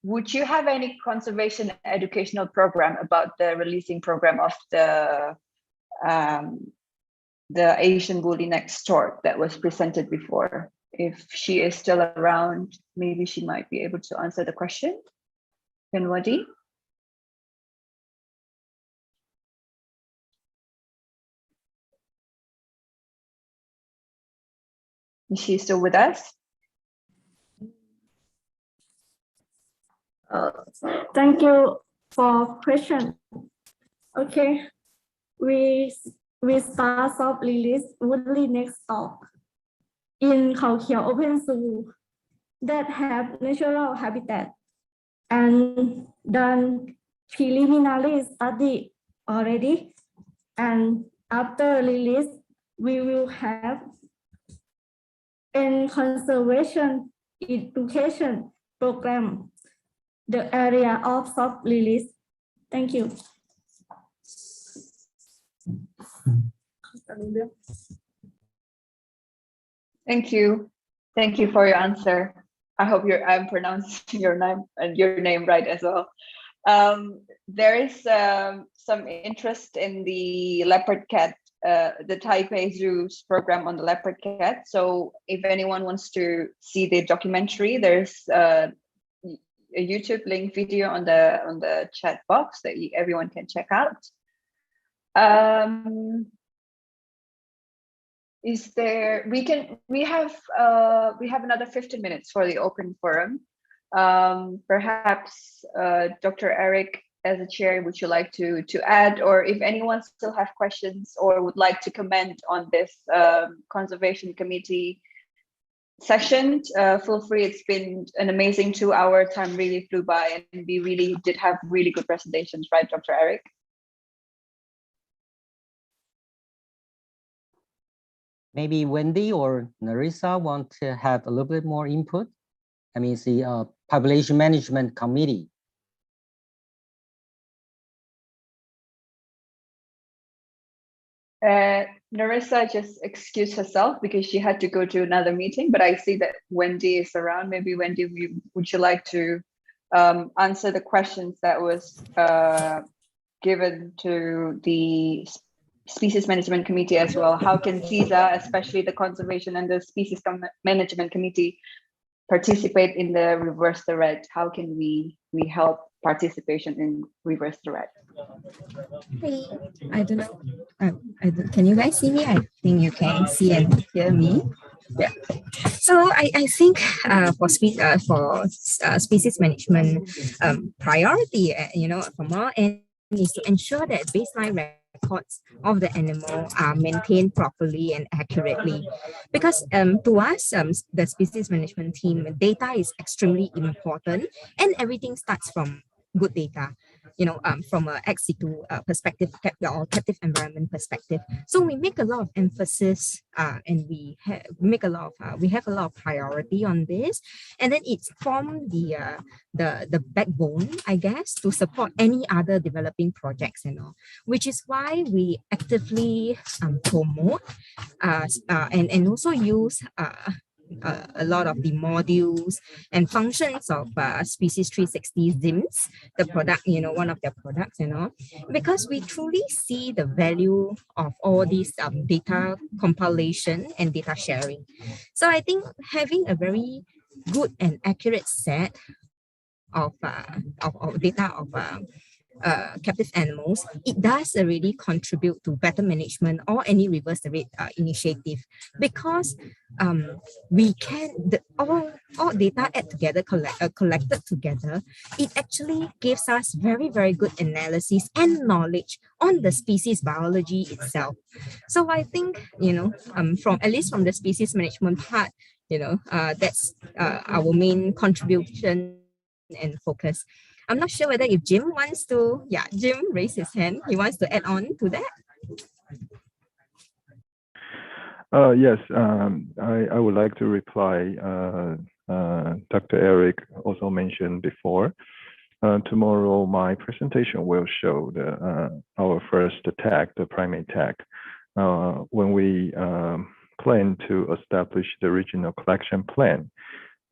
Would you have any conservation educational program about the releasing program of the Asian woolly neck stork that was presented before? If she is still around, maybe she might be able to answer the question. Penwadi? Is she still with us? Thank you for question. Okay, we start of release woodly neck stork in Khao Kiao Open Zoo that have natural habitat and done preliminary study already. And after release, we will have a conservation education program, the area of soft release. Thank you. Thank you. Thank you for your answer. I hope I'm pronouncing your name right as well. There is some interest in the leopard cat, the Taipei Zoo's program on the leopard cat. So if anyone wants to see the documentary, there's a YouTube link video on the chat box that everyone can check out. We have another 15 minutes for the open forum. Perhaps Dr. Eric, as a chair, would you like to add, or if anyone still have questions or would like to comment on this conservation committee session, feel free. It's been an amazing 2-hour time, really flew by, and we really did have really good presentations, right, Dr. Eric? Maybe Wendy or Narissa want to have a little bit more input. I mean, it's the population management committee. Narissa just excused herself because she had to go to another meeting, but I see that Wendy is around. Maybe Wendy, would you like to answer the questions that was given to the Species Management Committee as well? How can SEAZA, especially the Conservation and the Species Management Committee, participate in the Reverse the Red? How can we help participation in Reverse the Red? Hey, I don't know. Can you guys see me? I think you can see and hear me. Yeah. So I think for species management priority, from our end is to ensure that baseline records of the animal are maintained properly and accurately, because to us, the species management team, data is extremely important, and everything starts from good data, from a ex situ perspective or captive environment perspective. So we make a lot of emphasis, and we have a lot of priority on this, and then it's from the backbone, I guess, to support any other developing projects and all, which is why we actively promote and also use a lot of the modules and functions of Species 360 ZIMS, the product, one of their products and all, because we truly see the value of all these data compilation and data sharing. So I think having a very good and accurate set of data of captive animals, it does really contribute to better management or any reverse the rate initiative, because we can all data add together, collected together, it actually gives us very, very good analysis and knowledge on the species biology itself. So I think, from at least from the species management part, that's our main contribution and focus. I'm not sure whether if Jim wants to, Jim raised his hand. He wants to add on to that. Yes, I would like to reply. Dr. Eric also mentioned before. Tomorrow, my presentation will show our first tag, the primate tag. When we plan to establish the regional collection plan,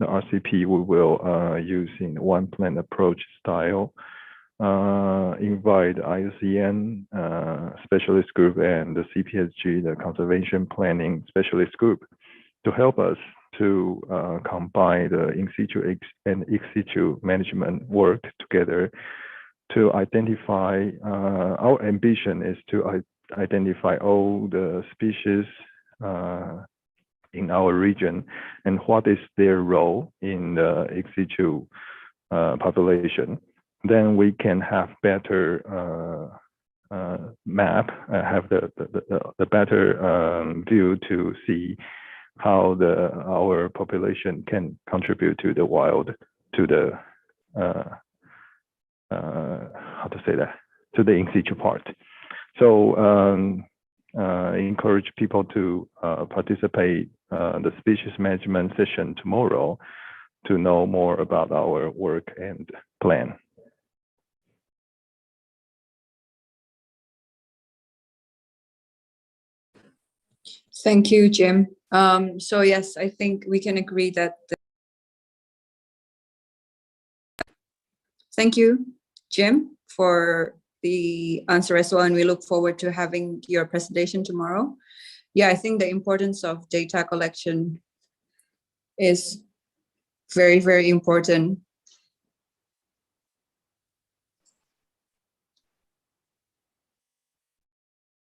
the RCP, we will using one plan approach style, invite IUCN specialist group and the CPSG, the conservation planning specialist group, to help us to combine the in situ and ex situ management work together to identify, our ambition is to identify all the species in our region and what is their role in the ex situ population. Then we can have better map, have the better view to see how our population can contribute to the wild, to the how to say that, to the in situ part. So encourage people to participate the species management session tomorrow to know more about our work and plan. Thank you, Jim. So yes, I think we can agree that. Thank you, Jim, for the answer as well, and we look forward to having your presentation tomorrow. Yeah, I think the importance of data collection is very, very important.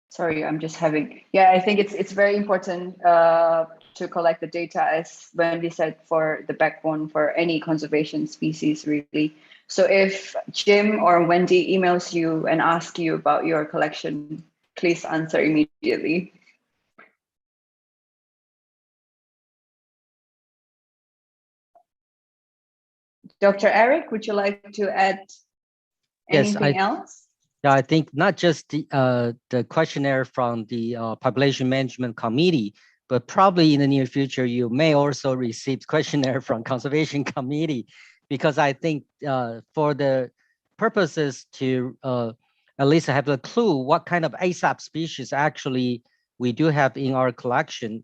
Sorry, I'm just having, I think it's very important to collect the data, as Wendy said, for the backbone for any conservation species, really. So if Jim or Wendy emails you and asks you about your collection, please answer immediately. Dr. Eric, would you like to add anything else? Yeah, I think not just the questionnaire from the Population Management Committee, but probably in the near future, you may also receive questionnaire from Conservation Committee, because I think for the purposes to at least have a clue what kind of ASAP species actually we do have in our collection.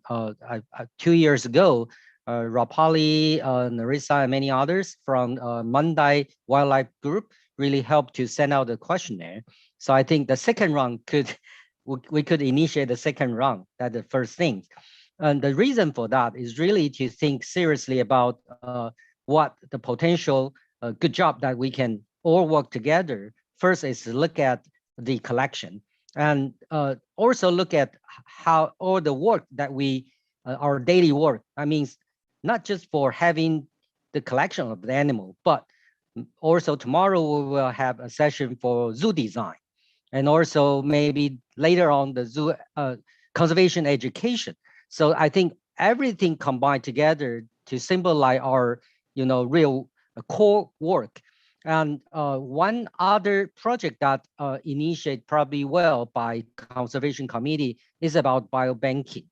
2 years ago, Rapali, Narissa, and many others from Mandai Wildlife Group really helped to send out the questionnaire. So I think the second round we could initiate the second round. That's the first thing. And the reason for that is really to think seriously about what the potential good job that we can all work together. First is to look at the collection, and also look at how all the work that we, our daily work, I mean, not just for having the collection of the animal, but also tomorrow we will have a session for zoo design, and also maybe later on the zoo conservation education. So I think everything combined together to symbolize our, real core work. And one other project that initiated probably well by Conservation Committee is about biobanking.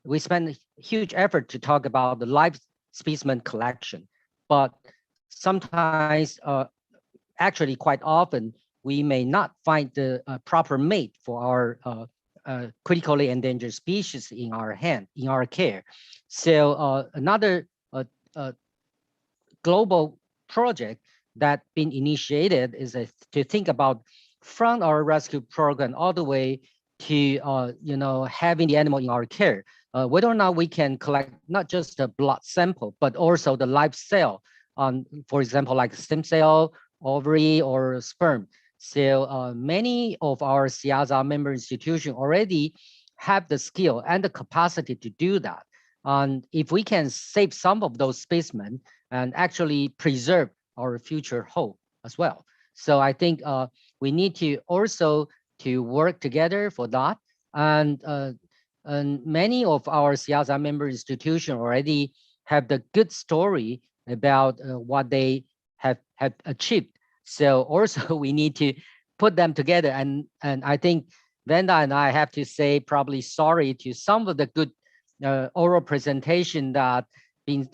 We spend huge effort to talk about the live specimen collection, but sometimes, actually quite often, we may not find the proper mate for our critically endangered species in our care. So another global project that been initiated is to think about from our rescue program all the way to having the animal in our care. Whether or not we can collect not just the blood sample, but also the live cell, for example, like stem cell, ovary, or sperm. So many of our SEAZA member institutions already have the skill and the capacity to do that. And if we can save some of those specimens and actually preserve our future hope as well. So I think we need to also to work together for that. And many of our SEAZA member institutions already have the good story about what they have achieved. So also we need to put them together. And I think Vanda and I have to say probably sorry to some of the good oral presentation that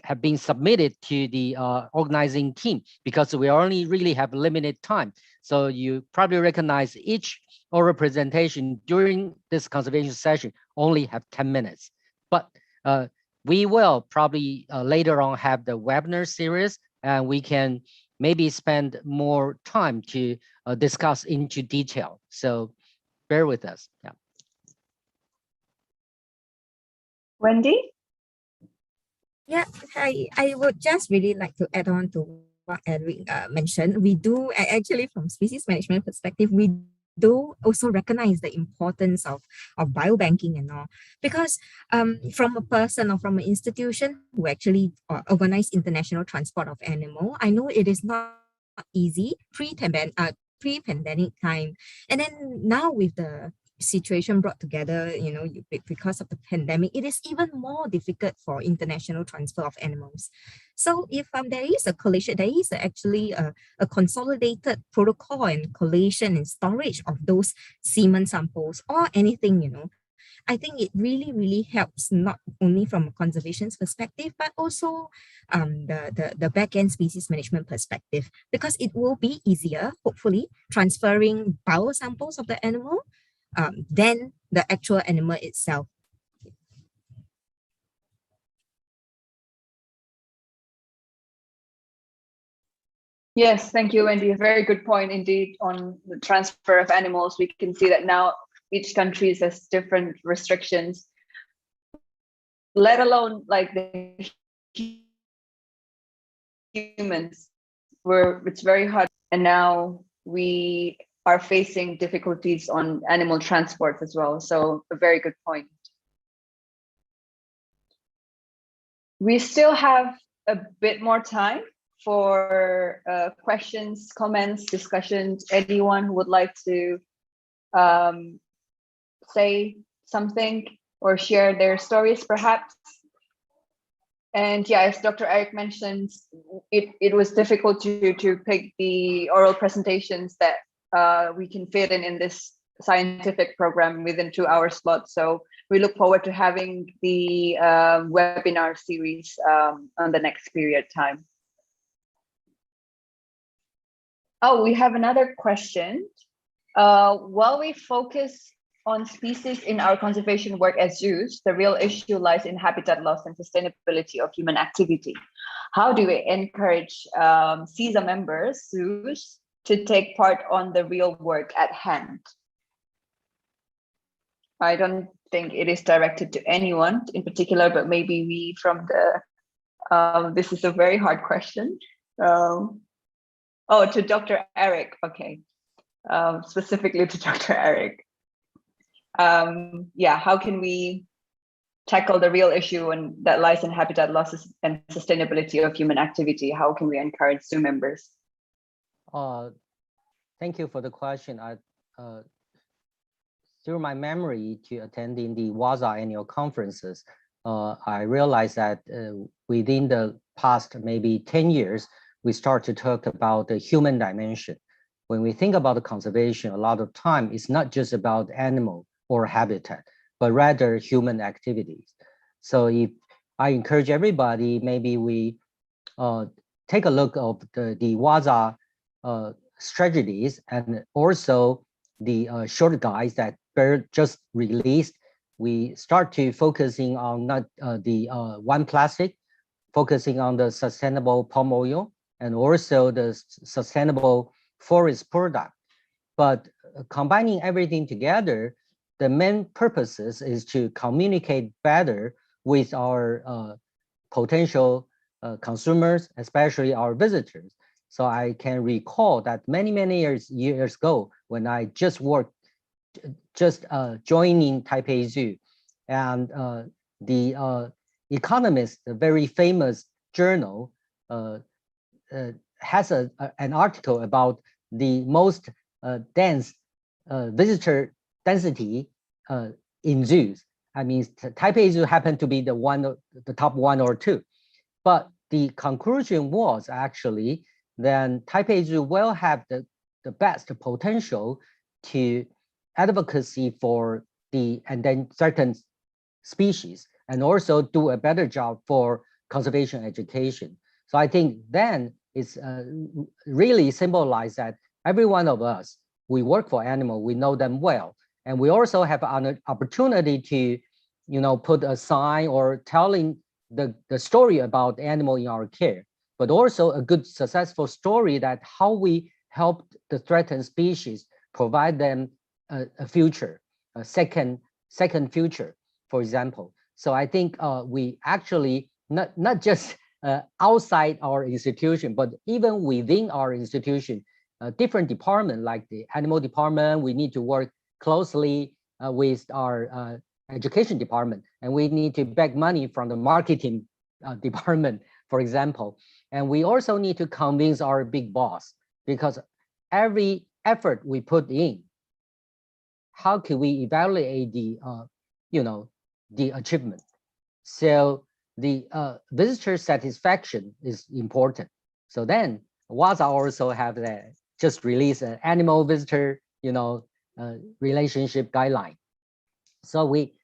have been submitted to the organizing team, because we only really have limited time. So you probably recognize each oral presentation during this conservation session only have 10 minutes. But we will probably later on have the webinar series, and we can maybe spend more time to discuss into detail. So bear with us. Yeah. Wendy? Yeah, I would just really like to add on to what Eric mentioned. We do actually, from species management perspective, we do also recognize the importance of biobanking and all, because from a person or from an institution who actually organize international transport of animal, I know it is not easy pre-pandemic time, and then now with the situation brought together, because of the pandemic, it is even more difficult for international transfer of animals. So if there is a collation, there is actually a consolidated protocol and collation and storage of those semen samples or anything, I think it really, really helps, not only from a conservation perspective, but also the back-end species management perspective, because it will be easier, hopefully, transferring bio samples of the animal than the actual animal itself. Yes, thank you, Wendy. A very good point indeed on the transfer of animals. We can see that now each country has different restrictions, let alone like the humans, where it's very hard. And now we are facing difficulties on animal transport as well. So a very good point. We still have a bit more time for questions, comments, discussions. Anyone who would like to say something or share their stories, perhaps. And yeah, as Dr. Eric mentioned, it was difficult to pick the oral presentations that we can fit in this scientific program within 2-hour slot. So we look forward to having the webinar series on the next period time. Oh, we have another question. While we focus on species in our conservation work as zoos, the real issue lies in habitat loss and sustainability of human activity. How do we encourage SEAZA members, zoos, to take part on the real work at hand? I don't think it is directed to anyone in particular, but maybe we from the, this is a very hard question. Oh, to Dr. Eric, okay. Specifically to Dr. Eric. Yeah, how can we tackle the real issue and that lies in habitat losses and sustainability of human activity? How can we encourage zoo members? Thank you for the question. Through my memory to attending the WAZA annual conferences, I realized that within the past maybe 10 years, we start to talk about the human dimension. When we think about the conservation, a lot of time, it's not just about animal or habitat, but rather human activities. So if I encourage everybody, maybe we take a look of the WAZA strategies and also the short guides that Bird just released. We start to focusing on not the one plastic, focusing on the sustainable palm oil and also the sustainable forest product. But combining everything together, the main purposes is to communicate better with our potential consumers, especially our visitors. So I can recall that many years ago, when I just joining Taipei Zoo, and the Economist, the very famous journal, has an article about the most dense visitor density in zoos. I mean, Taipei Zoo happened to be the top 1 or 2, but the conclusion was actually then Taipei Zoo will have the best potential to advocacy for the certain species and also do a better job for conservation education. So I think then it's really symbolized that every one of us, we work for animals, we know them well, and we also have an opportunity to, put a sign or telling the story about animal in our care, but also a good successful story that how we help the threatened species, provide them a future, a second future, for example. So I think we actually not just outside our institution, but even within our institution, different department like the animal department, we need to work closely with our education department, and we need to beg money from the marketing department, for example. And we also need to convince our big boss, because every effort we put in, how can we evaluate the the achievement? So the visitor satisfaction is important. So then WAZA also have that just released an animal visitor relationship guideline. So we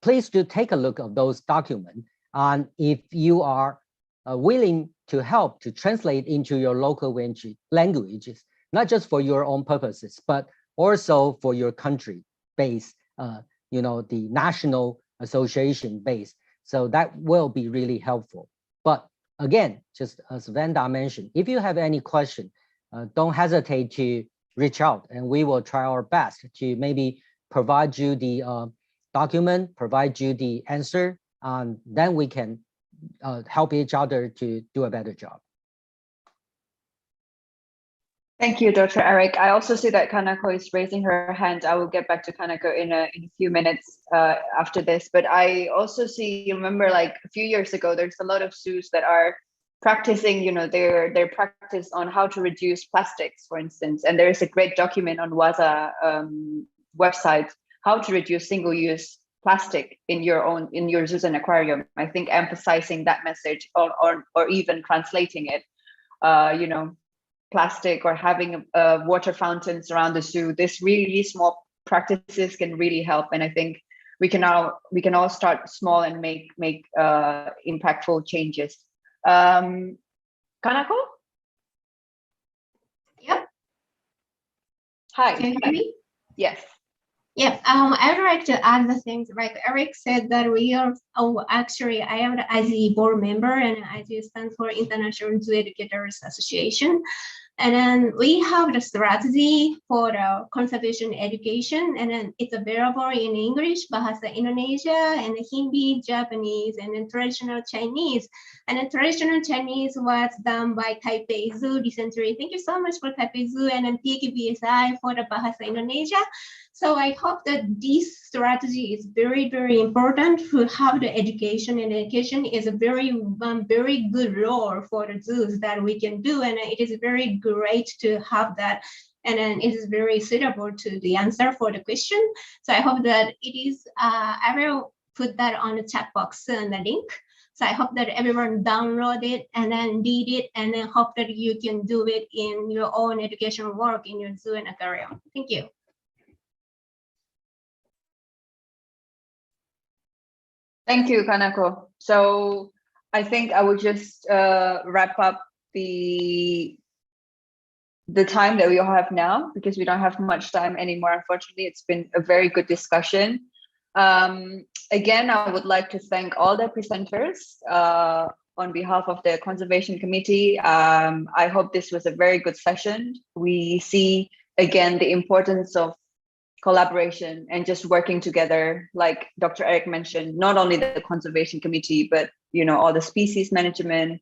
please do take a look of those documents, and if you are willing to help to translate into your local languages, not just for your own purposes, but also for your country base, the national association base. So that will be really helpful. But again, just as Vanda mentioned, if you have any question, don't hesitate to reach out, and we will try our best to maybe provide you the document, provide you the answer, and then we can help each other to do a better job. Thank you, Dr. Eric. I also see that Kanako is raising her hand. I will get back to Kanako in a few minutes after this. But I also see, remember, like a few years ago, there's a lot of zoos that are practicing, their practice on how to reduce plastics, for instance. And there is a great document on WAZA website, how to reduce single-use plastic in your zoos and aquarium. I think emphasizing that message or even translating it, plastic or having water fountains around the zoo. This really small practices can really help, and I think we can all start small and make impactful changes. Kanako? Yep. Hi. Can you hear me? Yes. Yeah, I would like to add the things like Eric said that we are, actually, I am the IZE board member, and IZE stands for International Zoo Educators Association. And then we have the strategy for the conservation education, and then it's available in English, Bahasa Indonesia, and Hindi, Japanese, and then traditional Chinese. And then traditional Chinese was done by Taipei Zoo recently. Thank you so much for Taipei Zoo and then TKBSI for the Bahasa Indonesia. So I hope that this strategy is very, very important to have the education, and education is a very good role for the zoos that we can do, and it is very great to have that, and then it is very suitable to the answer for the question. So I hope that it is, I will put that on the chat box soon, the link. So I hope that everyone download it and then read it, and then hope that you can do it in your own educational work in your zoo and aquarium. Thank you. Thank you, Kanako. So I think I would just wrap up the time that we all have now, because we don't have much time anymore. Unfortunately, it's been a very good discussion. Again, I would like to thank all the presenters on behalf of the Conservation Committee. I hope this was a very good session. We see again the importance of collaboration and just working together, like Dr. Eric mentioned, not only the Conservation Committee, but all the species management,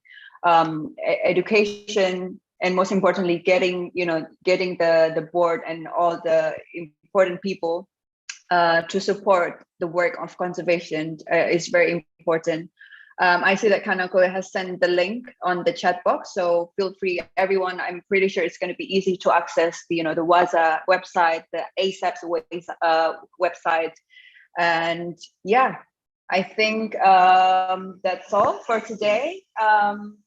education, and most importantly, getting the board and all the important people to support the work of conservation is very important. I see that Kanako has sent the link on the chat box, so feel free, everyone. I'm pretty sure it's going to be easy to access the WAZA website, the ASAP's website, and yeah, I think that's all for today.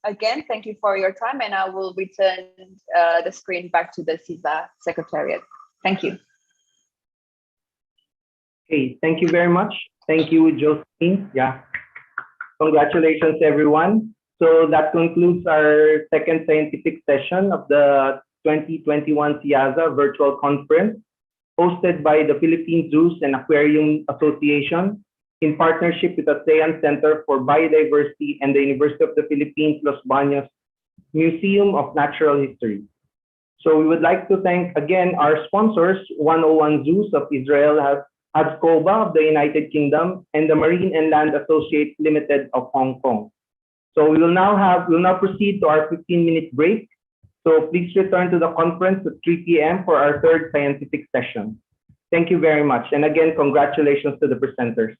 Again, thank you for your time, and I will return the screen back to the SEAZA Secretariat. Thank you. Okay, thank you very much. Thank you, Josephine. Yeah. Congratulations, everyone. So that concludes our second scientific session of the 2021 SEAZA virtual conference, hosted by the Philippine Zoos and Aquarium Association in partnership with the ASEAN Centre for Biodiversity and the University of the Philippines Los Baños Museum of Natural History. So we would like to thank again our sponsors, 101 Zoos of Israel, Hazkoba of the United Kingdom, and the Marine and Land Associates Limited of Hong Kong. So we'll now proceed to our 15-minute break. So please return to the conference at 3 p.m. for our third scientific session. Thank you very much. And again, congratulations to the presenters.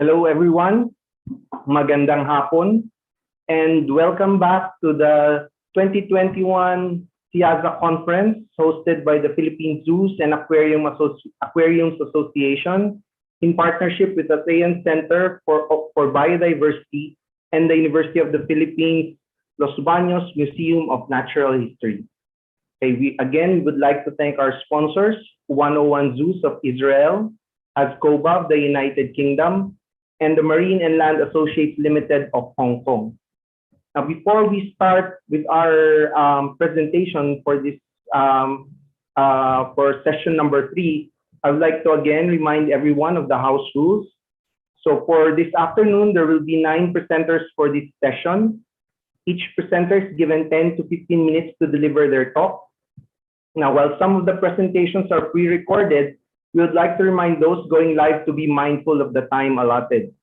Hello everyone, magandang hapon, and welcome back to the 2021 SEAZA conference hosted by the Philippine Zoos and Aquariums Association in partnership with the ASEAN Centre for Biodiversity and the University of the Philippines Los Baños Museum of Natural History. Okay, we again would like to thank our sponsors, 101 Zoos of Israel, Hazkoba of the United Kingdom, and the Marine and Land Associates Limited of Hong Kong. Now, before we start with our presentation for this for session number 3, I would like to again remind everyone of the house rules. So for this afternoon, there will be 9 presenters for this session. Each presenter is given 10 to 15 minutes to deliver their talk. Now, while some of the presentations are pre-recorded, we would like to remind those going live to be mindful of the time allotted.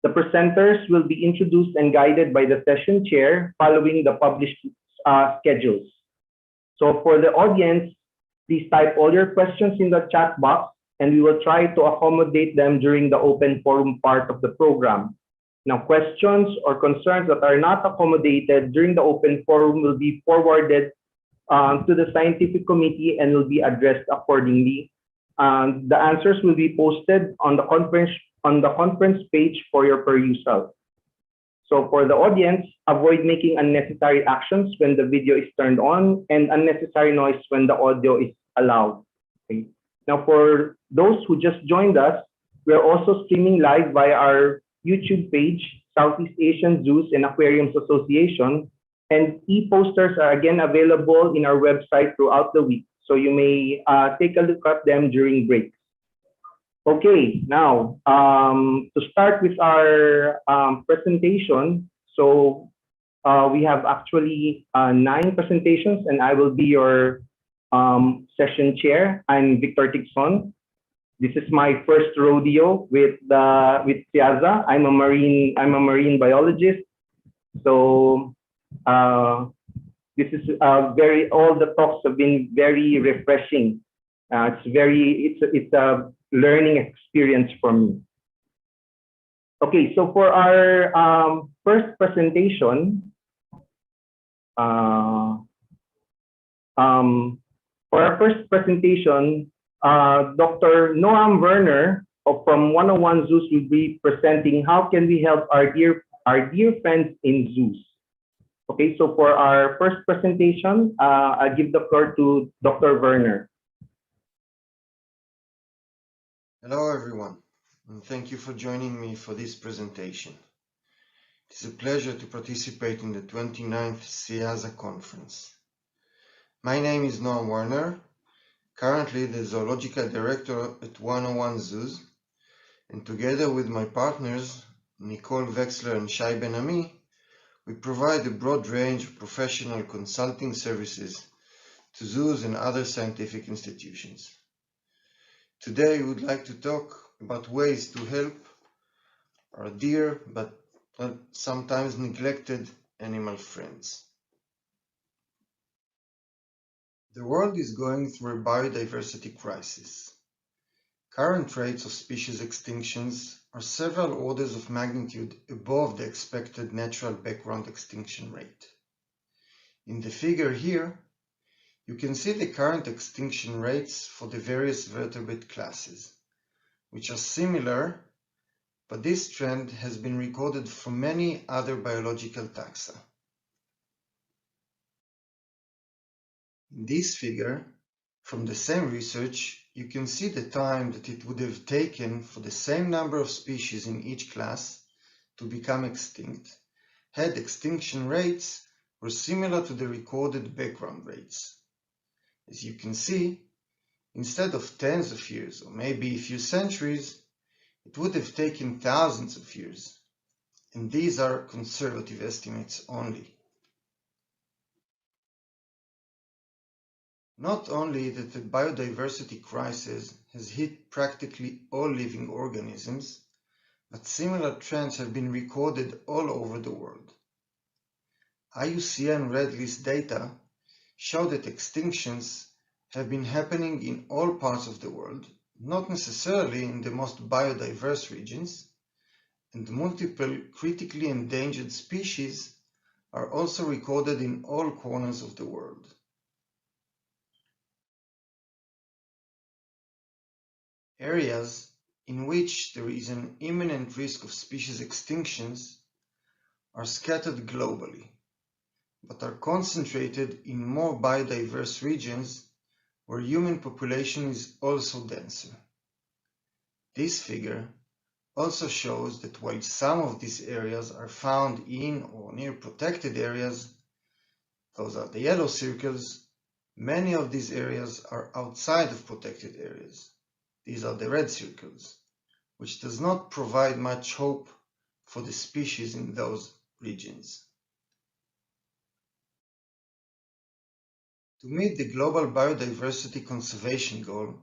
The presenters will be introduced and guided by the session chair following the published schedules. So for the audience, please type all your questions in the chat box and we will try to accommodate them during the open forum part of the program. Now, questions or concerns that are not accommodated during the open forum will be forwarded to the scientific committee and will be addressed accordingly. The answers will be posted on the conference page for your perusal. So for the audience, avoid making unnecessary actions when the video is turned on and unnecessary noise when the audio is allowed. Okay. Now for those who just joined us, we are also streaming live via our YouTube page, Southeast Asian Zoos and Aquariums Association, and e-posters are again available in our website throughout the week. So you may take a look at them during breaks. Okay, now to start with our presentation, so we have actually 9 presentations and I will be your session chair. I'm Victor Tixon. This is my first rodeo with SEAZA. I'm a marine biologist. So this is all the talks have been very refreshing. It's a learning experience for me. Okay, so for our first presentation, Dr. Noam Werner from 101 Zoos will be presenting how can we help our dear friends in zoos. Okay, so for our first presentation, I give the floor to Dr. Werner. Hello, everyone, and thank you for joining me for this presentation. It is a pleasure to participate in the 29th SEAZA conference. My name is Noam Werner, currently the Zoological Director at 101 Zoos, and together with my partners, Nicole Wexler and Shai Ben-Ami, we provide a broad range of professional consulting services to zoos and other scientific institutions. Today, we would like to talk about ways to help our dear but sometimes neglected animal friends. The world is going through a biodiversity crisis. Current rates of species extinctions are several orders of magnitude above the expected natural background extinction rate. In the figure here, you can see the current extinction rates for the various vertebrate classes, which are similar, but this trend has been recorded for many other biological taxa. In this figure, from the same research, you can see the time that it would have taken for the same number of species in each class to become extinct, had extinction rates were similar to the recorded background rates. As you can see, instead of tens of years or maybe a few centuries, it would have taken thousands of years, and these are conservative estimates only. Not only that the biodiversity crisis has hit practically all living organisms, but similar trends have been recorded all over the world. IUCN Red List data show that extinctions have been happening in all parts of the world, not necessarily in the most biodiverse regions, and multiple critically endangered species are also recorded in all corners of the world. Areas in which there is an imminent risk of species extinctions are scattered globally, but are concentrated in more biodiverse regions where human population is also denser. This figure also shows that while some of these areas are found in or near protected areas, those are the yellow circles, many of these areas are outside of protected areas. These are the red circles, which does not provide much hope for the species in those regions. To meet the global biodiversity conservation goal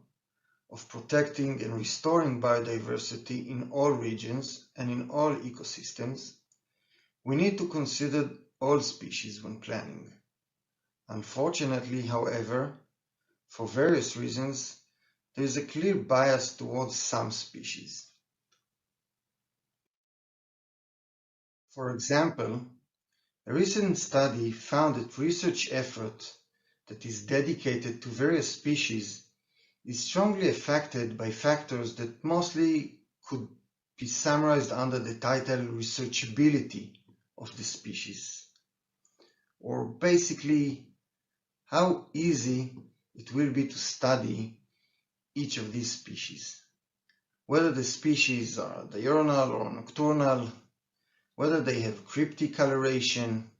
of protecting and restoring biodiversity in all regions and in all ecosystems, we need to consider all species when planning. Unfortunately, however, for various reasons, there is a clear bias towards some species. For example, a recent study found that research effort that is dedicated to various species is strongly affected by factors that mostly could be summarized under the title researchability of the species, or basically how easy it will be to study each of these species, whether the species are diurnal or nocturnal, whether they have cryptic coloration,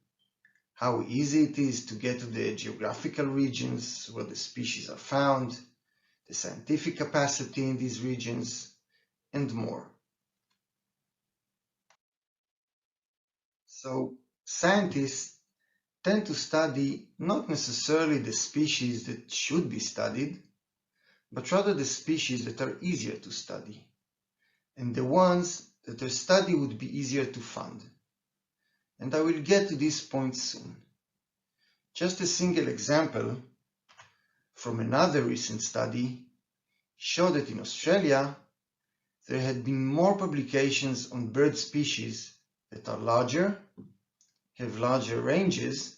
how easy it is to get to the geographical regions where the species are found, the scientific capacity in these regions, and more. So, scientists tend to study not necessarily the species that should be studied, but rather the species that are easier to study, and the ones that their study would be easier to fund. And I will get to this point soon. Just a single example from another recent study showed that in Australia, there had been more publications on bird species that are larger, have larger ranges,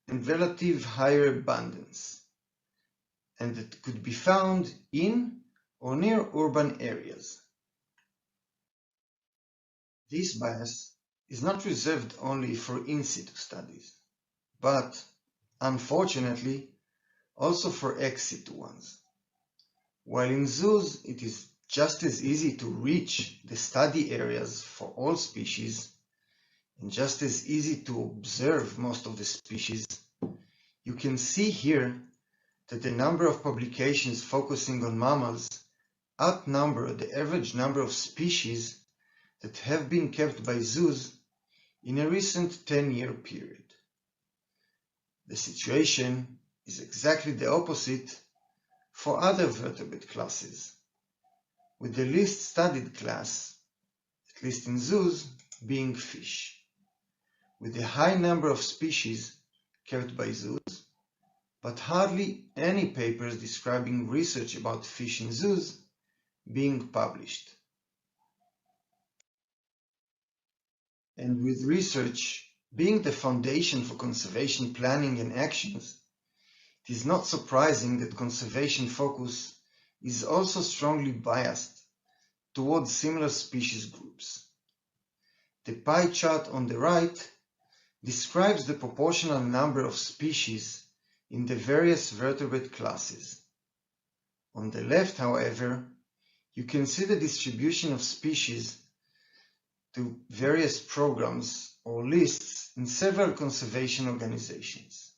and relative higher abundance, and that could be found in or near urban areas. This bias is not reserved only for in situ studies, but, unfortunately, also for ex situ ones. While in zoos it is just as easy to reach the study areas for all species, and just as easy to observe most of the species, you can see here that the number of publications focusing on mammals outnumber the average number of species that have been kept by zoos in a recent 10-year period. The situation is exactly the opposite for other vertebrate classes, with the least studied class, at least in zoos, being fish, with a high number of species kept by zoos, but hardly any papers describing research about fish in zoos being published. And with research being the foundation for conservation planning and actions, it is not surprising that conservation focus is also strongly biased towards similar species groups. The pie chart on the right describes the proportional number of species in the various vertebrate classes. On the left, however, you can see the distribution of species to various programs or lists in several conservation organizations.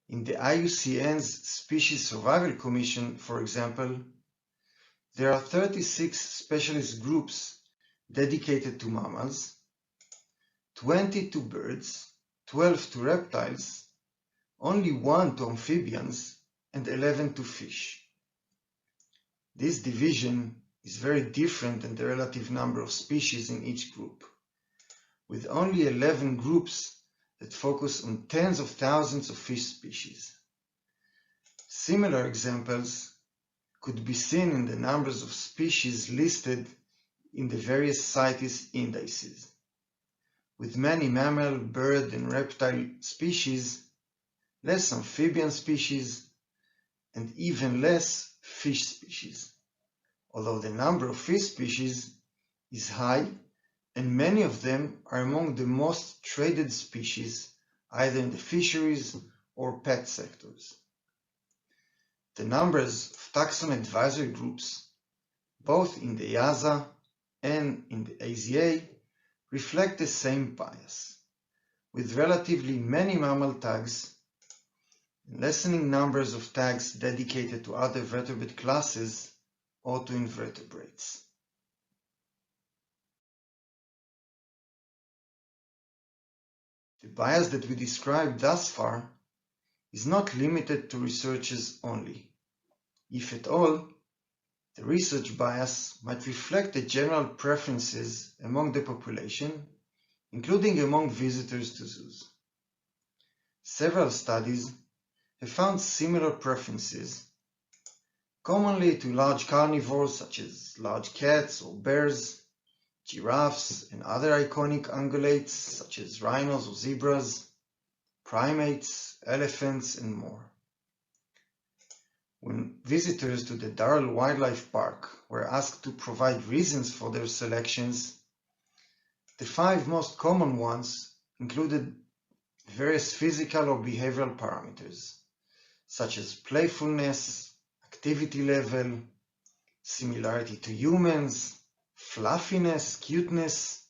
In the IUCN's Species Survival Commission, for example, there are 36 specialist groups dedicated to mammals, 20 to birds, 12 to reptiles, only 1 to amphibians, and 11 to fish. This division is very different than the relative number of species in each group, with only 11 groups that focus on tens of thousands of fish species. Similar examples could be seen in the numbers of species listed in the various CITES indices, with many mammal, bird, and reptile species, less amphibian species, and even less fish species, although the number of fish species is high, and many of them are among the most traded species, either in the fisheries or pet sectors. The numbers of taxon advisory groups, both in the SEAZA and in the ASEA, reflect the same bias, with relatively many mammal tags and lessening numbers of tags dedicated to other vertebrate classes or to invertebrates. The bias that we described thus far is not limited to researchers only. If at all, the research bias might reflect the general preferences among the population, including among visitors to zoos. Several studies have found similar preferences, commonly to large carnivores such as large cats or bears, giraffes and other iconic ungulates such as rhinos or zebras, primates, elephants, and more. When visitors to the Darrell Wildlife Park were asked to provide reasons for their selections, the 5 most common ones included various physical or behavioral parameters, such as playfulness, activity level, similarity to humans, fluffiness, cuteness,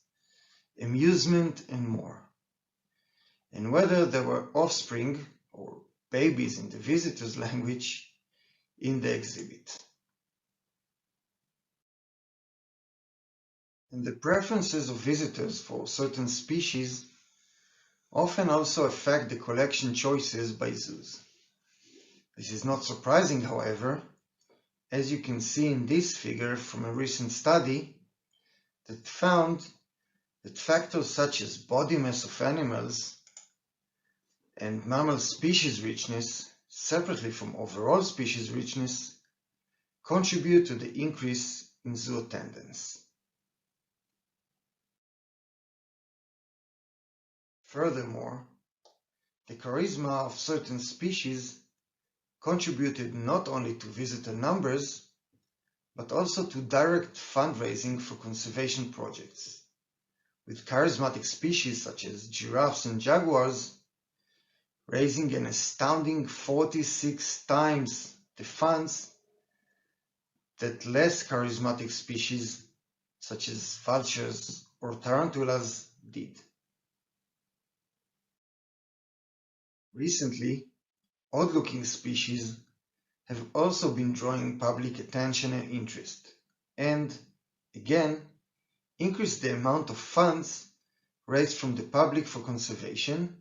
amusement, and more, and whether there were offspring, or babies in the visitor's language, in the exhibit. And the preferences of visitors for certain species often also affect the collection choices by zoos. This is not surprising, however, as you can see in this figure from a recent study that found that factors such as body mass of animals and mammal species richness, separately from overall species richness, contribute to the increase in zoo attendance. Furthermore, the charisma of certain species contributed not only to visitor numbers, but also to direct fundraising for conservation projects, with charismatic species such as giraffes and jaguars raising an astounding 46 times the funds that less charismatic species such as vultures or tarantulas did. Recently, odd-looking species have also been drawing public attention and interest, and, again, increased the amount of funds raised from the public for conservation,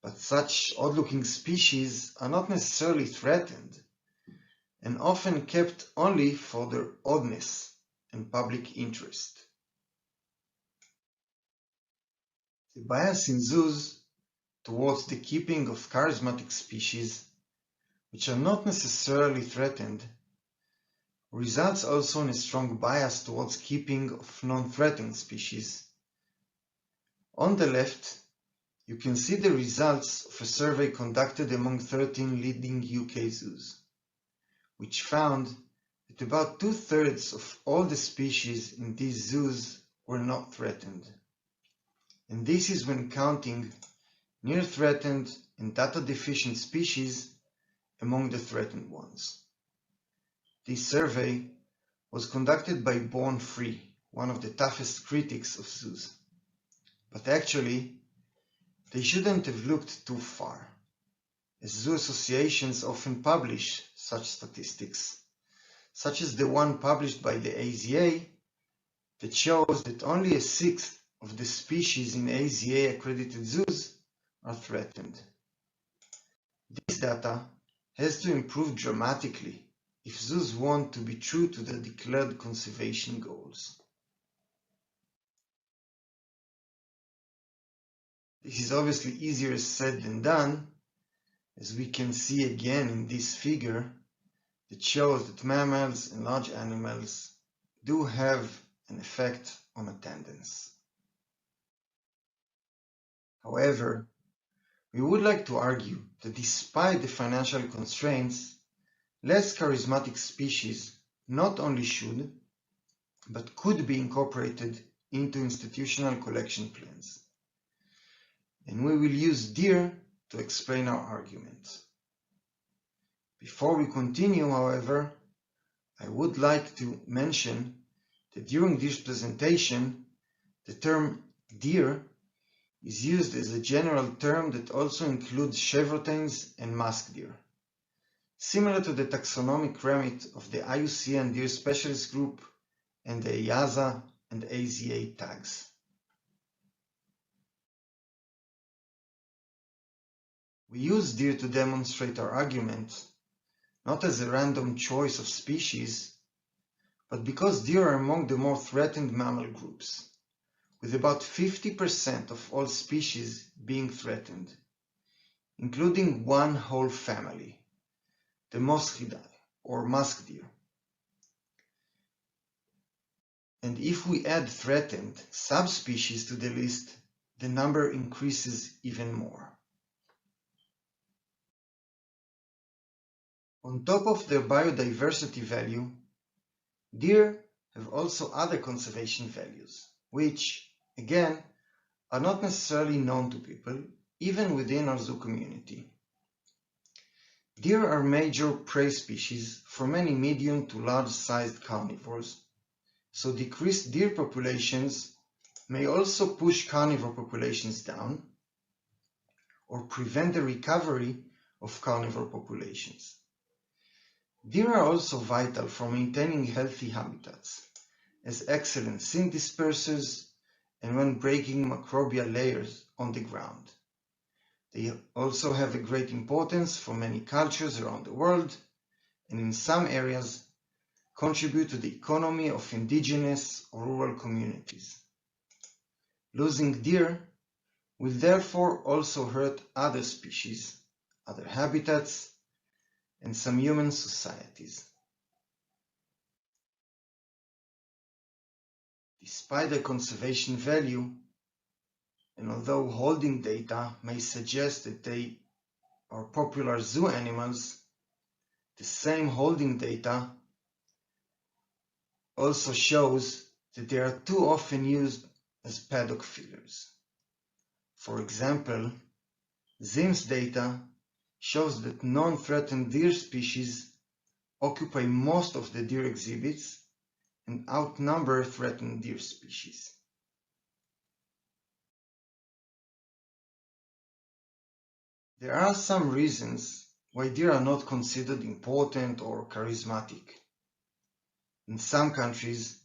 but such odd-looking species are not necessarily threatened, and often kept only for their oddness and public interest. The bias in zoos towards the keeping of charismatic species, which are not necessarily threatened, results also in a strong bias towards keeping of non-threatened species. On the left, you can see the results of a survey conducted among 13 leading UK zoos, which found that about 2/3 of all the species in these zoos were not threatened. And this is when counting near-threatened and data-deficient species among the threatened ones. This survey was conducted by Born Free, one of the toughest critics of zoos. But actually, they shouldn't have looked too far, as zoo associations often publish such statistics, such as the one published by the ASEA that shows that only 1/6 of the species in ASEA-accredited zoos are threatened. This data has to improve dramatically if zoos want to be true to their declared conservation goals. This is obviously easier said than done, as we can see again in this figure that shows that mammals and large animals do have an effect on attendance. However, we would like to argue that despite the financial constraints, less charismatic species not only should, but could be incorporated into institutional collection plans. And we will use deer to explain our argument. Before we continue, however, I would like to mention that during this presentation, the term deer is used as a general term that also includes chevrotins and musk deer, similar to the taxonomic remit of the IUCN Deer Specialist Group and the SEAZA and ASEAN tags. We use deer to demonstrate our argument, not as a random choice of species, but because deer are among the more threatened mammal groups, with about 50% of all species being threatened, including one whole family, the Moschidae, or musk deer. And if we add threatened subspecies to the list, the number increases even more. On top of their biodiversity value, deer have also other conservation values, which, again, are not necessarily known to people, even within our zoo community. Deer are major prey species for many medium to large-sized carnivores, so decreased deer populations may also push carnivore populations down or prevent the recovery of carnivore populations. Deer are also vital for maintaining healthy habitats as excellent scent dispersers and when breaking microbial layers on the ground. They also have a great importance for many cultures around the world, and in some areas contribute to the economy of indigenous or rural communities. Losing deer will therefore also hurt other species, other habitats, and some human societies. Despite their conservation value, and although holding data may suggest that they are popular zoo animals, the same holding data also shows that they are too often used as paddock fillers. For example, ZIM's data shows that non-threatened deer species occupy most of the deer exhibits and outnumber threatened deer species. There are some reasons why deer are not considered important or charismatic. In some countries,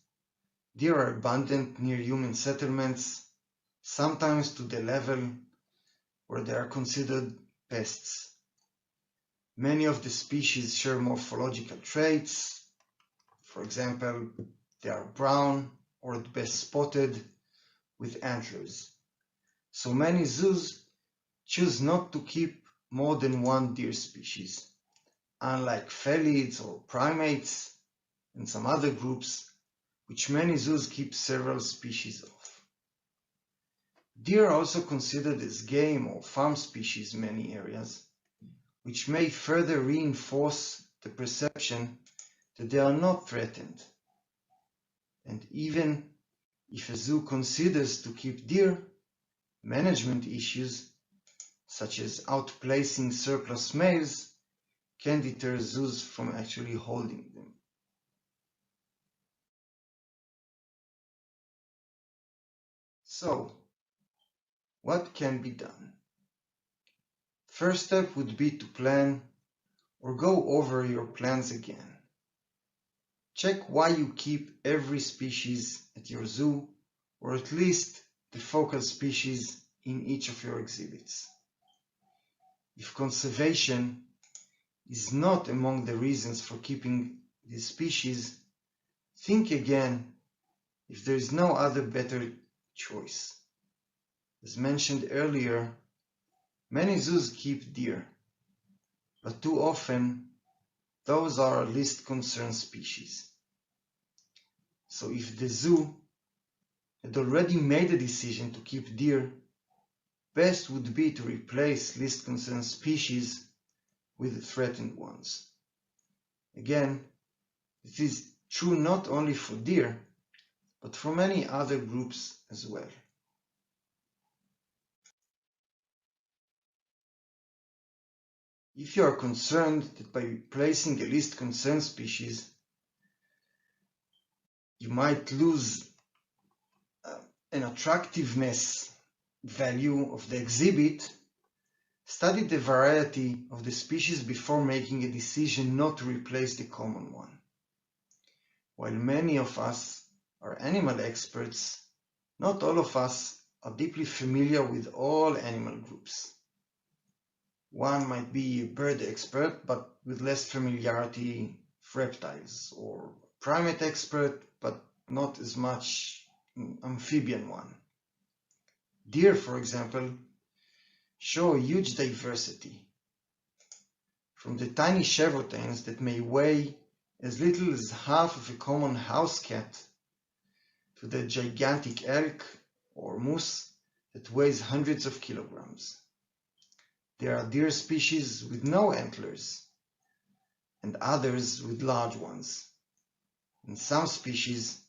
deer are abundant near human settlements, sometimes to the level where they are considered pests. Many of the species share morphological traits. For example, they are brown or at best spotted with antlers. So many zoos choose not to keep more than one deer species, unlike felids or primates and some other groups, which many zoos keep several species of. Deer are also considered as game or farm species in many areas, which may further reinforce the perception that they are not threatened. And even if a zoo considers to keep deer, management issues such as outplacing surplus males can deter zoos from actually holding them. So, what can be done? First step would be to plan or go over your plans again. Check why you keep every species at your zoo, or at least the focal species in each of your exhibits. If conservation is not among the reasons for keeping these species, think again if there is no other better choice. As mentioned earlier, many zoos keep deer, but too often those are our least concerned species. So if the zoo had already made a decision to keep deer, best would be to replace least concern species with threatened ones. Again, it is true not only for deer, but for many other groups as well. If you are concerned that by replacing a least concern species, you might lose an attractiveness value of the exhibit, study the variety of the species before making a decision not to replace the common one. While many of us are animal experts, not all of us are deeply familiar with all animal groups. One might be a bird expert, but with less familiarity with reptiles, or primate expert, but not as much amphibian one. Deer, for example, show a huge diversity. From the tiny chevrotains that may weigh as little as half of a common house cat, to the gigantic elk or moose that weighs hundreds of kilograms. There are deer species with no antlers, and others with large ones. And some species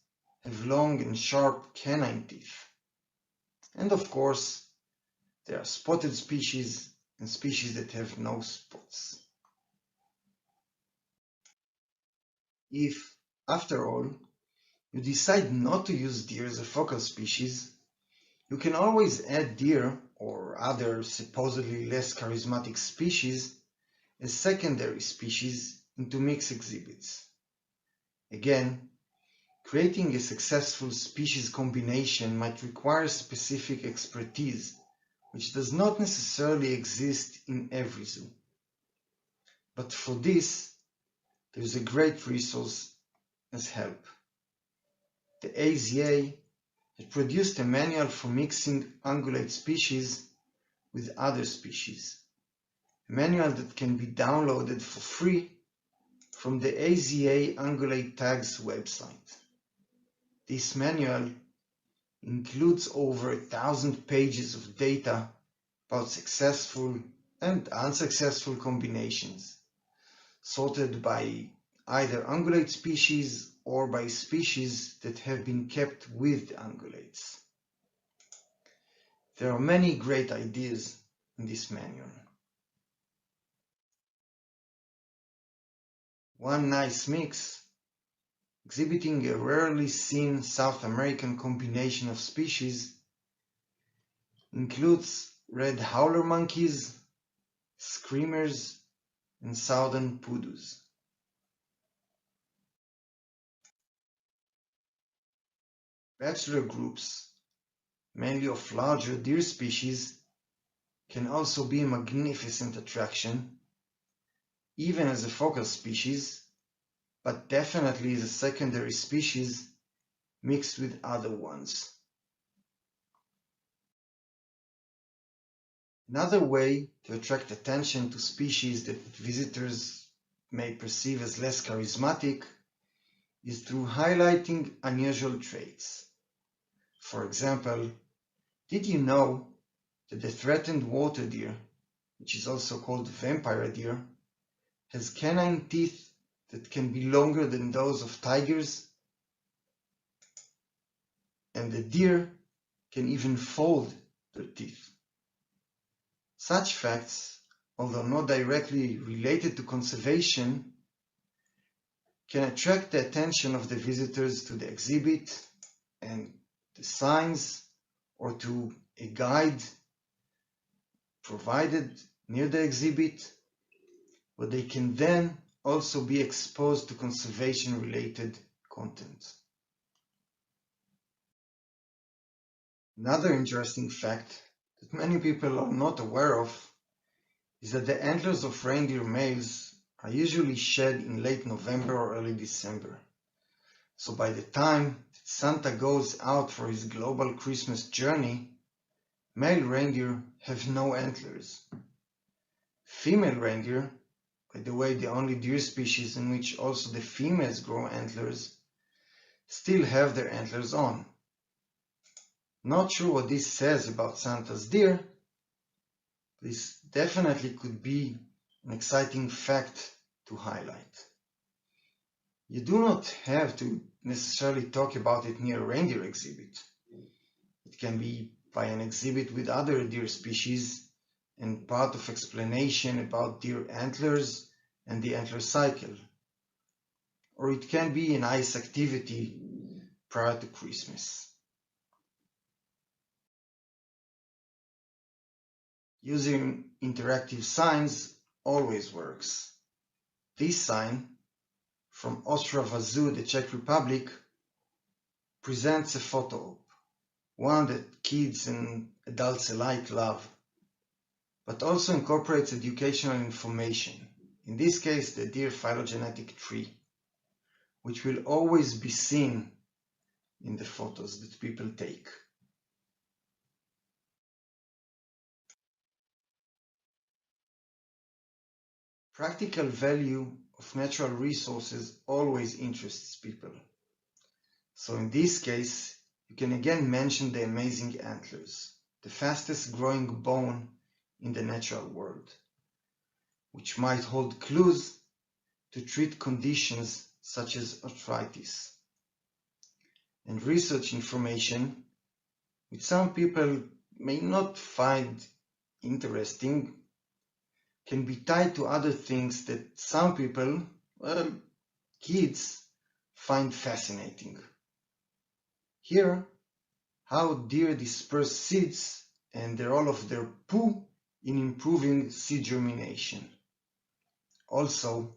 have long and sharp canine teeth. And of course, there are spotted species and species that have no spots. If, after all, you decide not to use deer as a focal species, you can always add deer or other supposedly less charismatic species as secondary species into mixed exhibits. Again, creating a successful species combination might require specific expertise, which does not necessarily exist in every zoo. But for this, there is a great resource as help. The ASEA has produced a manual for mixing ungulate species with other species, a manual that can be downloaded for free from the ASEA Ungulate Tags website. This manual includes over 1,000 pages of data about successful and unsuccessful combinations, sorted by either ungulate species or by species that have been kept with ungulates. There are many great ideas in this manual. One nice mix, exhibiting a rarely seen South American combination of species, includes red howler monkeys, screamers, and southern poodoos. Bachelor groups, mainly of larger deer species, can also be a magnificent attraction, even as a focal species, but definitely as a secondary species mixed with other ones. Another way to attract attention to species that visitors may perceive as less charismatic is through highlighting unusual traits. For example, did you know that the threatened water deer, which is also called vampire deer, has canine teeth that can be longer than those of tigers? And the deer can even fold their teeth. Such facts, although not directly related to conservation, can attract the attention of the visitors to the exhibit and the signs, or to a guide provided near the exhibit, where they can then also be exposed to conservation-related content. Another interesting fact that many people are not aware of is that the antlers of reindeer males are usually shed in late November or early December. So by the time that Santa goes out for his global Christmas journey, male reindeer have no antlers. Female reindeer, by the way the only deer species in which also the females grow antlers, still have their antlers on. Not sure what this says about Santa's deer. This definitely could be an exciting fact to highlight. You do not have to necessarily talk about it near a reindeer exhibit. It can be by an exhibit with other deer species and part of explanation about deer antlers and the antler cycle. Or it can be a nice activity prior to Christmas. Using interactive signs always works. This sign from Ostrava Zoo, the Czech Republic, presents a photo op, one that kids and adults alike love, but also incorporates educational information, in this case the deer phylogenetic tree, which will always be seen in the photos that people take. Practical value of natural resources always interests people. So in this case, you can again mention the amazing antlers, the fastest growing bone in the natural world, which might hold clues to treat conditions such as arthritis. And research information, which some people may not find interesting, can be tied to other things that some people, well, kids, find fascinating. Here, how deer disperse seeds and the role of their poo in improving seed germination. Also,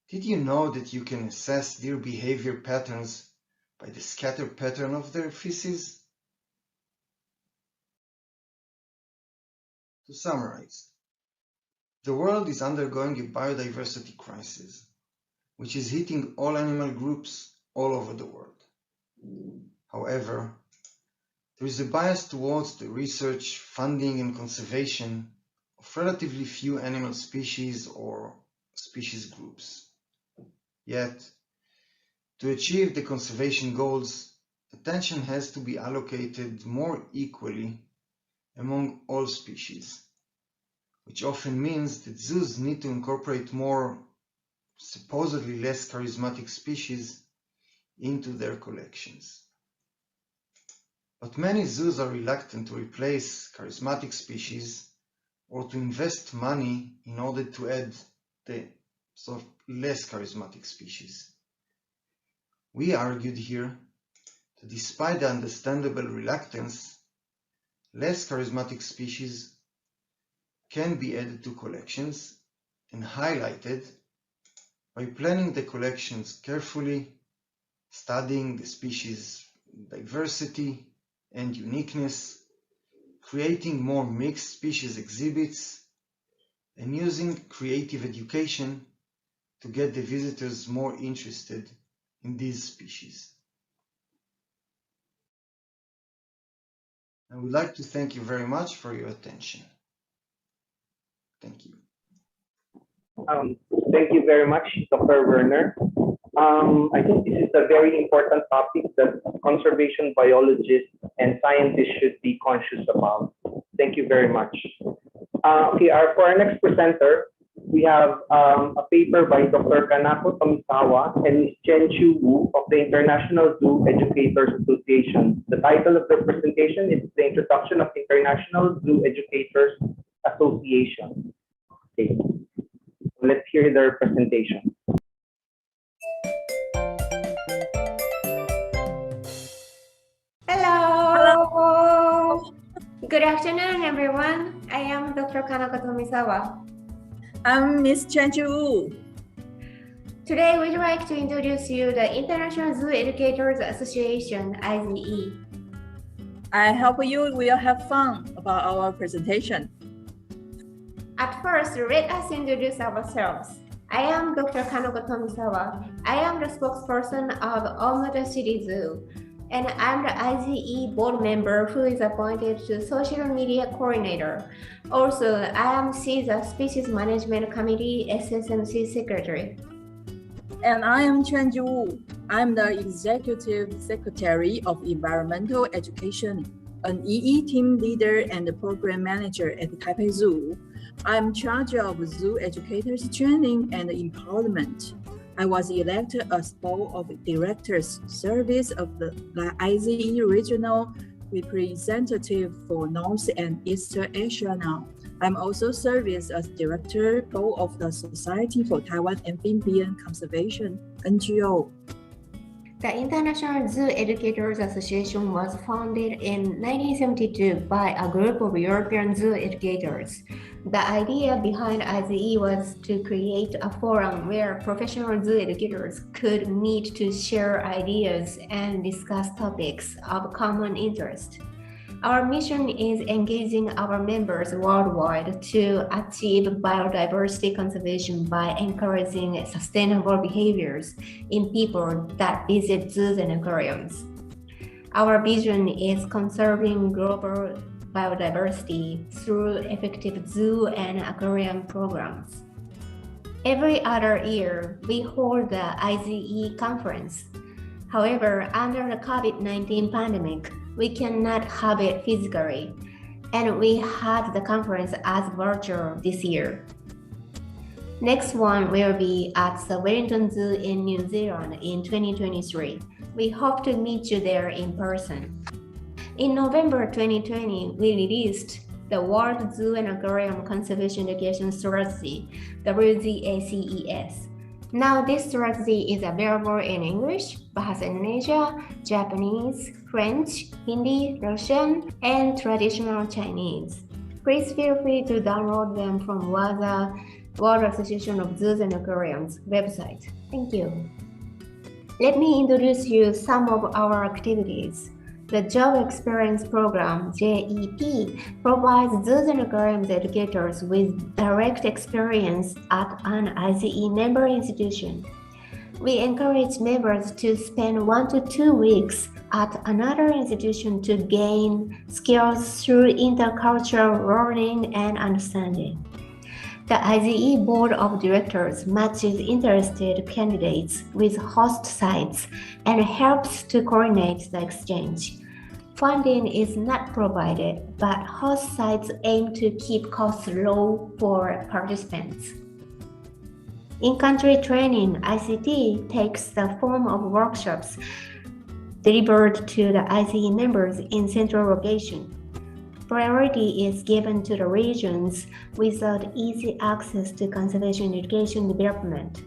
did you know that you can assess deer behavior patterns by the scatter pattern of their feces? To summarize, the world is undergoing a biodiversity crisis, which is hitting all animal groups all over the world. However, there is a bias towards the research, funding, and conservation of relatively few animal species or species groups. Yet, to achieve the conservation goals, attention has to be allocated more equally among all species, which often means that zoos need to incorporate more supposedly less charismatic species into their collections. But many zoos are reluctant to replace charismatic species or to invest money in order to add the sort of less charismatic species. We argued here that despite the understandable reluctance, less charismatic species can be added to collections and highlighted by planning the collections carefully, studying the species diversity and uniqueness, creating more mixed species exhibits, and using creative education to get the visitors more interested in these species. I would like to thank you very much for your attention. Thank you. Thank you very much, Dr. Werner. I think this is a very important topic that conservation biologists and scientists should be conscious about. Thank you very much. Okay, for our next presenter, we have a paper by Dr. Kanako Tomisawa and Ms. Chen Chu Wu of the International Zoo Educators Association. The title of the presentation is The Introduction of International Zoo Educators Association. Okay, so let's hear their presentation. Hello. Good afternoon, everyone. I am Dr. Kanako Tomisawa. I'm Ms. Chen Chu. Today, we'd like to introduce you the International Zoo Educators Association, IZE. I hope you will have fun about our presentation. At first, let us introduce ourselves. I am Dr. Kanako Tomisawa. I am the spokesperson of Omoto City Zoo, and I'm the IZE board member who is appointed to social media coordinator. Also, I am SEAZA Species Management Committee SSMC Secretary. And I am Chen Wu. I'm the Executive Secretary of Environmental Education, an EE team leader and a program manager at the Taipei Zoo. I'm in charge of zoo educators training and empowerment. I was elected as Board of Directors Service of the IZE Regional Representative for North and Eastern Asia now. I'm also service as Director Board of the Society for Taiwan Amphibian Conservation, NGO. The International Zoo Educators Association was founded in 1972 by a group of European zoo educators. The idea behind IZE was to create a forum where professional zoo educators could meet to share ideas and discuss topics of common interest. Our mission is engaging our members worldwide to achieve biodiversity conservation by encouraging sustainable behaviors in people that visit zoos and aquariums. Our vision is conserving global biodiversity through effective zoo and aquarium programs. Every other year, we hold the IZE conference. However, under the COVID-19 pandemic, we cannot have it physically, and we had the conference as virtual this year. Next one will be at the Wellington Zoo in New Zealand in 2023. We hope to meet you there in person. In November 2020, we released the World Zoo and Aquarium Conservation Education Strategy, WZACES. Now this strategy is available in English, Bahasa Indonesia, Japanese, French, Hindi, Russian, and traditional Chinese. Please feel free to download them from WAZA, World Association of Zoos and Aquariums website. Thank you. Let me introduce you some of our activities. The Job Experience Program, JEP, provides zoos and aquariums educators with direct experience at an IZE member institution. We encourage members to spend 1 to 2 weeks at another institution to gain skills through intercultural learning and understanding. The IZE Board of Directors matches interested candidates with host sites and helps to coordinate the exchange. Funding is not provided, but host sites aim to keep costs low for participants. In-country training, ICT, takes the form of workshops delivered to the IZE members in central location. Priority is given to the regions without easy access to conservation education development.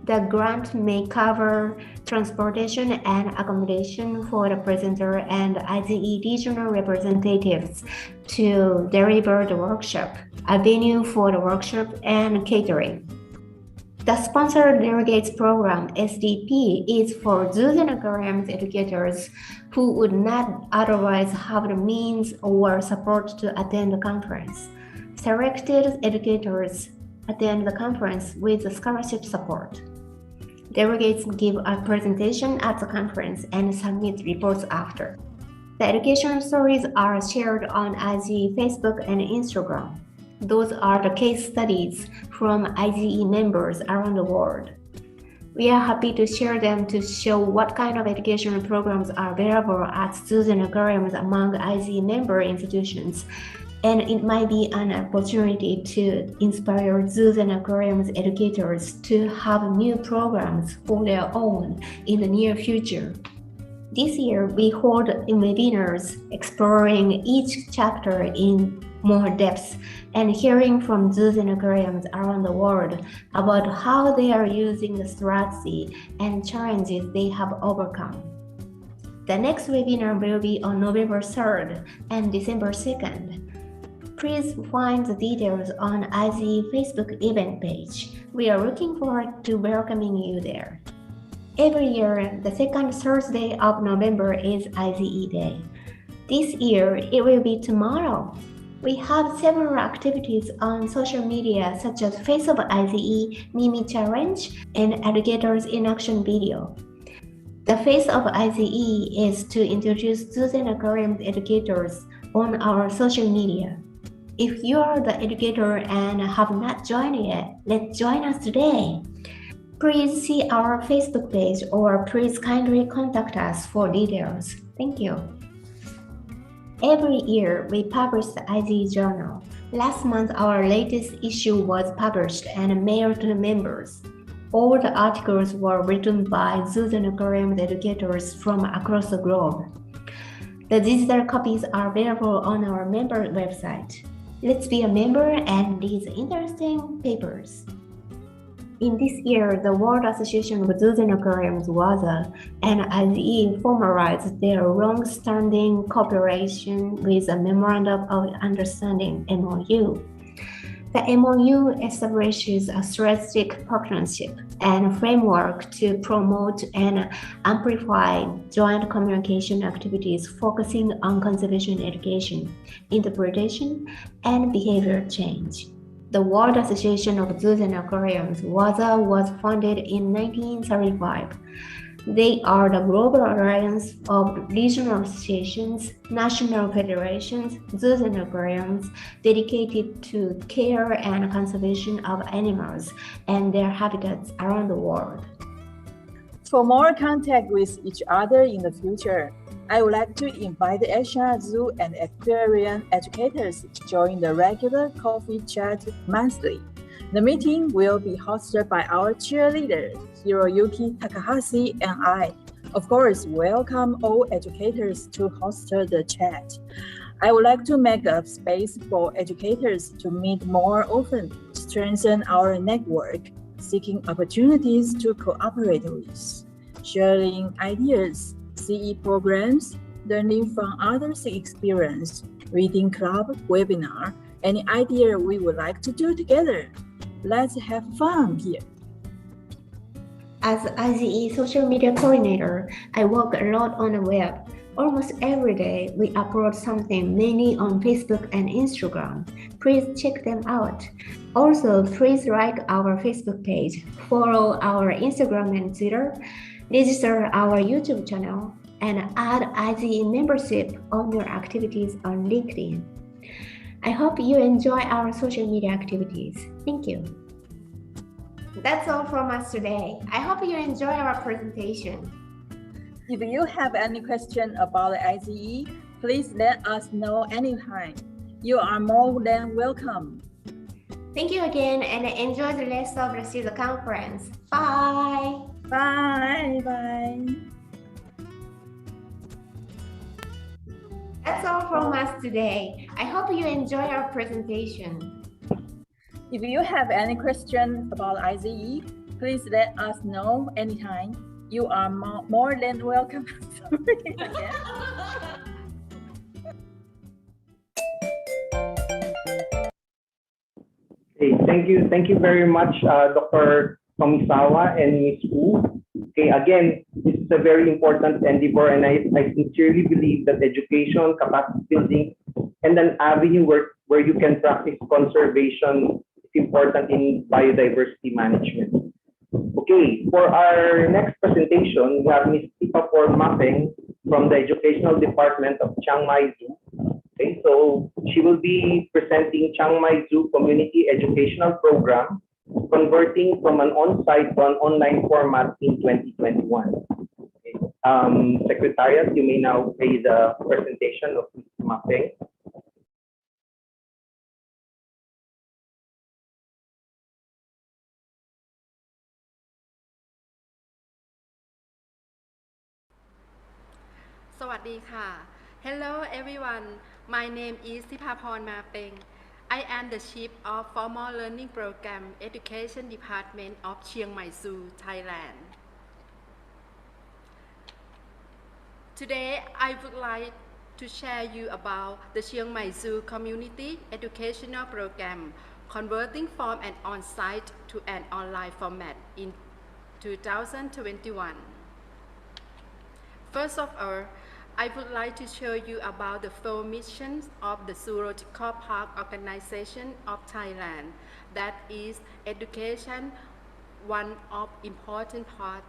The grant may cover transportation and accommodation for the presenter and IZE regional representatives to deliver the workshop, a venue for the workshop, and catering. The Sponsored Delegates Program, SDP, is for zoos and aquariums educators who would not otherwise have the means or support to attend the conference. Selected educators attend the conference with scholarship support. Delegates give a presentation at the conference and submit reports after. The educational stories are shared on IZE Facebook and Instagram. Those are the case studies from IZE members around the world. We are happy to share them to show what kind of educational programs are available at zoos and aquariums among IZE member institutions, and it might be an opportunity to inspire zoos and aquariums educators to have new programs for their own in the near future. This year, we hold webinars exploring each chapter in more depth and hearing from zoos and aquariums around the world about how they are using the strategy and challenges they have overcome. The next webinar will be on November 3rd and December 2nd. Please find the details on IZE Facebook event page. We are looking forward to welcoming you there. Every year, the second Thursday of November is IZE Day. This year, it will be tomorrow. We have several activities on social media such as Face of IZE, Mimi Challenge, and Educators in Action video. The Face of IZE is to introduce zoos and aquarium educators on our social media. If you are the educator and have not joined yet, let's join us today. Please see our Facebook page or please kindly contact us for details. Thank you. Every year, we publish the IZE journal. Last month, our latest issue was published and mailed to the members. All the articles were written by zoos and aquarium educators from across the globe. The digital copies are available on our member website. Let's be a member and read interesting papers. In this year, the World Association of Zoos and Aquariums (WAZA) and IZE formalized their long-standing cooperation with a Memorandum of Understanding (MOU). The MOU establishes a strategic partnership and framework to promote and amplify joint communication activities focusing on conservation education, interpretation, and behavior change. The World Association of Zoos and Aquariums (WAZA) was founded in 1935. They are the global alliance of regional associations, national federations, zoos and aquariums dedicated to care and conservation of animals and their habitats around the world. For more contact with each other in the future, I would like to invite the ASEAN Zoo and Aquarium educators to join the regular coffee chat monthly. The meeting will be hosted by our cheerleader, Hiroyuki Takahashi, and I. Of course, welcome all educators to host the chat. I would like to make a space for educators to meet more often, strengthen our network, seeking opportunities to cooperate with, sharing ideas, CE programs, learning from others' experience, reading club, webinar, any idea we would like to do together. Let's have fun here. As IZE social media coordinator, I work a lot on the web. Almost every day, we upload something, mainly on Facebook and Instagram. Please check them out. Also, please like our Facebook page, follow our Instagram and Twitter, register our YouTube channel, and add IZE membership on your activities on LinkedIn. I hope you enjoy our social media activities. Thank you. That's all from us today. I hope you enjoy our presentation. If you have any question about the IZE, please let us know anytime. You are more than welcome. Thank you again and enjoy the rest of the SEAZA conference. Bye. Bye. Bye. That's all from us today. I hope you enjoy our presentation. If you have any question about IZE, please let us know anytime. You are more than welcome. Okay, thank you very much, Dr. Tomisawa and Ms. Wu. Okay, again, this is a very important endeavor, and I sincerely believe that education, capacity building, and an avenue where you can practice conservation is important in biodiversity management. Okay, for our next presentation, we have Ms. Tipapor Mapeng from the Educational Department of Chiang Mai Zoo. Okay, so she will be presenting Chiang Mai Zoo Community Educational Program, converting from an on-site to an online format in 2021. Okay. Secretariat, you may now play the presentation of Ms. Mapeng. Hello everyone, my name is Tipapor Mapeng. I am the Chief of Formal Learning Program Education Department of Chiang Mai Zoo, Thailand. Today, I would like to share you about the Chiang Mai Zoo Community Educational Program, converting from an on-site to an online format in 2021. First of all, I would like to show you about the 4 missions of the Zoological Park Organization of Thailand. That is education, one of important part.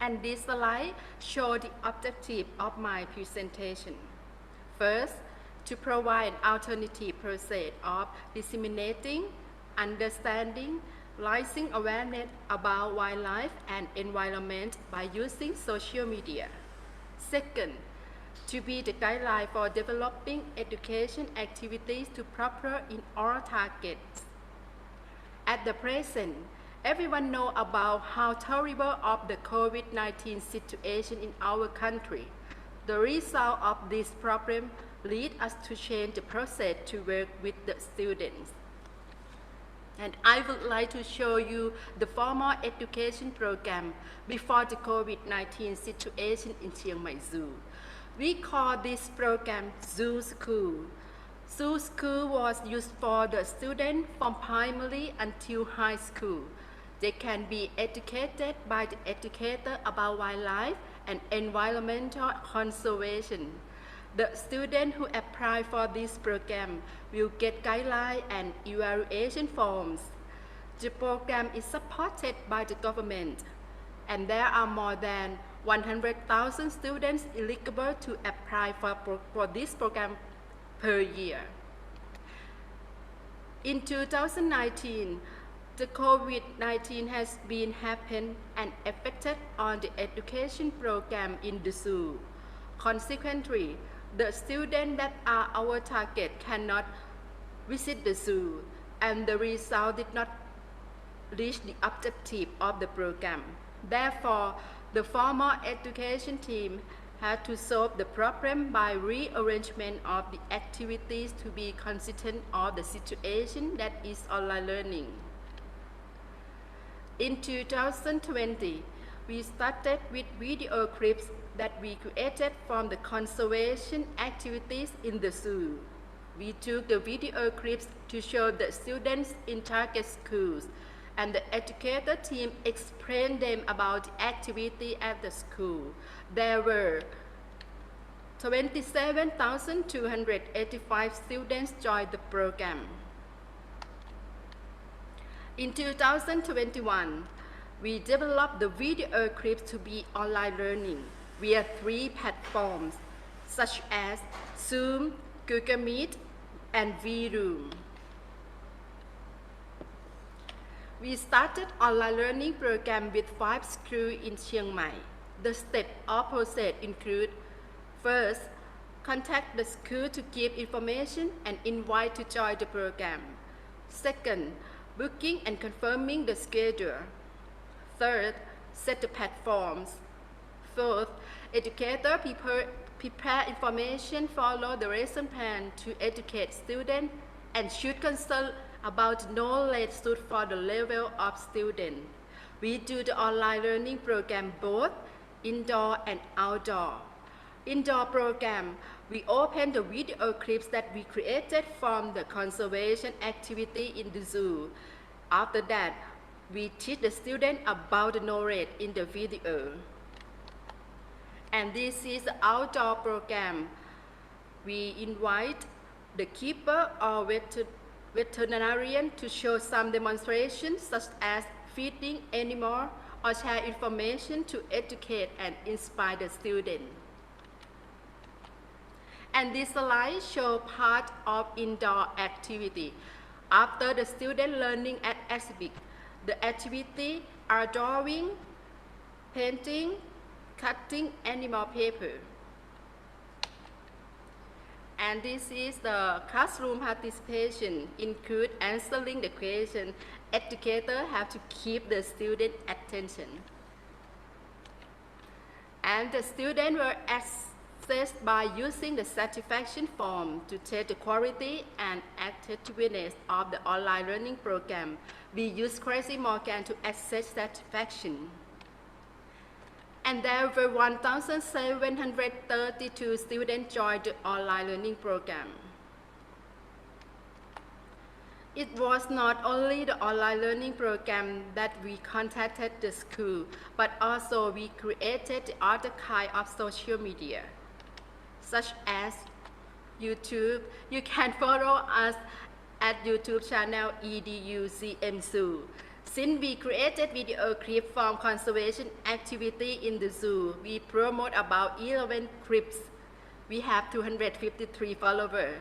And this slide shows the objective of my presentation. First, to provide alternative process of disseminating, understanding, raising awareness about wildlife and environment by using social media. Second, to be the guideline for developing education activities to proper in all targets. At the present, everyone knows about how terrible of the COVID-19 situation in our country. The result of this problem lead us to change the process to work with the students. And I would like to show you the formal education program before the COVID-19 situation in Chiang Mai Zoo. We call this program Zoo School. Zoo School was used for the students from primary until high school. They can be educated by the educator about wildlife and environmental conservation. The students who apply for this program will get guidelines and evaluation forms. The program is supported by the government, and there are more than 100,000 students eligible to apply for this program per year. In 2019, the COVID-19 has been happened and affected on the education program in the zoo. Consequently, the students that are our target cannot visit the zoo, and the result did not reach the objective of the program. Therefore, the formal education team had to solve the problem by rearrangement of the activities to be consistent of the situation that is online learning. In 2020, we started with video clips that we created from the conservation activities in the zoo. We took the video clips to show the students in target schools, and the educator team explained them about the activity at the school. There were 27,285 students joined the program. In 2021, we developed the video clips to be online learning via 3 platforms, such as Zoom, Google Meet, and VRoom. We started online learning program with 5 schools in Chiang Mai. The step of process include: first, contact the school to give information and invite to join the program. Second, booking and confirming the schedule. Third, set the platforms. Fourth, educator prepare information, follow the lesson plan to educate students, and should consult about knowledge suited for the level of student. We do the online learning program both indoor and outdoor. Indoor program, we open the video clips that we created from the conservation activity in the zoo. After that, we teach the student about the knowledge in the video. And this is the outdoor program. We invite the keeper or veterinarian to show some demonstrations, such as feeding animals or share information to educate and inspire the student. And this slide shows part of indoor activity. After the student learning at exhibit, the activities are drawing, painting, cutting animal paper. And this is the classroom participation, include answering the question. Educators have to keep the student attention. And the students were assessed by using the satisfaction form to test the quality and effectiveness of the online learning program. We use Crazy Morgan to assess satisfaction. And there were 1,732 students joined the online learning program. It was not only the online learning program that we contacted the school, but also we created the other kind of social media, such as YouTube. You can follow us at YouTube channel EDUCMZoo. Since we created video clip from conservation activity in the zoo, we promote about 11 clips. We have 253 followers.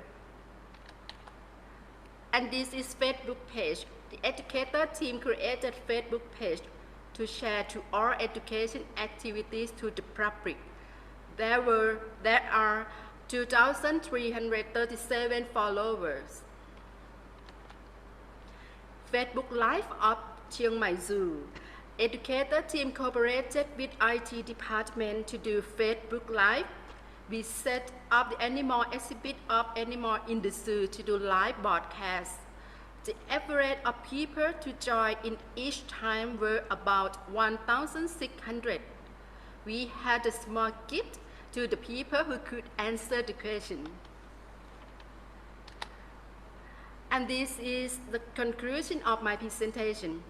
And this is Facebook page. the educator team created Facebook page to share to all education activities to the public. There are 2,337 followers. Facebook Live of Chiang Mai Zoo. Educator team cooperated with IT department to do Facebook Live. We set up the animal exhibit of animal in the zoo to do live broadcast. The average of people to join in each time were about 1,600. We had a small gift to the people who could answer the question. And this is the conclusion of my presentation.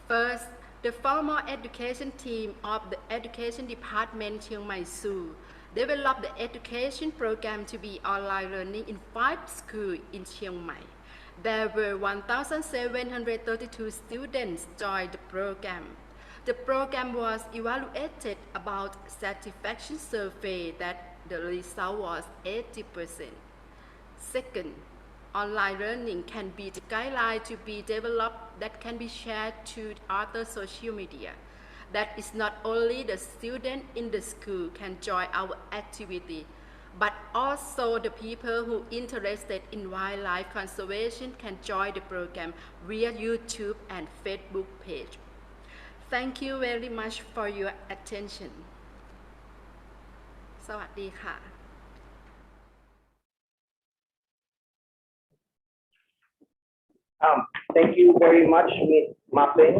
First, the formal education team of the Education Department Chiang Mai Zoo developed the education program to be online learning in 5 schools in Chiang Mai. There were 1,732 students joined the program. The program was evaluated about satisfaction survey that the result was 80%. Second, online learning can be the guideline to be developed that can be shared to other social media. That is not only the student in the school can join our activity, but also the people who interested in wildlife conservation can join the program via YouTube and Facebook page. Thank you very much for your attention. สวัสดีค่ะ Thank you very much, Ms. Mapeng.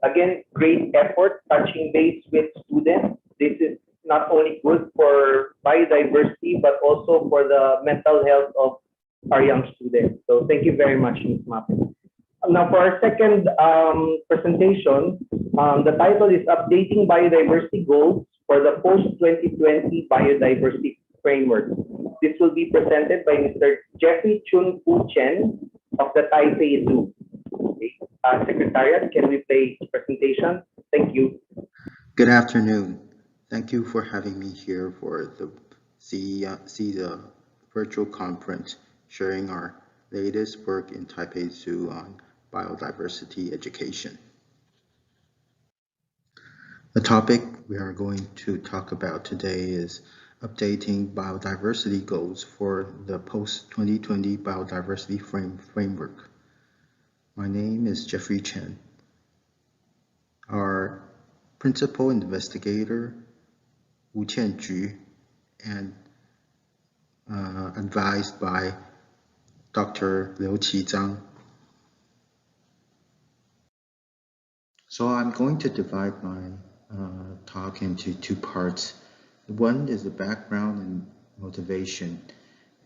Again, great effort touching base with students. This is not only good for biodiversity, but also for the mental health of our young students. So thank you very much, Ms. Mapeng. Now for our second presentation, the title is Updating Biodiversity Goals for the Post-2020 Biodiversity Framework. This will be presented by Mr. Jeffrey Chun Fu Chen of the Taipei Zoo. Okay. Secretariat, can we play his presentation? Thank you. Good afternoon. Thank you for having me here for the SEAZA virtual conference, sharing our latest work in Taipei Zoo on biodiversity education. The topic we are going to talk about today is updating biodiversity goals for the post-2020 biodiversity framework. My name is Jeffrey Chen. Our principal investigator, Wu Qianju, and advised by Dr. Liu Qizang. So I'm going to divide my talk into 2 parts. One is the background and motivation,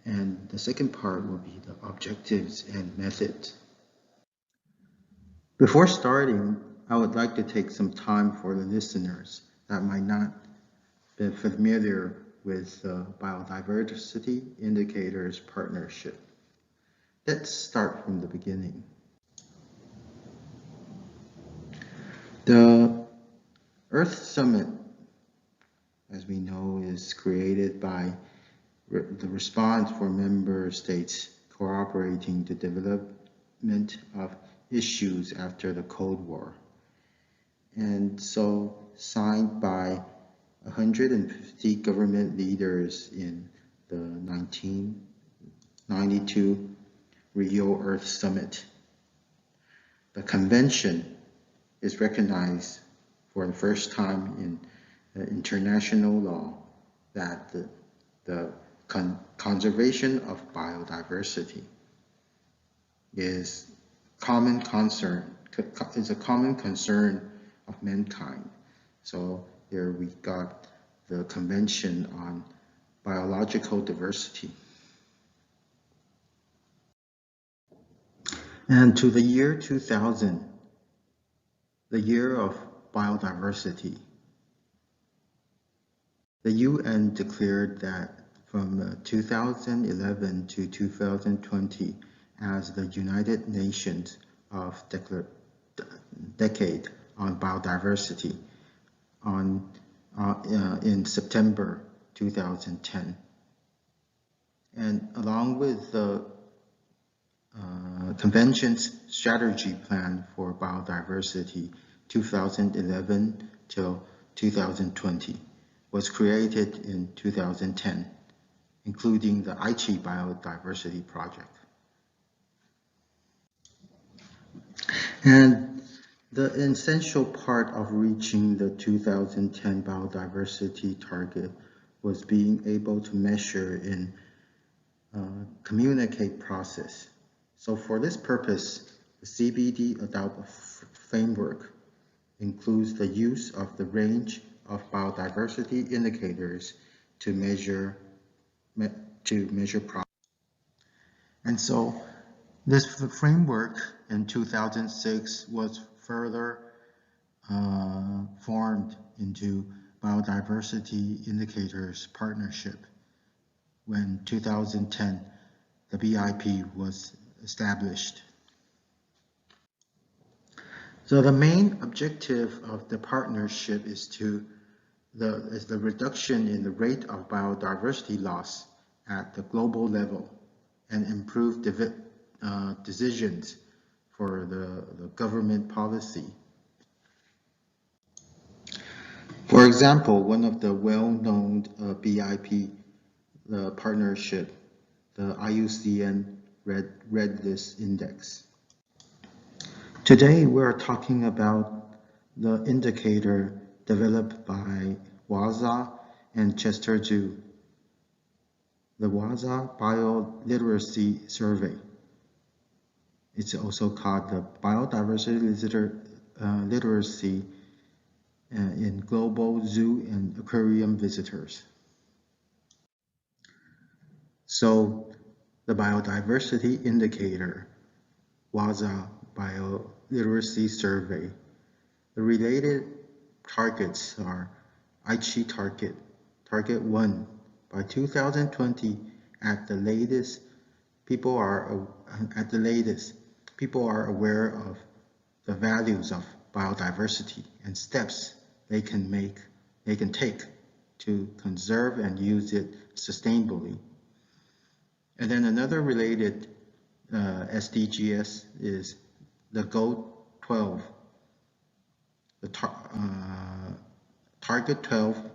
and the second part will be the objectives and methods. Before starting, I would like to take some time for the listeners that might not be familiar with the Biodiversity Indicators Partnership. Let's start from the beginning. The Earth Summit, as we know, is created by the response for member states cooperating the development of issues after the Cold War. And so signed by 150 government leaders in the 1992 Rio Earth Summit. The convention is recognized for the first time in international law that the conservation of biodiversity is a common concern of mankind. So here we got the Convention on Biological Diversity. And to the year 2000, the year of biodiversity, the UN declared that from 2011 to 2020 as the United Nations of Decade on Biodiversity in September 2010. And along with the Convention's Strategy Plan for Biodiversity 2011 till 2020 was created in 2010, including the Aichi Biodiversity Project. And the essential part of reaching the 2010 biodiversity target was being able to measure and communicate process. So for this purpose, the CBD adopt framework includes the use of the range of biodiversity indicators to measure progress. And so this framework in 2006 was further formed into Biodiversity Indicators Partnership when 2010 the BIP was established. So the main objective of the partnership is the reduction in the rate of biodiversity loss at the global level and improve decisions for the government policy. For example, one of the well-known BIP partnership, the IUCN Red List Index. Today, we're talking about the indicator developed by WAZA and Chester Zoo, the WAZA Bioliteracy Survey. It's also called the Biodiversity Literacy in Global Zoo and Aquarium Visitors. So the Biodiversity Indicator, WAZA Bioliteracy Survey, the related targets are Aichi Target 1. By 2020, at the latest, people are aware of the values of biodiversity and steps they can take to conserve and use it sustainably. And then another related SDGs is the Goal 12, the Target 12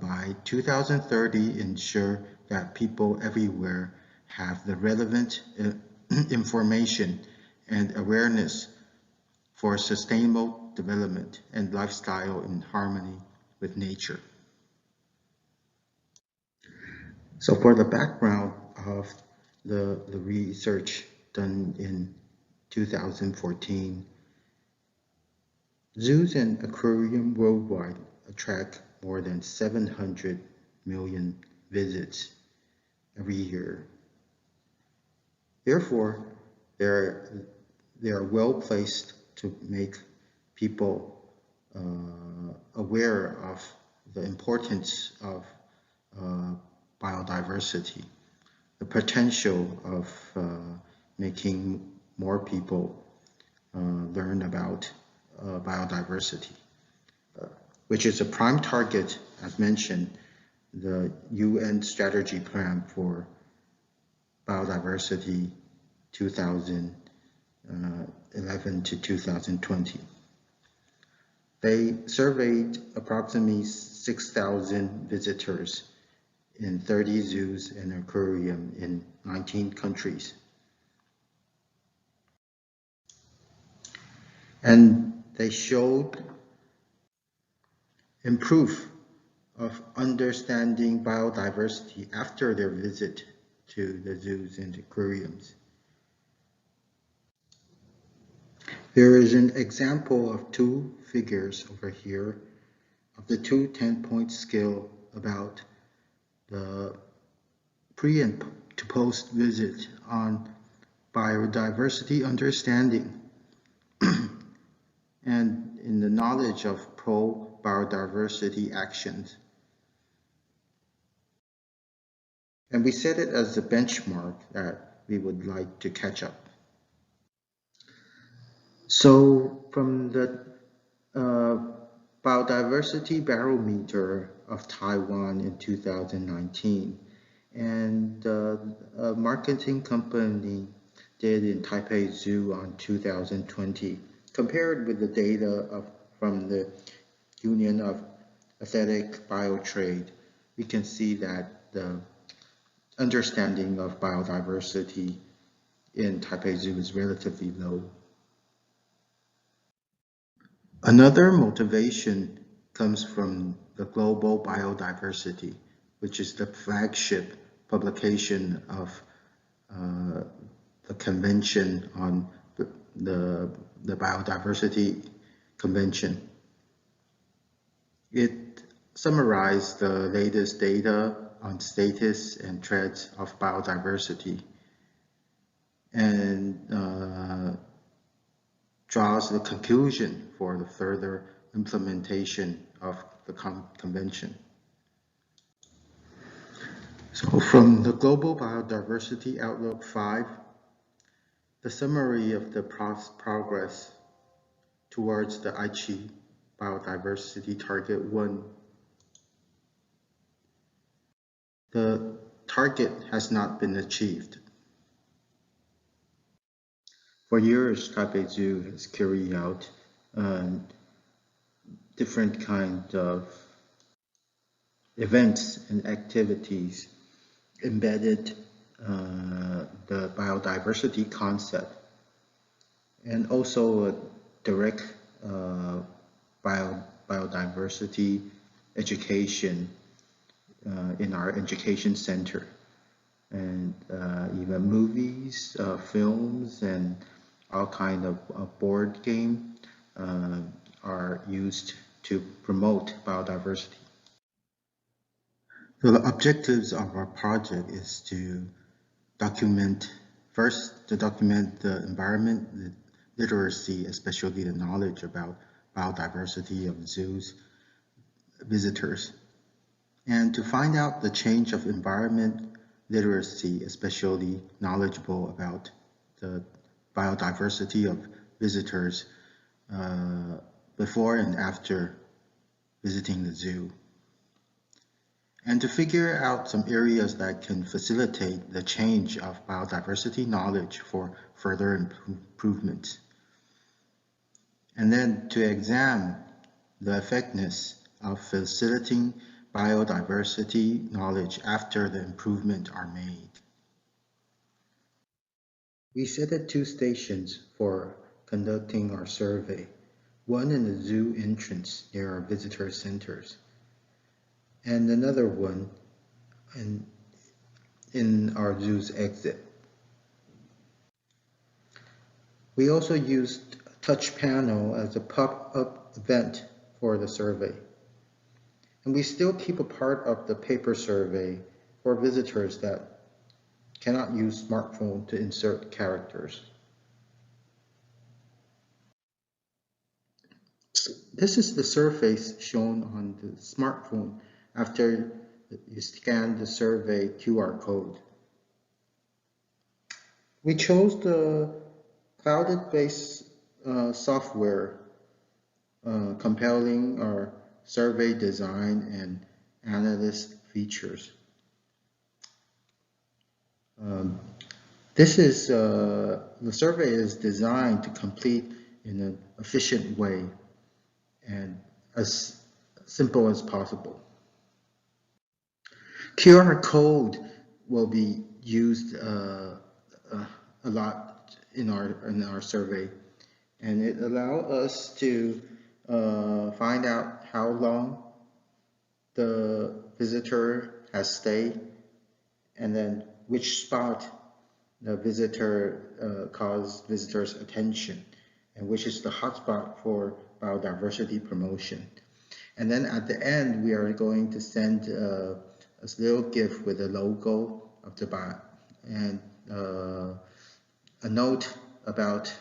by 2030 ensure that people everywhere have the relevant information and awareness for sustainable development and lifestyle in harmony with nature. So for the background of the research done in 2014, zoos and aquariums worldwide attract more than 700 million visits every year. Therefore, they are well placed to make people aware of the importance of biodiversity, the potential of making more people learn about biodiversity, which is a prime target, as mentioned, the UN Strategy Plan for Biodiversity 2011 to 2020. They surveyed approximately 6,000 visitors in 30 zoos and aquariums in 19 countries. And they showed proof of understanding biodiversity after their visit to the zoos and aquariums. There is an example of two figures over here of the two 10-point scale about the pre and to post visit on biodiversity understanding and in the knowledge of pro-biodiversity actions. And we set it as a benchmark that we would like to catch up. So from the Biodiversity Barometer of Taiwan in 2019, and a marketing company did in Taipei Zoo on 2020, compared with the data from the Union of Aesthetic Biotrade, we can see that the understanding of biodiversity in Taipei Zoo is relatively low. Another motivation comes from the Global Biodiversity, which is the flagship publication of the Convention on the Biodiversity Convention. It summarized the latest data on status and threats of biodiversity and draws the conclusion for the further implementation of the convention. So from the Global Biodiversity Outlook 5, the summary of the progress towards the Aichi Biodiversity Target 1. The target has not been achieved. For years, Taipei Zoo has carried out different kinds of events and activities embedded the biodiversity concept and also a direct biodiversity education in our education center, and even movies, films, and all kind of board game are used to promote biodiversity. So the objectives of our project is to document the environment, the literacy, especially the knowledge about biodiversity of zoos visitors, and to find out the change of environment literacy, especially knowledgeable about the biodiversity of visitors before and after visiting the zoo, and to figure out some areas that can facilitate the change of biodiversity knowledge for further improvement, and then to examine the effectiveness of facilitating biodiversity knowledge after the improvements are made. We set at 2 stations for conducting our survey, one in the zoo entrance near our visitor centers, and another one in our zoo's exit. We also used a touch panel as a pop-up event for the survey. And we still keep a part of the paper survey for visitors that cannot use smartphone to insert characters. This is the surface shown on the smartphone after you scan the survey QR code. We chose the cloud-based software compelling our survey design and analyst features. The survey is designed to complete in an efficient way and as simple as possible. QR code will be used a lot in our survey, and it allows us to find out how long the visitor has stayed, and then which spot the visitor caused visitors' attention, and which is the hotspot for biodiversity promotion. And then at the end, we are going to send a little gift with a logo of the bot and a note about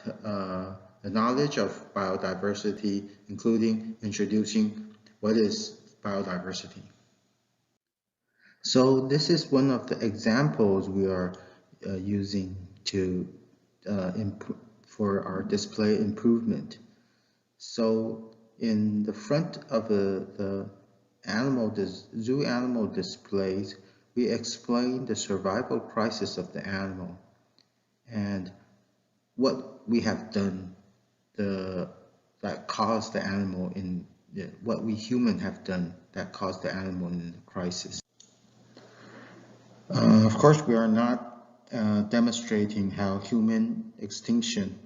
the knowledge of biodiversity, including introducing what is biodiversity. So this is one of the examples we are using to for our display improvement. So in the front of the zoo animal displays, we explain the survival crisis of the animal and what we have done that caused the animal in what we human have done that caused the animal in the crisis. Of course, we are not demonstrating how human extinction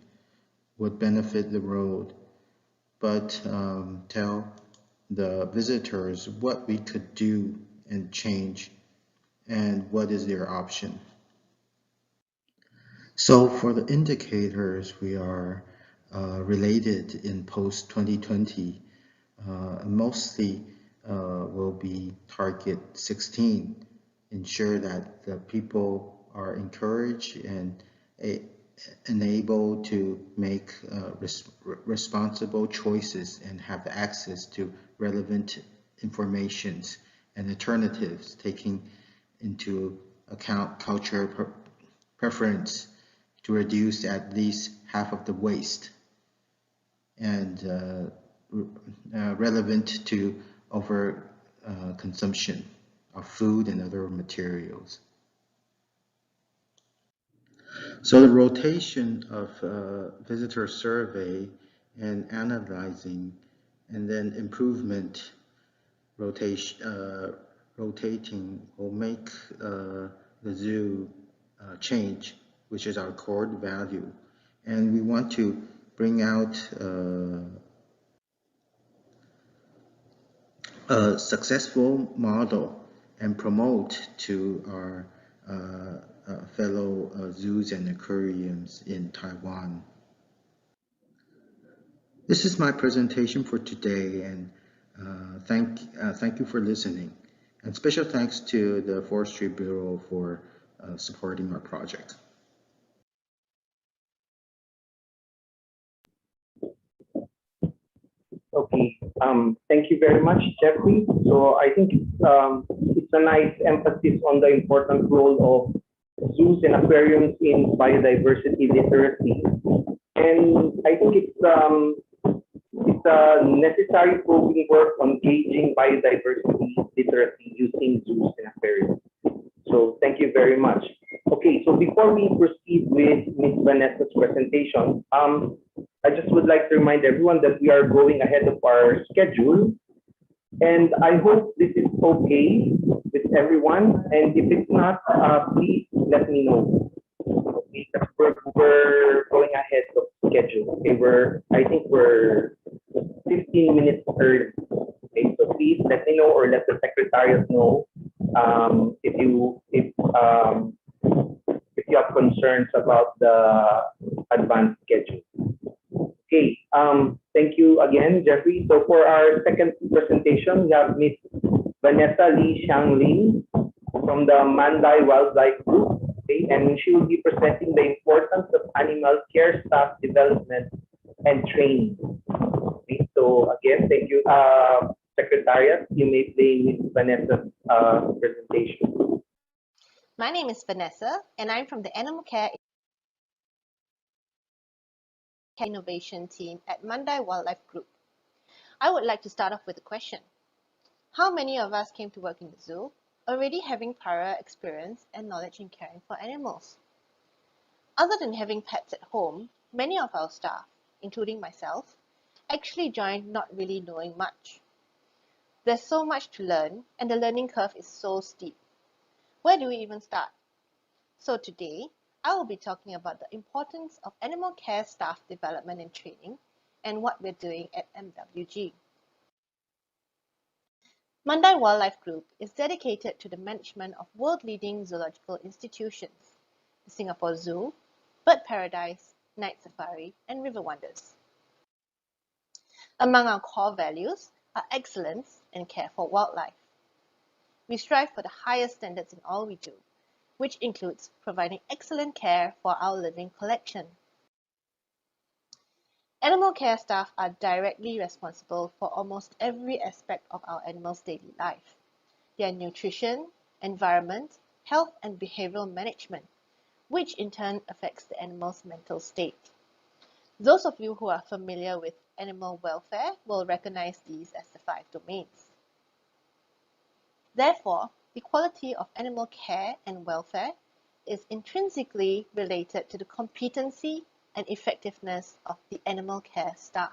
would benefit the world, but tell the visitors what we could do and change and what is their option. So for the indicators, we are related in post 2020, mostly will be target 16, ensure that the people are encouraged and enabled to make responsible choices and have access to relevant informations and alternatives, taking into account cultural preference to reduce at least half of the waste, and relevant to over consumption of food and other materials. So the rotation of visitor survey and analyzing, and then improvement rotating will make the zoo change, which is our core value. And we want to bring out a successful model and promote to our fellow zoos and aquariums in Taiwan. This is my presentation for today, and thank you for listening. And special thanks to the Forestry Bureau for supporting our project. Okay, thank you very much, Jeffrey. So I think it's a nice emphasis on the important role of zoos and aquariums in biodiversity literacy. And I think it's a necessary probing work on gauging biodiversity literacy using zoos and aquariums. So thank you very much. Okay, so before we proceed with Ms. Vanessa's presentation, I just would like to remind everyone that we are going ahead of our schedule, and I hope this is okay with everyone. And if it's not, please let me know. Okay, we're going ahead of schedule. Okay, I think we're 15 minutes early. Okay, so please let me know or let the secretariat know if you have concerns about the advanced schedule. Okay, thank you again, Jeffrey. So for our second presentation, we have Ms. Vanessa Lee Xiangling from the Mandai Wildlife Group. Okay, and she will be presenting the importance of animal care staff development and training. Okay, so again, thank you, Secretariat. You may play Ms. Vanessa's presentation. My name is Vanessa, and I'm from the Animal Care Innovation team at Mandai Wildlife Group. I would like to start off with a question. How many of us came to work in the zoo already having prior experience and knowledge in caring for animals? Other than having pets at home, many of our staff, including myself, actually joined not really knowing much. There's so much to learn, and the learning curve is so steep. Where do we even start? So today, I will be talking about the importance of animal care staff development and training and what we're doing at MWG. Mandai Wildlife Group is dedicated to the management of world-leading zoological institutions, the Singapore Zoo, Bird Paradise, Night Safari, and River Wonders. Among our core values are excellence and care for wildlife. We strive for the highest standards in all we do, which includes providing excellent care for our living collection. Animal care staff are directly responsible for almost every aspect of our animals' daily life: their nutrition, environment, health, and behavioral management, which in turn affects the animal's mental state. Those of you who are familiar with animal welfare will recognize these as the 5 domains. Therefore, the quality of animal care and welfare is intrinsically related to the competency, and effectiveness of the animal care staff.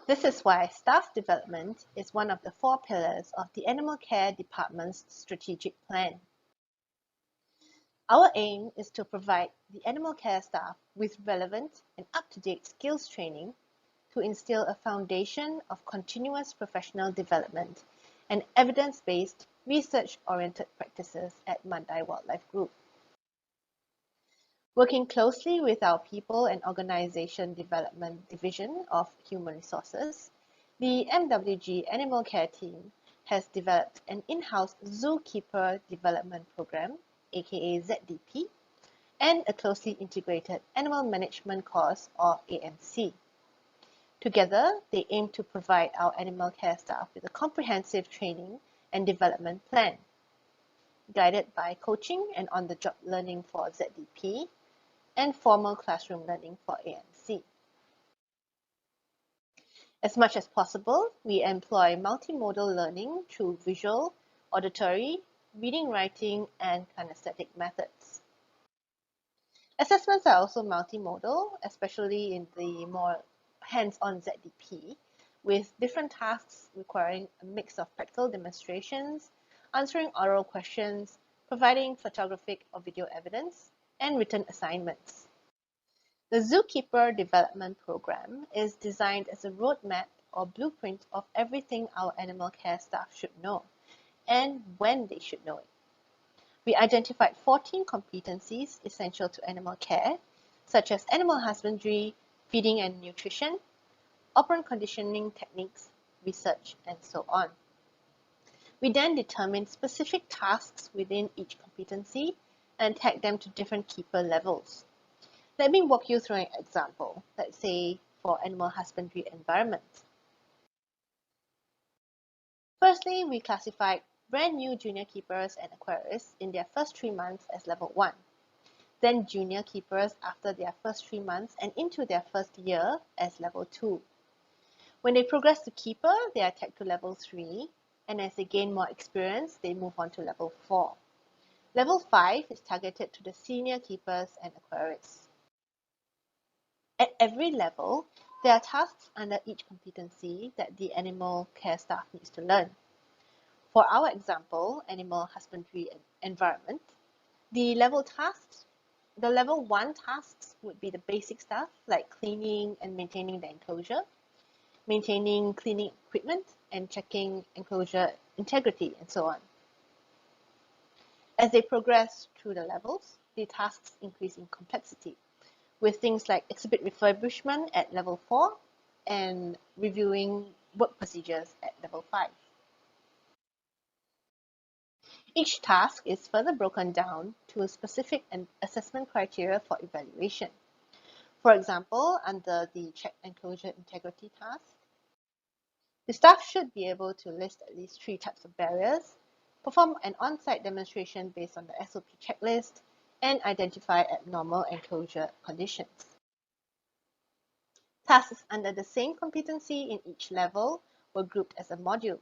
This is why staff development is one of the 4 pillars of the Animal Care Department's strategic plan. Our aim is to provide the animal care staff with relevant and up-to-date skills training to instill a foundation of continuous professional development and evidence-based, research-oriented practices at Mandai Wildlife Group. Working closely with our People and Organization Development Division of Human Resources, the MWG Animal Care Team has developed an in-house Zookeeper Development Program, aka ZDP, and a closely integrated Animal Management course, or AMC. Together, they aim to provide our animal care staff with a comprehensive training and development plan, guided by coaching and on-the-job learning for ZDP, and formal classroom learning for AMC. As much as possible, we employ multimodal learning through visual, auditory, reading, writing, and kinesthetic methods. Assessments are also multimodal, especially in the more hands-on ZDP, with different tasks requiring a mix of practical demonstrations, answering oral questions, providing photographic or video evidence, and written assignments. The Zookeeper Development Program is designed as a roadmap or blueprint of everything our animal care staff should know and when they should know it. We identified 14 competencies essential to animal care, such as animal husbandry, feeding and nutrition, operant conditioning techniques, research, and so on. We then determined specific tasks within each competency and tagged them to different keeper levels. Let me walk you through an example, let's say for animal husbandry environment. Firstly, we classified brand new junior keepers and aquarists in their first 3 months as level 1, then junior keepers after their first 3 months and into their first year as level 2. When they progress to keeper, they are tagged to level 3, and as they gain more experience, they move on to level 4. Level 5 is targeted to the senior keepers and aquarists. At every level, there are tasks under each competency that the animal care staff needs to learn. For our example, animal husbandry and environment, the level 1 tasks would be the basic stuff like cleaning and maintaining the enclosure, maintaining cleaning equipment, and checking enclosure integrity, and so on. As they progress through the levels, the tasks increase in complexity, with things like exhibit refurbishment at level 4 and reviewing work procedures at level 5. Each task is further broken down to a specific assessment criteria for evaluation. For example, under the check enclosure integrity task, the staff should be able to list at least 3 types of barriers, perform an on-site demonstration based on the SOP checklist, and identify abnormal enclosure conditions. Tasks under the same competency in each level were grouped as a module.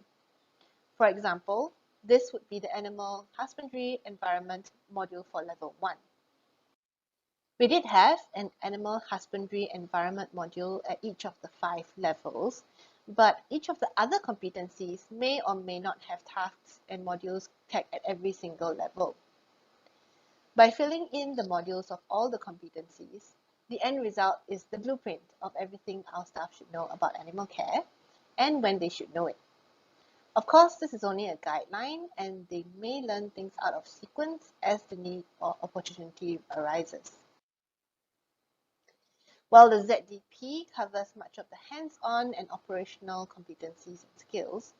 For example, this would be the Animal Husbandry Environment module for level 1. We did have an Animal Husbandry Environment module at each of the 5 levels, but each of the other competencies may or may not have tasks and modules tagged at every single level. By filling in the modules of all the competencies, the end result is the blueprint of everything our staff should know about animal care and when they should know it. Of course, this is only a guideline and they may learn things out of sequence as the need or opportunity arises. While the ZDP covers much of the hands-on and operational competencies and skills,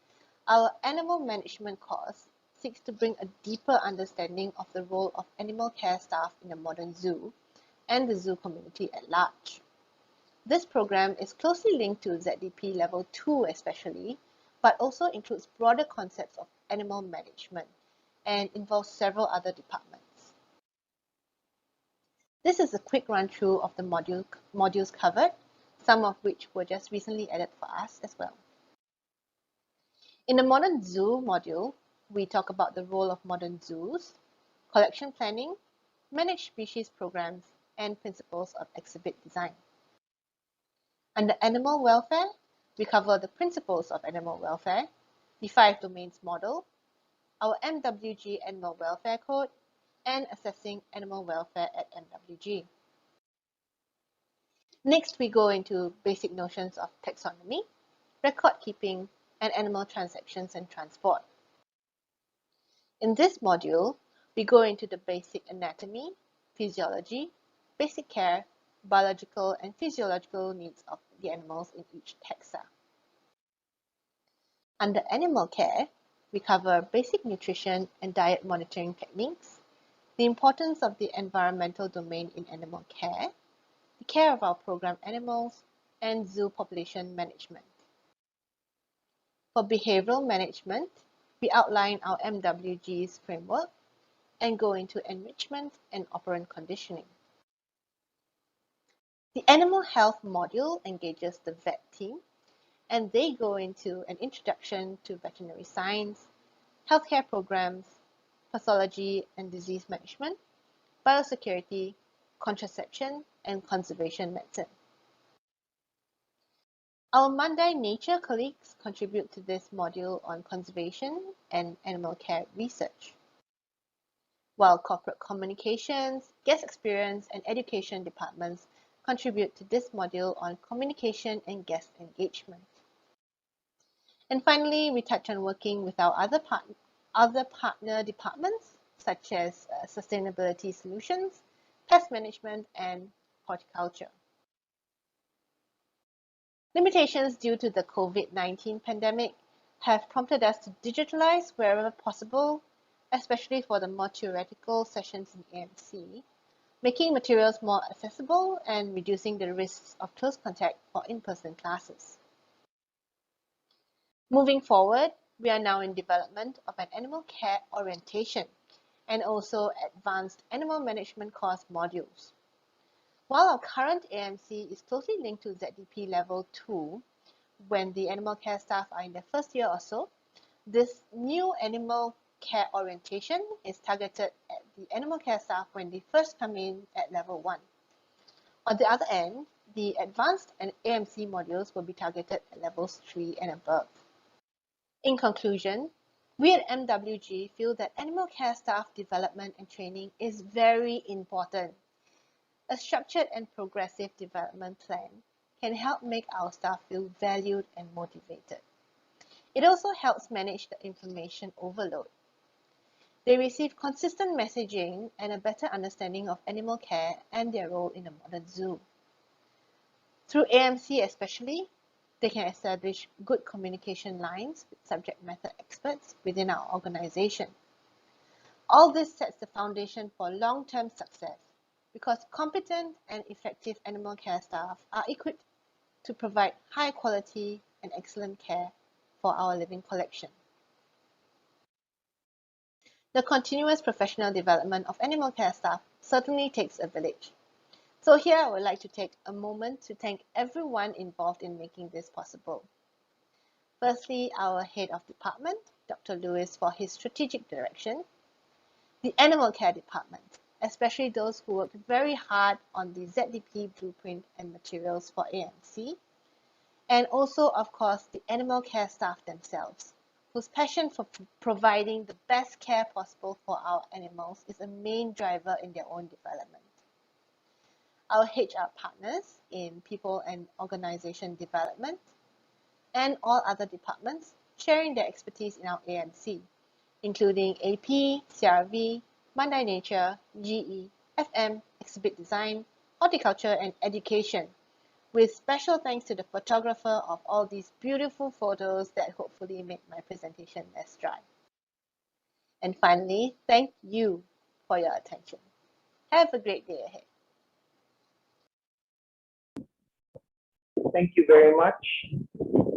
our animal management course seeks to bring a deeper understanding of the role of animal care staff in a modern zoo and the zoo community at large. This program is closely linked to ZDP Level 2 especially, but also includes broader concepts of animal management and involves several other departments. This is a quick run-through of the modules covered, some of which were just recently added for us as well. In the Modern Zoo module, we talk about the role of modern zoos, collection planning, managed species programs, and principles of exhibit design. Under animal welfare, we cover the principles of animal welfare, the 5 domains model, our MWG Animal Welfare Code, and assessing animal welfare at MWG. Next, we go into basic notions of taxonomy, record keeping, and animal transactions and transport. In this module, we go into the basic anatomy, physiology, basic care, biological and physiological needs of the animals in each taxa. Under animal care, we cover basic nutrition and diet monitoring techniques, the importance of the environmental domain in animal care, the care of our program animals, and zoo population management. For behavioral management, we outline our MWG's framework and go into enrichment and operant conditioning. The animal health module engages the vet team, and they go into an introduction to veterinary science, healthcare programs, pathology and disease management, biosecurity, contraception, and conservation medicine. Our Monday Nature colleagues contribute to this module on conservation and animal care research, while corporate communications, guest experience, and education departments contribute to this module on communication and guest engagement. And finally, we touch on working with our other partner departments, such as sustainability solutions, pest management, and horticulture. Limitations due to the COVID-19 pandemic have prompted us to digitalize wherever possible, especially for the more theoretical sessions in AMC, making materials more accessible and reducing the risks of close contact for in-person classes. Moving forward, we are now in development of an animal care orientation and also advanced animal management course modules. While our current AMC is closely linked to ZDP Level 2, when the animal care staff are in their first year or so, this new animal care orientation is targeted at the animal care staff when they first come in at Level 1. On the other end, the advanced and AMC modules will be targeted at Levels 3 and above. In conclusion, we at MWG feel that animal care staff development and training is very important. A structured and progressive development plan can help make our staff feel valued and motivated. It also helps manage the information overload. They receive consistent messaging and a better understanding of animal care and their role in a modern zoo. Through AMC especially, they can establish good communication lines with subject matter experts within our organization. All this sets the foundation for long-term success because competent and effective animal care staff are equipped to provide high quality and excellent care for our living collection. The continuous professional development of animal care staff certainly takes a village. So here I would like to take a moment to thank everyone involved in making this possible. Firstly, our head of department, Dr. Lewis, for his strategic direction, the animal care department, especially those who worked very hard on the ZDP blueprint and materials for AMC, and also, of course, the animal care staff themselves, whose passion for providing the best care possible for our animals is a main driver in their own development. Our HR partners in people and organization development, and all other departments sharing their expertise in our AMC, including AP, CRV, Monday Nature, GE, FM, Exhibit Design, Horticulture, and Education, with special thanks to the photographer of all these beautiful photos that hopefully make my presentation less dry. And finally, thank you for your attention. Have a great day ahead. Thank you very much.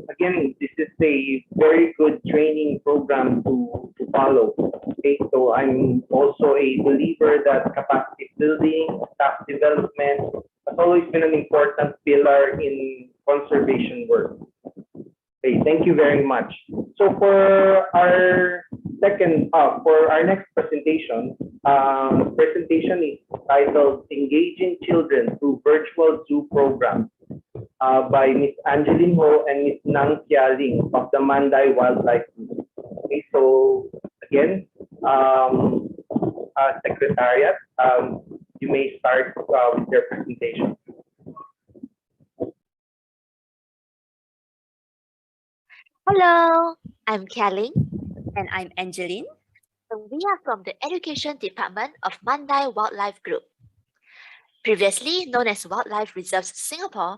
Again, this is a very good training program to follow. Okay, so I'm also a believer that capacity building, staff development has always been an important pillar in conservation work. Okay, thank you very much. So for our Second, for our next presentation, presentation is titled Engaging Children Through Virtual Zoo Programs by Ms. Angeline Ho and Ms. Nang Kia Ling of the Manday Wildlife Group. Okay, so again, Secretariat, you may start with your presentation. Hello, I'm Kelly. And I'm Angeline. And we are from the Education Department of Manday Wildlife Group. Previously known as Wildlife Reserves Singapore,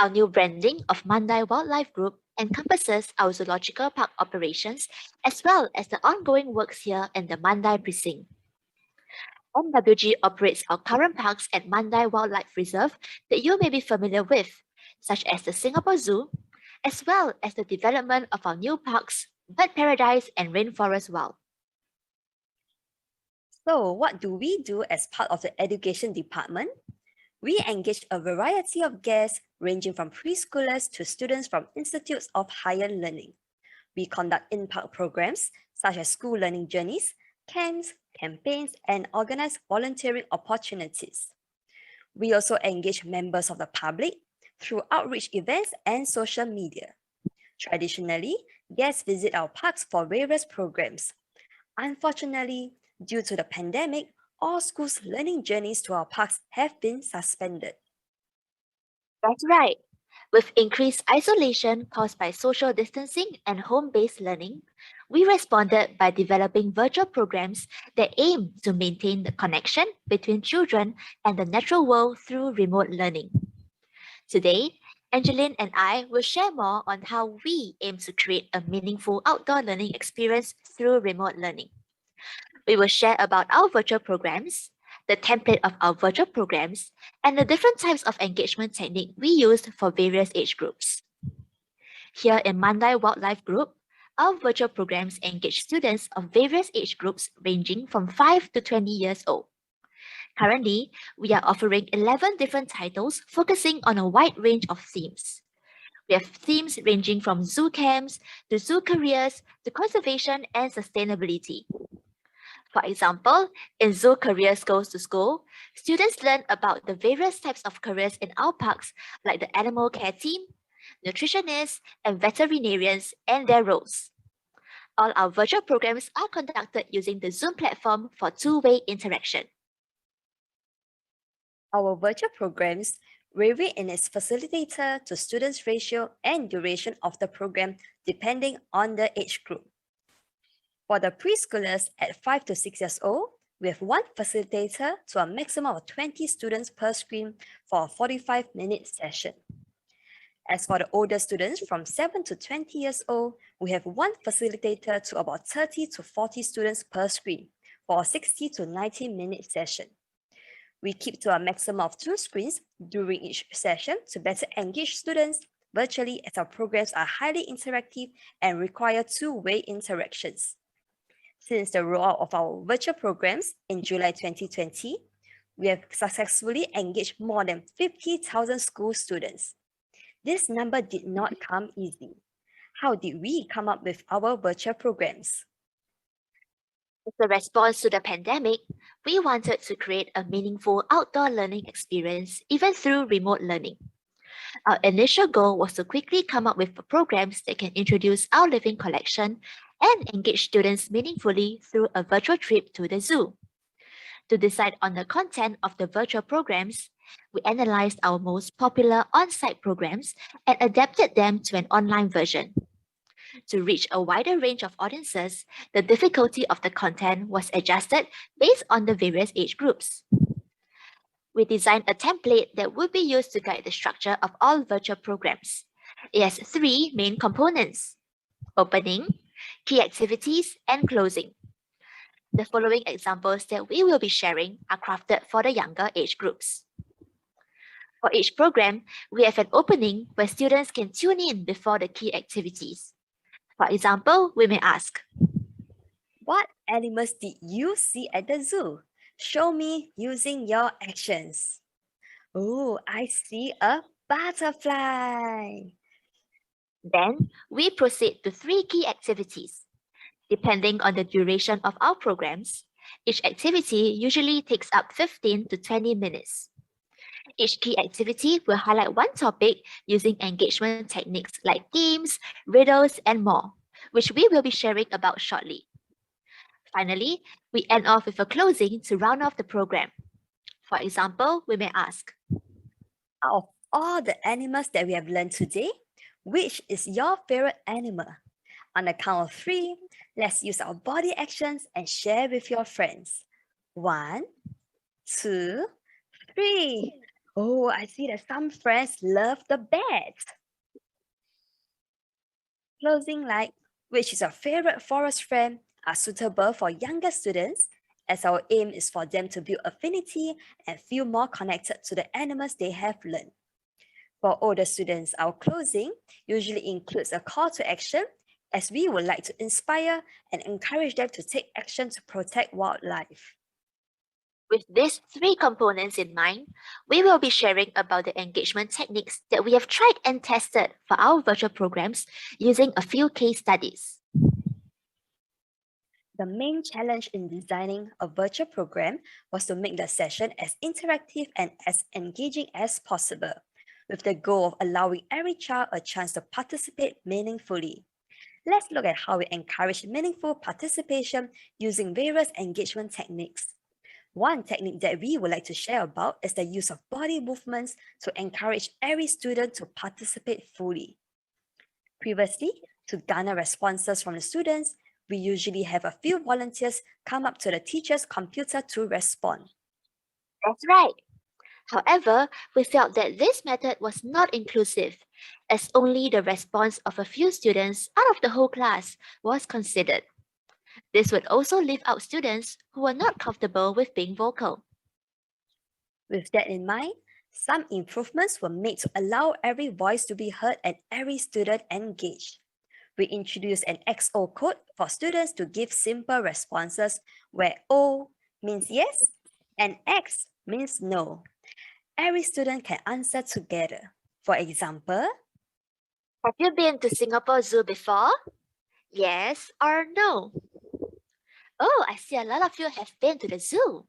our new branding of Manday Wildlife Group encompasses our zoological park operations as well as the ongoing works here in the Manday Precinct. MWG operates our current parks at Manday Wildlife Reserve that you may be familiar with, such as the Singapore Zoo, as well as the development of our new parks, Bird Paradise and Rainforest Wild. So what do we do as part of the education department? We engage a variety of guests ranging from preschoolers to students from institutes of higher learning. We conduct in-park programs such as school learning journeys, camps, campaigns, and organize volunteering opportunities. We also engage members of the public through outreach events and social media. Traditionally, guests visit our parks for various programs. Unfortunately, due to the pandemic, all schools' learning journeys to our parks have been suspended. That's right. With increased isolation caused by social distancing and home-based learning, we responded by developing virtual programs that aim to maintain the connection between children and the natural world through remote learning. Today, Angeline and I will share more on how we aim to create a meaningful outdoor learning experience through remote learning. We will share about our virtual programs, the template of our virtual programs, and the different types of engagement technique we used for various age groups. Here in Manday Wildlife Group, our virtual programs engage students of various age groups ranging from 5 to 20 years old. Currently, we are offering 11 different titles focusing on a wide range of themes. We have themes ranging from zoo camps to zoo careers to conservation and sustainability. For example, in Zoo Careers Goes to School, students learn about the various types of careers in our parks like the animal care team, nutritionists, and veterinarians and their roles. All our virtual programs are conducted using the Zoom platform for two-way interaction. Our virtual programs vary in its facilitator to students ratio and duration of the program depending on the age group. For the preschoolers at 5 to 6 years old, we have one facilitator to a maximum of 20 students per screen for a 45-minute session. As for the older students from 7 to 20 years old, we have one facilitator to about 30 to 40 students per screen for a 60 to 90-minute session. We keep to a maximum of 2 screens during each session to better engage students virtually as our programs are highly interactive and require two-way interactions. Since the rollout of our virtual programs in July 2020, we have successfully engaged more than 50,000 school students. This number did not come easy. How did we come up with our virtual programs? As a response to the pandemic, we wanted to create a meaningful outdoor learning experience even through remote learning. Our initial goal was to quickly come up with programs that can introduce our living collection and engage students meaningfully through a virtual trip to the zoo. To decide on the content of the virtual programs, we analyzed our most popular on-site programs and adapted them to an online version. To reach a wider range of audiences, the difficulty of the content was adjusted based on the various age groups. We designed a template that would be used to guide the structure of all virtual programs. It has 3 main components: opening, key activities, and closing. The following examples that we will be sharing are crafted for the younger age groups. For each program, we have an opening where students can tune in before the key activities. For example, we may ask, what animals did you see at the zoo? Show me using your actions. Oh, I see a butterfly. Then we proceed to 3 key activities. Depending on the duration of our programs, each activity usually takes up 15 to 20 minutes. Each key activity will highlight one topic using engagement techniques like games, riddles, and more, which we will be sharing about shortly. Finally, we end off with a closing to round off the program. For example, we may ask, out of all the animals that we have learned today, which is your favorite animal? On the count of 3, let's use our body actions and share with your friends. 1, 2, 3. Oh, I see that some friends love the bats. Closing like, which is your favorite forest friend, are suitable for younger students, as our aim is for them to build affinity and feel more connected to the animals they have learned. For older students, our closing usually includes a call to action, as we would like to inspire and encourage them to take action to protect wildlife. With these 3 components in mind, we will be sharing about the engagement techniques that we have tried and tested for our virtual programs using a few case studies. The main challenge in designing a virtual program was to make the session as interactive and as engaging as possible, with the goal of allowing every child a chance to participate meaningfully. Let's look at how we encourage meaningful participation using various engagement techniques. One technique that we would like to share about is the use of body movements to encourage every student to participate fully. Previously, to garner responses from the students, we usually have a few volunteers come up to the teacher's computer to respond. That's right. However, we felt that this method was not inclusive, as only the response of a few students out of the whole class was considered. This would also leave out students who were not comfortable with being vocal. With that in mind, some improvements were made to allow every voice to be heard and every student engaged. We introduced an XO code for students to give simple responses where O means yes and X means no. Every student can answer together. For example, have you been to Singapore Zoo before? Yes or no? Oh, I see a lot of you have been to the zoo.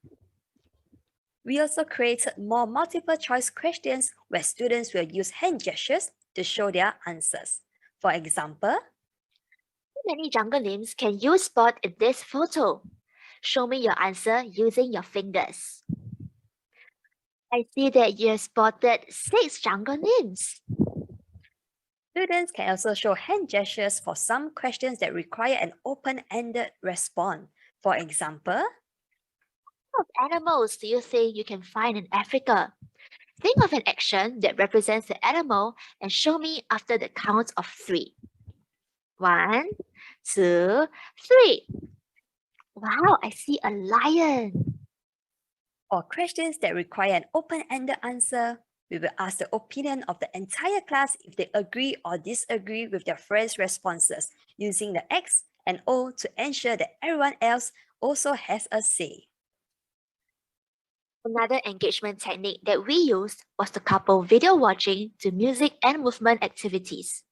We also created more multiple choice questions where students will use hand gestures to show their answers. For example, how many jungle limbs can you spot in this photo? Show me your answer using your fingers. I see that you have spotted 6 jungle limbs. Students can also show hand gestures for some questions that require an open-ended response. For example, what animals do you think you can find in Africa? Think of an action that represents the animal and show me after the count of 3. 1, 2, 3. Wow, I see a lion. For questions that require an open-ended answer, we will ask the opinion of the entire class if they agree or disagree with their friends' responses, using the X and O to ensure that everyone else also has a say. Another engagement technique that we used was to couple video watching to music and movement activities.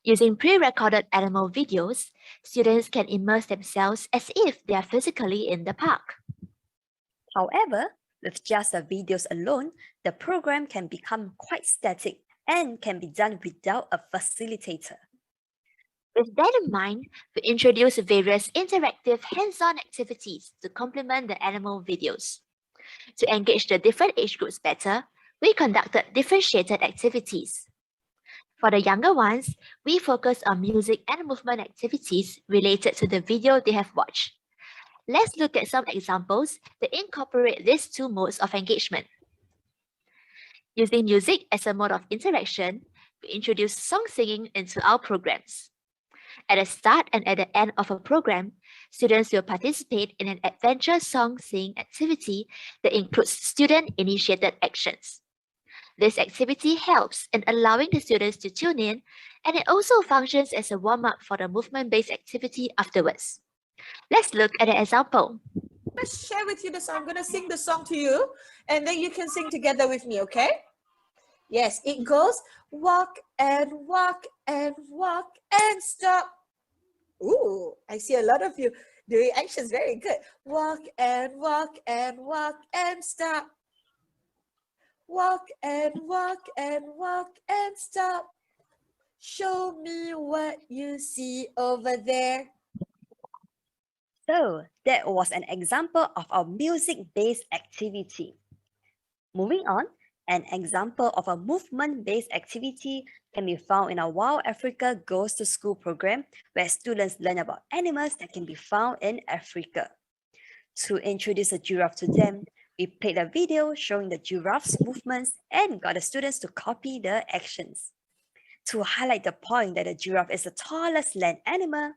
Using pre-recorded animal videos, students can immerse themselves as if they are physically in the park. However, with just the videos alone, the program can become quite static and can be done without a facilitator. With that in mind, we introduced various interactive hands-on activities to complement the animal videos. To engage the different age groups better, we conducted differentiated activities. For the younger ones, we focused on music and movement activities related to the video they have watched. Let's look at some examples that incorporate these 2 modes of engagement. Using music as a mode of interaction, we introduced song singing into our programs. At the start and at the end of a program, students will participate in an adventure song singing activity that includes student-initiated actions. This activity helps in allowing the students to tune in, and it also functions as a warm-up for the movement-based activity afterwards. Let's look at an example. Let's share with you the song. I'm going to sing the song to you, and then you can sing together with me, okay? Yes, it goes walk and walk and walk and stop. Ooh, I see a lot of you doing actions. Very good. Walk and walk and walk and stop. Walk and walk and walk and stop. Show me what you see over there. So that was an example of our music-based activity. Moving on, an example of a movement-based activity can be found in our Wild Africa Goes to School program, where students learn about animals that can be found in Africa. To introduce a giraffe to them, we played a video showing the giraffe's movements and got the students to copy the actions. To highlight the point that the giraffe is the tallest land animal,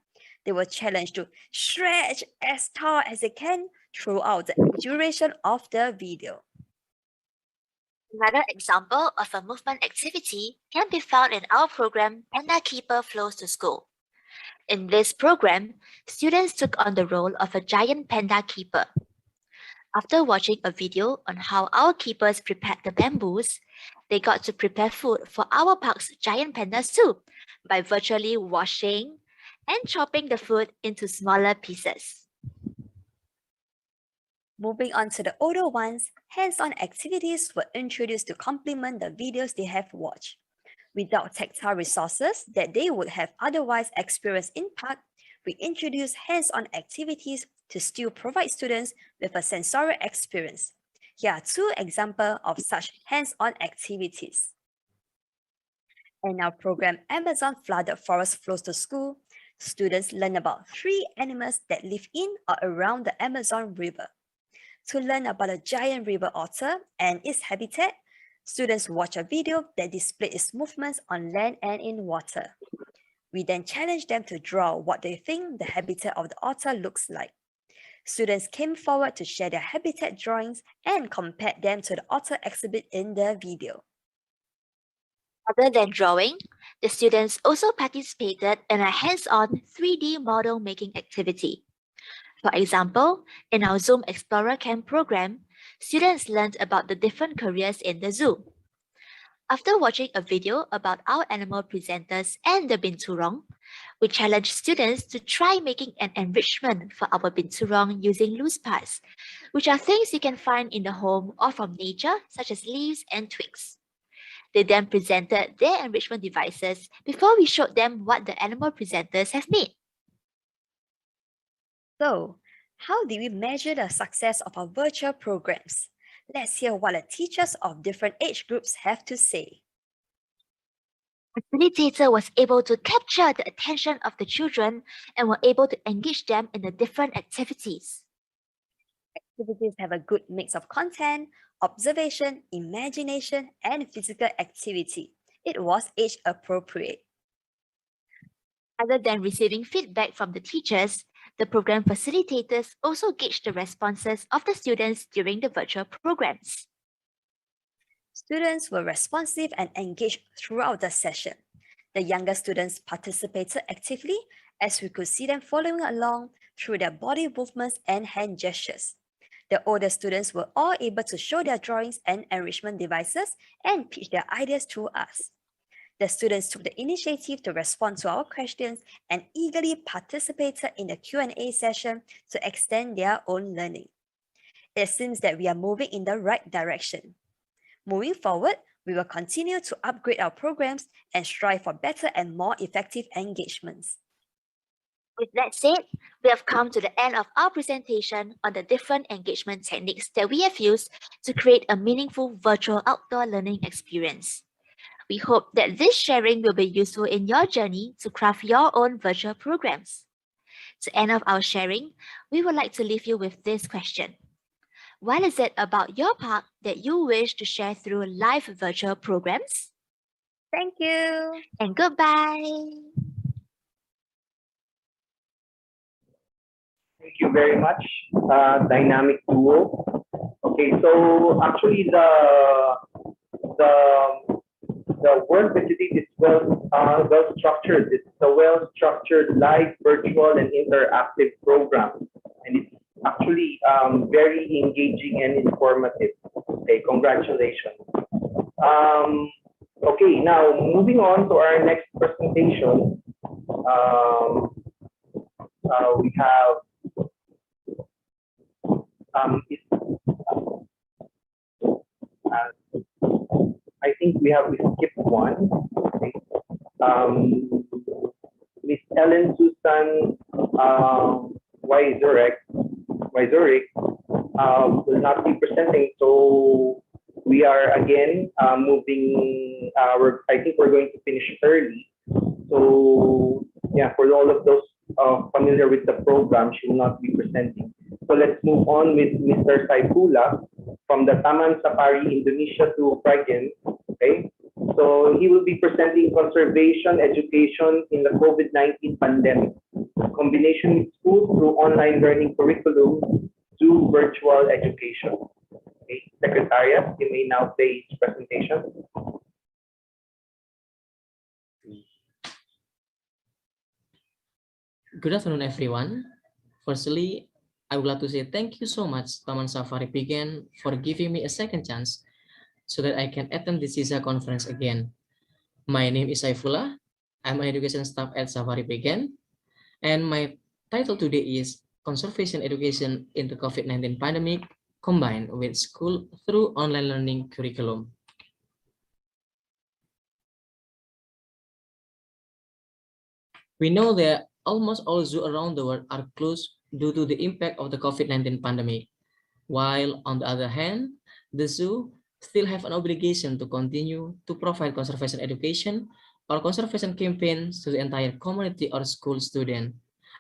they were challenged to stretch as tall as they can throughout the duration of the video. Another example of a movement activity can be found in our program Panda Keeper Flows to School. In this program, students took on the role of a giant panda keeper. After watching a video on how our keepers prepared the bamboos, they got to prepare food for our park's giant pandas too, by virtually washing and chopping the food into smaller pieces. Moving on to the older ones, hands-on activities were introduced to complement the videos they have watched. Without tactile resources that they would have otherwise experienced in park, we introduced hands-on activities to still provide students with a sensorial experience. Here are two examples of such hands-on activities. In our program Amazon Flooded Forest Flows to School, students learn about 3 animals that live in or around the Amazon River. To learn about a giant river otter and its habitat, students watch a video that displays its movements on land and in water. We then challenge them to draw what they think the habitat of the otter looks like. Students came forward to share their habitat drawings and compared them to the otter exhibit in the video. Other than drawing, the students also participated in a hands-on 3D model making activity. For example, in our Zoom Explorer Camp program, students learned about the different careers in the zoo. After watching a video about our animal presenters and the binturong, we challenged students to try making an enrichment for our binturong using loose parts, which are things you can find in the home or from nature, such as leaves and twigs. They then presented their enrichment devices before we showed them what the animal presenters have made. So, how did we measure the success of our virtual programs? Let's hear what the teachers of different age groups have to say. The facilitator was able to capture the attention of the children and were able to engage them in the different activities. Activities have a good mix of content, observation, imagination, and physical activity. It was age appropriate. Other than receiving feedback from the teachers, the program facilitators also gauged the responses of the students during the virtual programs. Students were responsive and engaged throughout the session. The younger students participated actively as we could see them following along through their body movements and hand gestures. The older students were all able to show their drawings and enrichment devices and pitch their ideas to us. The students took the initiative to respond to our questions and eagerly participated in the Q&A session to extend their own learning. It seems that we are moving in the right direction. Moving forward, we will continue to upgrade our programs and strive for better and more effective engagements. With that said, we have come to the end of our presentation on the different engagement techniques that we have used to create a meaningful virtual outdoor learning experience. We hope that this sharing will be useful in your journey to craft your own virtual programs. To end off our sharing, we would like to leave you with this question. What is it about your park that you wish to share through live virtual programs? Thank you. And goodbye. Thank you very much, dynamic duo. Okay, so actually the work that you did is well structured. It's a well structured live, virtual, and interactive program, and it's actually very engaging and informative. Okay, congratulations. Okay, now moving on to our next presentation. we have I think we skipped one. Okay. Miss Ellen Susan Wyzurek will not be presenting, so we are again moving. I think we're going to finish early. So yeah, for all of those familiar with the program, she will not be presenting. So let's move on with Mr. Saifullah from the Taman Safari Indonesia to Pragen. Okay, so he will be presenting conservation education in the COVID-19 pandemic, combination with school through online learning curriculum to virtual education. Okay, Secretariat, you may now play his presentation. Good afternoon, everyone. Firstly, I would like to say thank you so much, Taman Safari Pigen, for giving me a second chance so that I can attend the SEAZA conference again. My name is Saifullah. I'm an education staff at Safari Pigen, and my title today is Conservation Education in the COVID-19 Pandemic combined with school through online learning curriculum. We know that almost all zoos around the world are closed due to the impact of the COVID-19 pandemic, while on the other hand, the zoo still have an obligation to continue to provide conservation education or conservation campaigns to the entire community or school student.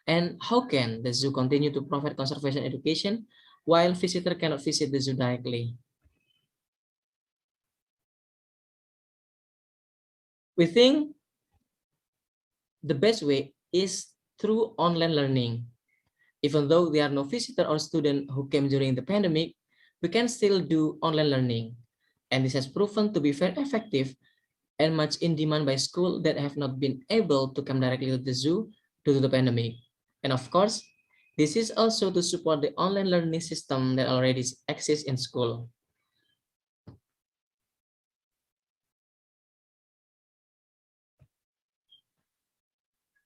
And how can the zoo continue to provide conservation education while visitors cannot visit the zoo directly? We think the best way is through online learning. Even though there are no visitor or student who came during the pandemic, we can still do online learning. And this has proven to be very effective and much in demand by schools that have not been able to come directly to the zoo due to the pandemic. And of course, this is also to support the online learning system that already exists in school.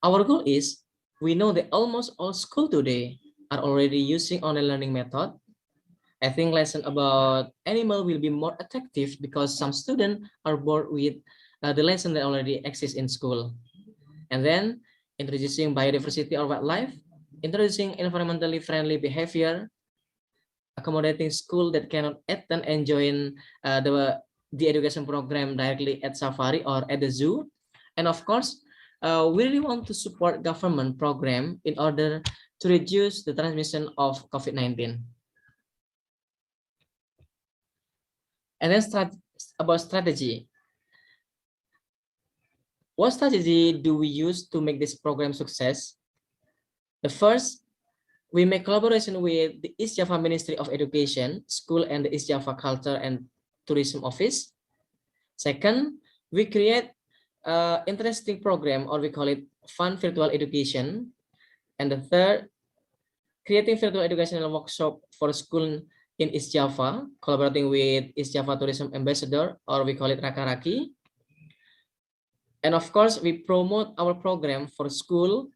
Our goal is, we know that almost all schools today are already using online learning method. I think lesson about animal will be more attractive because some students are bored with the lesson that already exists in school. And then introducing biodiversity or wildlife, introducing environmentally friendly behavior, accommodating school that cannot attend and join the education program directly at safari or at the zoo. And of course, we really want to support government program in order to reduce the transmission of COVID-19. And then about strategy. What strategy do we use to make this program success? The first, we make collaboration with the East Java Ministry of Education, School and the East Java Culture and Tourism Office. Second, we create interesting program, or we call it fun virtual education. And the third, creating virtual educational workshop for school in East Java, collaborating with East Java Tourism Ambassador, or we call it Raka-Raki. And of course, we promote our program for school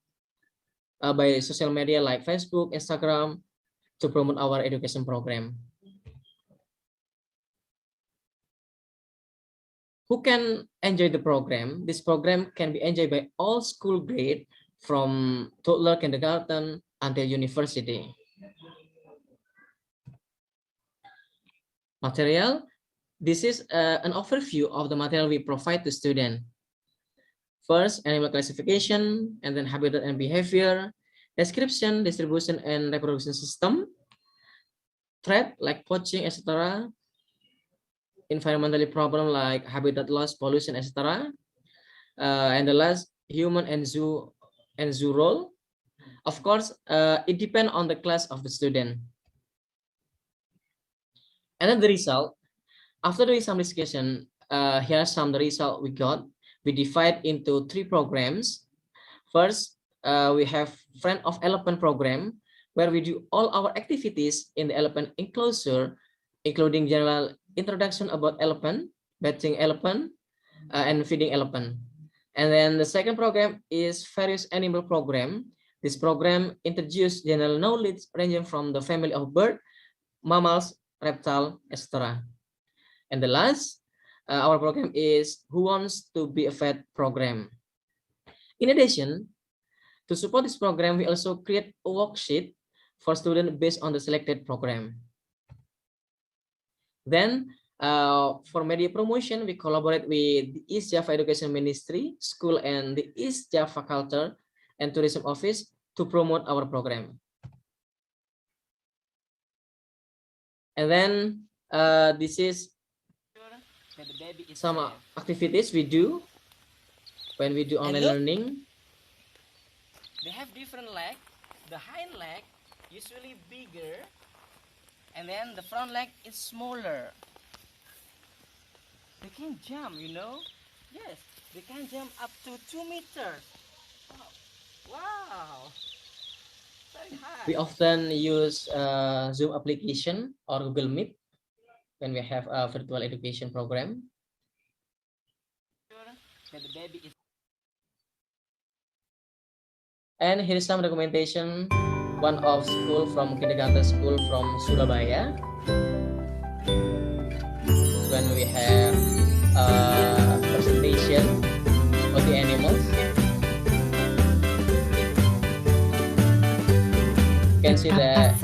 by social media like Facebook, Instagram, to promote our education program. Who can enjoy the program? This program can be enjoyed by all school grade from toddler, kindergarten until university. Material. This is an overview of the material we provide to students. First, animal classification, and then habitat and behavior, description, distribution, and reproduction system, threat like poaching, etc., environmentally problem like habitat loss, pollution, etc. And the last, human and zoo role. Of course, it depends on the class of the student. And then the result. After doing some discussion, here are some the result we got. We divide into 3 programs. First, we have Friend of Elephant program, where we do all our activities in the elephant enclosure, including general introduction about elephant, bathing elephant, and feeding elephant. And then the second program is various animal program, This program introduced general knowledge ranging from the family of bird, mammals, reptile, etc. And the last, our program is Who Wants to Be a Vet program. In addition, to support this program, we also create a worksheet for students based on the selected program. Then, for media promotion, we collaborate with the East Java Education Ministry, School, and the East Java Culture and Tourism Office to promote our program. And then, this is some activities we do when we do online learning. They have different legs. The hind leg usually bigger, and then the front leg is smaller. They can jump, you know? Yes, they can jump up to 2 meters. Wow! Very high. We often use Zoom application or Google Meet when we have a virtual education program. And here is some documentation. One of school from kindergarten school from Surabaya. When we have a presentation of the animals. You can see that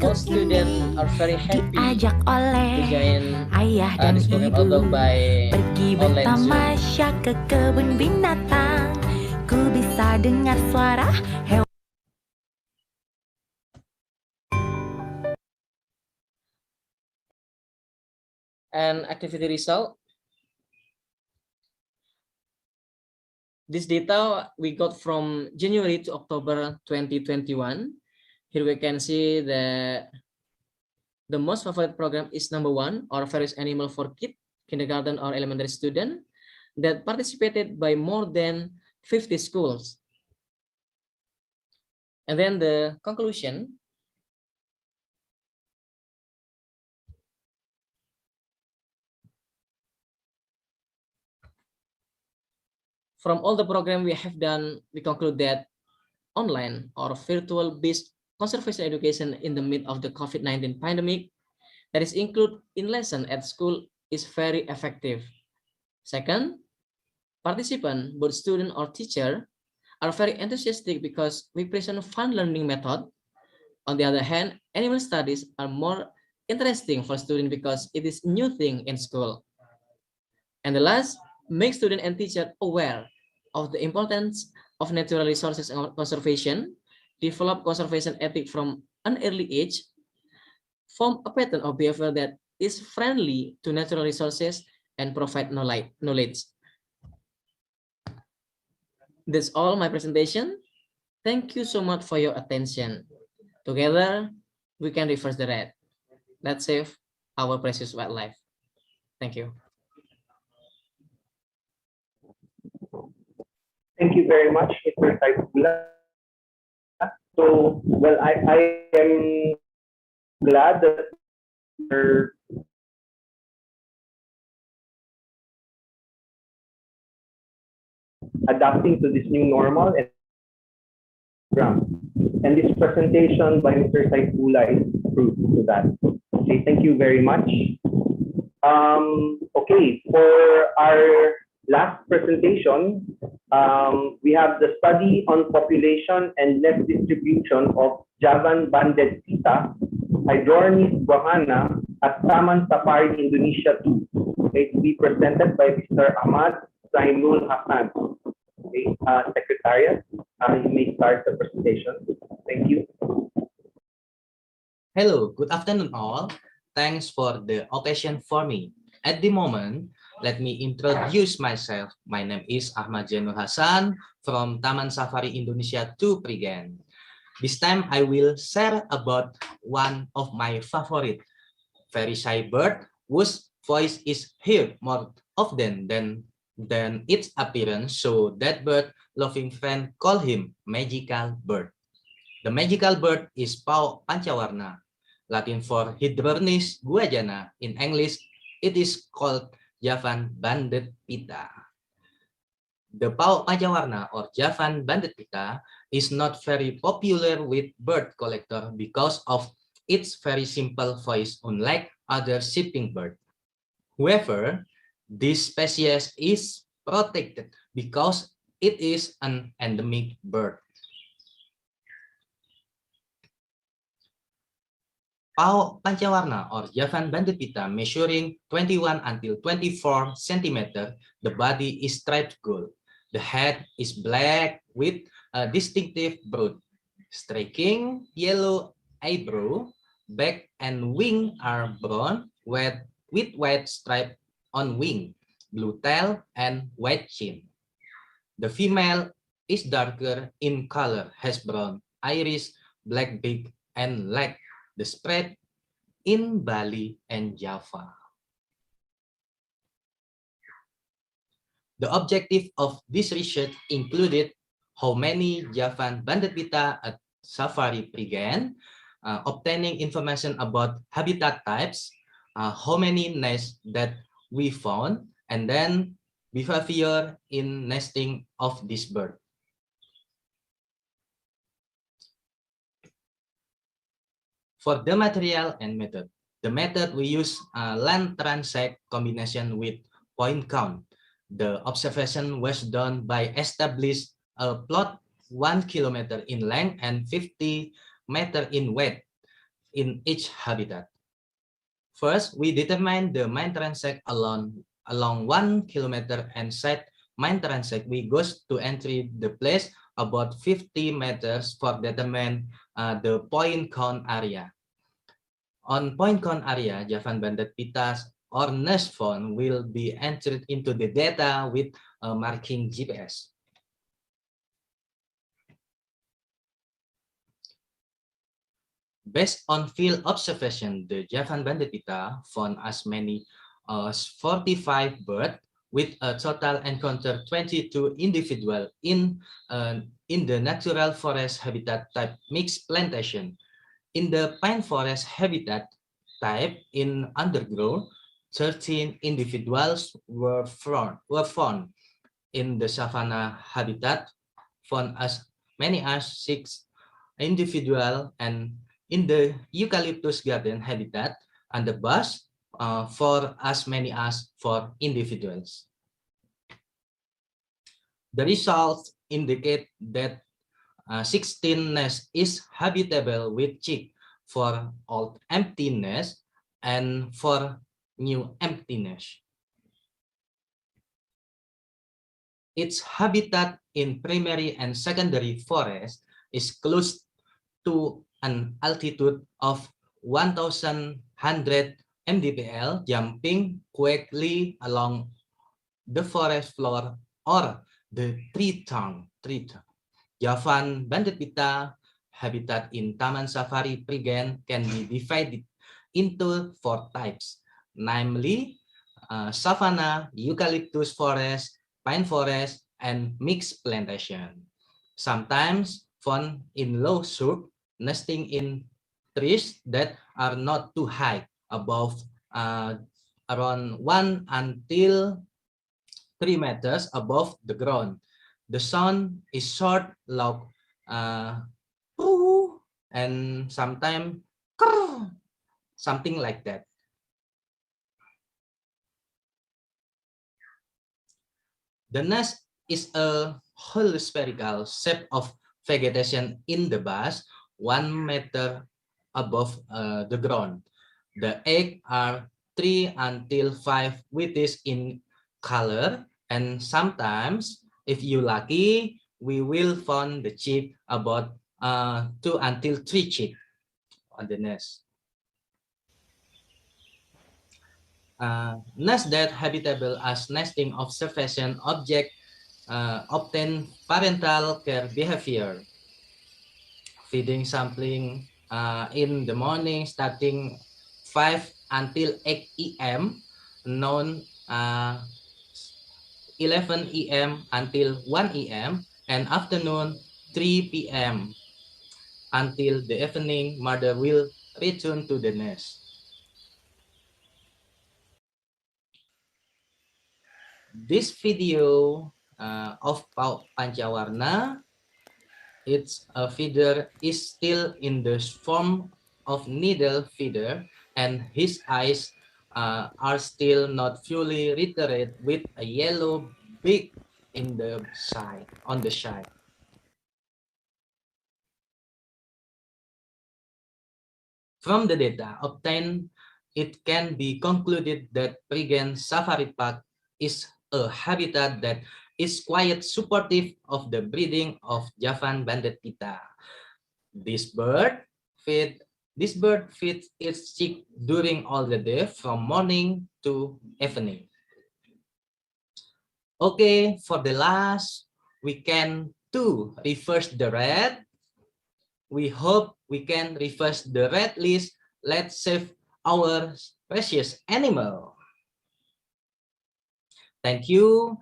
most students are very happy to join this program, although by online Zoom. ke kebun binatang, ku bisa dengar suara hewan. And activity result. This data we got from January to October 2021. Here we can see that the most favorite program is number 1, or various animal for kids, kindergarten or elementary student, that participated by more than 50 schools. And then the conclusion. From all the program we have done, we conclude that online or virtual-based conservation education in the midst of the COVID-19 pandemic that is included in lesson at school is very effective. Second, participants, both student or teacher, are very enthusiastic because we present fun learning method. On the other hand, animal studies are more interesting for students because it is new thing in school. And the last, make student and teacher aware of the importance of natural resources and conservation, develop conservation ethic from an early age, form a pattern of behavior that is friendly to natural resources, and provide knowledge. That's all my presentation. Thank you so much for your attention. Together, we can reverse the red. Let's save our precious wildlife. Thank you. Thank you very much, Mr. Saifullah. So, well, I am glad that you're adapting to this new normal and this presentation by Mr. Saifullah is proof to that. Okay, thank you very much. Okay, for our last presentation, we have the study on population and nest distribution of Javan banded cheetah, Hydrornis guahana at Taman Safari Indonesia 2. Okay, to be presented by Mr. Ahmad Zainul Hassan. Okay, Secretariat, you may start the presentation. Thank you. Hello, good afternoon all. Thanks for the occasion for me. At the moment, let me introduce myself. My name is Ahmad Zainul Hassan from Taman Safari Indonesia 2 Prigen. This time I will share about one of my favorite, very shy bird whose voice is heard more often than its appearance, so that bird loving fan call him magical bird. The magical bird is Pau Pancawarna, Latin for Hydrornis guajana. In English, it is called Javan banded cheetah. The pau pancawarna or Javan banded pita is not very popular with bird collector because of its very simple voice, unlike other shipping bird. However, this species is protected because it is an endemic bird. Pau pancawarna or Javan banded pita measuring 21 until 24 centimeter, the body is striped gold. The head is black with a distinctive broad, striking yellow eyebrow, back and wing are brown with white stripe on wing, blue tail, and white chin. The female is darker in color, has brown iris, black beak, and leg. The spread in Bali and Java. The objective of this research included how many Javan banded pita at safari began, obtaining information about habitat types, how many nests that we found, and then behavior in nesting of this bird. For the material and method, the method we use land transect combination with point count. The observation was done by establish a plot 1 kilometer in length and 50 meter in width in each habitat. First, we determine the main transect along 1 kilometer and set main transect. We goes to entry the place about 50 meters for determine the point count area. On point count area, Javan banded pitas or nest found will be entered into the data with marking GPS. Based on field observation, the Javan banded pita found as many as 45 birds with a total encounter 22 individual in the natural forest habitat type mixed plantation. In the pine forest habitat type in undergrowth, 13 individuals were found. In the savanna habitat, found as many as 6 individuals, and in the eucalyptus garden habitat and the bush, for as many as 4 individuals. The results indicate that 16 nests is habitable with chick for old empty nest and for new empty nest. Its habitat in primary and secondary forest is close to an altitude of 1,100 mdpl, jumping quickly along the forest floor or the tree trunk. Javan banded pita habitat in Taman Safari Prigen can be divided into 4 types, namely savanna, eucalyptus forest, pine forest, and mixed plantation. Sometimes found in low slope, nesting in trees that are not too high, above around 1 until 3 meters above the ground. The sound is short, loud, and sometimes something like that. The nest is a whole spherical shape of vegetation in the bush, 1 meter above the ground. The eggs are 3 until 5 whitish in color, and sometimes, if you lucky, we will find the chick about 2 until 3 chick on the nest. Nest that habitable as nesting observation object obtain parental care behavior. Feeding sampling in the morning starting 5 until 8 a.m. noon 11 a.m. until 1 a.m. and afternoon 3 p.m. until the evening mother will return to the nest. This video of Pancawarna. Its feeder is still in the form of needle feeder, and his eyes are still not fully reiterate with a yellow beak in the side, on the side. From the data obtained, it can be concluded that Prigen Safari Park is a habitat that is quite supportive of the breeding of Javan banded pita. This bird feeds its chick during all the day from morning to evening. Okay, for the last, we can reverse the red. We hope we can reverse the red list. Let's save our precious animal. Thank you.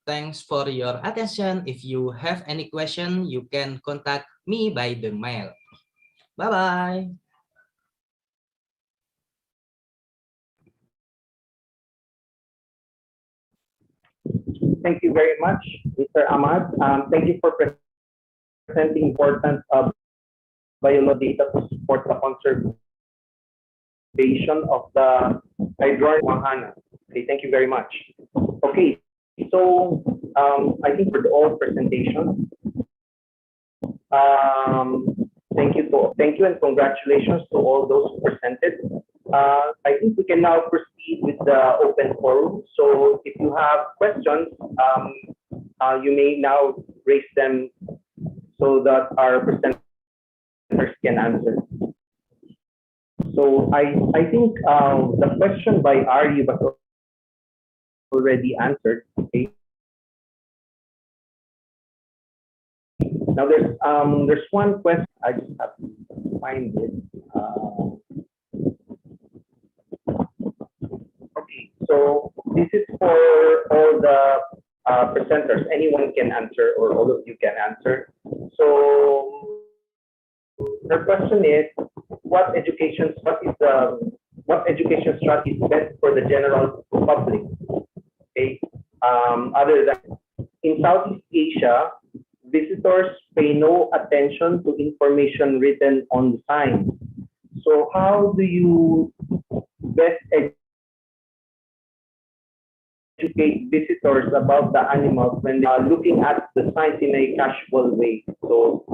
Thanks for your attention. If you have any question, you can contact me by the mail. Bye-bye. Thank you very much, Mr. Ahmad. Thank you for presenting the importance of biological data to support the conservation of the hydronic wahana. Okay, thank you very much. Okay, so I think for the all presentation, thank you and congratulations to all those who presented. I think we can now proceed with the open forum. So if you have questions, you may now raise them so that our presenters can answer. So I think the question by Ari was already answered. Okay. Now there's one question. I just have to find it. Okay, so this is for all the presenters. Anyone can answer, or all of you can answer. So the question is, what education strategy is best for the general public? Okay, other than in Southeast Asia, visitors pay no attention to information written on the signs. So how do you best educate visitors about the animals when they are looking at the signs in a casual way? So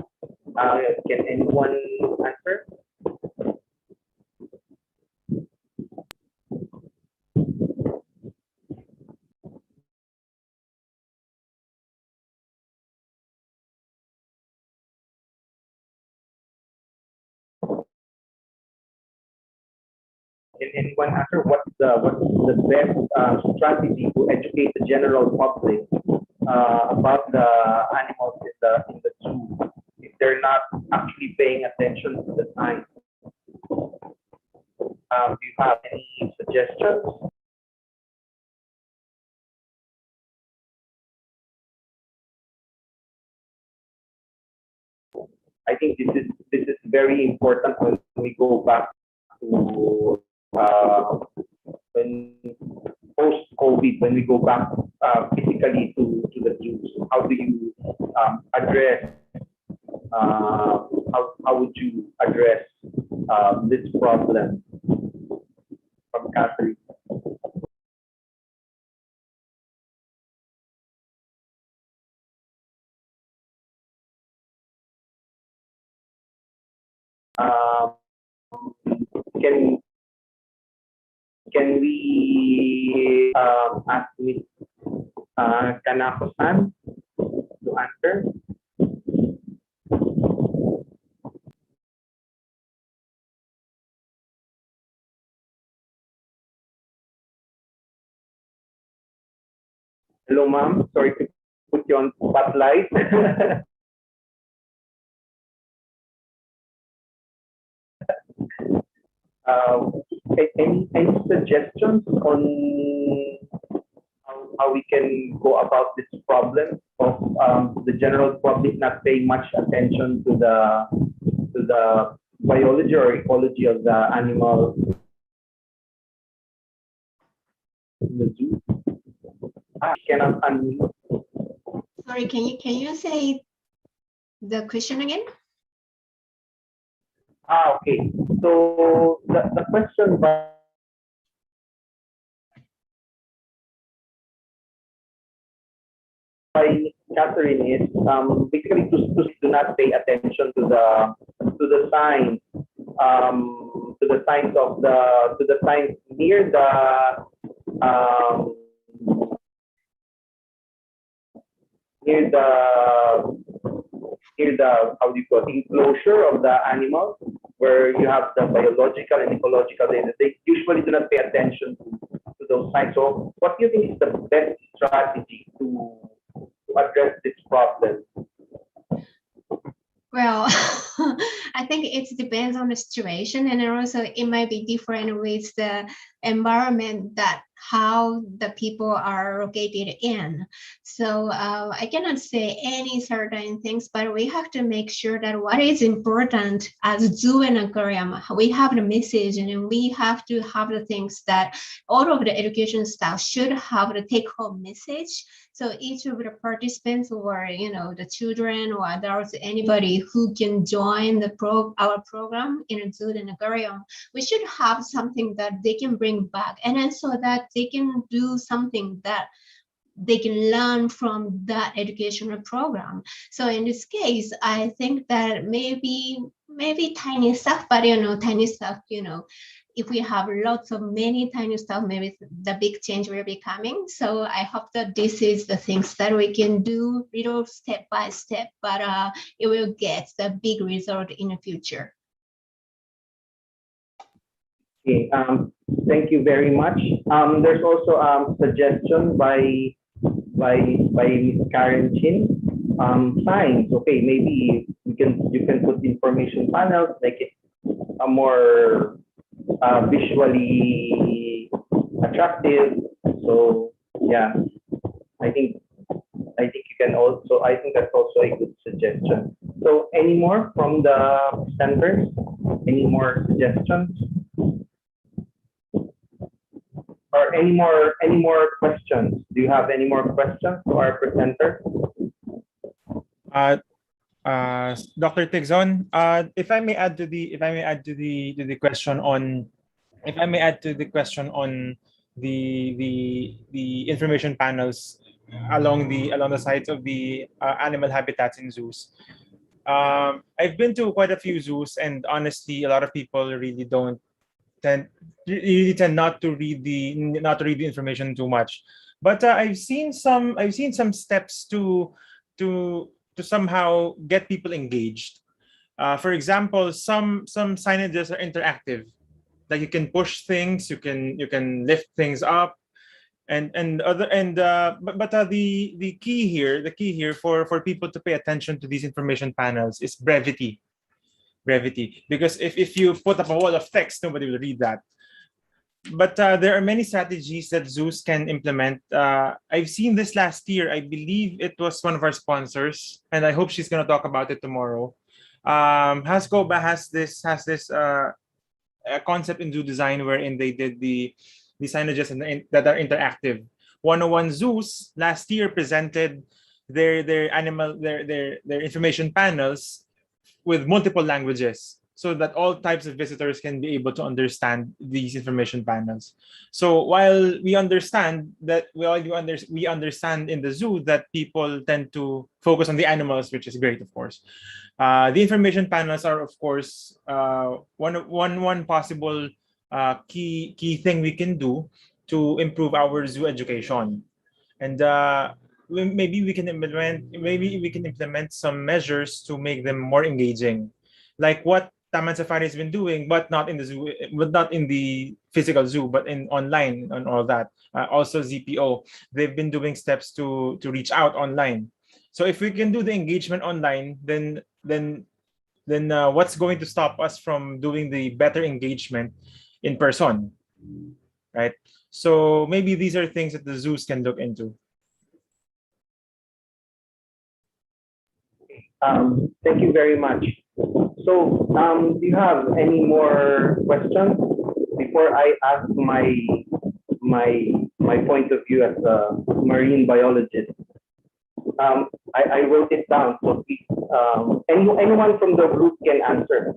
can anyone answer? Can anyone answer what's the best strategy to educate the general public about the animals in the zoo if they're not actually paying attention to the signs? Do you have any suggestions? I think this is very important when we go back to when post-COVID, when we go back physically to the zoos. How do you address? How would you address this problem? From Catherine. Can we ask Ms. Kanako-san to answer? Hello, ma'am. Sorry to put you on spotlight. Any suggestions on how we can go about this problem of the general public not paying much attention to the biology or ecology of the animal in the zoo? I cannot unmute. Sorry, can you say the question again? Okay. So the question by Catherine is basically to do not pay attention to the signs to the signs of the signs near um, near the how do you call it, enclosure of the animal where you have the biological and ecological data. They usually do not pay attention to those signs. So what do you think is the best strategy to address this problem? Well, I think it depends on the situation, and also it might be different with the environment that how the people are located in. So I cannot say any certain things, but we have to make sure that what is important as zoo and aquarium, we have the message, and we have to have the things that all of the education staff should have the take-home message. So each of the participants, or the children or adults, anybody who can join our program in a zoo and aquarium, we should have something that they can bring back, and then so that they can do something that they can learn from that educational program. So in this case, I think that maybe tiny stuff, but tiny stuff, if we have lots of many tiny stuff, maybe the big change will be coming. So I hope that this is the things that we can do little step by step, but it will get the big result in the future. Okay, thank you very much. There's also a suggestion by Ms. Karen Chin. Signs. Okay, maybe you can put information panels, make it a more visually attractive. So yeah, I think you can also. I think that's also a good suggestion. So any more from the centers? Any more suggestions? Or any more questions? Do you have any more questions to our presenter? Dr. Tigzon, if I may add to the question on the information panels along the sides of the animal habitats in zoos. I've been to quite a few zoos, and honestly, a lot of people really tend not to read the information too much. But I've seen some steps to somehow get people engaged. For example, some signages are interactive, like you can push things, you can lift things up, but the key here for people to pay attention to these information panels is brevity, because if you put up a wall of text, nobody will read that. But there are many strategies that zoos can implement. I've seen this last year. I believe it was one of our sponsors, and I hope she's going to talk about it tomorrow. Hazkoba has this a concept in zoo design wherein they did the signages that are interactive. 101 Zoos last year presented their information panels with multiple languages, so that all types of visitors can be able to understand these information panels. So while we understand we understand in the zoo that people tend to focus on the animals, which is great, of course. The information panels are, of course, one possible key thing we can do to improve our zoo education, and maybe we can implement some measures to make them more engaging, like what Taman Safari has been doing, but not in the zoo, but not in the physical zoo, but in online and all that. Also ZPO, they've been doing steps to reach out online. So if we can do the engagement online, then what's going to stop us from doing the better engagement in person, right? So maybe these are things that the zoos can look into. Thank you very much. So, do you have any more questions before I ask my point of view as a marine biologist? I wrote it down, so please, anyone from the group can answer.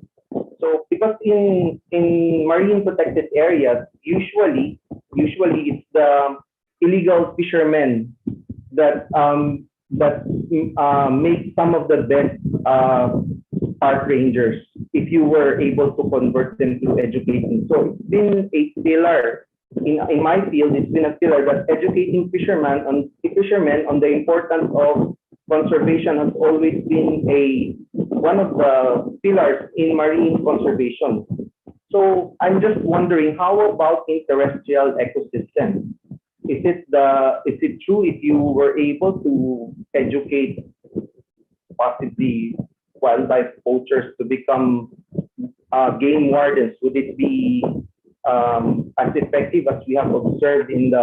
So because in marine protected areas, usually it's the illegal fishermen that make some of the best park rangers if you were able to convert them to educating. So it's been a pillar in my field. It's been a pillar that educating fishermen on the importance of conservation has always been one of the pillars in marine conservation. So I'm just wondering, how about in terrestrial ecosystems? Is it true if you were able to educate possibly wildlife poachers to become game wardens? Would it be as effective as we have observed in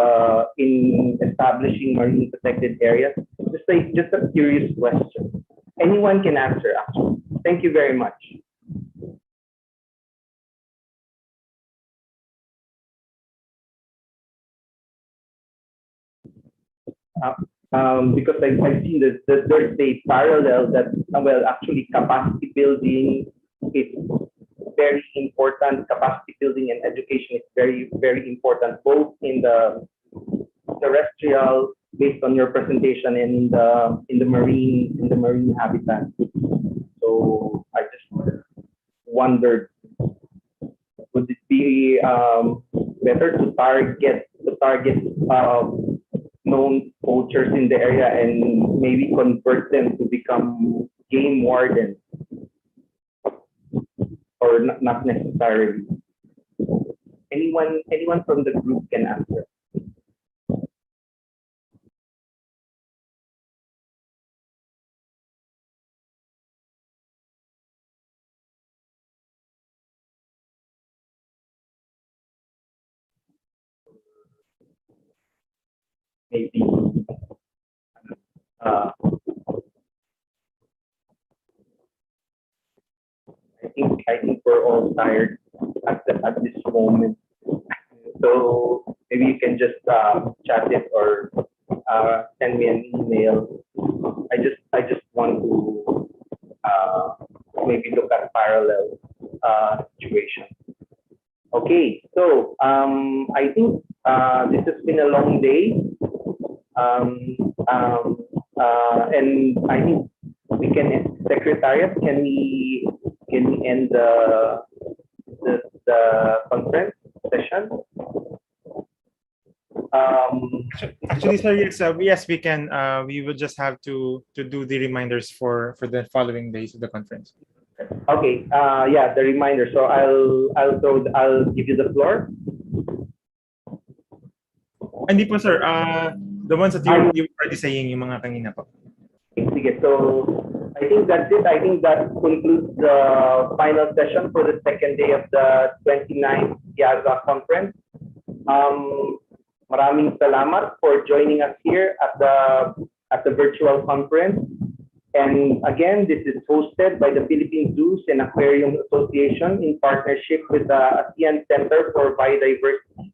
establishing marine protected areas? Just a curious question. Anyone can answer, actually. Thank you very much. Because I've seen that there's a parallel that, well, actually capacity building is very important. Capacity building and education is very, very important, both in the terrestrial, based on your presentation, and in the marine habitat. So I just wondered, would it be better to target known poachers in the area and maybe convert them to become game wardens, or not necessarily? Anyone from the group can answer. Maybe I think we're all tired at this moment. So maybe you can just chat it or send me an email. I just want to maybe look at parallel situation. Okay, so I think this has been a long day, and I think we can, Secretariat, can we end the conference session? Actually, sir, yes, we can. We will just have to do the reminders for the following days of the conference. Okay. Yeah, the reminder. So I'll give you the floor. Hindi po, sir. The ones that you were already saying, yung mga kanina po. Sige. So I think that's it. I think that concludes the final session for the second day of the 29th SEAZA conference. Maraming salamat for joining us here at the virtual conference. And again, this is hosted by the Philippine Zoos and Aquariums Association in partnership with the ASEAN Centre for Biodiversity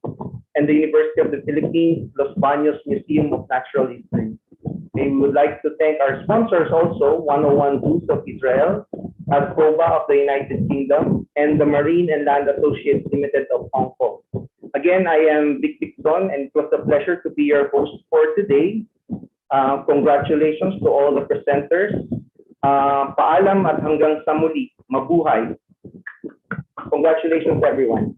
and the University of the Philippines Los Baños Museum of Natural History. We would like to thank our sponsors also, 101 Zoos of Israel, Hazkoba of the United Kingdom, and the Marine and Land Associates Limited of Hong Kong. Again, I am Vic Dixon, and it was a pleasure to be your host for today. Congratulations to all the presenters. Paalam at hanggang sa muli. Mabuhay. Congratulations, everyone.